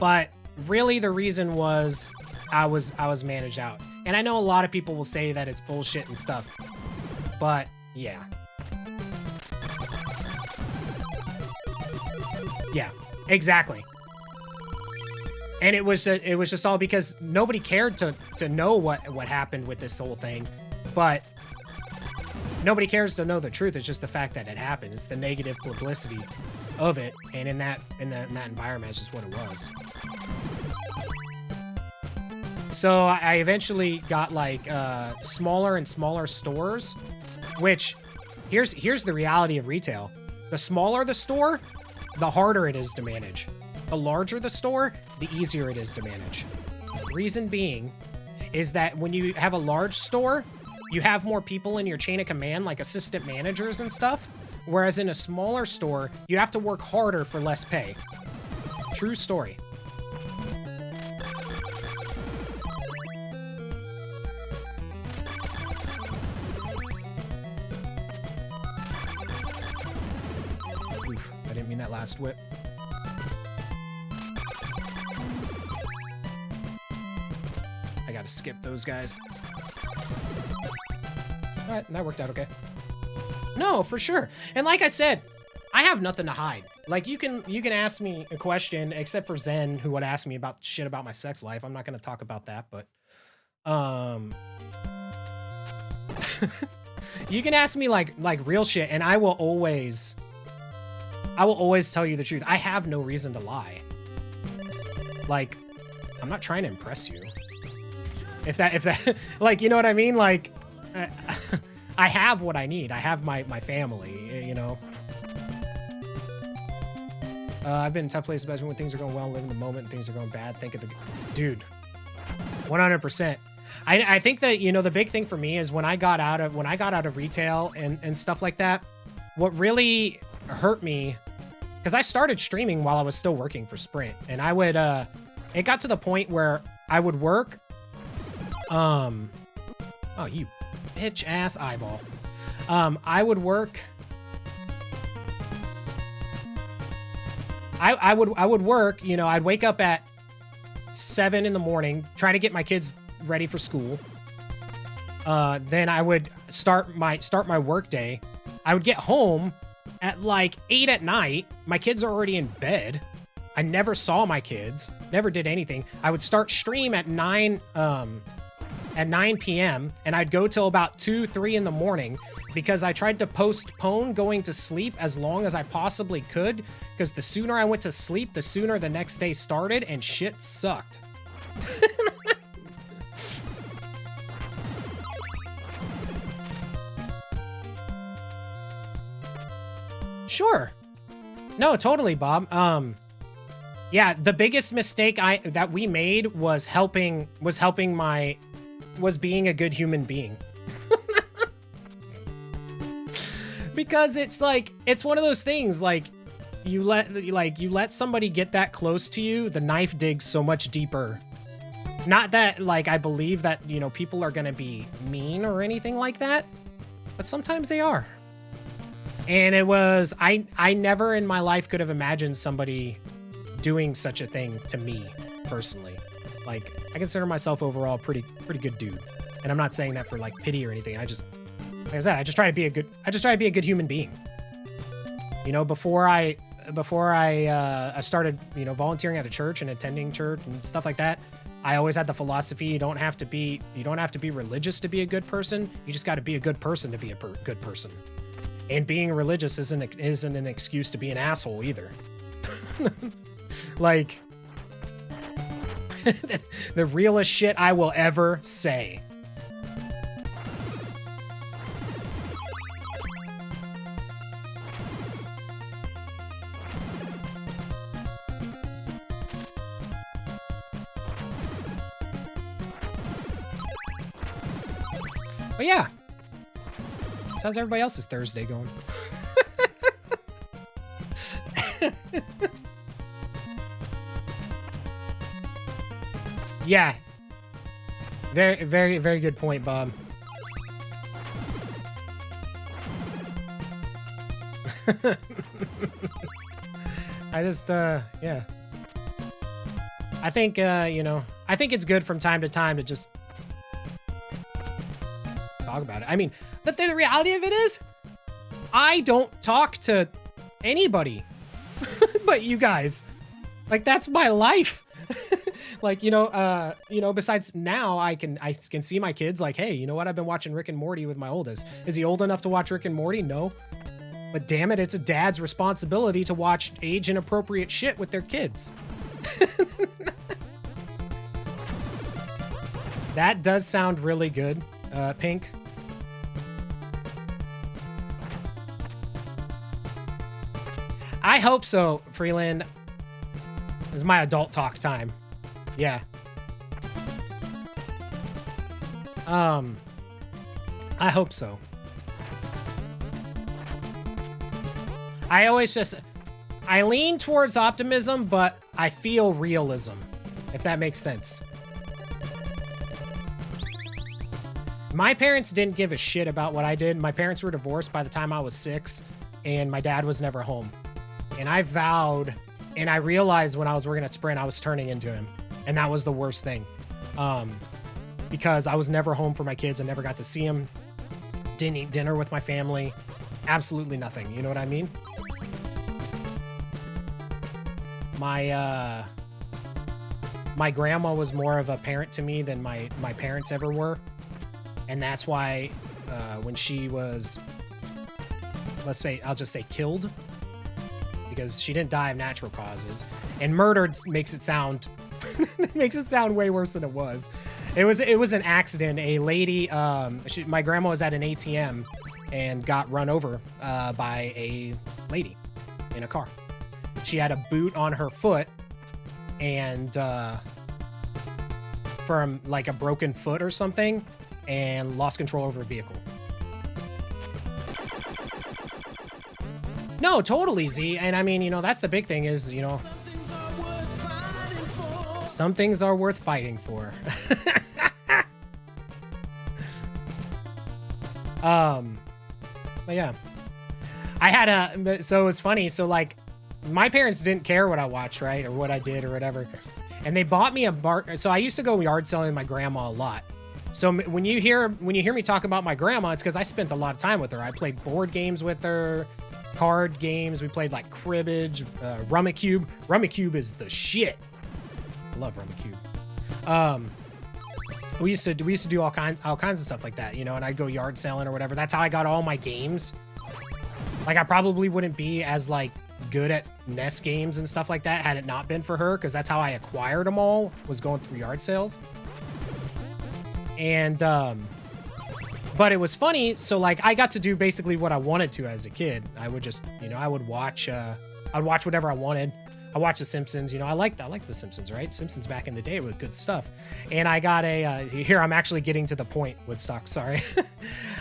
But really the reason was I was managed out. And I know a lot of people will say that it's bullshit and stuff, but yeah. Yeah, exactly. And it was just all because nobody cared to know what happened with this whole thing, but nobody cares to know the truth. It's just the fact that it happened. It's the negative publicity of it, and in that environment, it's just what it was. So I eventually got like smaller and smaller stores, which here's the reality of retail. The smaller the store, the harder it is to manage. The larger the store, the easier it is to manage. Reason being is that when you have a large store, you have more people in your chain of command, like assistant managers and stuff. Whereas in a smaller store, you have to work harder for less pay. True story. Oof, I didn't mean that last whip. I gotta skip those guys. Alright, that worked out okay. No, for sure. And like I said, I have nothing to hide. Like you can ask me a question, except for Zen, who would ask me about shit about my sex life. I'm not gonna talk about that, but You can ask me like real shit, and I will always tell you the truth. I have no reason to lie. Like, I'm not trying to impress you. If that, like, you know what I mean? Like, I have what I need. I have my family, you know? I've been in tough places, especially when things are going well, live in the moment, and things are going bad. Think of the... Dude, 100%. I think that, you know, the big thing for me is when I got out of retail and stuff like that, what really hurt me, because I started streaming while I was still working for Sprint, and I would, it got to the point where I would work, oh, you bitch ass eyeball. I would work, I would work, you know, I'd wake up at 7 in the morning, trying to get my kids ready for school. Then I would start my work day. I would get home at like 8 at night. My kids are already in bed. I never saw my kids, never did anything. I would start stream at 9 p.m. and I'd go till about 2, 3 in the morning because I tried to postpone going to sleep as long as I possibly could, because the sooner I went to sleep, the sooner the next day started, and shit sucked. Sure. No, totally, Bob. Yeah, the biggest mistake that we made was being a good human being. Because it's like, it's one of those things, like, you let somebody get that close to you, the knife digs so much deeper. Not that, like, I believe that, you know, people are gonna be mean or anything like that, but sometimes they are. And it was, I never in my life could have imagined somebody doing such a thing to me, personally. Like, I consider myself overall a pretty good dude. And I'm not saying that for, like, pity or anything. I just, like I said, I just try to be a good human being. You know, before I started, you know, volunteering at the church and attending church and stuff like that, I always had the philosophy, you don't have to be religious to be a good person. You just got to be a good person to be a good person. And being religious isn't an excuse to be an asshole either. Like, the realest shit I will ever say. But yeah. So how's everybody else's Thursday going? Yeah. Very good point, Bob. I just, yeah. I think, you know, I think it's good from time to time to just talk about it. I mean, the reality of it is, I don't talk to anybody but you guys. Like, that's my life. Like, you know, besides now I can see my kids like, hey, you know what? I've been watching Rick and Morty with my oldest. Is he old enough to watch Rick and Morty? No. But damn it, it's a dad's responsibility to watch age inappropriate shit with their kids. That does sound really good, Pink. I hope so, Freeland. This is my adult talk time. Yeah. I hope so. I lean towards optimism, but I feel realism, if that makes sense. My parents didn't give a shit about what I did. My parents were divorced by the time I was 6, and my dad was never home. And I vowed, and I realized when I was working at Sprint, I was turning into him. And that was the worst thing. Because I was never home for my kids. I never got to see them. Didn't eat dinner with my family. Absolutely nothing. You know what I mean? My grandma was more of a parent to me than my parents ever were. And that's why when she was, I'll just say killed, because she didn't die of natural causes, and murdered makes it sound way worse than it was. It was an accident. A lady, my grandma was at an ATM and got run over by a lady in a car. She had a boot on her foot, and from like a broken foot or something, and lost control over a vehicle. No, totally, Z. And I mean, you know, that's the big thing is, you know, some things are worth fighting for. But yeah, so it was funny. So like, my parents didn't care what I watched, right? Or what I did or whatever. And they bought me so I used to go yard selling with my grandma a lot. So when you hear me talk about my grandma, it's because I spent a lot of time with her. I played board games with her, card games. We played like cribbage, Rummikub. Rummikub is the shit. I love Rummikub. We used to do all kinds of stuff like that, you know, and I'd go yard selling or whatever. That's how I got all my games. Like, I probably wouldn't be as like good at NES games and stuff like that had it not been for her, because that's how I acquired them all, was going through yard sales. And but it was funny. So like, I got to do basically what I wanted to as a kid. I would just, you know, I'd watch whatever I wanted. I watched The Simpsons, you know, I liked The Simpsons, right? Simpsons back in the day with good stuff. And I got here, I'm actually getting to the point, Woodstock, sorry.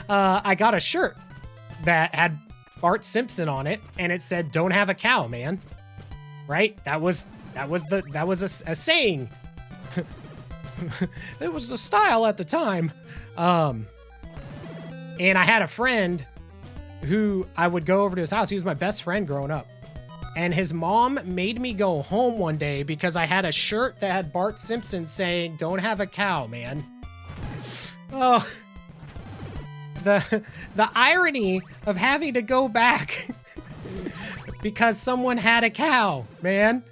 I got a shirt that had Bart Simpson on it, and it said, "Don't have a cow, man." Right? That was a saying. It was a style at the time. And I had a friend who I would go over to his house. He was my best friend growing up. And his mom made me go home one day because I had a shirt that had Bart Simpson saying, "Don't have a cow, man." Oh, the irony of having to go back because someone had a cow, man.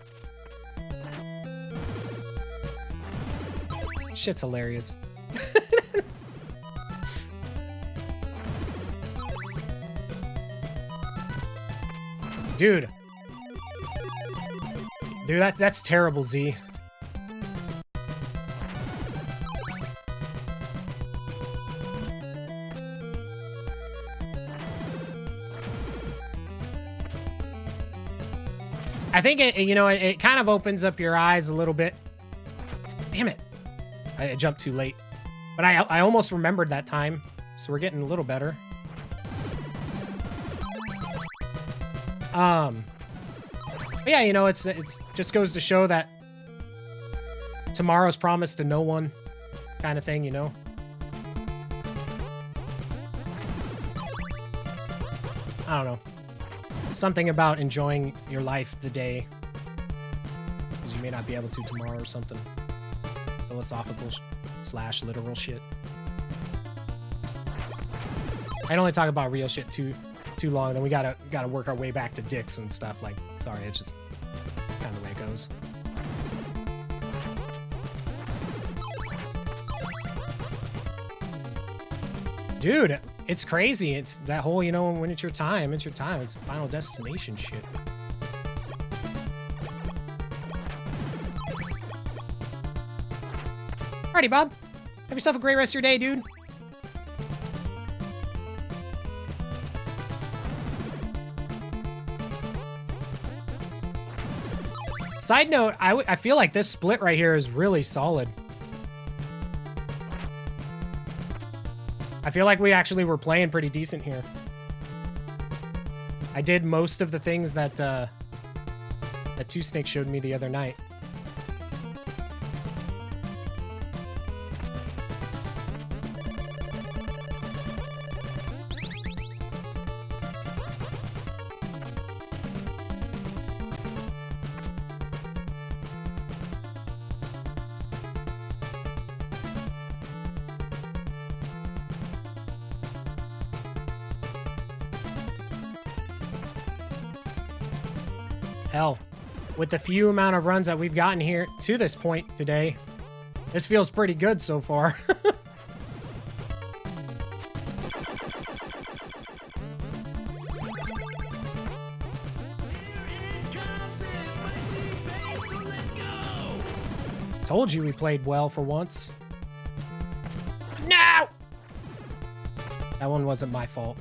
Shit's hilarious. Dude, that's terrible, Z. I think it kind of opens up your eyes a little bit. Damn it. I jumped too late. But I almost remembered that time, so we're getting a little better. But yeah, you know, it's just goes to show that tomorrow's promised to no one, kind of thing, you know. I don't know. Something about enjoying your life the day, because you may not be able to tomorrow or something. Philosophical / literal shit. I can only talk about real shit too long, then we gotta work our way back to dicks and stuff. Like, sorry, it's just kind of the way it goes. Dude, it's crazy. It's that whole, you know, when it's your time, it's your time. It's Final Destination shit. Alrighty, Bob. Have yourself a great rest of your day, dude. Side note, I feel like this split right here is really solid. I feel like we actually were playing pretty decent here. I did most of the things that that Two Snake showed me the other night. Hell, with the few amount of runs that we've gotten here to this point today, this feels pretty good so far. Told you we played well for once. No! That one wasn't my fault.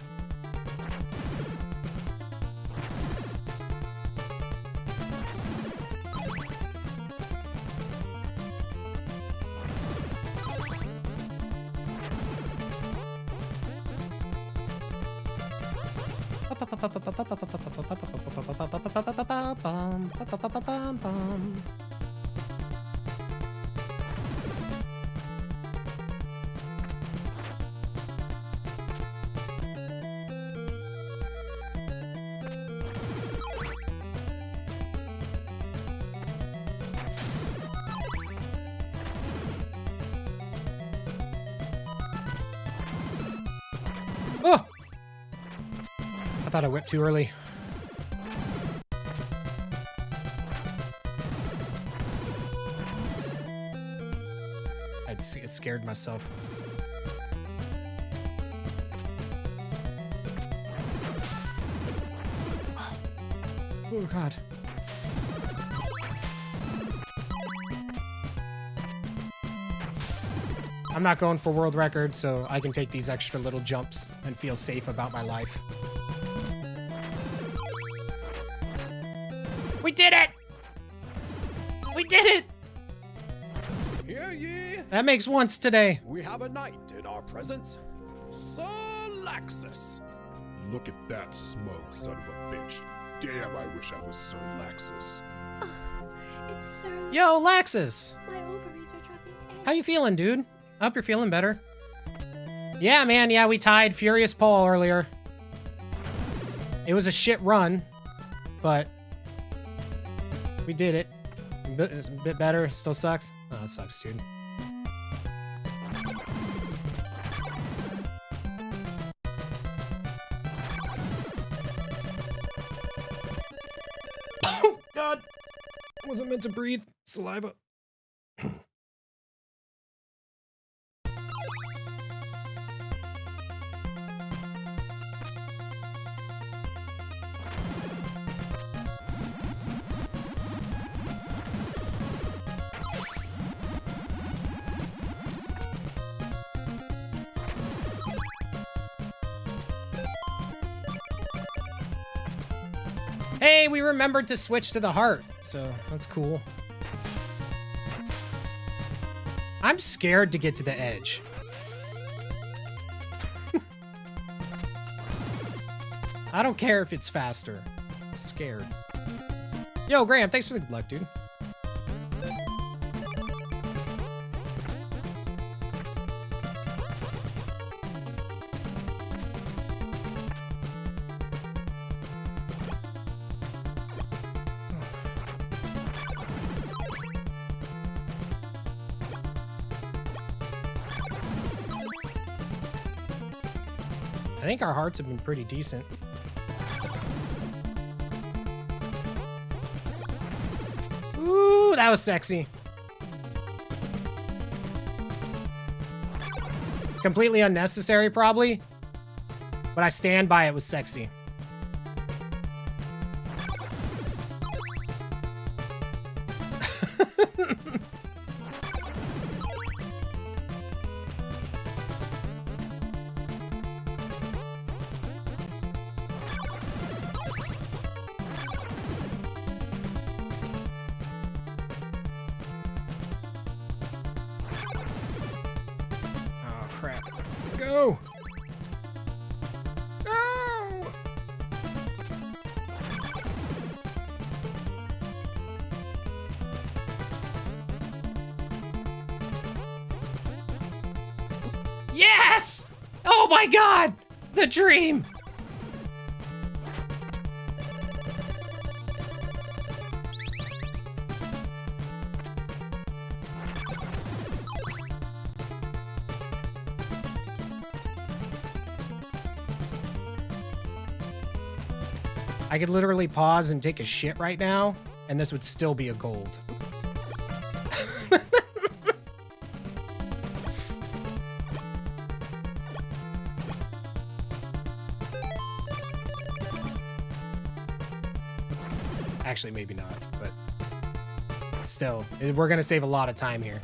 Oh! I thought I whipped too early. I scared myself. Oh, God. I'm not going for world record, so I can take these extra little jumps and feel safe about my life. We did it! We did it! Hear ye? That makes once today. We have a knight in our presence. Sir Laxus. Look at that smug son of a bitch. Damn, I wish I was Sir Laxus. Oh, it's Sir. Yo, Laxus! My ovaries are dropping. How you feeling, dude? I hope you're feeling better. Yeah, man, yeah, we tied Furious Paul earlier. It was a shit run, but we did it. It's a bit better, still sucks. Oh, it sucks, dude. Oh, God. I wasn't meant to breathe. Saliva. Hey, we remembered to switch to the heart, so that's cool. I'm scared to get to the edge. I don't care if it's faster. I'm scared. Yo, Graham, thanks for the good luck, dude. I think our hearts have been pretty decent. Ooh, that was sexy. Completely unnecessary, probably. But I stand by it was sexy. Go! Go! Yes! Oh my God! The dream! I could literally pause and take a shit right now, and this would still be a gold. Actually, maybe not, but still, we're gonna save a lot of time here.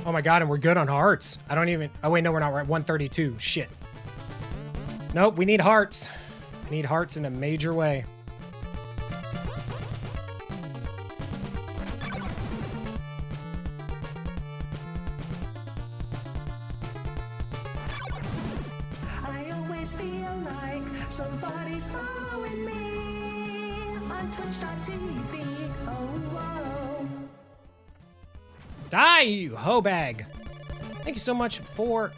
Oh my god, and we're good on hearts. I don't even... Oh wait, no, we're not. We're at 132. Shit. Nope, we need hearts. We need hearts in a major way. I always feel like somebody's following me on twitch.tv. Oh, whoa. Die, you hoe bag. Thank you so much for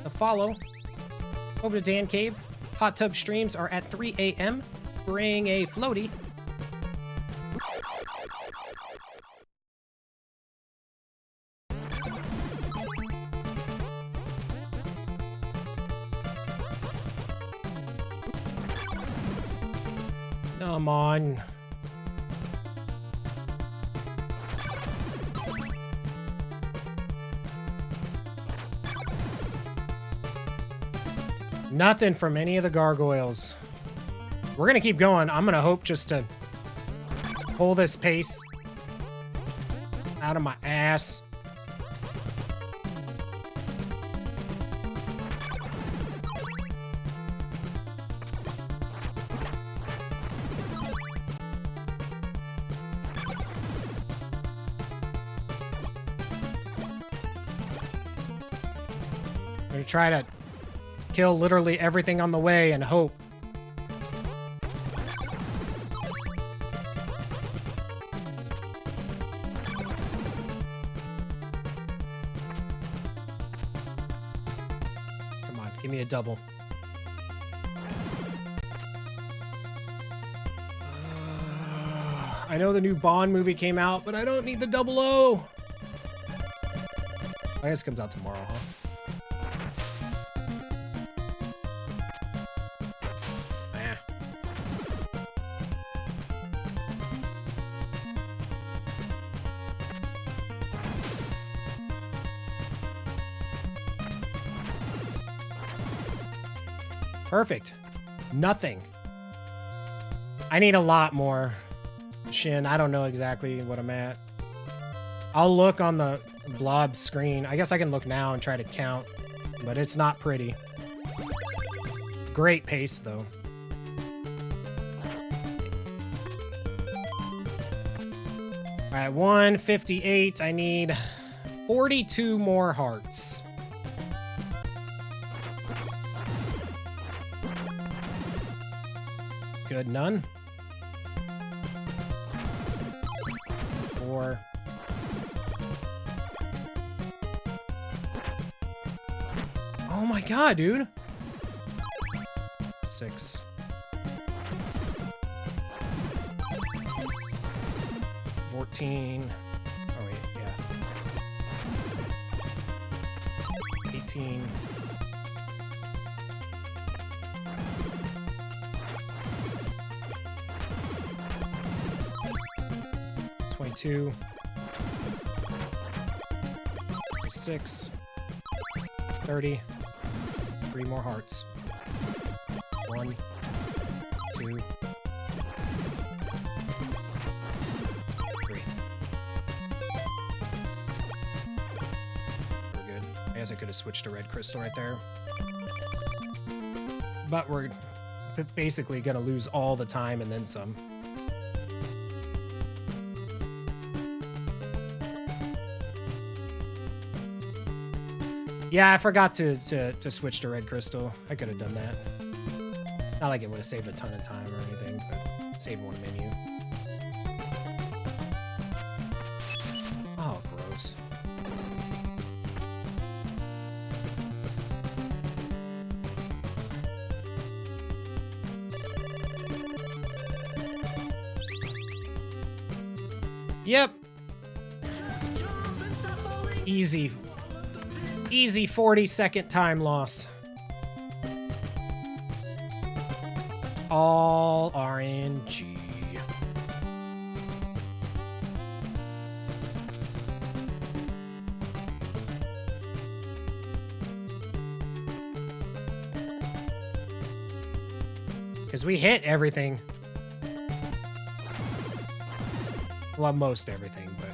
the follow. Over to Dan Cave. Hot tub streams are at 3 a.m. Bring a floaty. Come on. Nothing from any of the gargoyles. We're gonna keep going. I'm gonna hope just to pull this pace out of my ass. I'm gonna try to kill literally everything on the way and hope. Come on, give me a double. I know the new Bond movie came out, but I don't need the 00. I guess it comes out tomorrow, huh? Perfect. Nothing. I need a lot more. Shin, I don't know exactly what I'm at. I'll look on the blob screen. I guess I can look now and try to count, but it's not pretty. Great pace, though. All right, 158. I need 42 more hearts. Good, none. 4. Oh my god, dude. 6. 14. Oh wait, yeah. 18. 22, 26, 30, 3 more hearts. 1, 2, 3. We're good. I guess I could have switched to red crystal right there. But we're basically gonna lose all the time and then some. Yeah, I forgot to switch to red crystal. I could have done that. Not like it would have saved a ton of time or anything, but saved one menu. Oh, gross. Yep. Easy. Easy 40-second time loss. All RNG. Because we hit everything. Well, most everything, but...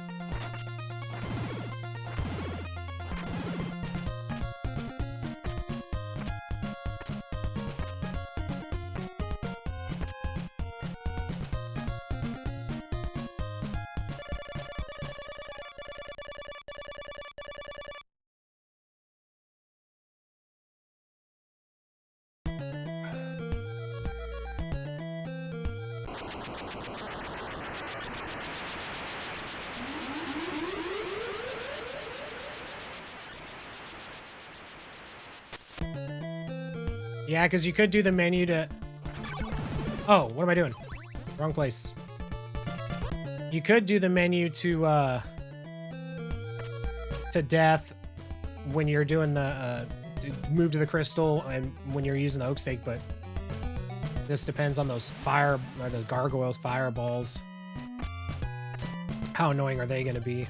Yeah, because you could do the menu to... Oh, what am I doing? Wrong place. You could do the menu to death when you're doing the move to the crystal and when you're using the oak stake, but this depends on those the gargoyles fireballs. How annoying are they going to be?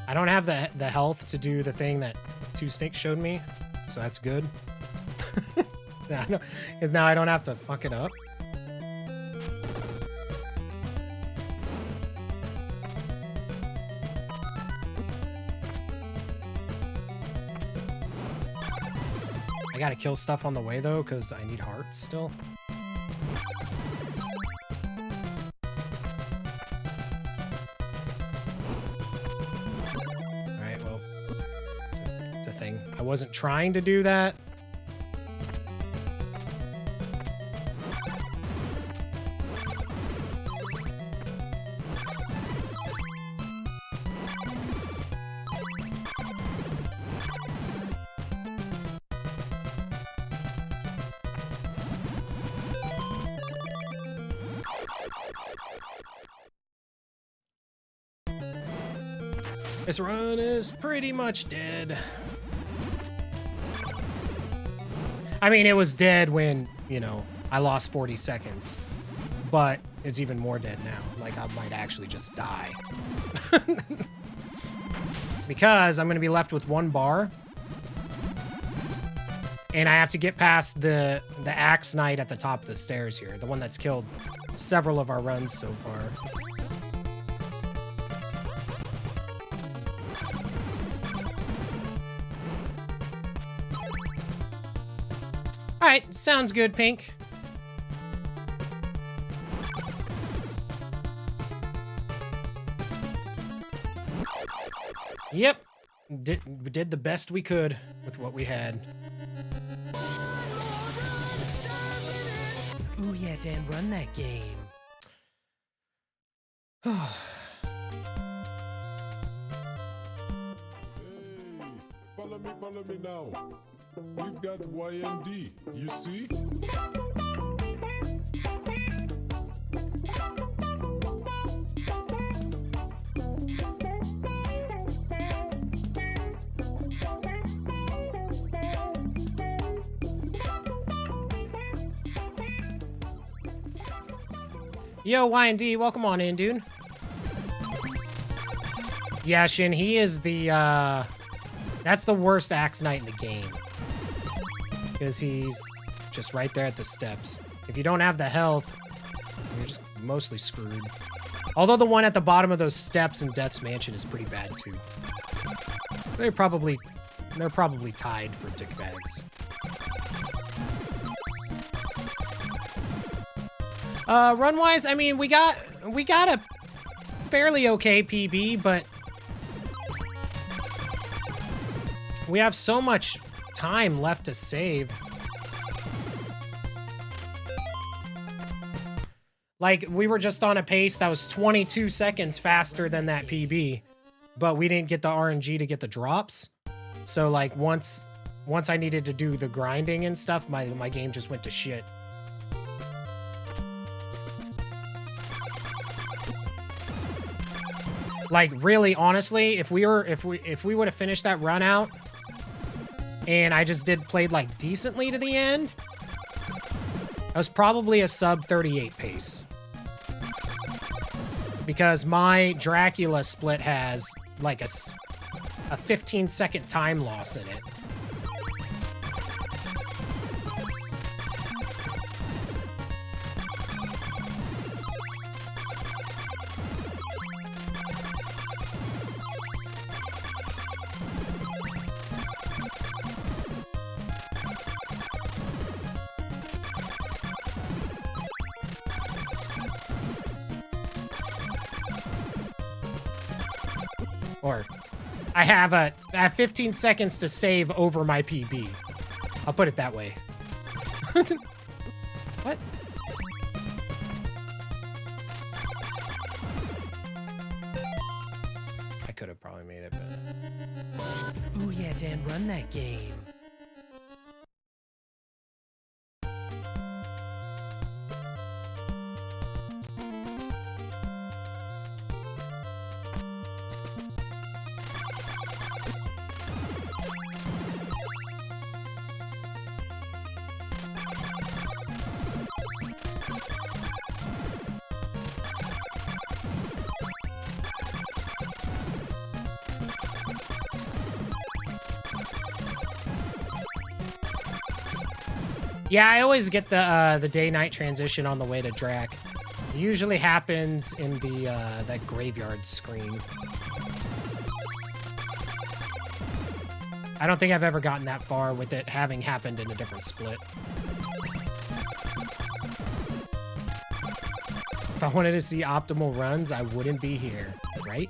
I don't have the health to do the thing that Two Snakes showed me, so that's good. Because now I don't have to fuck it up. I gotta kill stuff on the way though, because I need hearts still. I wasn't trying to do that. This run is pretty much dead. I mean, it was dead when, you know, I lost 40 seconds. But it's even more dead now. Like, I might actually just die. Because I'm going to be left with one bar. And I have to get past the Axe Knight at the top of the stairs here. The one that's killed several of our runs so far. Alright, sounds good, Pink. Yep. We did the best we could with what we had. Ooh, yeah, Dan, run that game. Hey, follow me now. We've got YND, you see? Yo, YND, welcome on in, dude. Yeah, Shin, he is the, that's the worst Axe Knight in the game. Because he's just right there at the steps. If you don't have the health, you're just mostly screwed. Although the one at the bottom of those steps in Death's Mansion is pretty bad, too. They're probably tied for dickbags. Run-wise, I mean, we got a fairly okay PB, but we have so much time left to save. Like, we were just on a pace that was 22 seconds faster than that PB, but we didn't get the RNG to get the drops. So, like, once I needed to do the grinding and stuff, my game just went to shit. Like, really, honestly, if we would have finished that run out, and I just played like decently to the end, I was probably a sub 38 pace. Because my Dracula split has like a 15-second time loss in it. Or I have 15 seconds to save over my PB. I'll put it that way. What? I could have probably made it, but... Ooh yeah, Dan, run that game. Yeah, I always get the day-night transition on the way to Drac. It usually happens in the that graveyard screen. I don't think I've ever gotten that far with it having happened in a different split. If I wanted to see optimal runs, I wouldn't be here, right?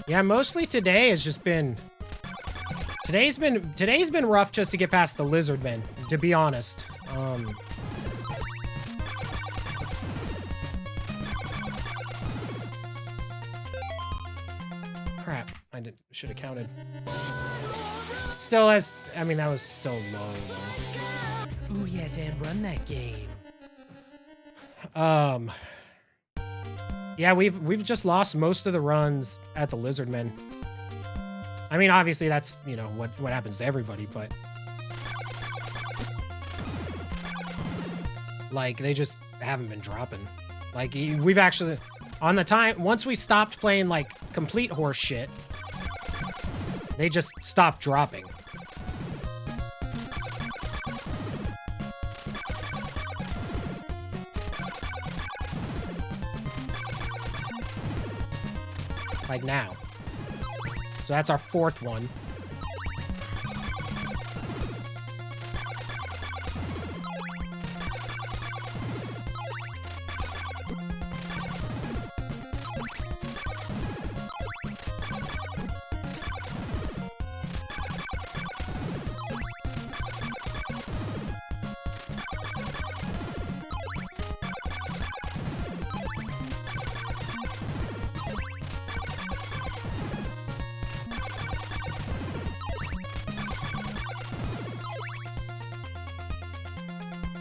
Yeah, mostly today has just been... Today's been rough just to get past the Lizardmen, to be honest. Crap, I should have counted. Still has, I mean, that was still low though. Ooh yeah, Dan, run that game. Yeah, we've just lost most of the runs at the Lizardmen. I mean, obviously that's, you know, what happens to everybody, but like they just haven't been dropping. Like we've actually on the time once we stopped playing like complete horse shit, they just stopped dropping. Like now. So that's our fourth one.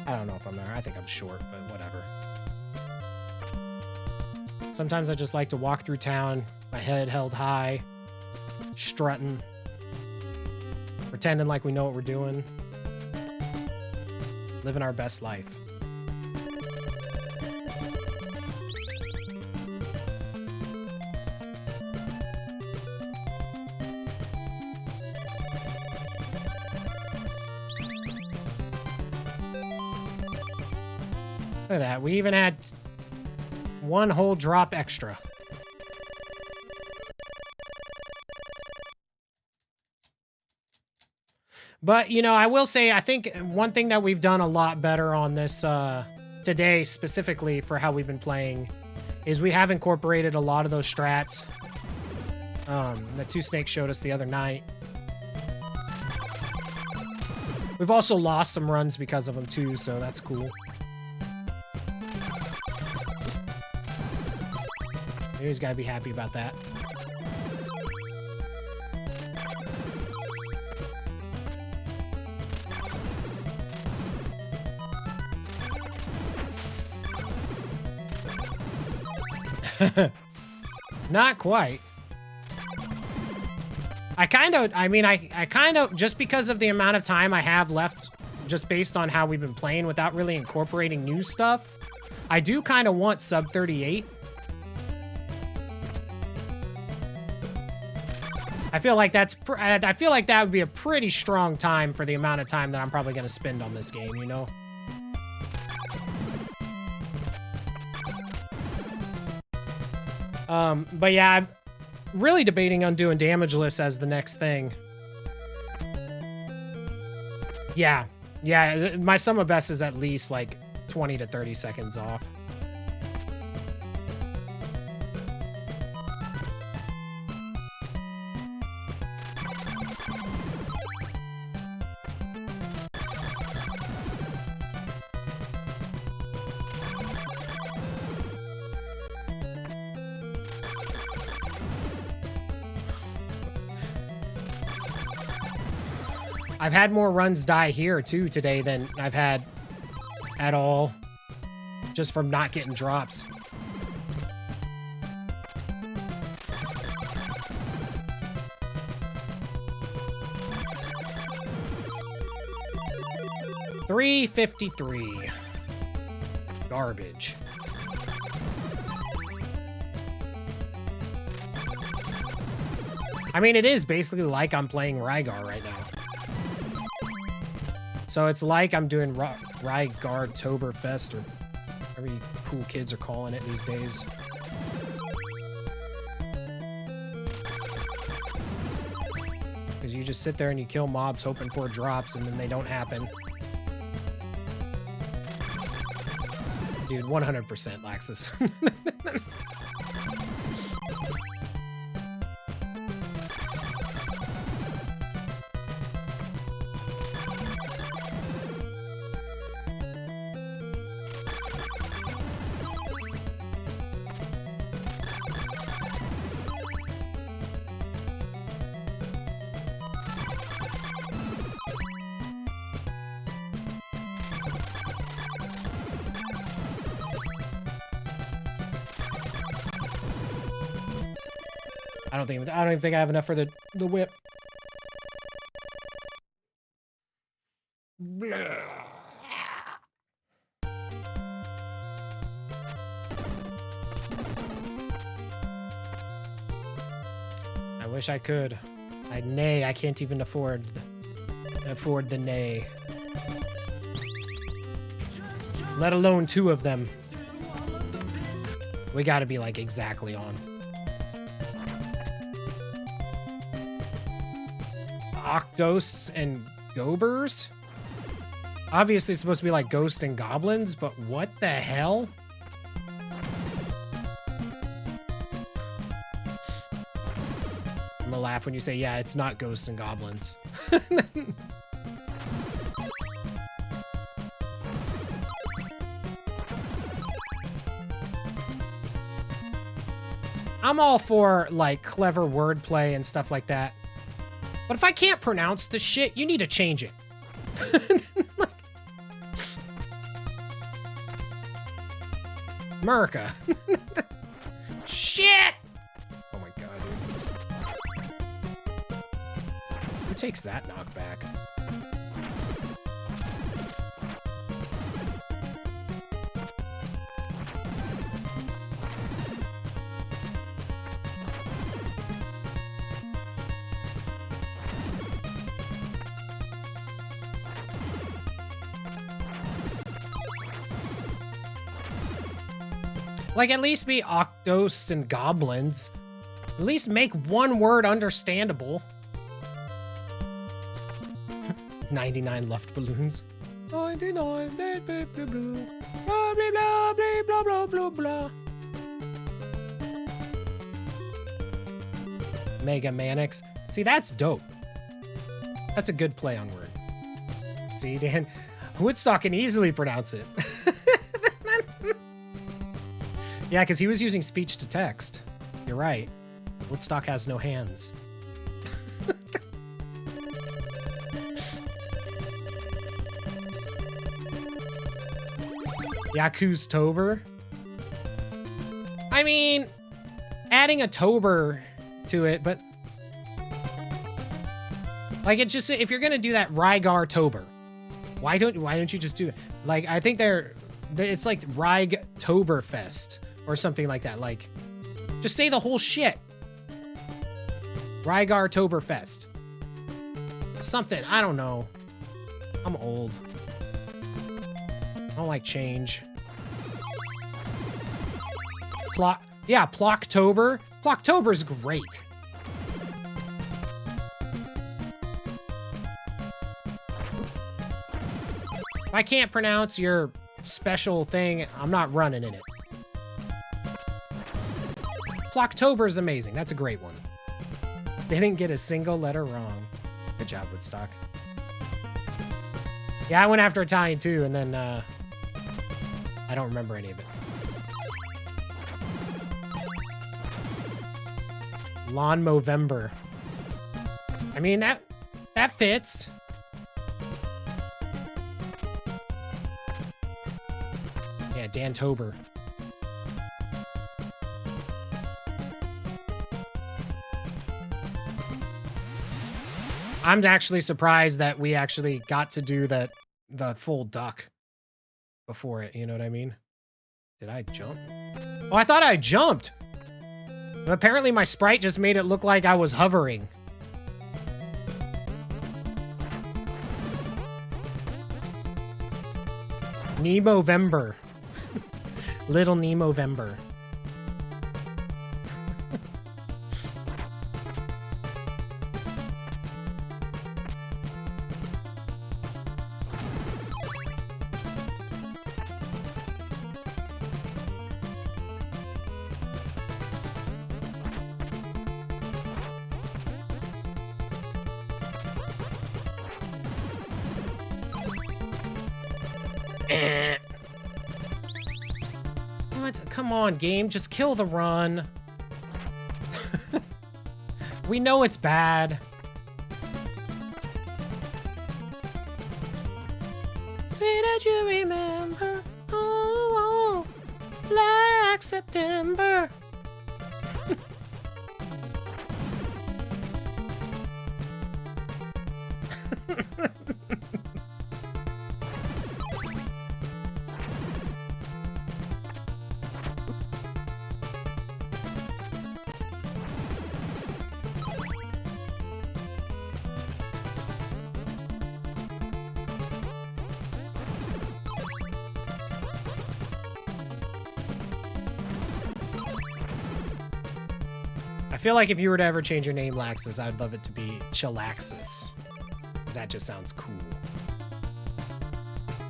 I don't know if I'm there. I think I'm short, but whatever. Sometimes I just like to walk through town, my head held high, strutting, pretending like we know what we're doing, living our best life. Look at that. We even had one whole drop extra. But, you know, I will say, I think one thing that we've done a lot better on this today, specifically for how we've been playing, is we have incorporated a lot of those strats that Two Snakes showed us the other night. We've also lost some runs because of them too, so that's cool. You always gotta be happy about that. Not quite. I kind of, just because of the amount of time I have left, just based on how we've been playing without really incorporating new stuff, I do kind of want sub 38. I feel like I feel like that would be a pretty strong time for the amount of time that I'm probably going to spend on this game, you know? But yeah, I'm really debating on doing damageless as the next thing. Yeah, my sum of best is at least like 20 to 30 seconds off. I've had more runs die here, too, today than I've had at all. Just from not getting drops. $3.53. Garbage. I mean, it is basically like I'm playing Rygar right now. So it's like I'm doing Rygartoberfest, or whatever you cool kids are calling it these days. Because you just sit there and you kill mobs hoping for drops, and then they don't happen. Dude, 100% Laxus. I don't even think I have enough for the whip. Blah. I wish I could. I can't even afford the nay. Let alone two of them. We gotta be like exactly on. Octos and Gobers? Obviously it's supposed to be like ghosts and goblins, but what the hell? I'm gonna laugh when you say, yeah, it's not ghosts and goblins. I'm all for like clever wordplay and stuff like that. But if I can't pronounce the shit, you need to change it. America. Shit! Oh my god, dude. Who takes that knockback? Like, at least be octos and goblins. At least make one word understandable. 99 Luftballoons. 99, blah, blah, blah, blah, blah, blah, blah, blah, blah, blah. Mega Manix. See, that's dope. That's a good play on word. See, Dan, Woodstock can easily pronounce it. Yeah, because he was using speech to text. You're right. Woodstock has no hands. Yaku's Tober. I mean, adding a Tober to it, but like it just, if you're gonna do that, Rygar Tober, why don't you just do it? Like, I think it's like Rygtoberfest or something like that. Like, just say the whole shit. Rygar Toberfest. Something, I don't know. I'm old. I don't like change. Yeah, Plocktober. Plocktober's great. If I can't pronounce your special thing, I'm not running in it. Plocktober's amazing. That's a great one. They didn't get a single letter wrong. Good job, Woodstock. Yeah, I went after Italian too, and then I don't remember any of it. Lawn Movember. I mean, that fits. Yeah, Dantober. I'm actually surprised that we actually got to do the full duck before it, you know what I mean? Did I jump? Oh, I thought I jumped. But apparently my sprite just made it look like I was hovering. Nemo-vember. Little Nemo-vember. What? Come on, game. Just kill the run. We know it's bad. Say that you remember. Oh, like September. I feel like if you were to ever change your name, Laxus, I'd love it to be Chillaxis. Because that just sounds cool.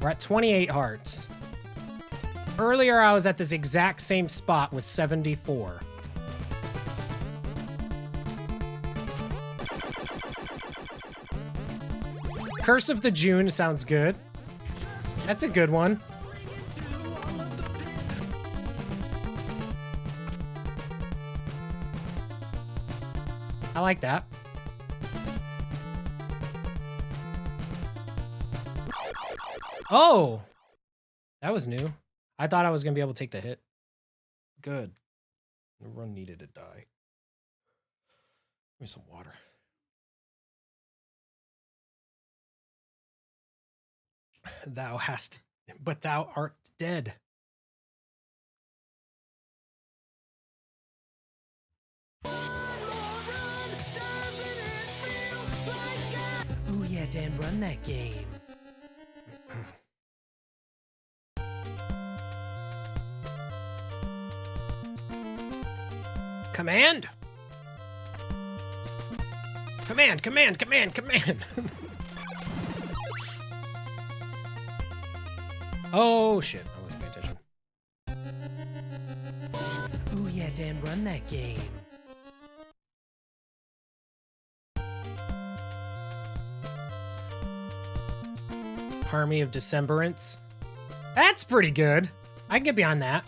We're at 28 hearts. Earlier, I was at this exact same spot with 74. Curse of the June sounds good. That's a good one. I like that. Oh! That was new. I thought I was going to be able to take the hit. Good. The run needed to die. Give me some water. Thou hast, but thou art dead. Ooh yeah, Dan, run that game. Command! Command, command, command, command! Oh shit, I wasn't paying attention. Ooh yeah, Dan, run that game. Army of Decemberants. That's pretty good. I can get behind that.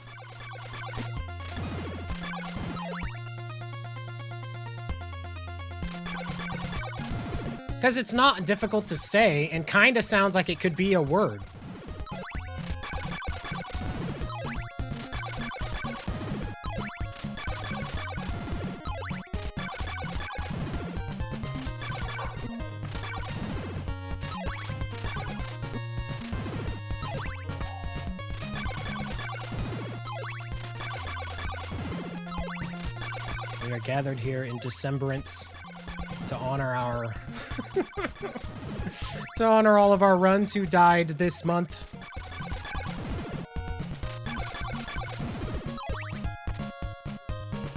Because it's not difficult to say and kind of sounds like it could be a word. We are gathered here in Decemberance to honor our to honor all of our runs who died this month.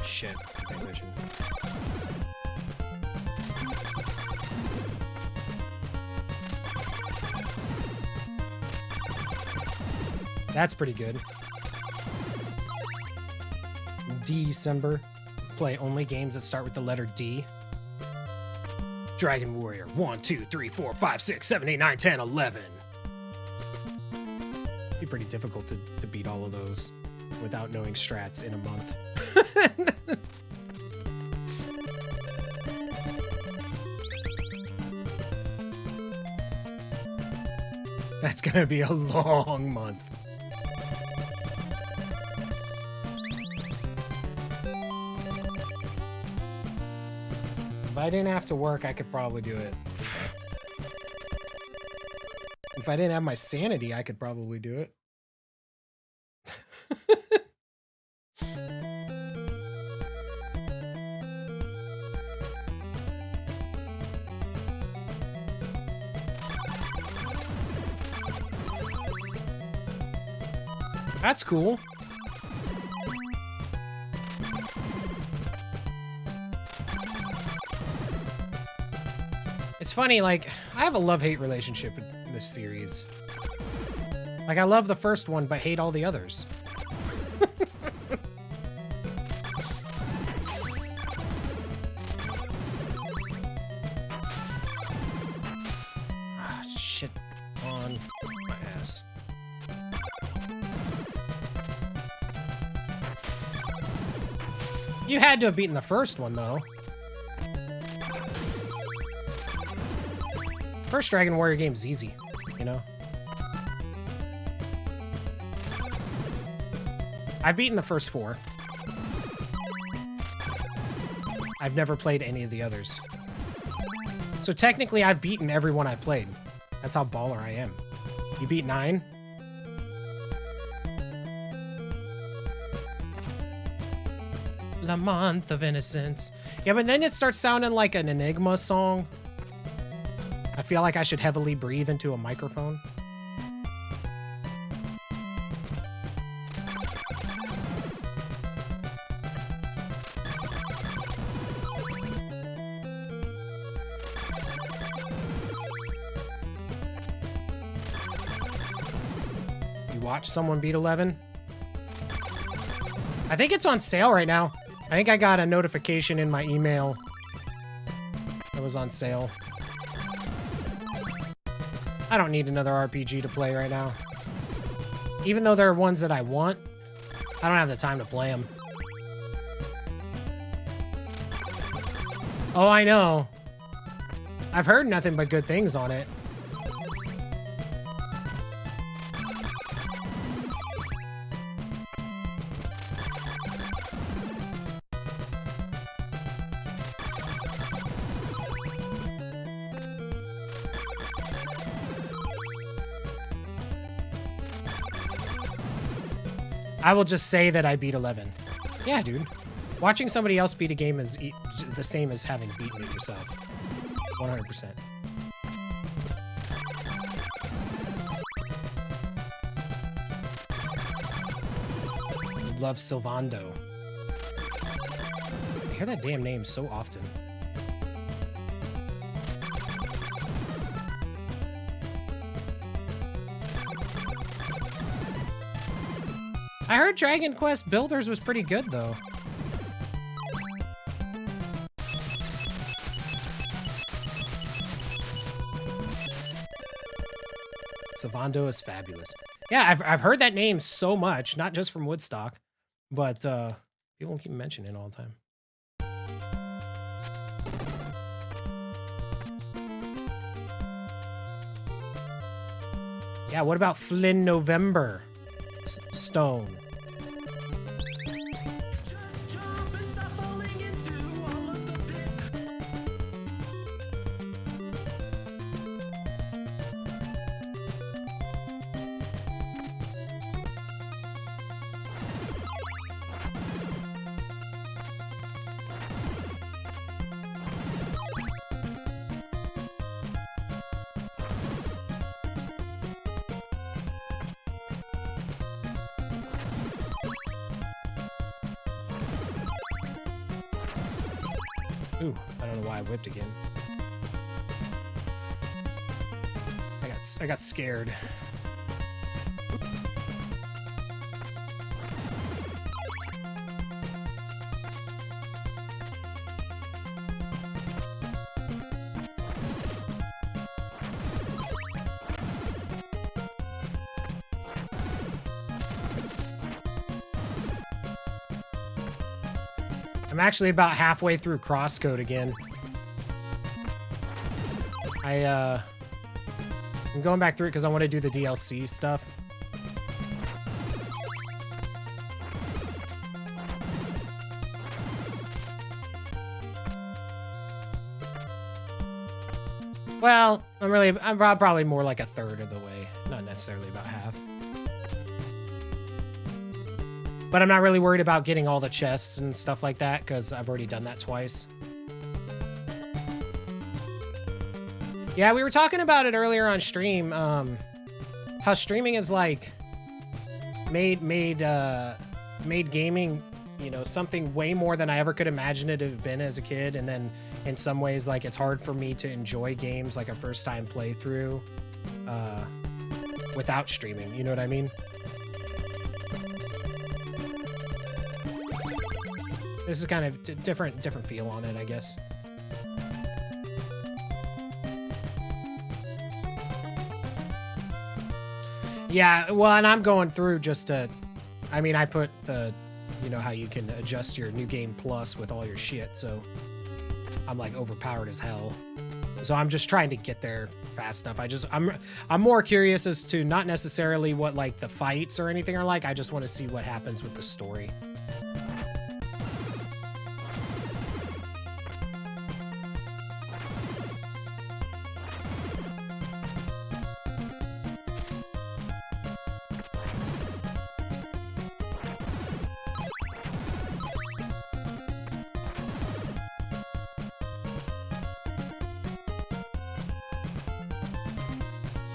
Shit, pay attention. That's pretty good. December. Play only games that start with the letter D. Dragon Warrior 1, 2, 3, 4, 5, 6, 7, 8, 9, 10, 11. It'd be pretty difficult to beat all of those without knowing strats in a month. That's gonna be a long month. If I didn't have to work, I could probably do it. If I didn't have my sanity, I could probably do it. That's cool. It's funny, like, I have a love-hate relationship with this series. Like, I love the first one, but hate all the others. Ah, shit on my ass. You had to have beaten the first one, though. First Dragon Warrior game's easy, you know? I've beaten the first 4. I've never played any of the others. So technically, I've beaten everyone I played. That's how baller I am. You beat 9? The month of innocence. Yeah, but then it starts sounding like an Enigma song. I feel like I should heavily breathe into a microphone. You watch someone beat 11? I think it's on sale right now. I think I got a notification in my email that was on sale. I don't need another RPG to play right now. Even though there are ones that I want, I don't have the time to play them. Oh, I know. I've heard nothing but good things on it. I will just say that I beat 11. Yeah, dude. Watching somebody else beat a game is the same as having beaten it yourself. 100%. Love Sylvando. I hear that damn name so often. I heard Dragon Quest Builders was pretty good, though. Savando is fabulous. Yeah, I've heard that name so much, not just from Woodstock, but people keep mentioning it all the time. Yeah, what about Flynn November? Stone. Ooh, I don't know why I whipped again. I got scared. I'm actually about halfway through Crosscode again. I'm going back through it because I want to do the DLC stuff. Well, I'm probably more like a third of the way, not necessarily about half. But I'm not really worried about getting all the chests and stuff like that, because I've already done that twice. Yeah, we were talking about it earlier on stream, how streaming is like made gaming, you know, something way more than I ever could imagine it to have been as a kid, and then in some ways, like, it's hard for me to enjoy games like a first-time playthrough without streaming, you know what I mean? This is kind of different feel on it, I guess. Yeah, well, and I'm going through just to, I mean, I put the, you know, how you can adjust your New Game Plus with all your shit, so I'm like overpowered as hell. So I'm just trying to get there fast enough. I'm more curious as to not necessarily what like the fights or anything are like. I just want to see what happens with the story.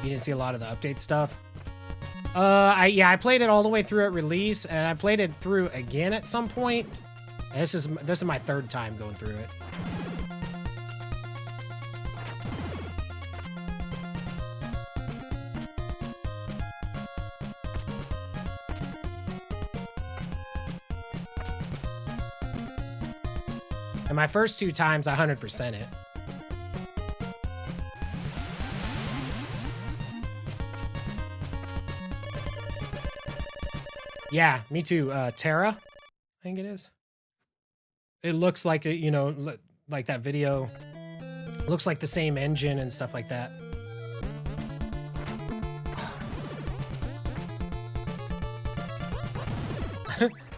You didn't see a lot of the update stuff. I played it all the way through at release, and I played it through again at some point. And this is my third time going through it. And my first two times, I 100% it. Yeah, me too. Terra, I think it is. It looks like, you know, like that video. Looks like the same engine and stuff like that.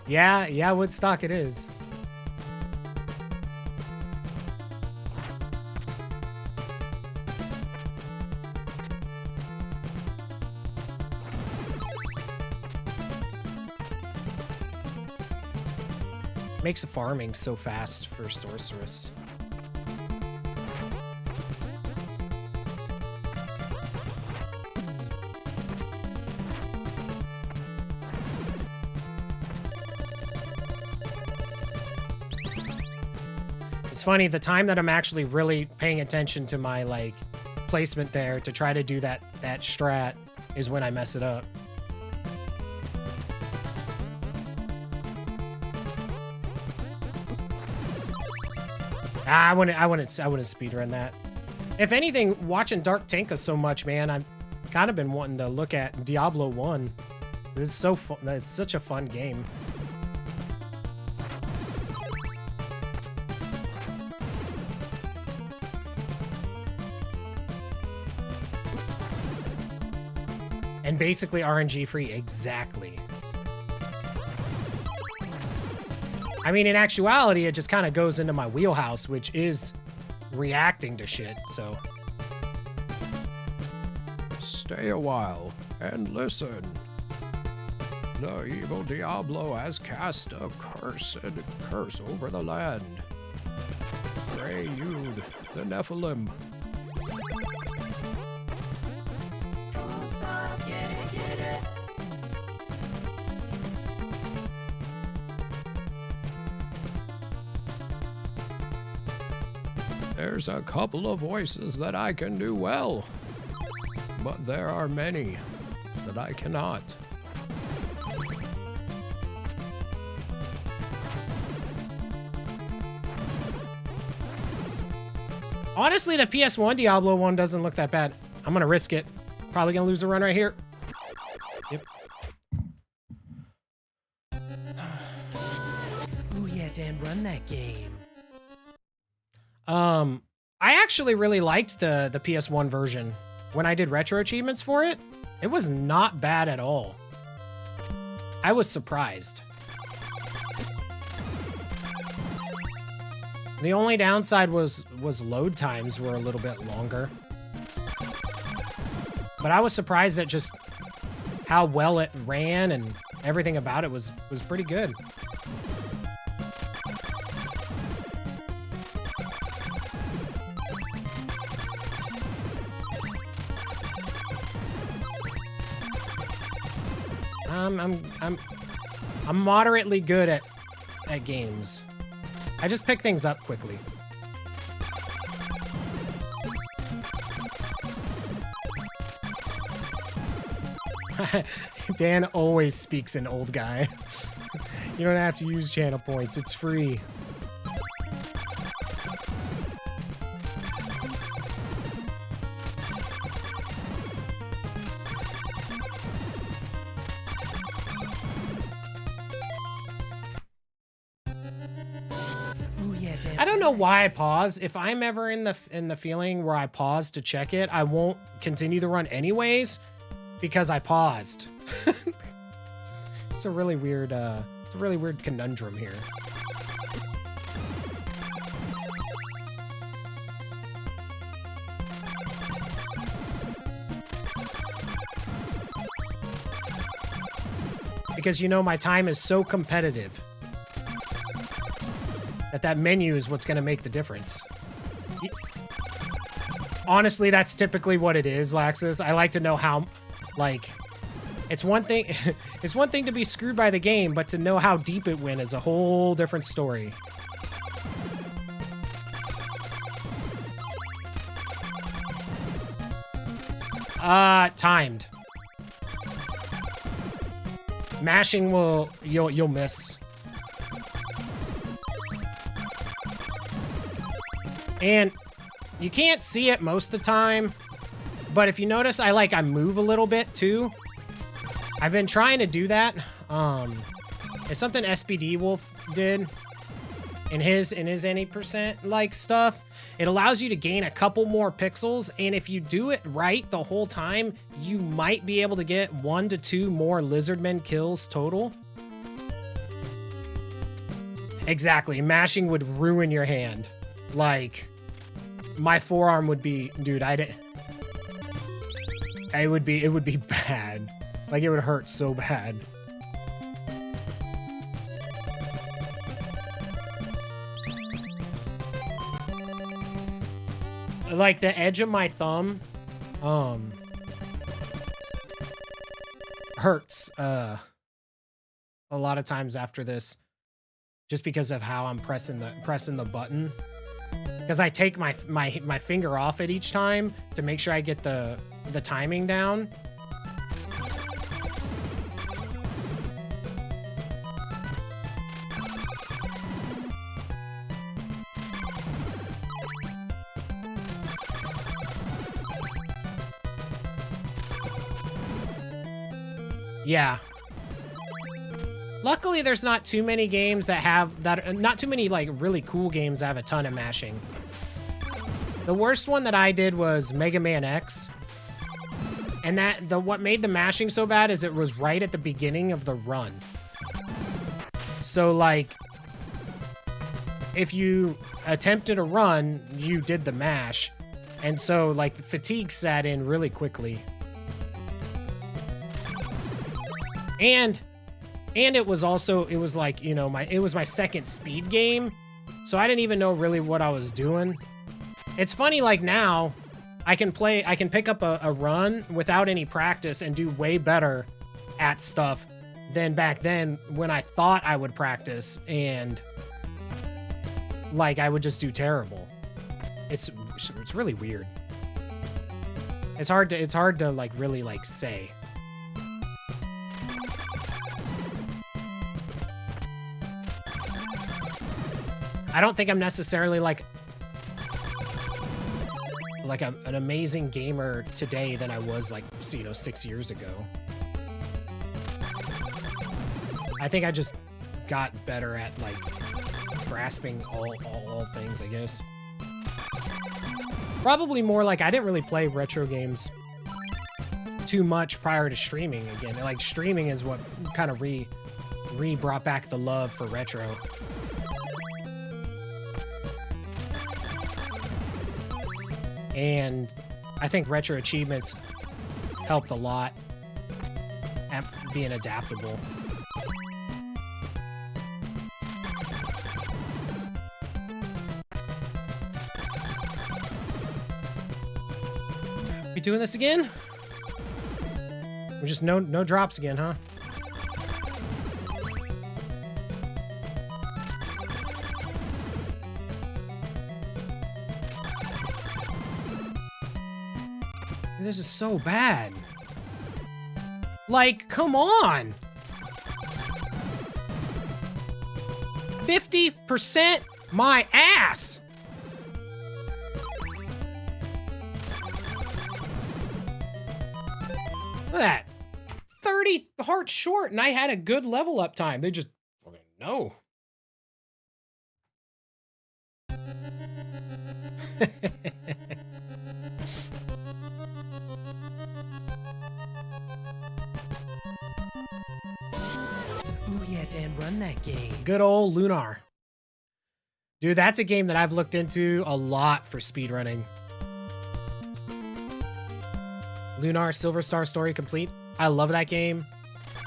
Yeah, Woodstock it is. Makes the farming so fast for Sorceress. It's funny, the time that I'm actually really paying attention to my like placement there to try to do that strat is when I mess it up. I wouldn't speedrun that. If anything, watching Dark Tanka so much, man, kind of been wanting to look at Diablo 1. This is so fun. It's such a fun game. And basically RNG free, exactly. I mean, in actuality, it just kind of goes into my wheelhouse, which is reacting to shit, so. Stay a while and listen. The evil Diablo has cast a cursed curse over the land. Prelude, the Nephilim. There's a couple of voices that I can do well, but there are many that I cannot. Honestly, the PS1 Diablo 1 doesn't look that bad. I'm gonna risk it. Probably gonna lose a run right here. Yep. Ooh yeah, Dan, run that game. I actually really liked the PS1 version. When I did retro achievements for it, it was not bad at all. I was surprised. The only downside was load times were a little bit longer. But I was surprised at just how well it ran and everything about it was pretty good. I'm moderately good at games. I just pick things up quickly. Dan always speaks in old guy. You don't have to use channel points, it's free. I don't know why I pause. If I'm ever in the feeling where I pause to check it, I won't continue the run anyways because I paused. It's a really weird conundrum here. Because you know my time is so competitive that menu is what's gonna make the difference. Honestly, that's typically what it is, Laxus. I like to know how, like, it's one thing to be screwed by the game, but to know how deep it went is a whole different story. Timed. Mashing you'll miss. And you can't see it most of the time, but if you notice, I move a little bit too. I've been trying to do that. It's something SPD Wolf did in his any percent like stuff. It allows you to gain a couple more pixels, and if you do it right the whole time, you might be able to get 1 to 2 more lizardmen kills total. Exactly, mashing would ruin your hand. Like, my forearm would be, dude, it would be bad. Like, it would hurt so bad. Like, the edge of my thumb, hurts, a lot of times after this, just because of how I'm pressing the button. Because I take my finger off it each time to make sure I get the timing down. Yeah. Luckily, there's not too many games that have not too many like really cool games that have a ton of mashing. The worst one that I did was Mega Man X. And what made the mashing so bad is it was right at the beginning of the run. So like, if you attempted a run, you did the mash. And so like the fatigue sat in really quickly. And it was also, it was like, you know, it was my second speed game. So I didn't even know really what I was doing. It's funny, like now, I can pick up a run without any practice and do way better at stuff than back then when I thought I would practice and like I would just do terrible. It's really weird. It's hard to like really like say. I don't think I'm necessarily like an amazing gamer today than I was like, you know, 6 years ago. I think I just got better at like grasping all things, I guess. Probably more like I didn't really play retro games too much prior to streaming again. Like streaming is what kind of brought back the love for retro. And I think retro achievements helped a lot at being adaptable. We doing this again? We're just no drops again, huh? This is so bad. Like, come on. 50% my ass. Look at that. 30 hearts short, and I had a good level up time. They just fucking no. Ooh, yeah, Dan, run that game. Good old Lunar. Dude, that's a game that I've looked into a lot for speedrunning. Lunar Silver Star Story Complete. I love that game.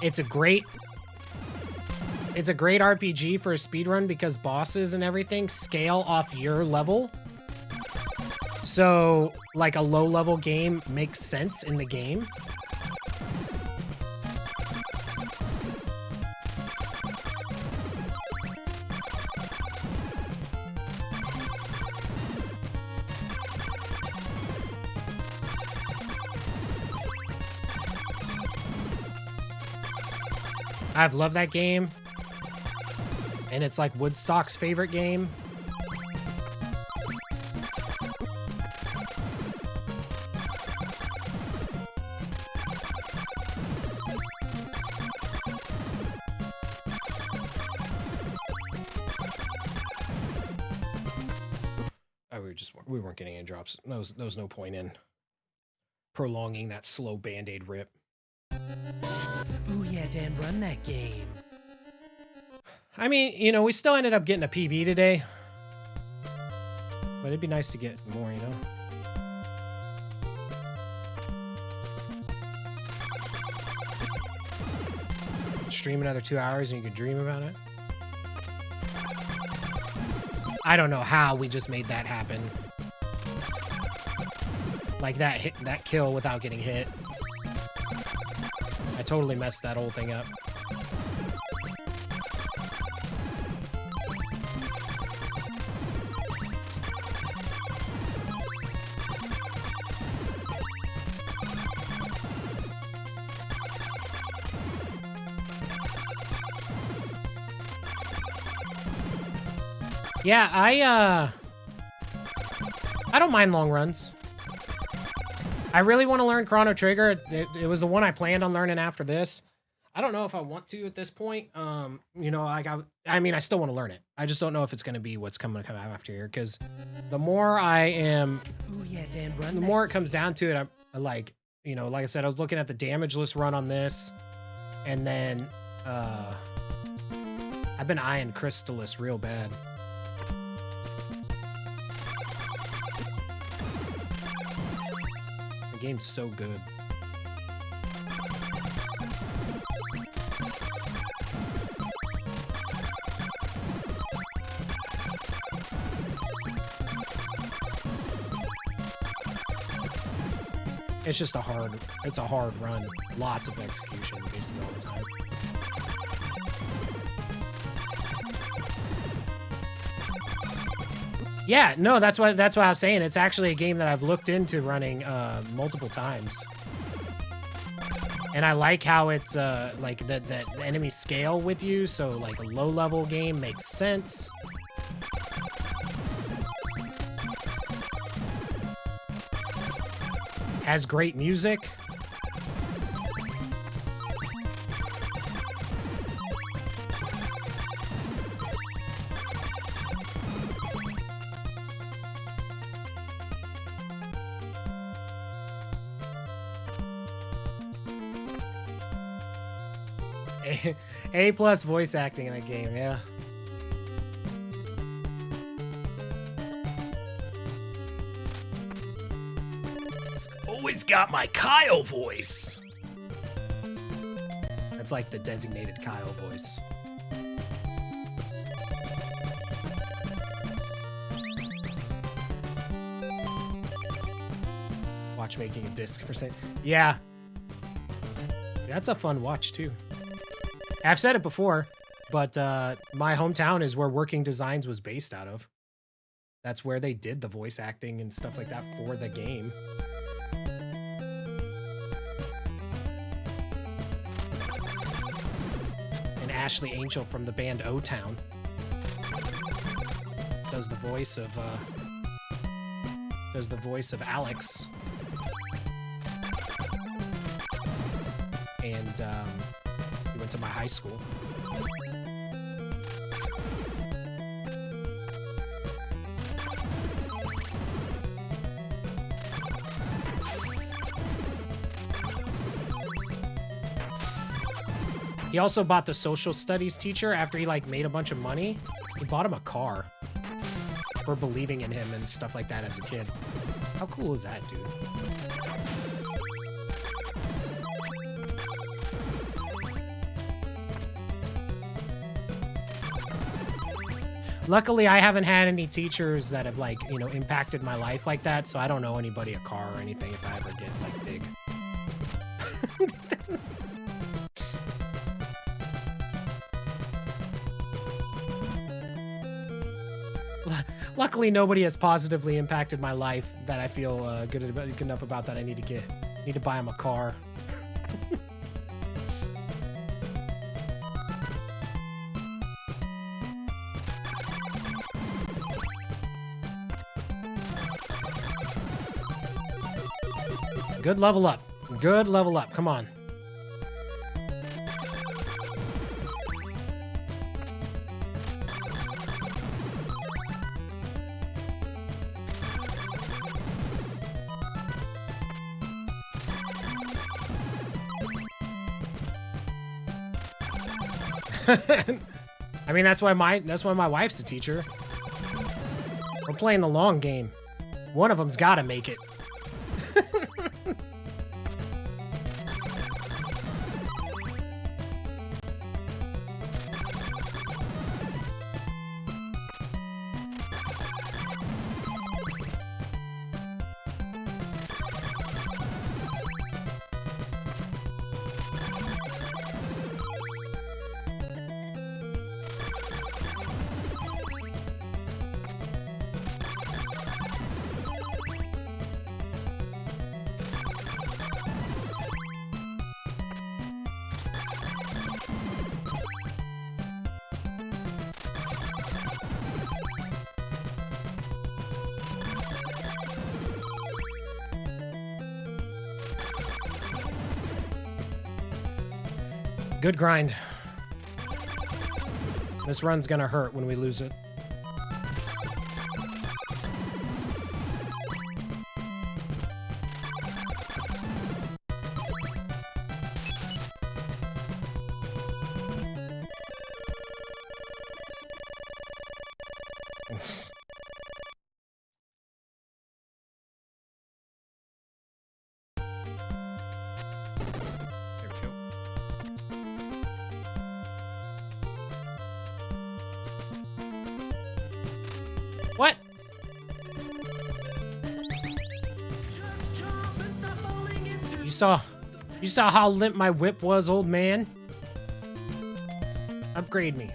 It's a great RPG for a speedrun because bosses and everything scale off your level. So, like a low-level game makes sense in the game. I've loved that game. And it's like Woodstock's favorite game. Oh, we weren't getting any drops. There was no point in prolonging that slow Band-Aid rip. Ooh, yeah, Dan, run that game. I mean, you know, we still ended up getting a PB today. But it'd be nice to get more, you know? Stream another 2 hours and you can dream about it. I don't know how we just made that happen. Like that kill without getting hit. I totally messed that whole thing up. Yeah, I don't mind long runs. I really want to learn Chrono Trigger. It was the one I planned on learning after this. I don't know if I want to at this point. You know, like I mean, I still want to learn it. I just don't know if it's going to be what's coming to come out after here. Because the more I am, Ooh, yeah, Dan, run the more it comes down to it, I like, you know, like I said, I was looking at the damage list run on this, and then I've been eyeing Crystallis real bad. The game's so good. It's just a hard run. Lots of execution basically all the time. Yeah, no, that's what I was saying. It's actually a game that I've looked into running multiple times. And I like how it's like the enemies scale with you, so like a low level game makes sense. Has great music. A plus voice acting in the game, yeah. It's always got my Kyle voice. That's like the designated Kyle voice. Watchmaking a disc %. Yeah. That's a fun watch too. I've said it before, but my hometown is where Working Designs was based out of. That's where they did the voice acting and stuff like that for the game. And Ashley Angel from the band O-Town does the voice of Alex. And he went to my high school. He also bought the social studies teacher after he like made a bunch of money. He bought him a car for believing in him and stuff like that as a kid. How cool is that, dude? Luckily, I haven't had any teachers that have, like, you know, impacted my life like that, so I don't owe anybody a car or anything if I ever get, like, big. Luckily, nobody has positively impacted my life that I feel good enough about that I need to buy him a car. Good level up. Good level up. Come on. I mean, that's why my wife's a teacher. We're playing the long game. One of them's got to make it. Good grind. This run's gonna hurt when we lose it. What? You saw how limp my whip was, old man? Upgrade me.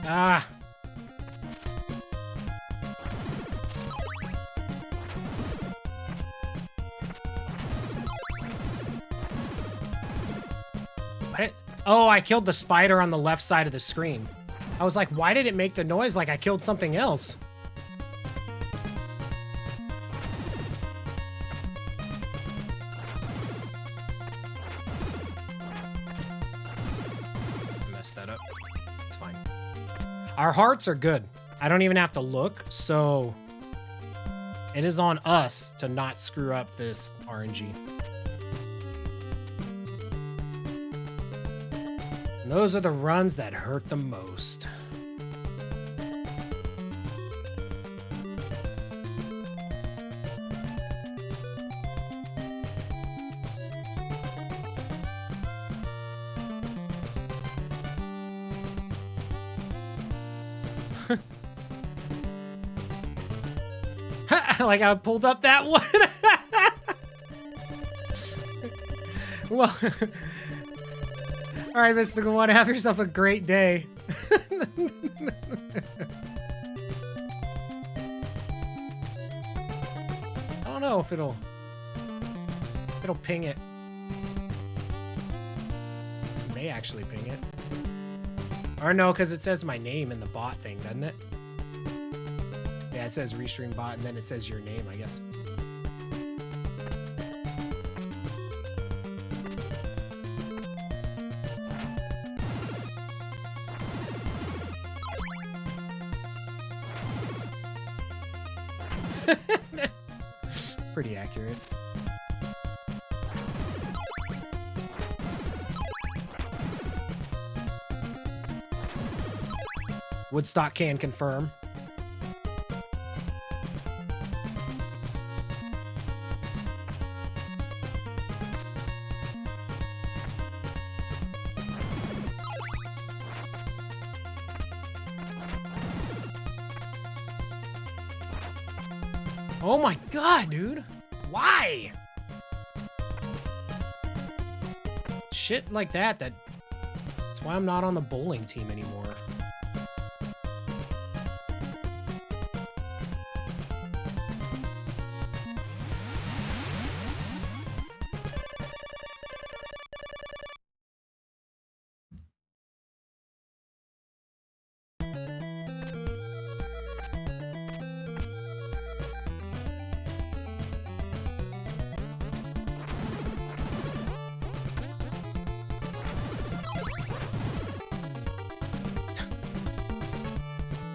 Ah. What? Oh, I killed the spider on the left side of the screen. I was like, why did it make the noise like I killed something else? Messed that up. It's fine. Our hearts are good. I don't even have to look, so it is on us to not screw up this RNG. And those are the runs that hurt the most. Like I pulled up that one. Well, all right, Mystical One, have yourself a great day. I don't know if it'll ping it. It may actually ping it. Or no, because it says my name in the bot thing, doesn't it? Yeah, it says Restream Bot, and then it says your name, I guess. Pretty accurate. Woodstock can confirm. Oh my god, dude. Why? Shit like that, that's why I'm not on the bowling team anymore.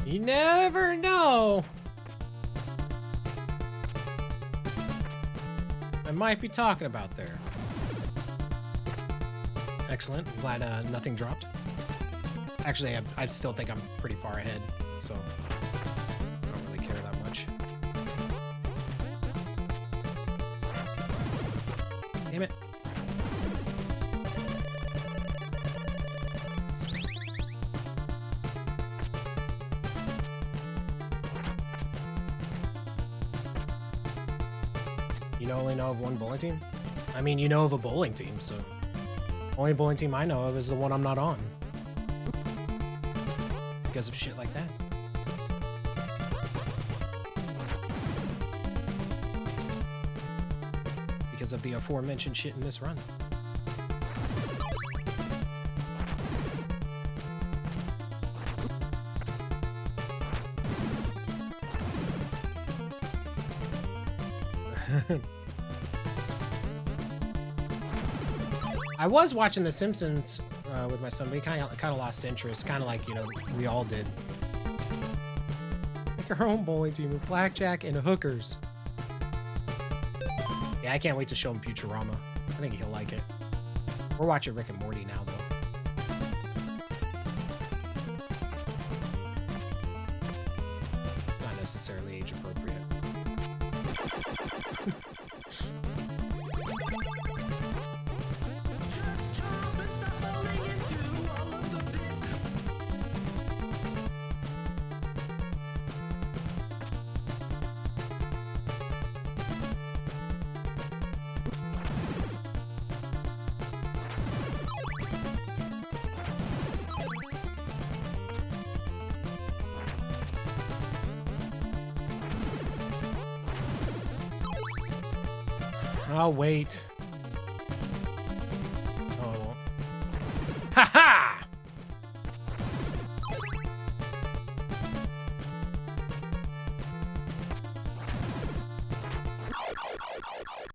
You never know. I might be talking about there. Excellent. I'm glad nothing dropped. Actually, I still think I'm pretty far ahead, so I don't really care that much. Damn it. only know of one bowling team? I mean, you know of a bowling team, so... Only bowling team I know of is the one I'm not on. Because of shit like that. Because of the aforementioned shit in this run. I was watching The Simpsons with my son, but he kind of lost interest, kind of like, you know, we all did. Make our own bowling team with blackjack and hookers. Yeah, I can't wait to show him Futurama. I think he'll like it. We're watching Rick and Morty now, though. It's not necessarily age appropriate. I'll wait. Oh, I won't. Ha-ha!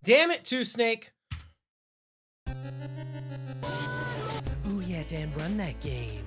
Damn it, Two Snake. Ooh yeah, Dan, run that game.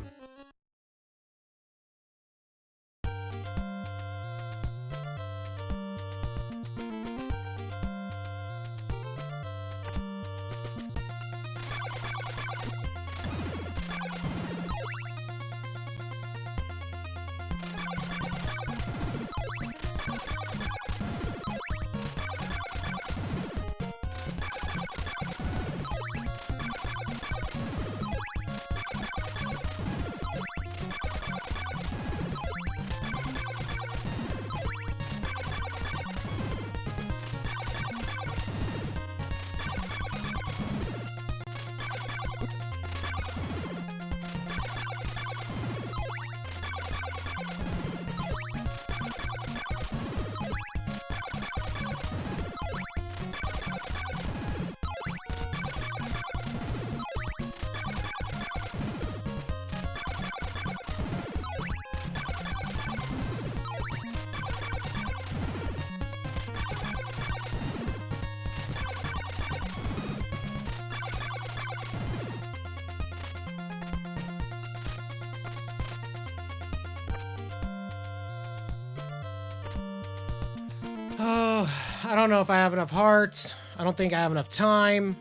Oh, I don't know if I have enough hearts. I don't think I have enough time.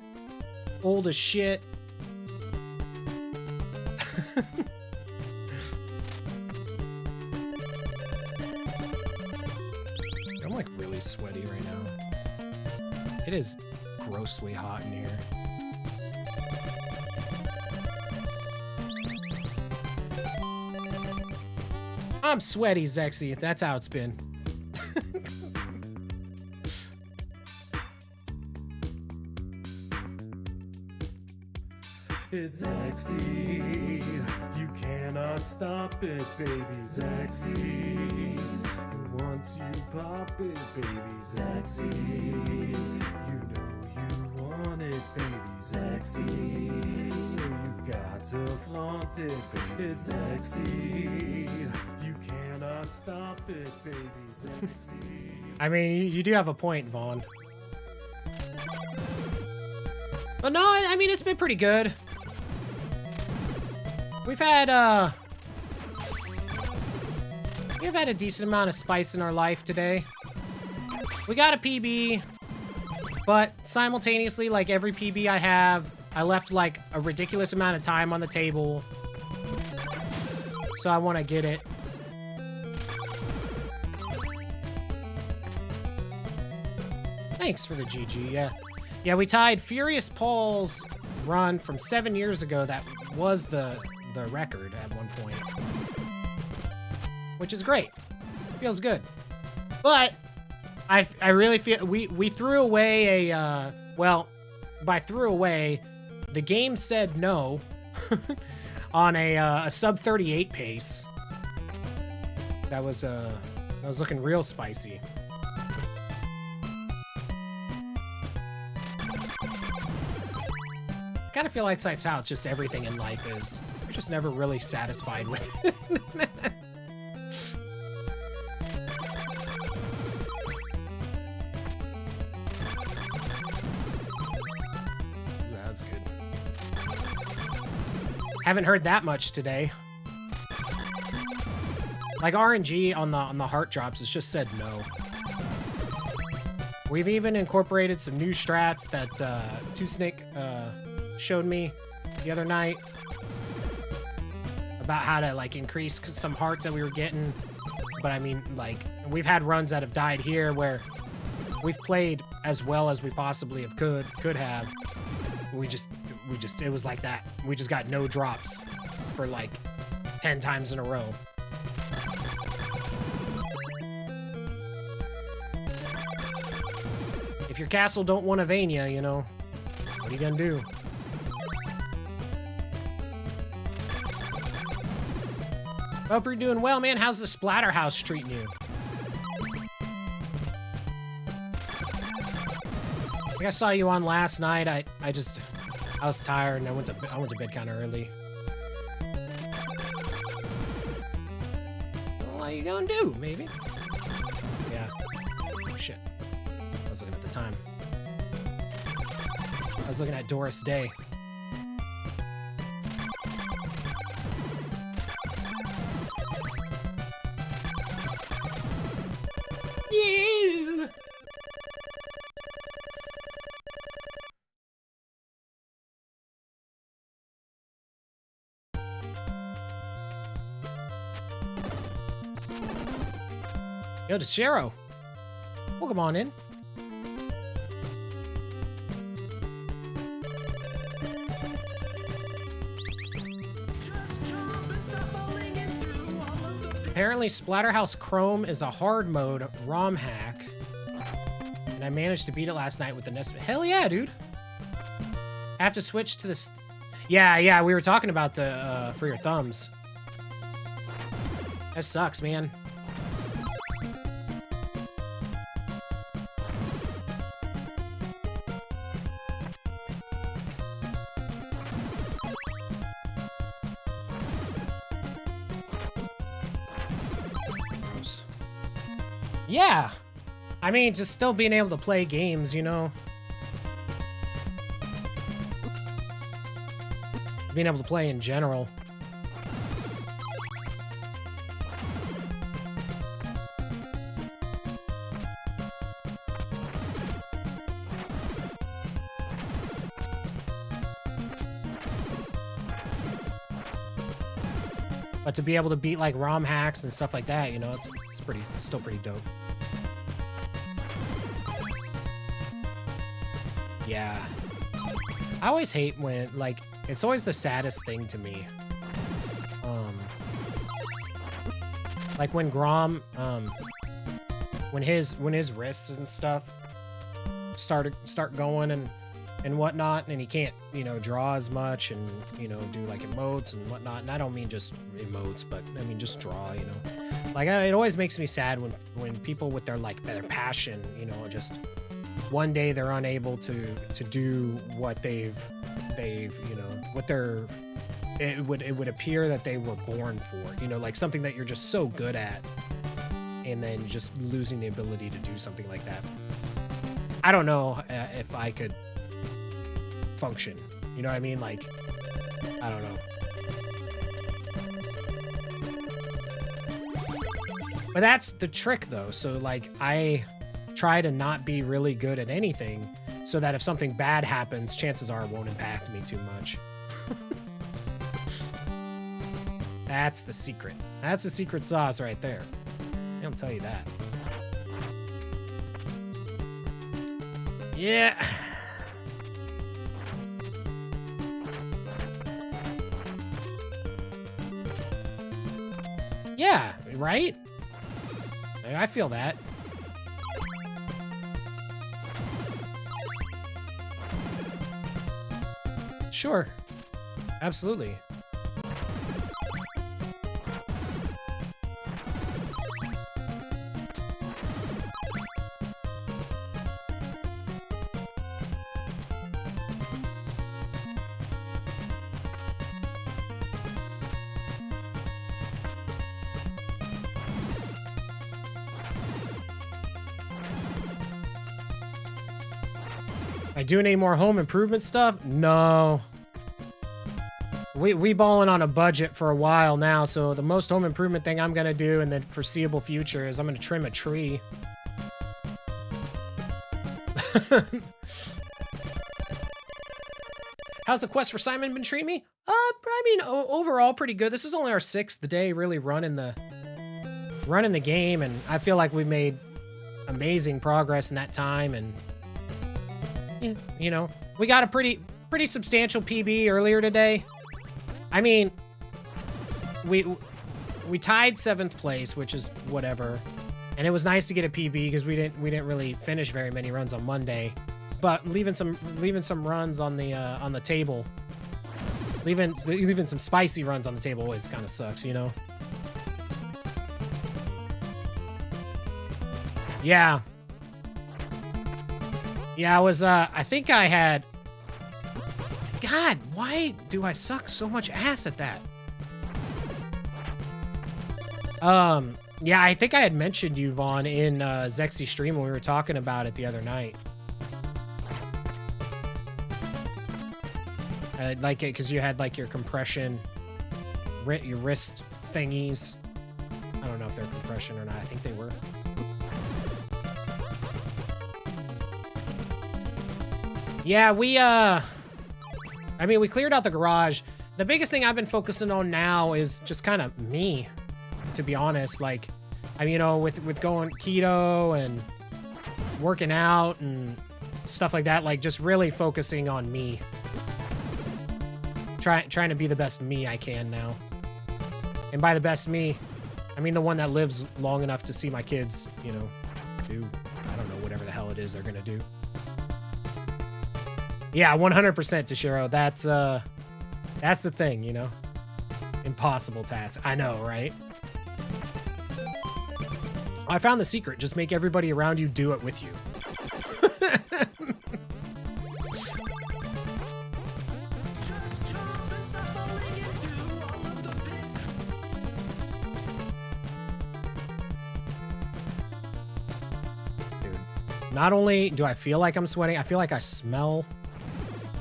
Old as shit. I'm like really sweaty right now. It is grossly hot in here. I'm sweaty, Zexy. That's how it's been. It's sexy, you cannot stop it, baby, sexy. And once you pop it, baby, sexy. You know you want it, baby, sexy. So you've got to flaunt it, baby, it's sexy. You cannot stop it, baby, sexy. I mean, you do have a point, Vaughn. But no, I mean, it's been pretty good. We've had a decent amount of spice in our life today. We got a PB, but simultaneously, like every PB I have, I left like a ridiculous amount of time on the table. So I want to get it. Thanks for the GG, yeah. Yeah, we tied Furious Paul's run from 7 years ago. That was the record at one point. Which is great. Feels good. But I really feel we threw away a well, by threw away, the game said no on a sub 38 pace. That was looking real spicy. Kind of feel like that's how it's just everything in life is. You're just never really satisfied with it. That's good. Haven't heard that much today. Like RNG on the heart drops has just said no. We've even incorporated some new strats that Two Snake showed me the other night about how to like increase some hearts that we were getting. But I mean, like, we've had runs that have died here where we've played as well as we possibly could have. We just it was like that. We just got no drops for like 10 times in a row. If your castle don't want a Vania, you know, what are you gonna do? Hope you're doing well, man. How's the Splatterhouse treating you? I think I saw you on last night. I was tired and I went to bed kind of early. Well, what are you gonna do? Maybe. Yeah. Oh shit. I was looking at the time. I was looking at Doris Day. Yeah. Yo, DeShero. Welcome on in. Apparently, Splatterhouse Chrome is a hard mode ROM hack. And I managed to beat it last night with the Nest. Hell yeah, dude. I have to switch to this. Yeah, we were talking about the, for your thumbs. That sucks, man. Yeah, I mean, just still being able to play games, you know? Being able to play in general. But to be able to beat like ROM hacks and stuff like that, you know, it's still pretty dope. Yeah. I always hate when, like, it's always the saddest thing to me. Like when Grom, when his wrists and stuff start going and whatnot, and he can't, you know, draw as much and, you know, do like emotes and whatnot. And I don't mean just emotes, but I mean just draw, you know. Like, it always makes me sad when people with their passion, you know, just one day they're unable to do what they've you know, what they're, it would appear that they were born for, you know, like something that you're just so good at, and then just losing the ability to do something like that. I don't know if I could function, you know what I mean? Like, I don't know. But that's the trick though. So like, I try to not be really good at anything so that if something bad happens, chances are it won't impact me too much. That's the secret. That's the secret sauce right there. I'll tell you that. Yeah. Yeah, right? I feel that. Sure. Absolutely. Am I doing any more home improvement stuff? No. We balling on a budget for a while now, so the most home improvement thing I'm gonna do in the foreseeable future is I'm gonna trim a tree. How's the quest for Simon been treating me? I mean, overall pretty good. This is only our 6th day really running the game, and I feel like we've made amazing progress in that time, and yeah, you know, we got a pretty substantial PB earlier today. I mean, we tied 7th place, which is whatever, and it was nice to get a PB because we didn't really finish very many runs on Monday, but leaving some runs on the table, leaving some spicy runs on the table always kind of sucks, you know. Yeah. Yeah, I was, I think I had... God, why do I suck so much ass at that? Yeah, I think I had mentioned you, Vaughn, in Zexy's stream when we were talking about it the other night. Like it, because you had, like, your compression, your wrist thingies. I don't know if they're compression or not. I think they were. Yeah, I mean, we cleared out the garage. The biggest thing I've been focusing on now is just kind of me, to be honest. Like, I mean, you know, with going keto and working out and stuff like that, like, just really focusing on me. Trying to be the best me I can now. And by the best me, I mean the one that lives long enough to see my kids, you know, do, I don't know, whatever the hell it is they're gonna do. Yeah, 100% Toshiro. That's the thing, you know? Impossible task. I know, right? I found the secret. Just make everybody around you do it with you. Dude, not only do I feel like I'm sweating, I feel like I smell...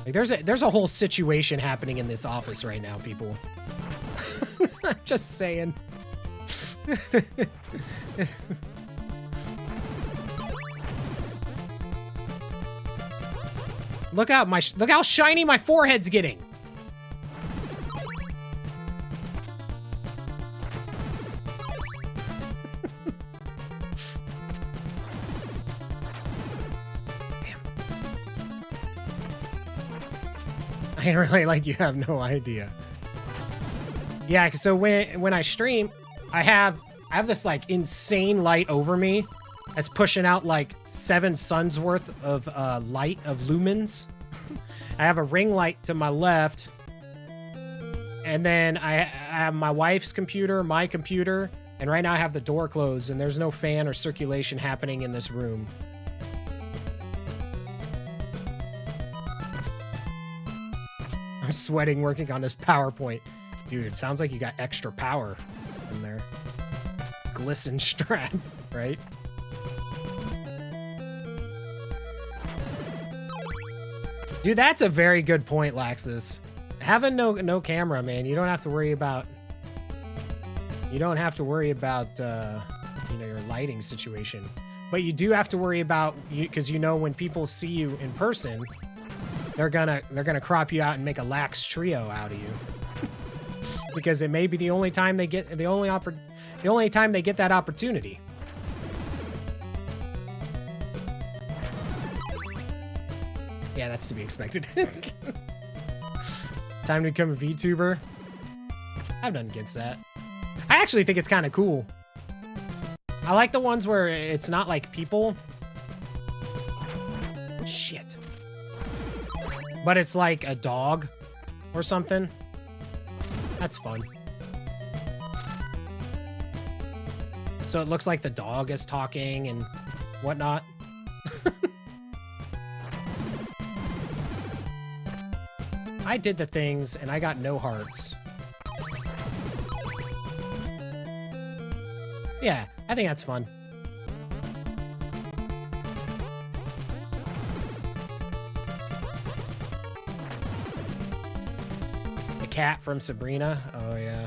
Like there's a whole situation happening in this office right now, people. I'm just saying. Look how shiny my forehead's getting. I really like you have no idea. Yeah, so when I stream, I have this like insane light over me that's pushing out like 7 suns worth of light of lumens. I have a ring light to my left, and then I have my wife's computer, my computer, and right now I have the door closed and there's no fan or circulation happening in this room. I'm sweating working on this PowerPoint. Dude, it sounds like you got extra power in there. Glisten strats, right? Dude, that's a very good point, Laxus. Having no camera, man, you don't have to worry about... You don't have to worry about, you know, your lighting situation. But you do have to worry about... Because you know when people see you in person... They're gonna crop you out and make a lax trio out of you. Because it may be the only time they get the only time they get that opportunity. Yeah, that's to be expected. Time to become a VTuber. I have nothing against that. I actually think it's kind of cool. I like the ones where it's not like people. Shit. But it's like a dog or something. That's fun. So it looks like the dog is talking and whatnot. I did the things and I got no hearts. Yeah, I think that's fun. The cat from Sabrina. Oh, yeah.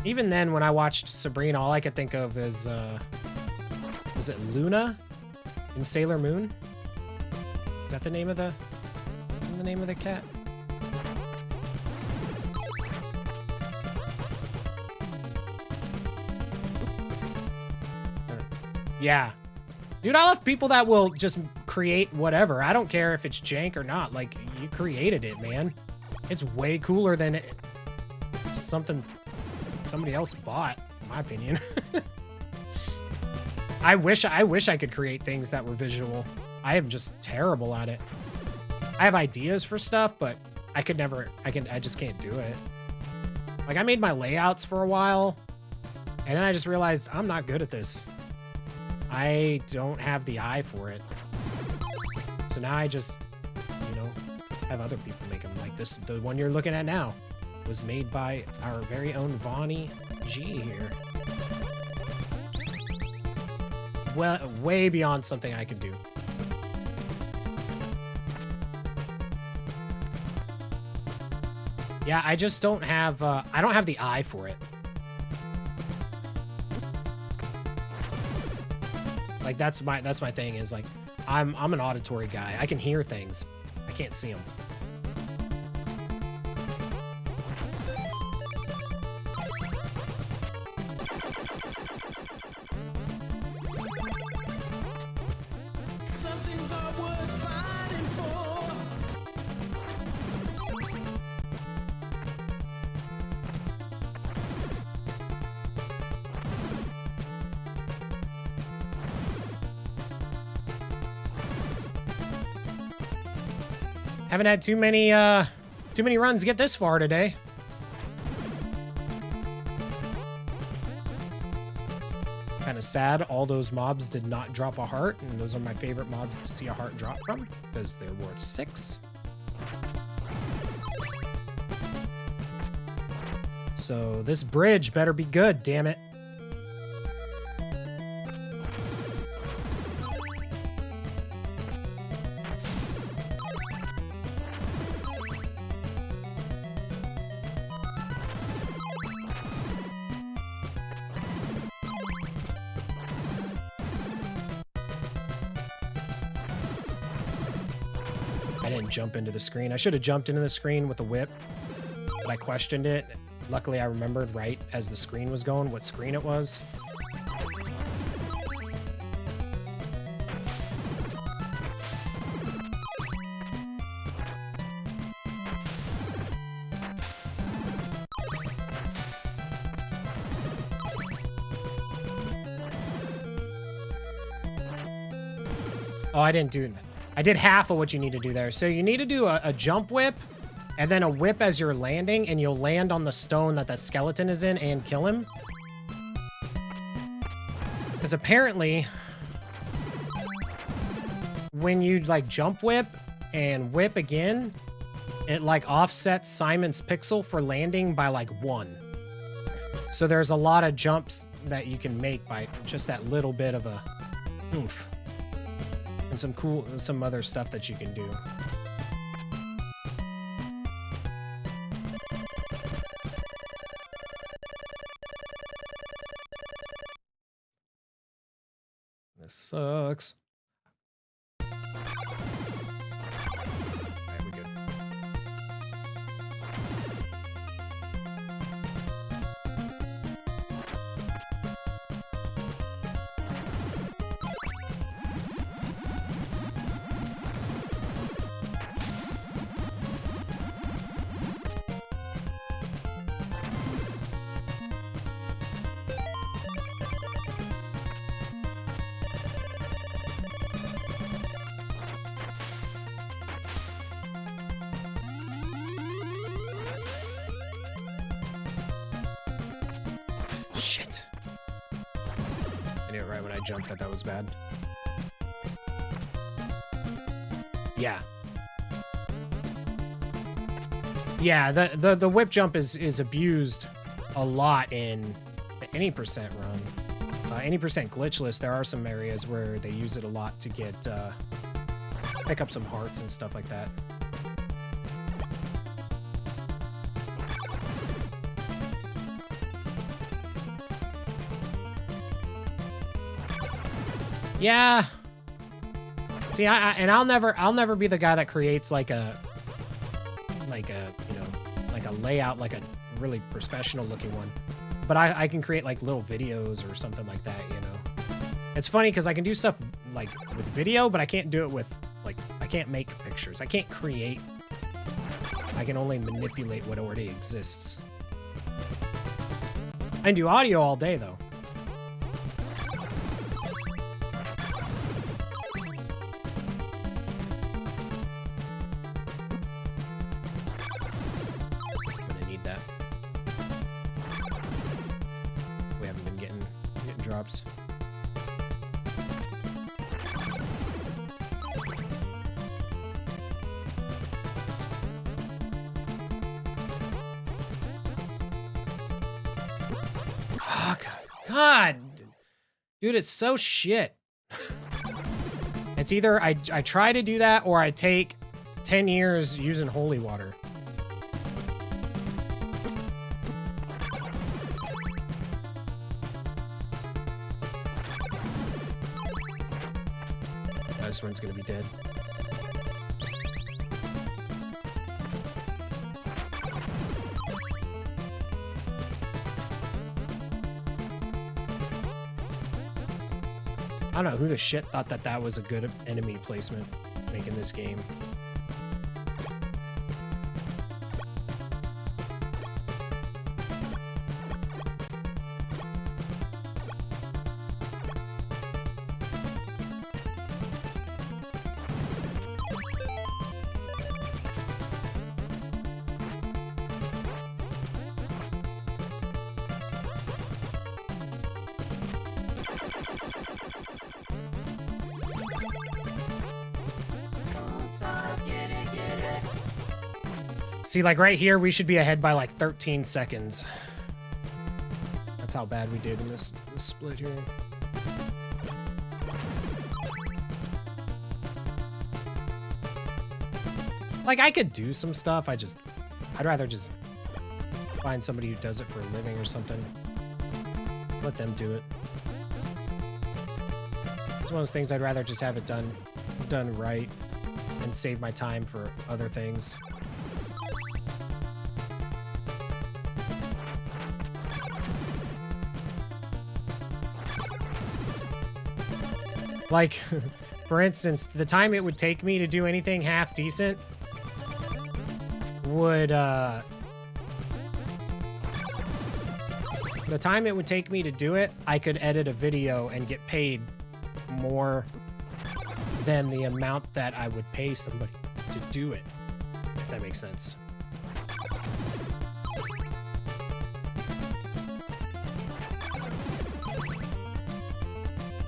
Even then, when I watched Sabrina, all I could think of is, was it Luna in Sailor Moon? Is that the name of the cat? Yeah. Dude, I love people that will just create whatever. I don't care if it's jank or not. Like, you created it, man. It's way cooler than something somebody else bought, in my opinion. I wish I could create things that were visual. I am just terrible at it. I have ideas for stuff, but I just can't do it. Like, I made my layouts for a while, and then I just realized I'm not good at this. I don't have the eye for it. So now I just, you know, have other people make them. Like this, the one you're looking at now was made by our very own Vonnie G here. Well, way beyond something I could do. Yeah, I just don't have, I don't have the eye for it. Like, that's my thing, is like, I'm an auditory guy. I can hear things. I can't see them. Haven't had too many runs to get this far today. Kind of sad all those mobs did not drop a heart, and those are my favorite mobs to see a heart drop from, because they're worth 6. So this bridge better be good, damn it. Jump into the screen. I should have jumped into the screen with the whip, but I questioned it. Luckily, I remembered right as the screen was going what screen it was. Oh, I didn't do it. I did half of what you need to do there. So you need to do a jump whip, and then a whip as you're landing, and you'll land on the stone that the skeleton is in and kill him. Because apparently, when you like jump whip and whip again, it like offsets Simon's pixel for landing by like 1. So there's a lot of jumps that you can make by just that little bit of a oomph. And some other stuff that you can do. This sucks. Alright, we good. I jumped that was bad. Yeah. Yeah, the whip jump is abused a lot in any percent run. Any percent glitchless, there are some areas where they use it a lot to get pick up some hearts and stuff like that. Yeah. See, I'll never be the guy that creates like a layout, like a really professional looking one. But I can create like little videos or something like that, you know. It's funny because I can do stuff like with video, but I can't do it with like, I can't make pictures. I can't create. I can only manipulate what already exists. I can do audio all day though. Drops. Fuck. God. Dude, it's so shit. It's either I try to do that or I take 10 years using holy water. This one's gonna be dead. I don't know who the shit thought that was a good enemy placement making this game. See, like right here, we should be ahead by like 13 seconds. That's how bad we did in this split here. Like, I could do some stuff. I'd rather just find somebody who does it for a living or something. Let them do it. It's one of those things I'd rather just have it done right and save my time for other things. Like, for instance, the time it would take me to do anything half decent would, the time it would take me to do it, I could edit a video and get paid more than the amount that I would pay somebody to do it, if that makes sense.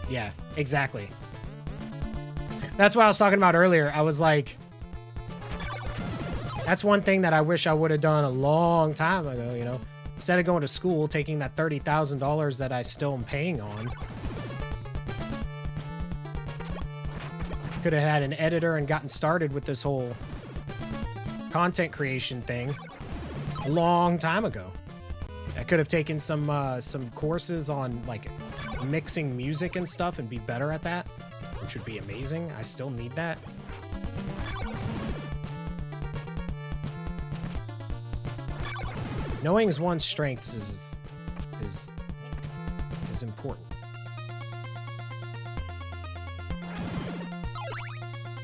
Yeah, exactly. That's what I was talking about earlier. I was like, that's one thing that I wish I would have done a long time ago, you know? Instead of going to school, taking that $30,000 that I still am paying on. Could have had an editor and gotten started with this whole content creation thing a long time ago. I could have taken some courses on like mixing music and stuff and be better at that, which would be amazing. I still need that. Knowing one's strengths is important.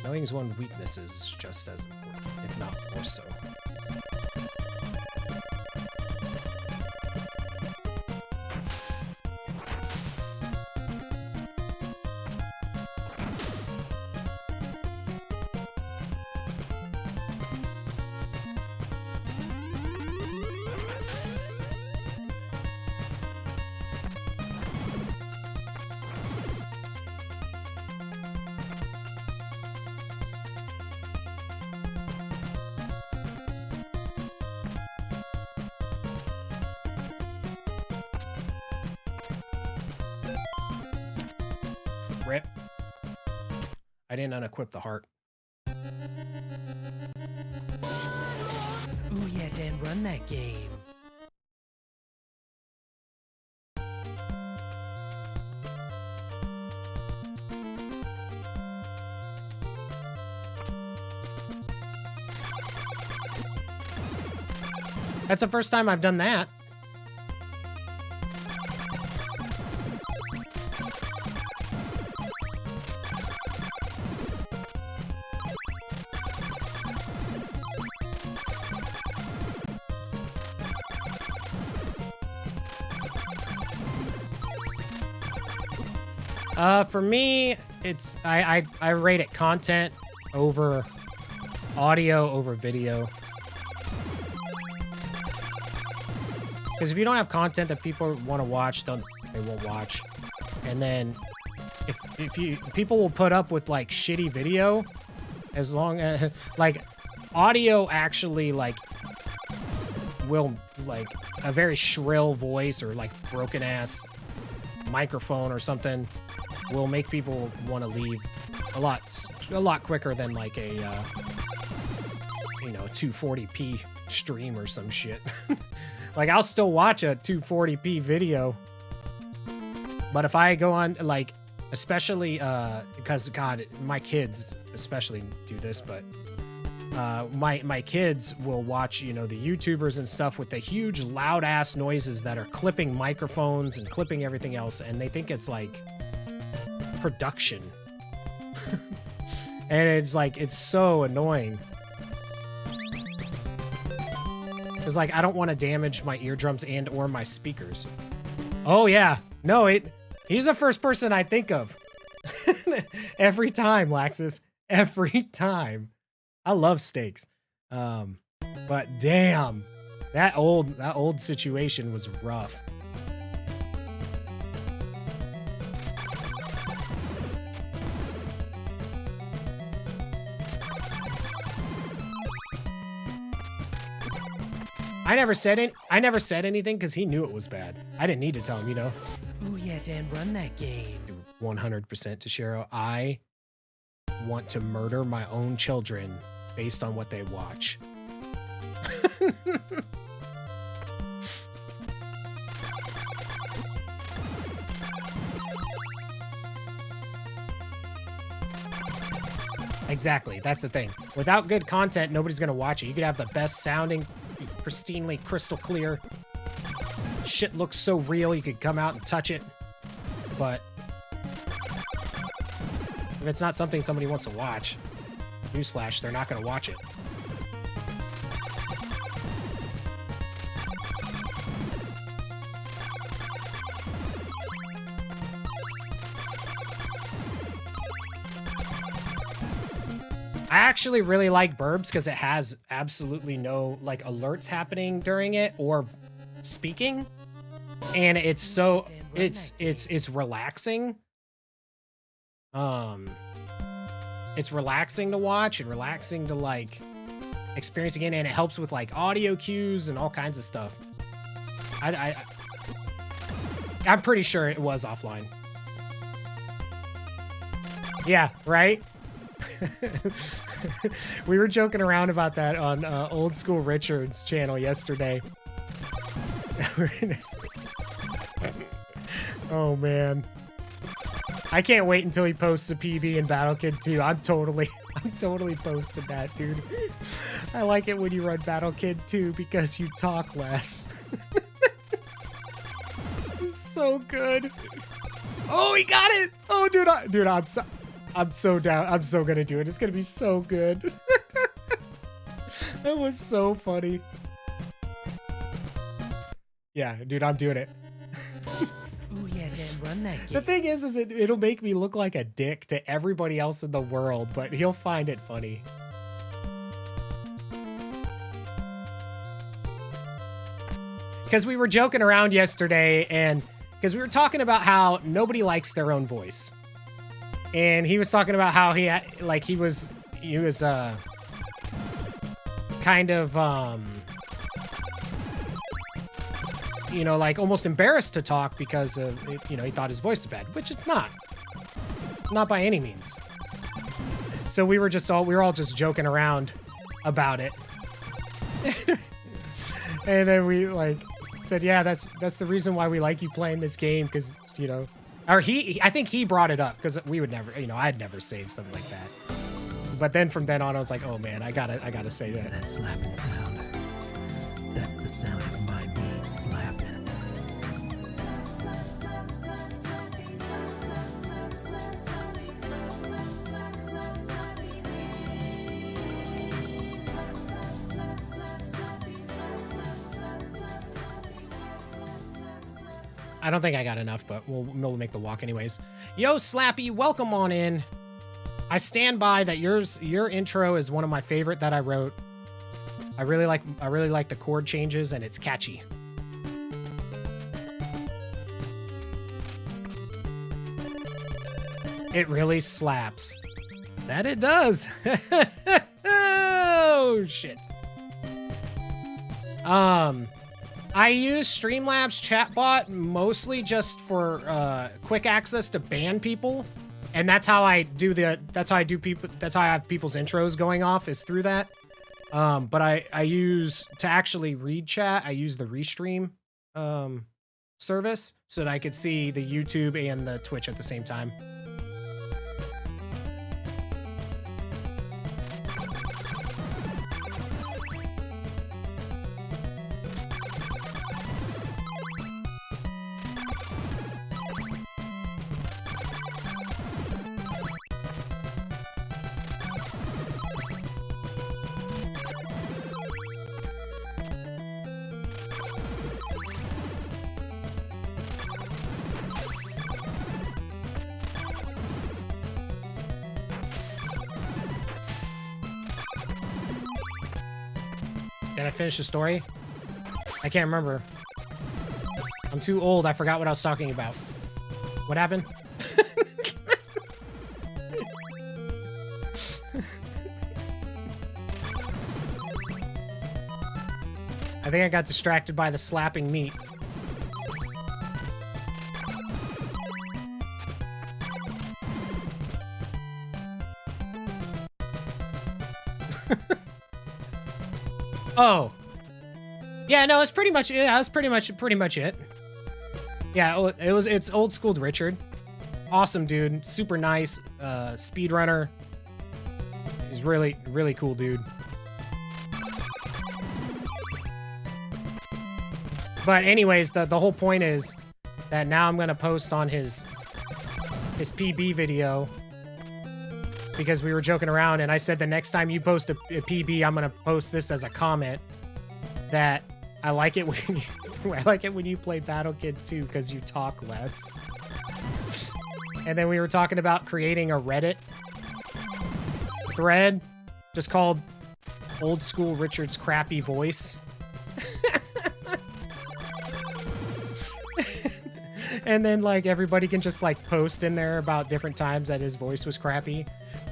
Knowing one's weaknesses is just as important, if not more so. Rip. I didn't unequip the heart. Ooh yeah, Dan, run that game. That's the first time I've done that. For me, it's I rate it content over audio over video. Because if you don't have content that people want to watch, they won't watch. And then if people will put up with like shitty video, as long as like audio actually like will like a very shrill voice or like broken ass microphone or something will make people want to leave a lot quicker than like a 240p stream or some shit. Like I'll still watch a 240p video, but if I go on like, especially because God, my kids especially do this, but my kids will watch, you know, the YouTubers and stuff with the huge loud ass noises that are clipping microphones and clipping everything else, and they think it's like production. And it's like, it's so annoying. It's like, I don't want to damage my eardrums and or my speakers. Oh yeah, no, he's the first person I think of. Every time, Laxus, every time. I love steaks. But damn, that old situation was rough. I never said anything because he knew it was bad. I didn't need to tell him, you know. Ooh yeah, Dan, run that game. 100% to Shiro. I want to murder my own children based on what they watch. Exactly, that's the thing. Without good content, nobody's gonna watch it. You could have the best sounding, pristinely crystal clear. Shit looks so real, you could come out and touch it. But if it's not something somebody wants to watch, newsflash, they're not gonna watch it. I actually really like Burbs because it has absolutely no like alerts happening during it or speaking, and it's so it's relaxing. It's relaxing to watch and relaxing to like experience again, and it helps with like audio cues and all kinds of stuff. I'm pretty sure it was offline. Yeah, right. We were joking around about that on Old School Richard's channel yesterday. Oh man, I can't wait until he posts a PB in Battle Kid 2. I'm totally posting that, dude. I like it when you run Battle Kid 2 because you talk less. It's so good. Oh, he got it. Oh, dude, I'm so down. I'm so gonna do it. It's gonna be so good. That was so funny. Yeah, dude, I'm doing it. Ooh yeah, Dan, run that game. The thing is it'll make me look like a dick to everybody else in the world, but he'll find it funny. Because we were joking around yesterday, and because we were talking about how nobody likes their own voice. And he was talking about how he was kind of you know, like almost embarrassed to talk because of, you know, he thought his voice was bad, which it's not. not by any means. So we were all just joking around about it. And then we like said, yeah, that's the reason why we like you playing this game, because, you know, or I think he brought it up, because we would never, you know, I'd never say something like that. But then from then on, I was like, oh man, I gotta say that. That slapping sound. That's the sound of my being slapping. I don't think I got enough, but we'll make the walk anyways. Yo, Slappy, welcome on in. I stand by that your intro is one of my favorite that I wrote. I really like the chord changes, and it's catchy. It really slaps. That it does. Oh shit. I use Streamlabs chatbot mostly just for quick access to ban people, and that's how I have people's intros going off, is through that. But I use, to actually read chat, I use the Restream service so that I could see the YouTube and the Twitch at the same time. Did I finish the story? I can't remember. I'm too old. I forgot what I was talking about. What happened? I think I got distracted by the slapping meat. Oh. Yeah, no, it's pretty much, yeah, that's pretty much it. Yeah, it's old school Richard. Awesome dude, super nice, speedrunner. He's really, really cool dude. But anyways, the whole point is that now I'm gonna post on his PB video, because we were joking around, and I said the next time you post a PB, I'm gonna post this as a comment, that I like it when you play Battle Kid 2 because you talk less. And then we were talking about creating a Reddit thread just called Old School Richard's Crappy Voice. And then like everybody can just like post in there about different times that his voice was crappy.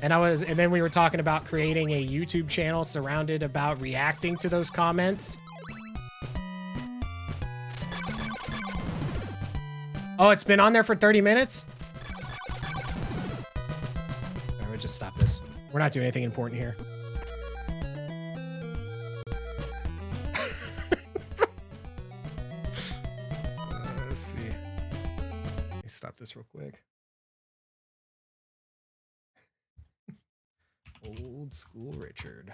And then we were talking about creating a YouTube channel surrounded about reacting to those comments. Oh, it's been on there for 30 minutes? All right, we'll just stop this. We're not doing anything important here. Let's see. Let me stop this real quick. Old school Richard.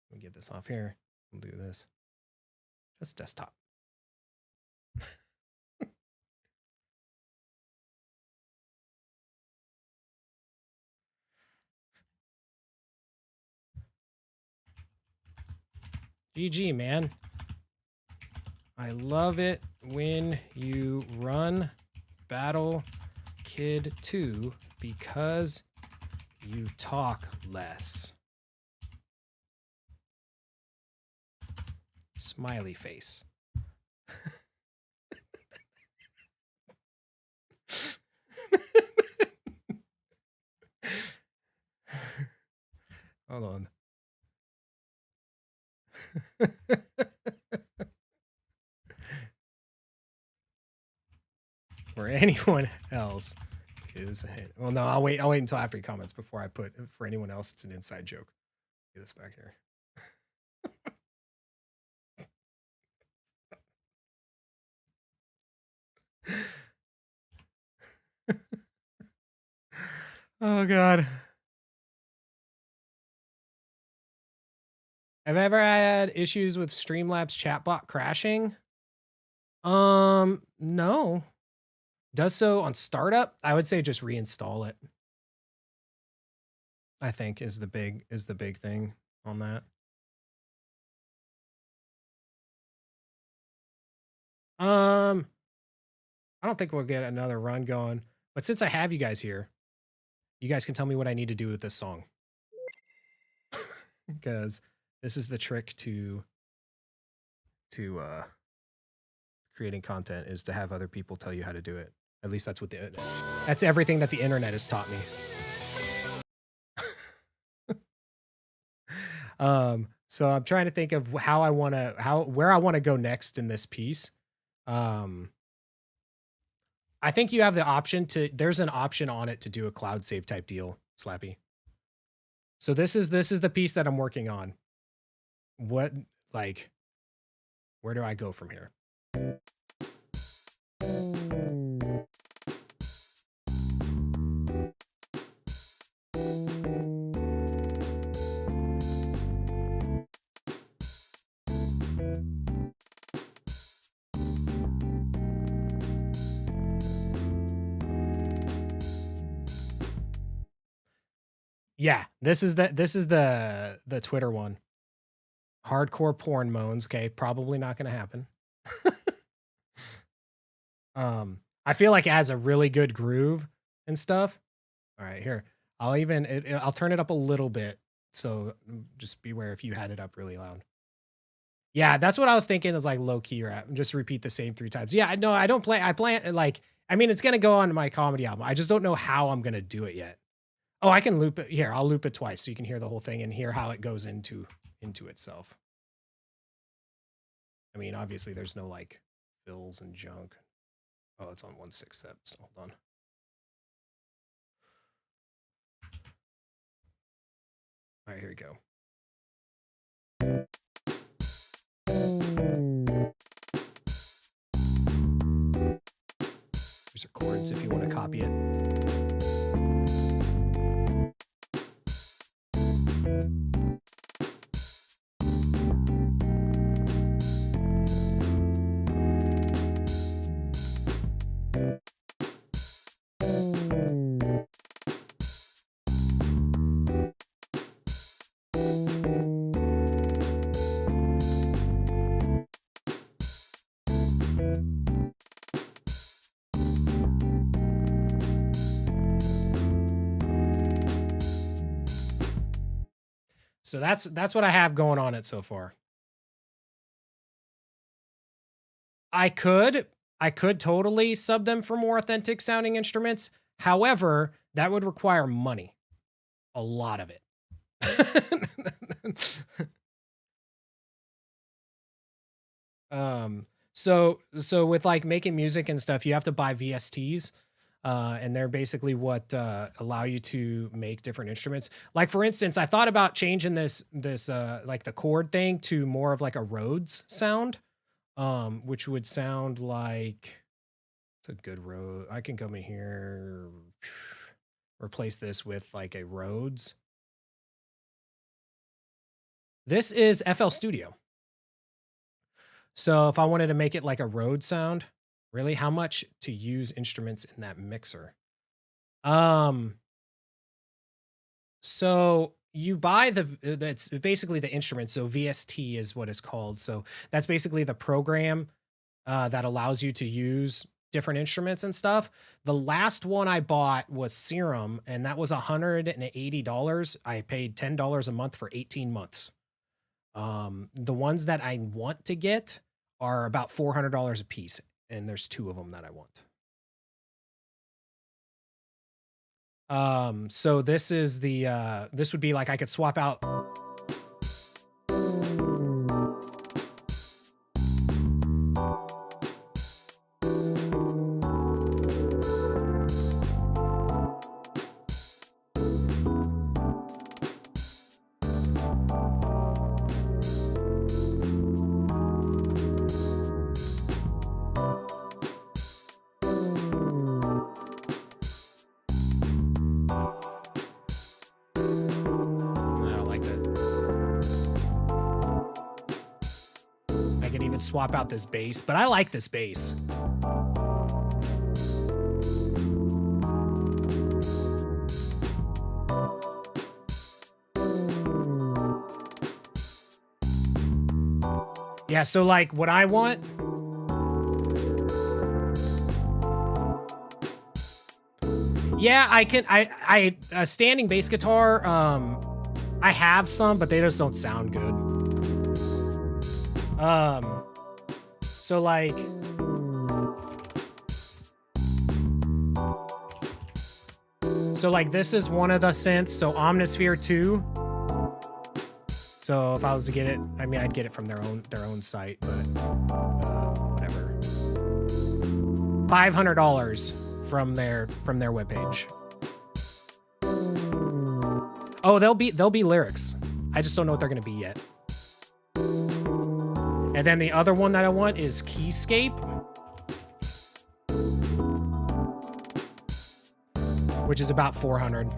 Let me get this off here. We'll do this. Just desktop. GG, man. I love it when you run Battle Kid 2 because you talk less. Smiley face. Hold on. for anyone else is a hint. Well, no, I'll wait until after he comments before I put for anyone else. It's an inside joke. Get this back here. Oh God. Have I ever had issues with Streamlabs chatbot crashing? No. Does so on startup? I would say just reinstall it. I think is the big thing on that. I don't think we'll get another run going, but since I have you guys here, you guys can tell me what I need to do with this song. Because this is the trick to creating content, is to have other people tell you how to do it. At least that's what that's everything that the internet has taught me. So I'm trying to think of where I want to go next in this piece. I think you have the option there's an option on it to do a cloud save type deal, Slappy. So this is the piece that I'm working on. Where do I go from here? Yeah, this is the Twitter one. Hardcore porn moans. Okay, probably not going to happen. I feel like it has a really good groove and stuff. All right, here. I'll turn it up a little bit. So just beware if you had it up really loud. Yeah, that's what I was thinking, is like low key rap. Just repeat the same 3 times. Yeah, no, I don't play. I plan like, I mean, it's going to go on my comedy album. I just don't know how I'm going to do it yet. Oh, I can loop it. Here, I'll loop it twice so you can hear the whole thing and hear how it goes into itself. I mean, obviously there's no like fills and junk. Oh, it's on 1/6 steps. Hold on. All right, here we go. There's our chords if you want to copy it. So that's what I have going on it so far. I could totally sub them for more authentic sounding instruments. However, that would require money. A lot of it. So with like making music and stuff, you have to buy VSTs. And they're basically what allow you to make different instruments. Like for instance, I thought about changing this like the chord thing to more of like a Rhodes sound, which would sound like, it's a good Rhodes. I can come in here, replace this with like a Rhodes. This is FL Studio. So if I wanted to make it like a Rhodes sound, really, how much to use instruments in that mixer? So you buy that's basically the instrument. So VST is what it's called. So that's basically the program that allows you to use different instruments and stuff. The last one I bought was Serum, and that was $180. I paid $10 a month for 18 months. The ones that I want to get are about $400 a piece. And there's 2 of them that I want. So this is this would be like I could swap out. even swap out this bass, but I like this bass. Yeah, so like what I want, yeah, I a standing bass guitar, I have some, but they just don't sound good. So like, this is one of the synths, so Omnisphere 2. So if I was to get it, I mean, I'd get it from their own site, but whatever. $500 from their webpage. Oh, there'll be lyrics. I just don't know what they're gonna be yet. And then the other one that I want is Keyscape, which is about $400.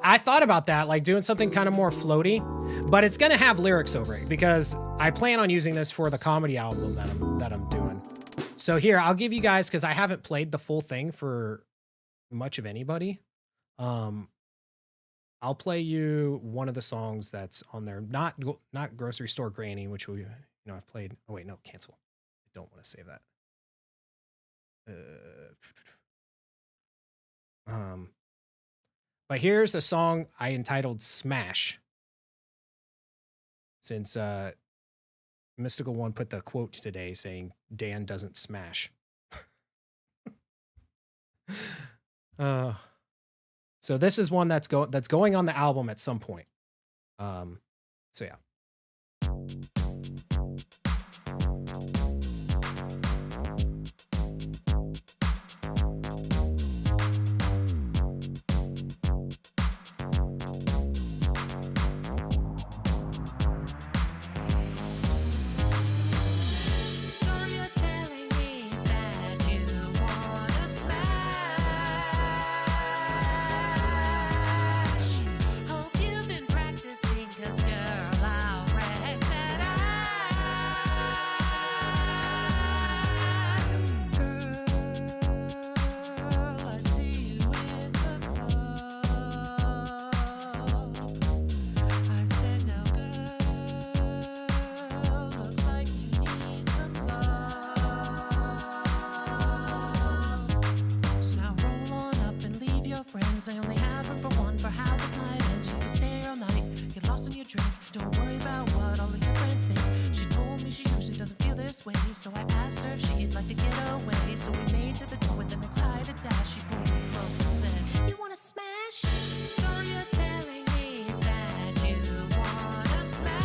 I thought about that, like doing something kind of more floaty, but it's gonna have lyrics over it because I plan on using this for the comedy album that I'm doing. So here, I'll give you guys, because I haven't played the full thing for much of anybody. I'll play you one of the songs that's on there. Not Grocery Store Granny, which we, I've played. Oh wait, no, cancel. I don't want to save that. But here's a song I entitled Smash. Since Mystical One put the quote today saying Dan doesn't smash. So this is one that's going on the album at some point. So yeah. I only have room for one for how this night ends. You can stay all night, get lost in your drink. Don't worry about what all of your friends think. She told me she usually doesn't feel this way, so I asked her if she'd like to get away. So we made to the door with an excited dash. She pulled me close and said, "You wanna smash?" So you're telling me that you wanna smash.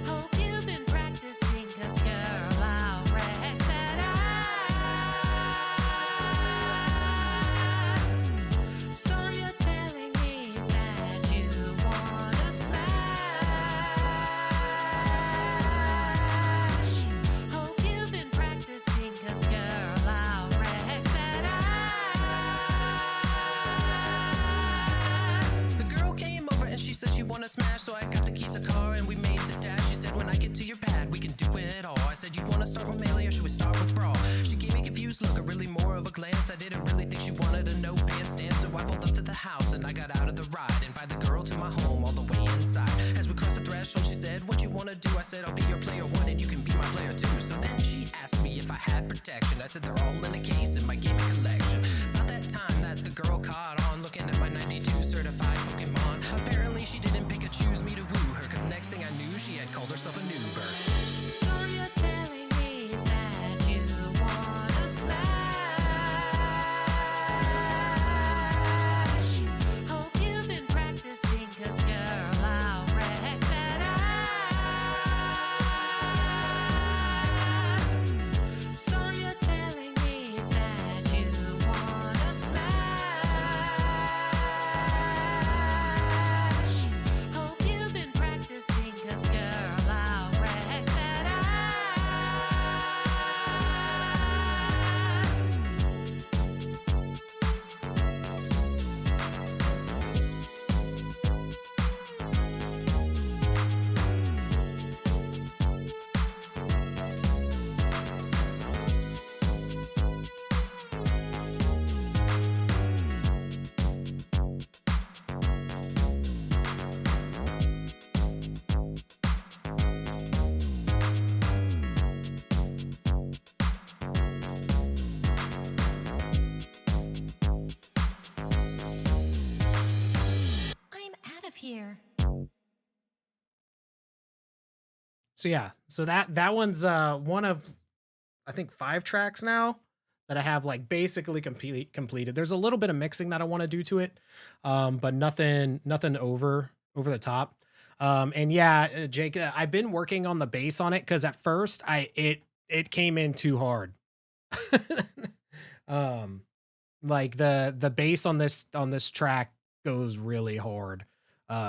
Hope you've been practicing, 'cause girl, I'll wreck that ass. So you're telling me that you wanna smash. Hope you've been practicing, 'cause girl, I'll wreck that ass. The girl came over and she said she wanna smash, so I got the keys of car and we made the dash. She said, when I get to your pad, we can do it all. I said, you wanna start with melee or should we start with brawl? She gave me a confused look, or really more of a glance. I didn't really think she wanted a no pants dance, so I pulled up to the house and I got out of the ride. Invited the girl to my home all the way inside. As we crossed the threshold, she said, what you wanna do? I said, I'll be your player one and you can be my player two. So then she asked me if I had protection. I said, they're all in a case in my gaming collection. About that time that the girl caught on, looking at my 92 certified Pokemon. Apparently she didn't pick or choose me to woo her, 'cause next thing I knew she had called herself a noober. So you're telling me that you wanna smash. Hope you've been practicing, 'cause girl, I'll wreck that ass. So you're telling me that you here. So yeah, so that one's one of, I think, 5 tracks now that I have like basically completed. There's a little bit of mixing that I want to do to it, but nothing over the top. And yeah, Jake, I've been working on the bass on it because at first it came in too hard. Like the bass on this track goes really hard,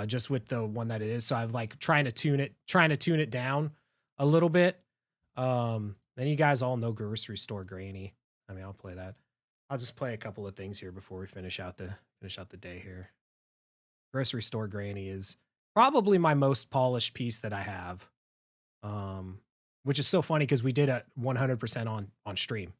just with the one that it is. So I've like trying to tune it down a little bit. Then you guys all know Grocery Store Granny. I mean, I'll play that. I'll just play a couple of things here before we finish out the day here. Grocery Store Granny is probably my most polished piece that I have. Which is so funny because we did it 100% on stream.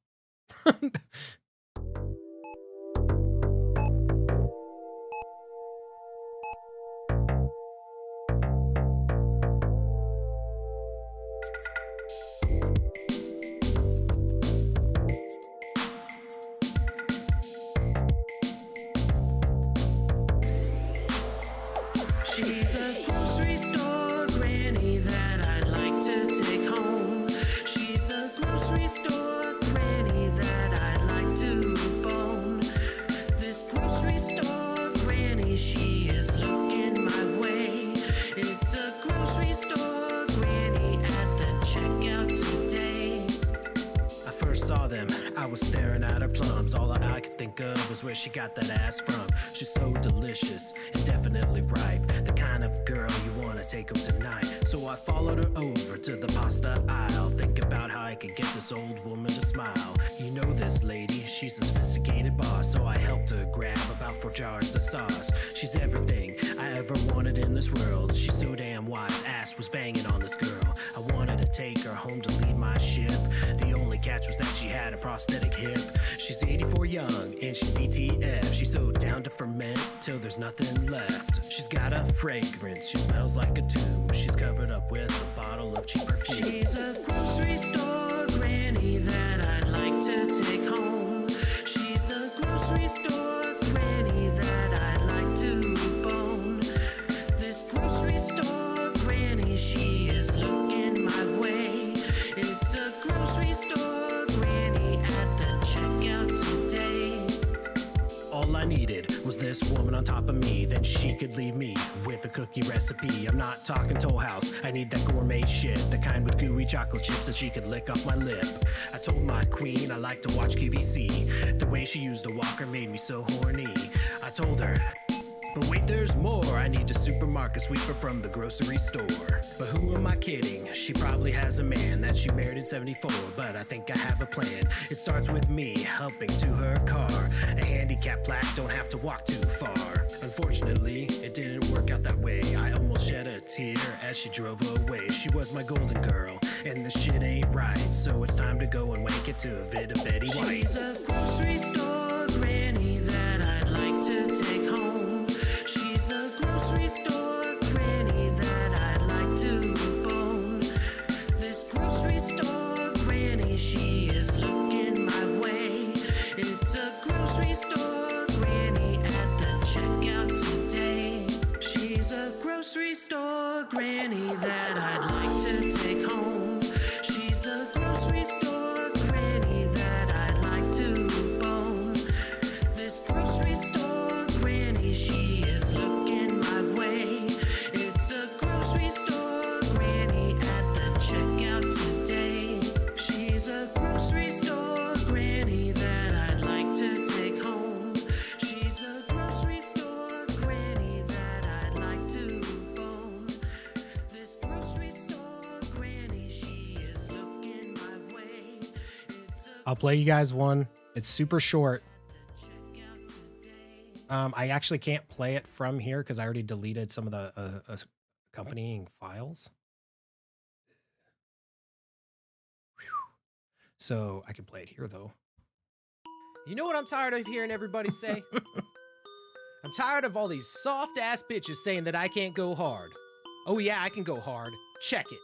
She's a grocery store granny that I'd like to take home. She's a grocery store granny that I'd like to bone. This grocery store granny, she is looking my way. It's a grocery store granny at the checkout today. I first saw them, I was staring at her plums. All I could think of was where she got that ass from. She's so delicious and definitely ripe, the kind of girl you wanna take home tonight. So I followed her over to the pasta aisle, think about how I could get this old woman to smile. You know this lady, she's a sophisticated boss, so I helped her grab about 4 jars of sauce. She's everything I ever wanted in this world. She's so damn wise, ass was banging on this girl. I wanted to take her home to lead my ship. The only catch was that she had a prosthetic hip. She's 84 young and she's DTF. She's so down to ferment till there's nothing left. She's got a fragrance, she smells like a tomb. She's covered up with a bottle of cheap perfume. She's a grocery store granny that I'd like to take home. She's a grocery store granny that I'd like to bone. This grocery store granny, she is looking my way. It's a grocery store granny at the checkout today. All I needed was this woman on top of me, then she could leave me with a cookie recipe. I'm not talking Toll House, I need that gourmet shit, the kind with gooey chocolate chips that she could lick off my lip. I told my queen I like to watch QVC, the way she used a walker made me so horny. I told her, but wait, there's more. I need a supermarket sweeper from the grocery store. But who am I kidding? She probably has a man that she married in 74, but I think I have a plan. It starts with me helping to her car. A handicapped black don't have to walk too far. Unfortunately, it didn't work out that way. I almost shed a tear as she drove away. She was my golden girl, and this shit ain't right. So it's time to go and wank it to a vid of Betty White. She's a grocery store granny that I'd like to take home. She's a grocery store granny that I'd like to bone. This grocery store granny, she is looking my way. It's a grocery store granny at the checkout today. She's a grocery store granny that I'd like to take home. She's a grocery store granny that I'd like to bone. This grocery store granny, she is looking my way. It's a grocery store granny at the checkout today. She's a grocery store granny that I'd like to take home. She's a grocery store granny that I'd like to bone. This grocery store granny, she is looking my way. I'll play you guys one. It's super short. I actually can't play it from here because I already deleted some of the accompanying files. So I can play it here though. You know what I'm tired of hearing everybody say? I'm tired of all these soft ass bitches saying that I can't go hard. Oh yeah, I can go hard. Check it.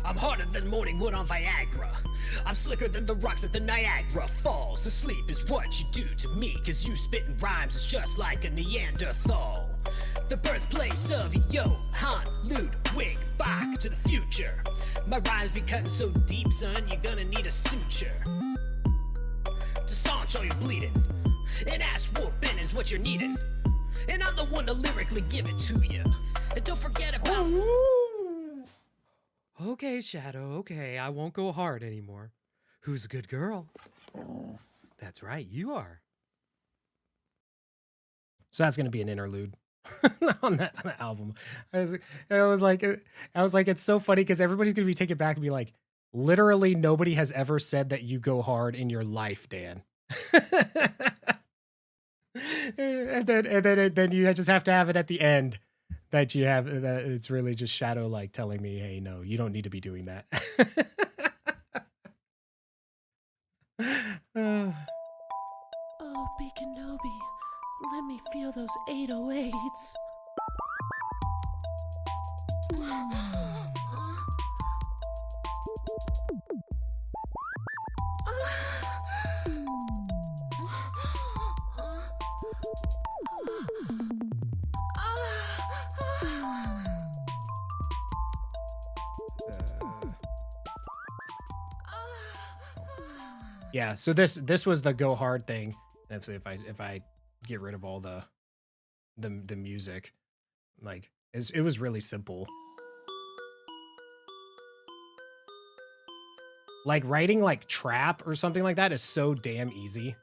I'm harder than morning wood on Viagra. I'm slicker than the rocks at the Niagara Falls. Asleep is what you do to me, cause you spitting rhymes is just like a Neanderthal. the birthplace of Johann Ludwig Bach to the future. My rhymes be cutting so deep, son, you're gonna need a suture to staunch all your bleeding. An ass whooping is what you're needing, and I'm the one to lyrically give it to you. And don't forget about. Okay, Shadow, okay, I won't go hard anymore. Who's a good girl? That's right, you are. So that's gonna be an interlude on the album. I was like, it's so funny because everybody's gonna be taken back and be like, literally nobody has ever said that you go hard in your life, Dan. and then you just have to have it at the end that you have that it's really just Shadow like telling me, hey, no, you don't need to be doing that. Oh, Big Kenobi, let me feel those 808s. Yeah, so this was the go hard thing. And so if I get rid of all the music, like it was really simple. Like writing like trap or something like that is so damn easy.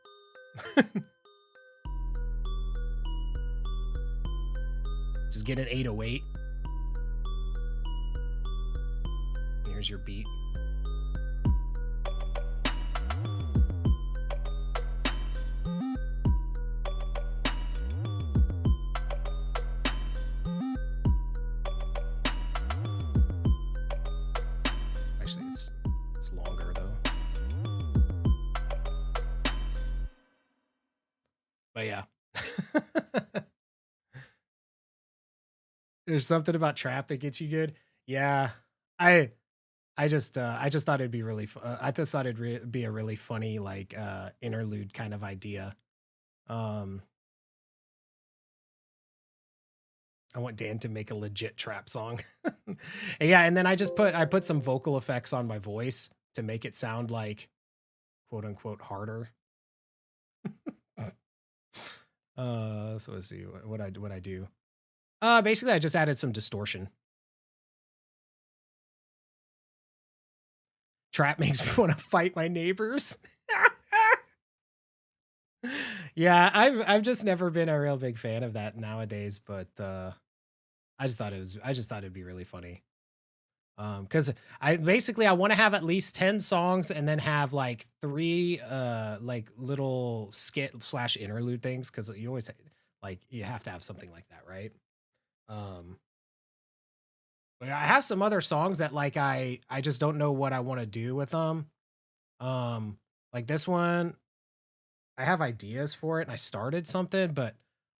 Just get an 808. And here's your beat. Actually, it's longer though. But yeah. There's something about trap that gets you good. Yeah. I just thought it'd be really I just thought it'd be a really funny like interlude kind of idea. I want Dan to make a legit trap song. Yeah, and then I put some vocal effects on my voice to make it sound like quote unquote harder. So let's see what I do. Basically I just added some distortion. Trap makes me want to fight my neighbors. Yeah, I've just never been a real big fan of that nowadays, but I just thought it'd be really funny. Because I want to have at least 10 songs and then have like 3 like little skit / interlude things, because you always like you have to have something like that, right? But I have some other songs that like I just don't know what I want to do with them. Like this one, I have ideas for it and I started something, but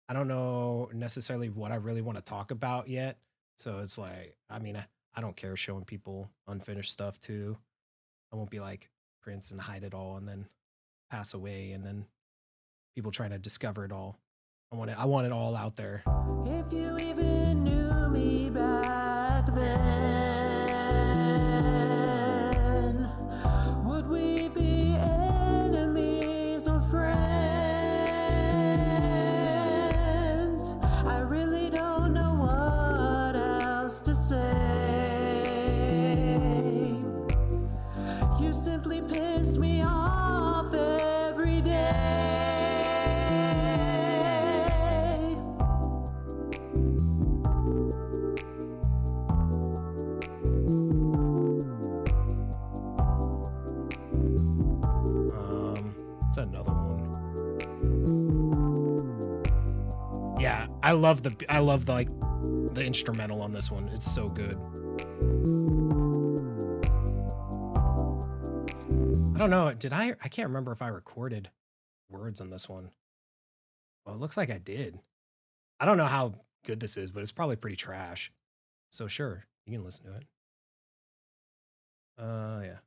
I don't know necessarily what I really want to talk about yet. So it's like, I mean, I don't care showing people unfinished stuff too. I won't be like Prince and hide it all and then pass away and then people trying to discover it all. I want it all out there. If you even knew me back then, would we be enemies or friends? I really don't know what else to say. You simply pissed me off every day. It's another one. Yeah, I love the like the instrumental on this one. It's so good. I don't know. I can't remember if I recorded words on this one. Well, it looks like I did. I don't know how good this is, but it's probably pretty trash. So sure, you can listen to it. Yeah.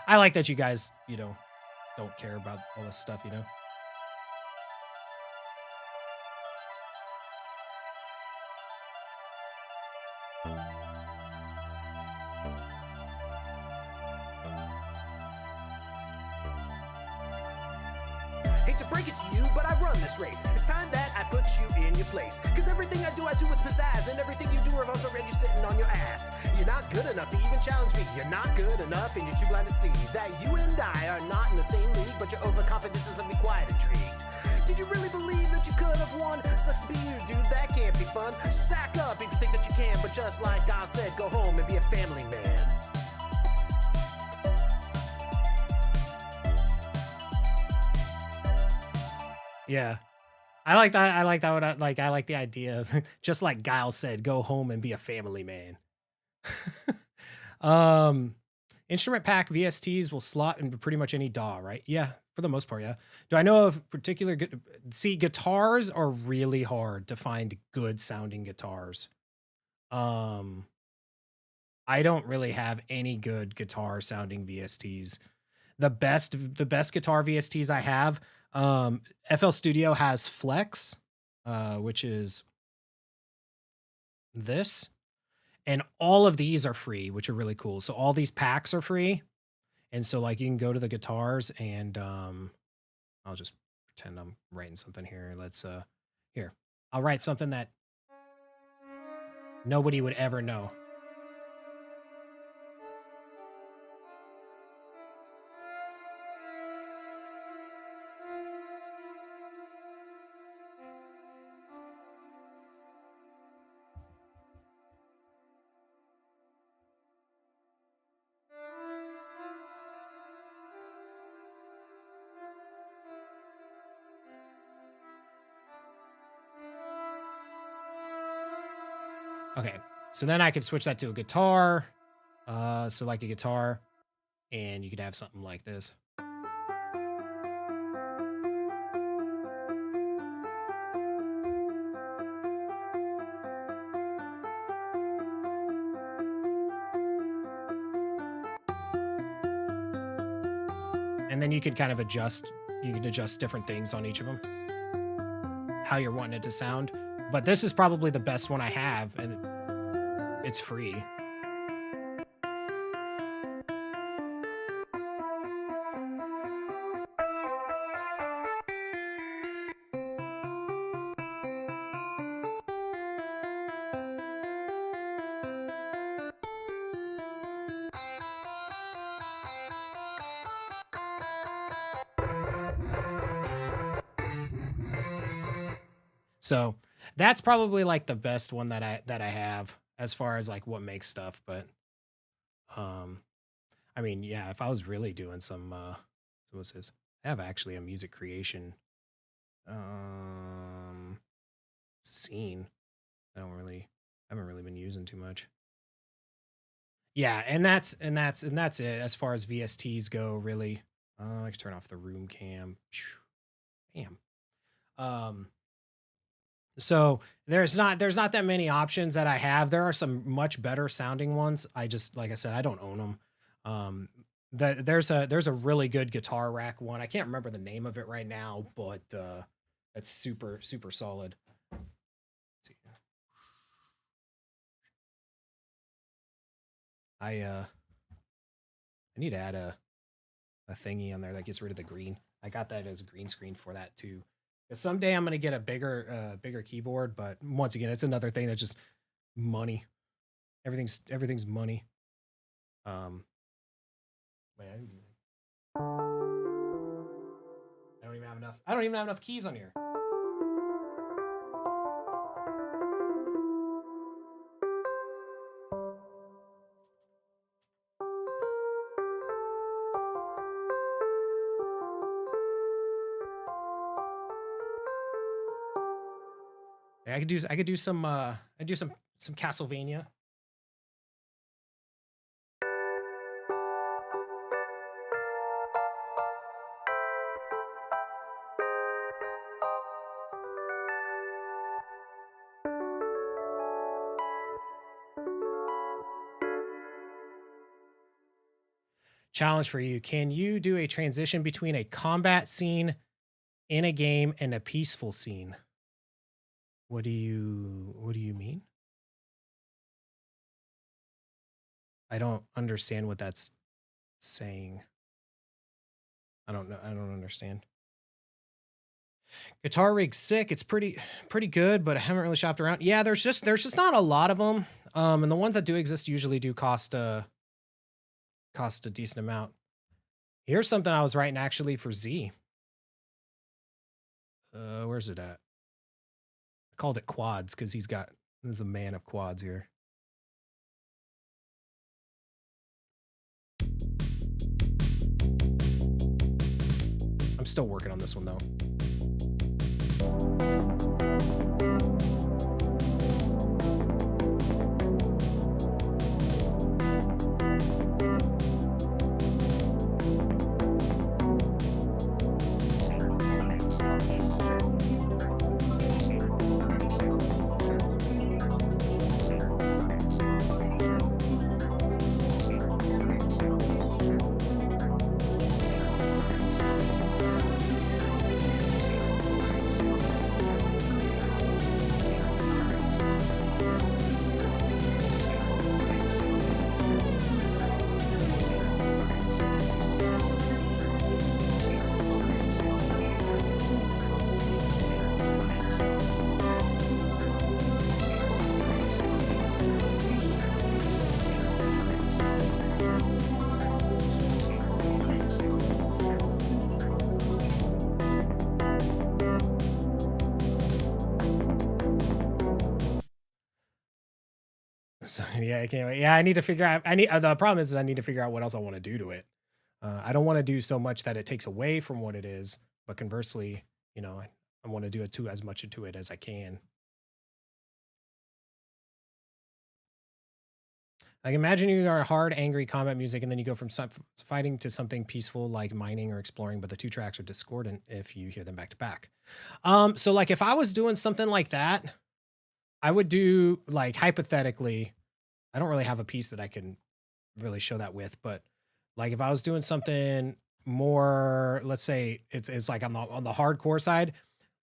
I like that you guys, you know, don't care about all this stuff, you know? Hate to break it to you, but I run this race. It's time that I put you in your place. Cause everything I do with pizzazz. And everything you do revolves around you sitting on your ass. You're not good enough to even challenge me. You're not good enough and you're too blind to see that you and I are not in the same league. But your overconfidence has left me quite intrigued. Did you really believe that you could have won? Sucks to be you, dude, that can't be fun. Sack up if you think that you can. But just like God said, go home and be a family man. Yeah. I like that. I like that. I like the idea of just like Guile said, go home and be a family man. Instrument pack VSTs will slot into pretty much any DAW, right? Yeah, for the most part, yeah. Do I know of particular see, guitars are really hard to find good sounding guitars. I don't really have any good guitar sounding VSTs. The best guitar VSTs I have, FL Studio has Flex, which is this, and all of these are free, which are really cool. So all these packs are free, and so like you can go to the guitars and I'll just pretend I'm writing something here. Let's here, I'll write something that nobody would ever know. Okay, so then I could switch that to a guitar. So like a guitar, and you could have something like this. And then you could kind of adjust, you could adjust different things on each of them, how you're wanting it to sound. But this is probably the best one I have, and it's free. So that's probably like the best one that I have as far as like what makes stuff. But I mean, yeah, if I was really doing some what's this? I have actually a music creation scene. I haven't really been using too much. Yeah, and that's it as far as VSTs go, really. I can turn off the room cam. Damn. So there's not that many options that I have. There are some much better sounding ones. I just, like I said, I don't own them. There's a really good guitar rack one. I can't remember the name of it right now, but it's super solid. Let's see. I need to add a thingy on there that gets rid of the green. I got that as a green screen for that too. Because someday I'm gonna get a bigger keyboard, but once again, it's another thing that's just money. Everything's money. Wait, I don't even have enough. I don't even have enough keys on here. I could do some Castlevania. Challenge for you. Can you do a transition between a combat scene in a game and a peaceful scene? What do you mean? I don't understand what that's saying. I don't know. I don't understand. Guitar Rig's sick. It's pretty good, but I haven't really shopped around. Yeah, there's just not a lot of them. And the ones that do exist usually do cost a decent amount. Here's something I was writing actually for Z. Where's it at? I called it quads because he's a man of quads here. I'm still working on this one though. So yeah, I can't wait. Yeah, I need to figure out. The problem is I need to figure out what else I want to do to it. I don't want to do so much that it takes away from what it is, but conversely, I want to do as much to it as I can. Like imagine you are hard, angry combat music, and then you go from fighting to something peaceful like mining or exploring, but the two tracks are discordant if you hear them back to back. So like if I was doing something like that, I would do like hypothetically. I don't really have a piece that I can really show that with, but like if I was doing something more, let's say it's like on the hardcore side,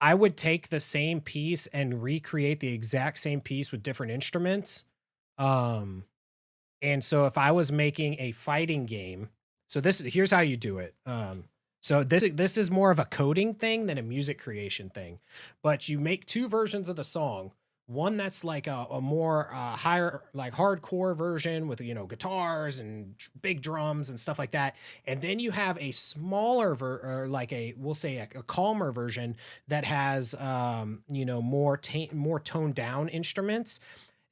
I would take the same piece and recreate the exact same piece with different instruments. And so if I was making a fighting game, so here's how you do it. So this is more of a coding thing than a music creation thing, but you make two versions of the song. One that's like a more higher, like hardcore version with, guitars and big drums and stuff like that. And then you have a smaller or like we'll say a calmer version that has, more toned down instruments.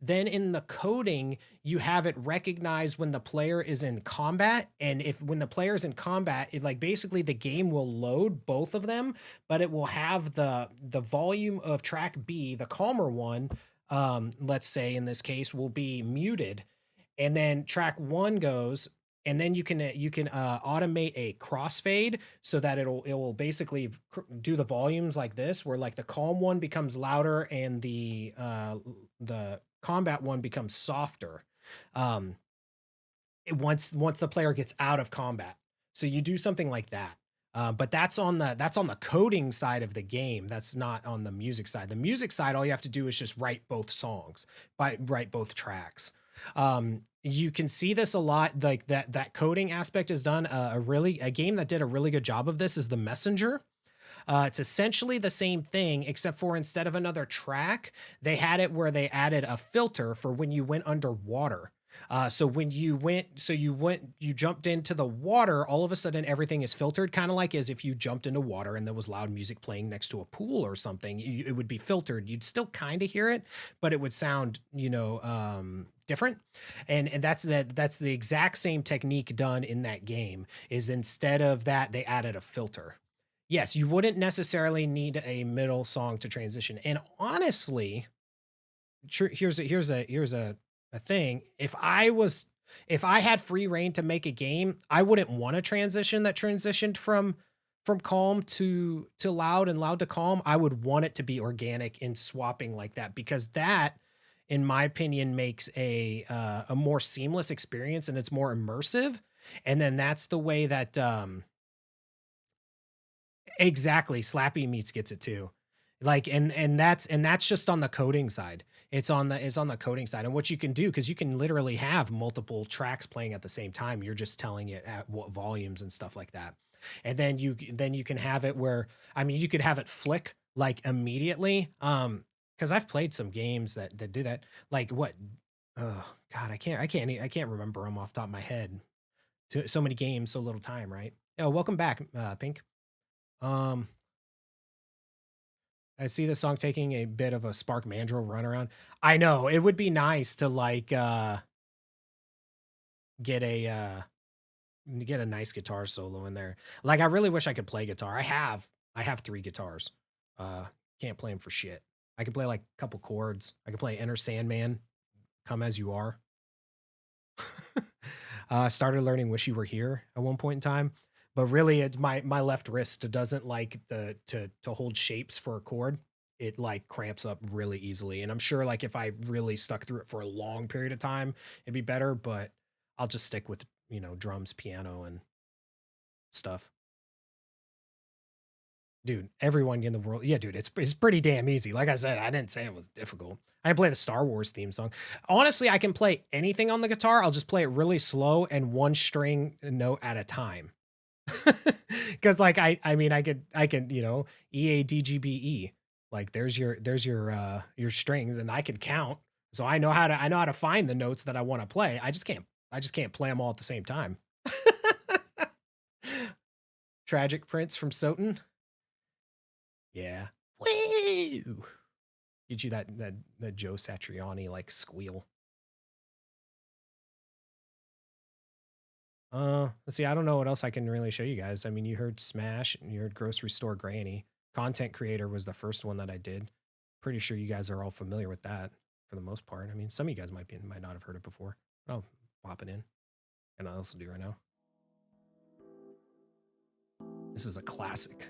Then in the coding, you have it recognize when the player is in combat. And when the player is in combat, it like basically the game will load both of them, but it will have the volume of track B, the calmer one, let's say in this case, will be muted. And then track 1 goes, and then you can automate a crossfade so that it will basically do the volumes like this, where like the calm one becomes louder and the combat one becomes softer once the player gets out of combat. So you do something like that. But that's on the coding side of the game. That's not on the music side. The music side, all you have to do is just write both songs, write both tracks. You can see this a lot, like that coding aspect is done. A game that did a really good job of this is The Messenger. It's essentially the same thing, except for instead of another track, they had it where they added a filter for when you went underwater. So when you jumped into the water, all of a sudden everything is filtered, kind of like as if you jumped into water and there was loud music playing next to a pool or something. It would be filtered. You'd still kind of hear it, but it would sound, different. And that's the exact same technique done in that game. Is instead of that, they added a filter. Yes, you wouldn't necessarily need a middle song to transition. And honestly, here's a thing. If I had free reign to make a game, I wouldn't want a transition that transitioned from calm to loud and loud to calm. I would want it to be organic in swapping like that, because that, in my opinion, makes a more seamless experience and it's more immersive. And then that's the way that exactly Slappy Meats gets it too. Like and that's just on the coding side. It's on the coding side. And what you can do, because you can literally have multiple tracks playing at the same time. You're just telling it at what volumes and stuff like that. And then you can have it where, I mean, you could have it flick like immediately. Because I've played some games that do that. Like what? Oh God, I can't remember them off the top of my head. So many games, so little time, right? Oh, welcome back, Pink. I see the song taking a bit of a Spark Mandrill run around. I know it would be nice to like get a nice guitar solo in there. Like I really wish I could play guitar. I have 3 guitars. Can't play them for shit. I can play like a couple chords. I can play Enter Sandman, Come As You Are. Started learning Wish You Were Here at one point in time. But really, it's my left wrist doesn't like to hold shapes for a chord. It like cramps up really easily. And I'm sure like if I really stuck through it for a long period of time, it'd be better. But I'll just stick with, you know, drums, piano, and stuff. Dude, everyone in the world. Yeah, dude, it's pretty damn easy. Like I said, I didn't say it was difficult. I can play the Star Wars theme song. Honestly, I can play anything on the guitar. I'll just play it really slow and one string note at a time. Because like I mean I could you know EADGBE, like there's your strings, and I can count, so I know how to find the notes that I want to play. I just can't play them all at the same time. Tragic Prince from Soten. Yeah. Woo! Get you that Joe Satriani like squeal. Let's see. I don't know what else I can really show you guys. I mean, you heard Smash and you heard Grocery Store Granny. Content Creator was the first one that I did. Pretty sure you guys are all familiar with that for the most part. I mean, some of you guys might not have heard it before. I'll pop it in. And I'll also do right now. This is a classic.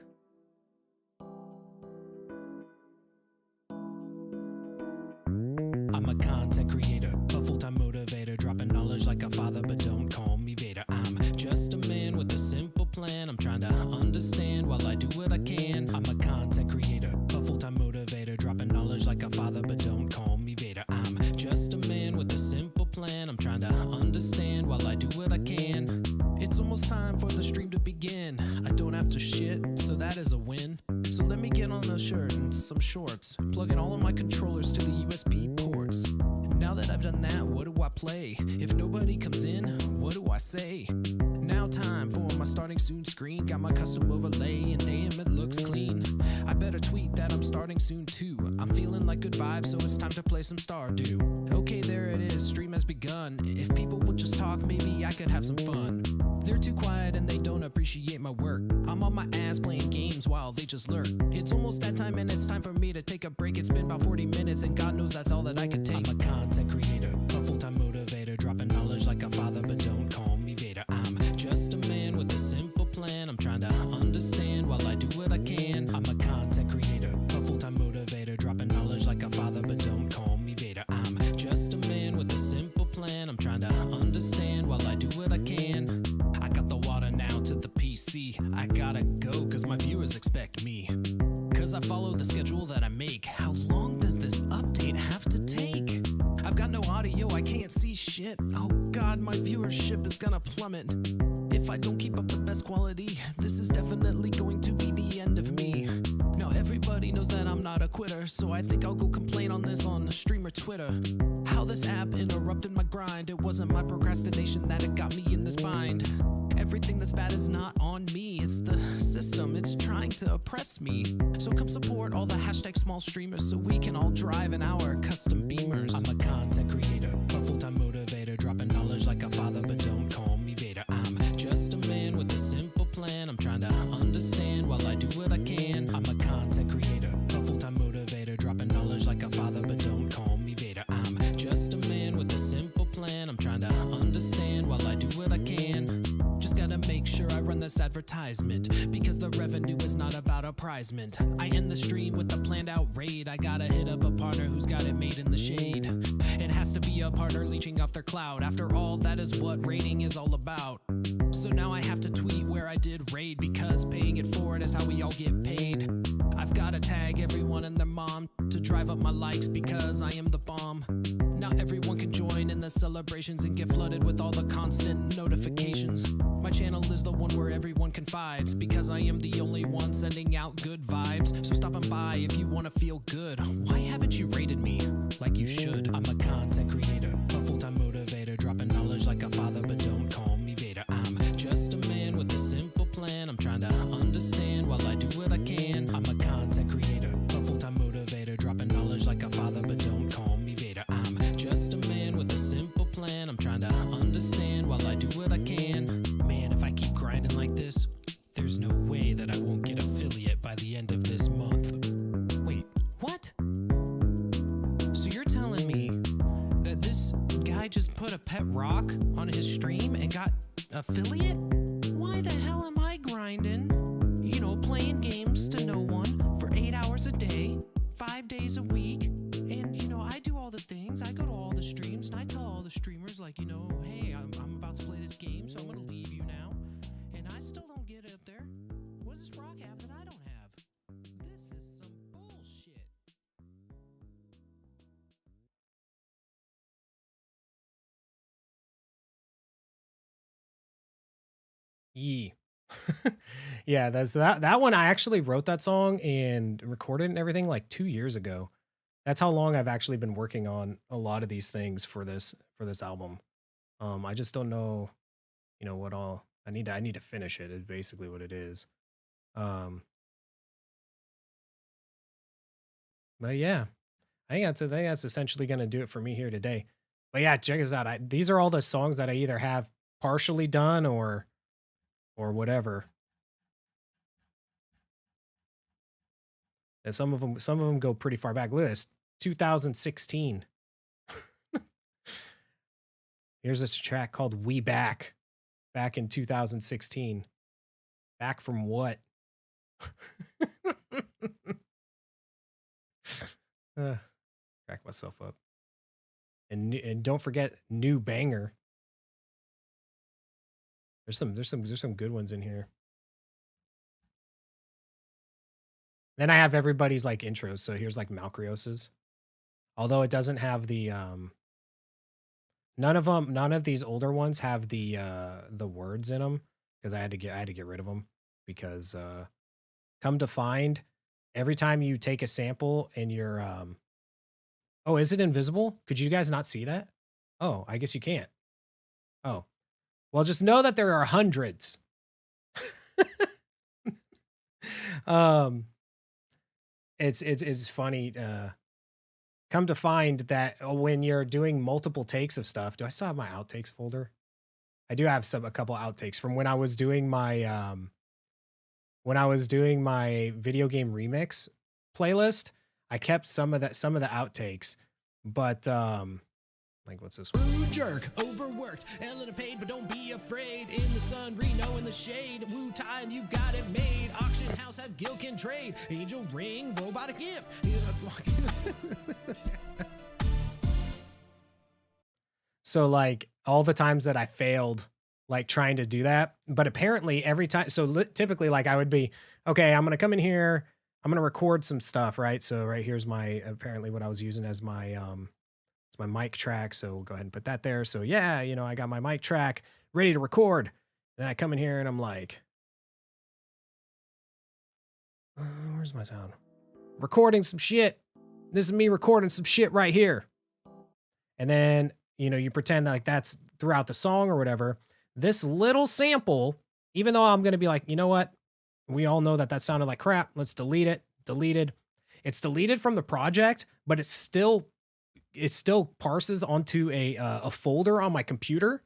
I'm a content creator, a full-time motivator, dropping knowledge like a father, but don't call me Vader. I'm just a man with a simple plan. I'm trying to understand while I do what I can. I'm a content creator, a full-time motivator, dropping knowledge like a father, but don't call me Vader. I'm just a man with a simple plan. I'm trying to understand while I do what I can. It's almost time for the stream to begin. I don't have to shit, so that is a win. So let me get on a shirt and some shorts, plugging all of my controllers to the USB ports. Now that I've done that, what do I play? If nobody comes in, what do I say? Now time for my starting soon screen. Got my custom overlay and damn, it looks clean. I better tweet that I'm starting soon too. I'm feeling like good vibes, so it's time to play some Stardew. Okay, there it is, stream has begun. If people would just talk, maybe I could have some fun. They're too quiet and they don't appreciate my work. I'm on my ass playing games while they just lurk. It's almost that time and it's time for me to take a break. It's been about 40 minutes and God knows that's all that I could take. I'm a content creator, a full-time motivator, dropping knowledge like a father, but don't call me Vader. I'm just a man with a simple plan. I'm trying to understand while I do what I can. I'm a content creator, a full-time motivator, dropping knowledge like a father, but don't call me Vader. I'm just a man with a simple plan. I'm trying to understand while I do what I can. I got the water now to the PC. I gotta go cause my viewers expect me. Cause I follow the schedule that I make. How long does this update have to take? I've got no audio, I can't see shit. Oh god, my viewership is gonna plummet. If I don't keep up the best quality, this is definitely going to be the end of me. Now everybody knows that I'm not a quitter, so I think I'll go complain on this on the stream or Twitter. How this app interrupted my grind. It wasn't my procrastination that it got me in this bind. Everything that's bad is not on me. It's the system, it's trying to oppress me. So come support all the hashtag small streamers so we can all drive in our custom beamers. I'm a content creator, a full-time motivator, dropping knowledge like a father, but don't call me Vader. I'm just a man with a simple plan. I'm trying to understand while I do what I can. I'm a content creator, a full-time motivator, dropping knowledge like a father, but don't call me Vader. I'm just a man with a simple plan. I'm trying to understand while I do what I can. Just gotta make sure I run that this advertisement because the revenue is not about apprisement. I end the stream with a planned out raid. I gotta hit up a partner who's got it made in the shade. It has to be a partner leeching off their cloud. After all, that is what raiding is all about. So now I have to tweet where I did raid because paying it forward is how we all get paid. I've gotta tag everyone and their mom to drive up my likes because I am the bomb. Not everyone can join in the celebrations and get flooded with all the constant notifications. My channel is the one where everyone confides because I am the only one sending out good vibes. So stop and by if you want to feel good. Why haven't you rated me like you should? I'm a content creator, a full-time motivator, dropping knowledge like a father, but don't call me Vader. I'm just a man with a simple plan. I'm trying to understand while I do what I can. I'm a content creator, a full-time motivator, dropping knowledge like a father, but don't call me Vader. I'm just a man with a simple plan. I'm trying to understand while I do what I can. Man, if I keep grinding like this, there's no way that I won't get affiliate by the end of this month. Wait, what? So you're telling me that this guy just put a pet rock on his stream and got affiliate? Why the hell am I grinding? You know, playing games to no one for 8 hours a day, 5 days a week. And, you know, I do all the things. I go to all the streams and I tell all the streamers, like, you know, hey, I'm about to play this game, so I'm going to leave you now. And I still don't get up there. What does this rock have that I don't have? This is some bullshit. Yee. Yeah, that's that one. I actually wrote that song and recorded it and everything like 2 years ago. That's how long I've actually been working on a lot of these things for this album. I just don't know, you know, what all I need to finish it is basically what it is. But yeah, I think that's essentially gonna do it for me here today. But yeah, check this out. These are all the songs that I either have partially done or whatever. And some of them go pretty far back. Look at this, 2016. Here's this track called "We Back," back in 2016. Back from what? Crack myself up. And don't forget New Banger. There's some good ones in here. Then I have everybody's like intros. So here's like Malcrios's. Although it doesn't have the none of these older ones have the words in them because I had to get rid of them because come to find every time you take a sample and you're oh, is it invisible? Could you guys not see that? Oh, I guess you can't. Oh. Well, just know that there are hundreds. It's funny. Come to find that when you're doing multiple takes of stuff, do I still have my outtakes folder? I do have a couple outtakes from when I was doing my video game remix playlist. I kept some of the outtakes, but like what's this one? Rude jerk, overworked, and underpaid, but don't be afraid. In the sun, Reno in the shade. Wu Tai, and you got it made. Auction house have Gilkin trade. Angel ring, robotic imp. So like all the times that I failed, like trying to do that, but apparently every time. So typically, like I would be okay. I'm gonna come in here. I'm gonna record some stuff, right? So right here's my apparently what I was using as my it's my mic track. So we'll go ahead and put that there. So yeah, you know, I got my mic track ready to record. Then I come in here and I'm like, where's my sound? Recording some shit. This is me recording some shit right here. And then, you know, you pretend like that's throughout the song or whatever. This little sample, even though I'm going to be like, you know what? We all know that that sounded like crap. Let's delete it. Deleted. It's deleted from the project, but it still parses onto a folder on my computer.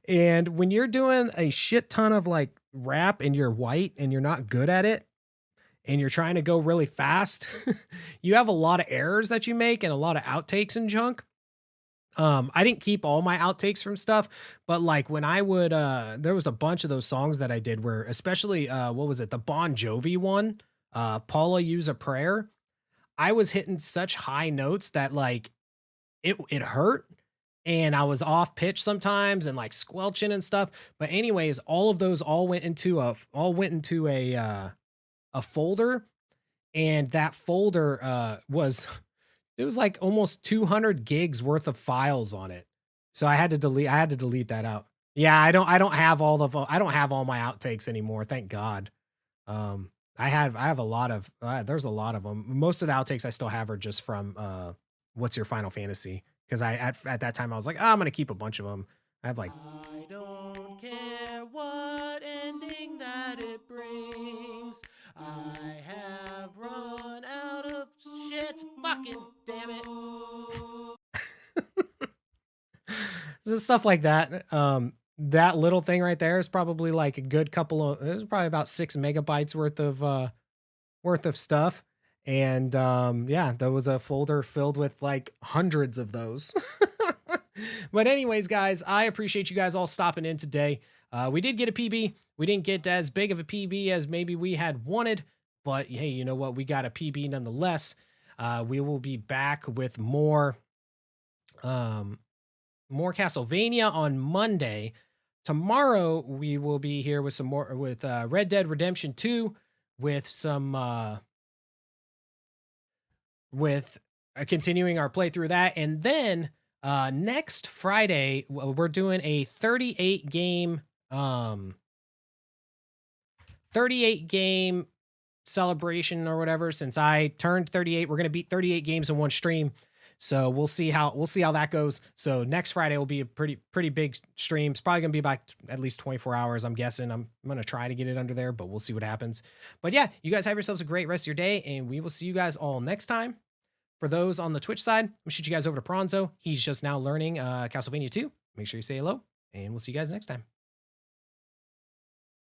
And when you're doing a shit ton of like rap and you're white and you're not good at it and you're trying to go really fast, you have a lot of errors that you make and a lot of outtakes and junk. I didn't keep all my outtakes from stuff, but like when I would there was a bunch of those songs that I did where, especially what was it, the Bon Jovi one, Paula Use a Prayer. I was hitting such high notes that like it hurt, and I was off pitch sometimes and like squelching and stuff. But anyways, all of those all went into a folder, and that folder was it was like almost 200 gigs worth of files on it. So I had to delete that out. Yeah, I don't have all my outtakes anymore, thank God. I have a lot of there's a lot of them. Most of the outtakes I still have are just from What's Your Final Fantasy, because at that time I was like, oh, I'm gonna keep a bunch of them. I have like I don't care what ending that it brings. I have run out of shit. Fucking damn it. stuff like that. That little thing right there is probably like a good couple of, it was probably about 6 megabytes worth of stuff. And yeah, there was a folder filled with like hundreds of those. But anyways, guys, I appreciate you guys all stopping in today. We did get a PB. We didn't get as big of a PB as maybe we had wanted, but hey, you know what? We got a PB nonetheless. We will be back with more Castlevania on Monday. Tomorrow we will be here with some more with Red Dead Redemption 2 with some continuing our playthrough of that. And then next Friday we're doing a 38 game celebration or whatever. Since I turned 38, we're going to beat 38 games in one stream. So we'll see how that goes. So next Friday will be a pretty big stream. It's probably gonna be about at least 24 hours. I'm guessing. I'm gonna try to get it under there, but we'll see what happens. But yeah, you guys have yourselves a great rest of your day, and we will see you guys all next time. For those on the Twitch side, I'm gonna shoot you guys over to Pronzo. He's just now learning Castlevania 2. Make sure you say hello, and we'll see you guys next time.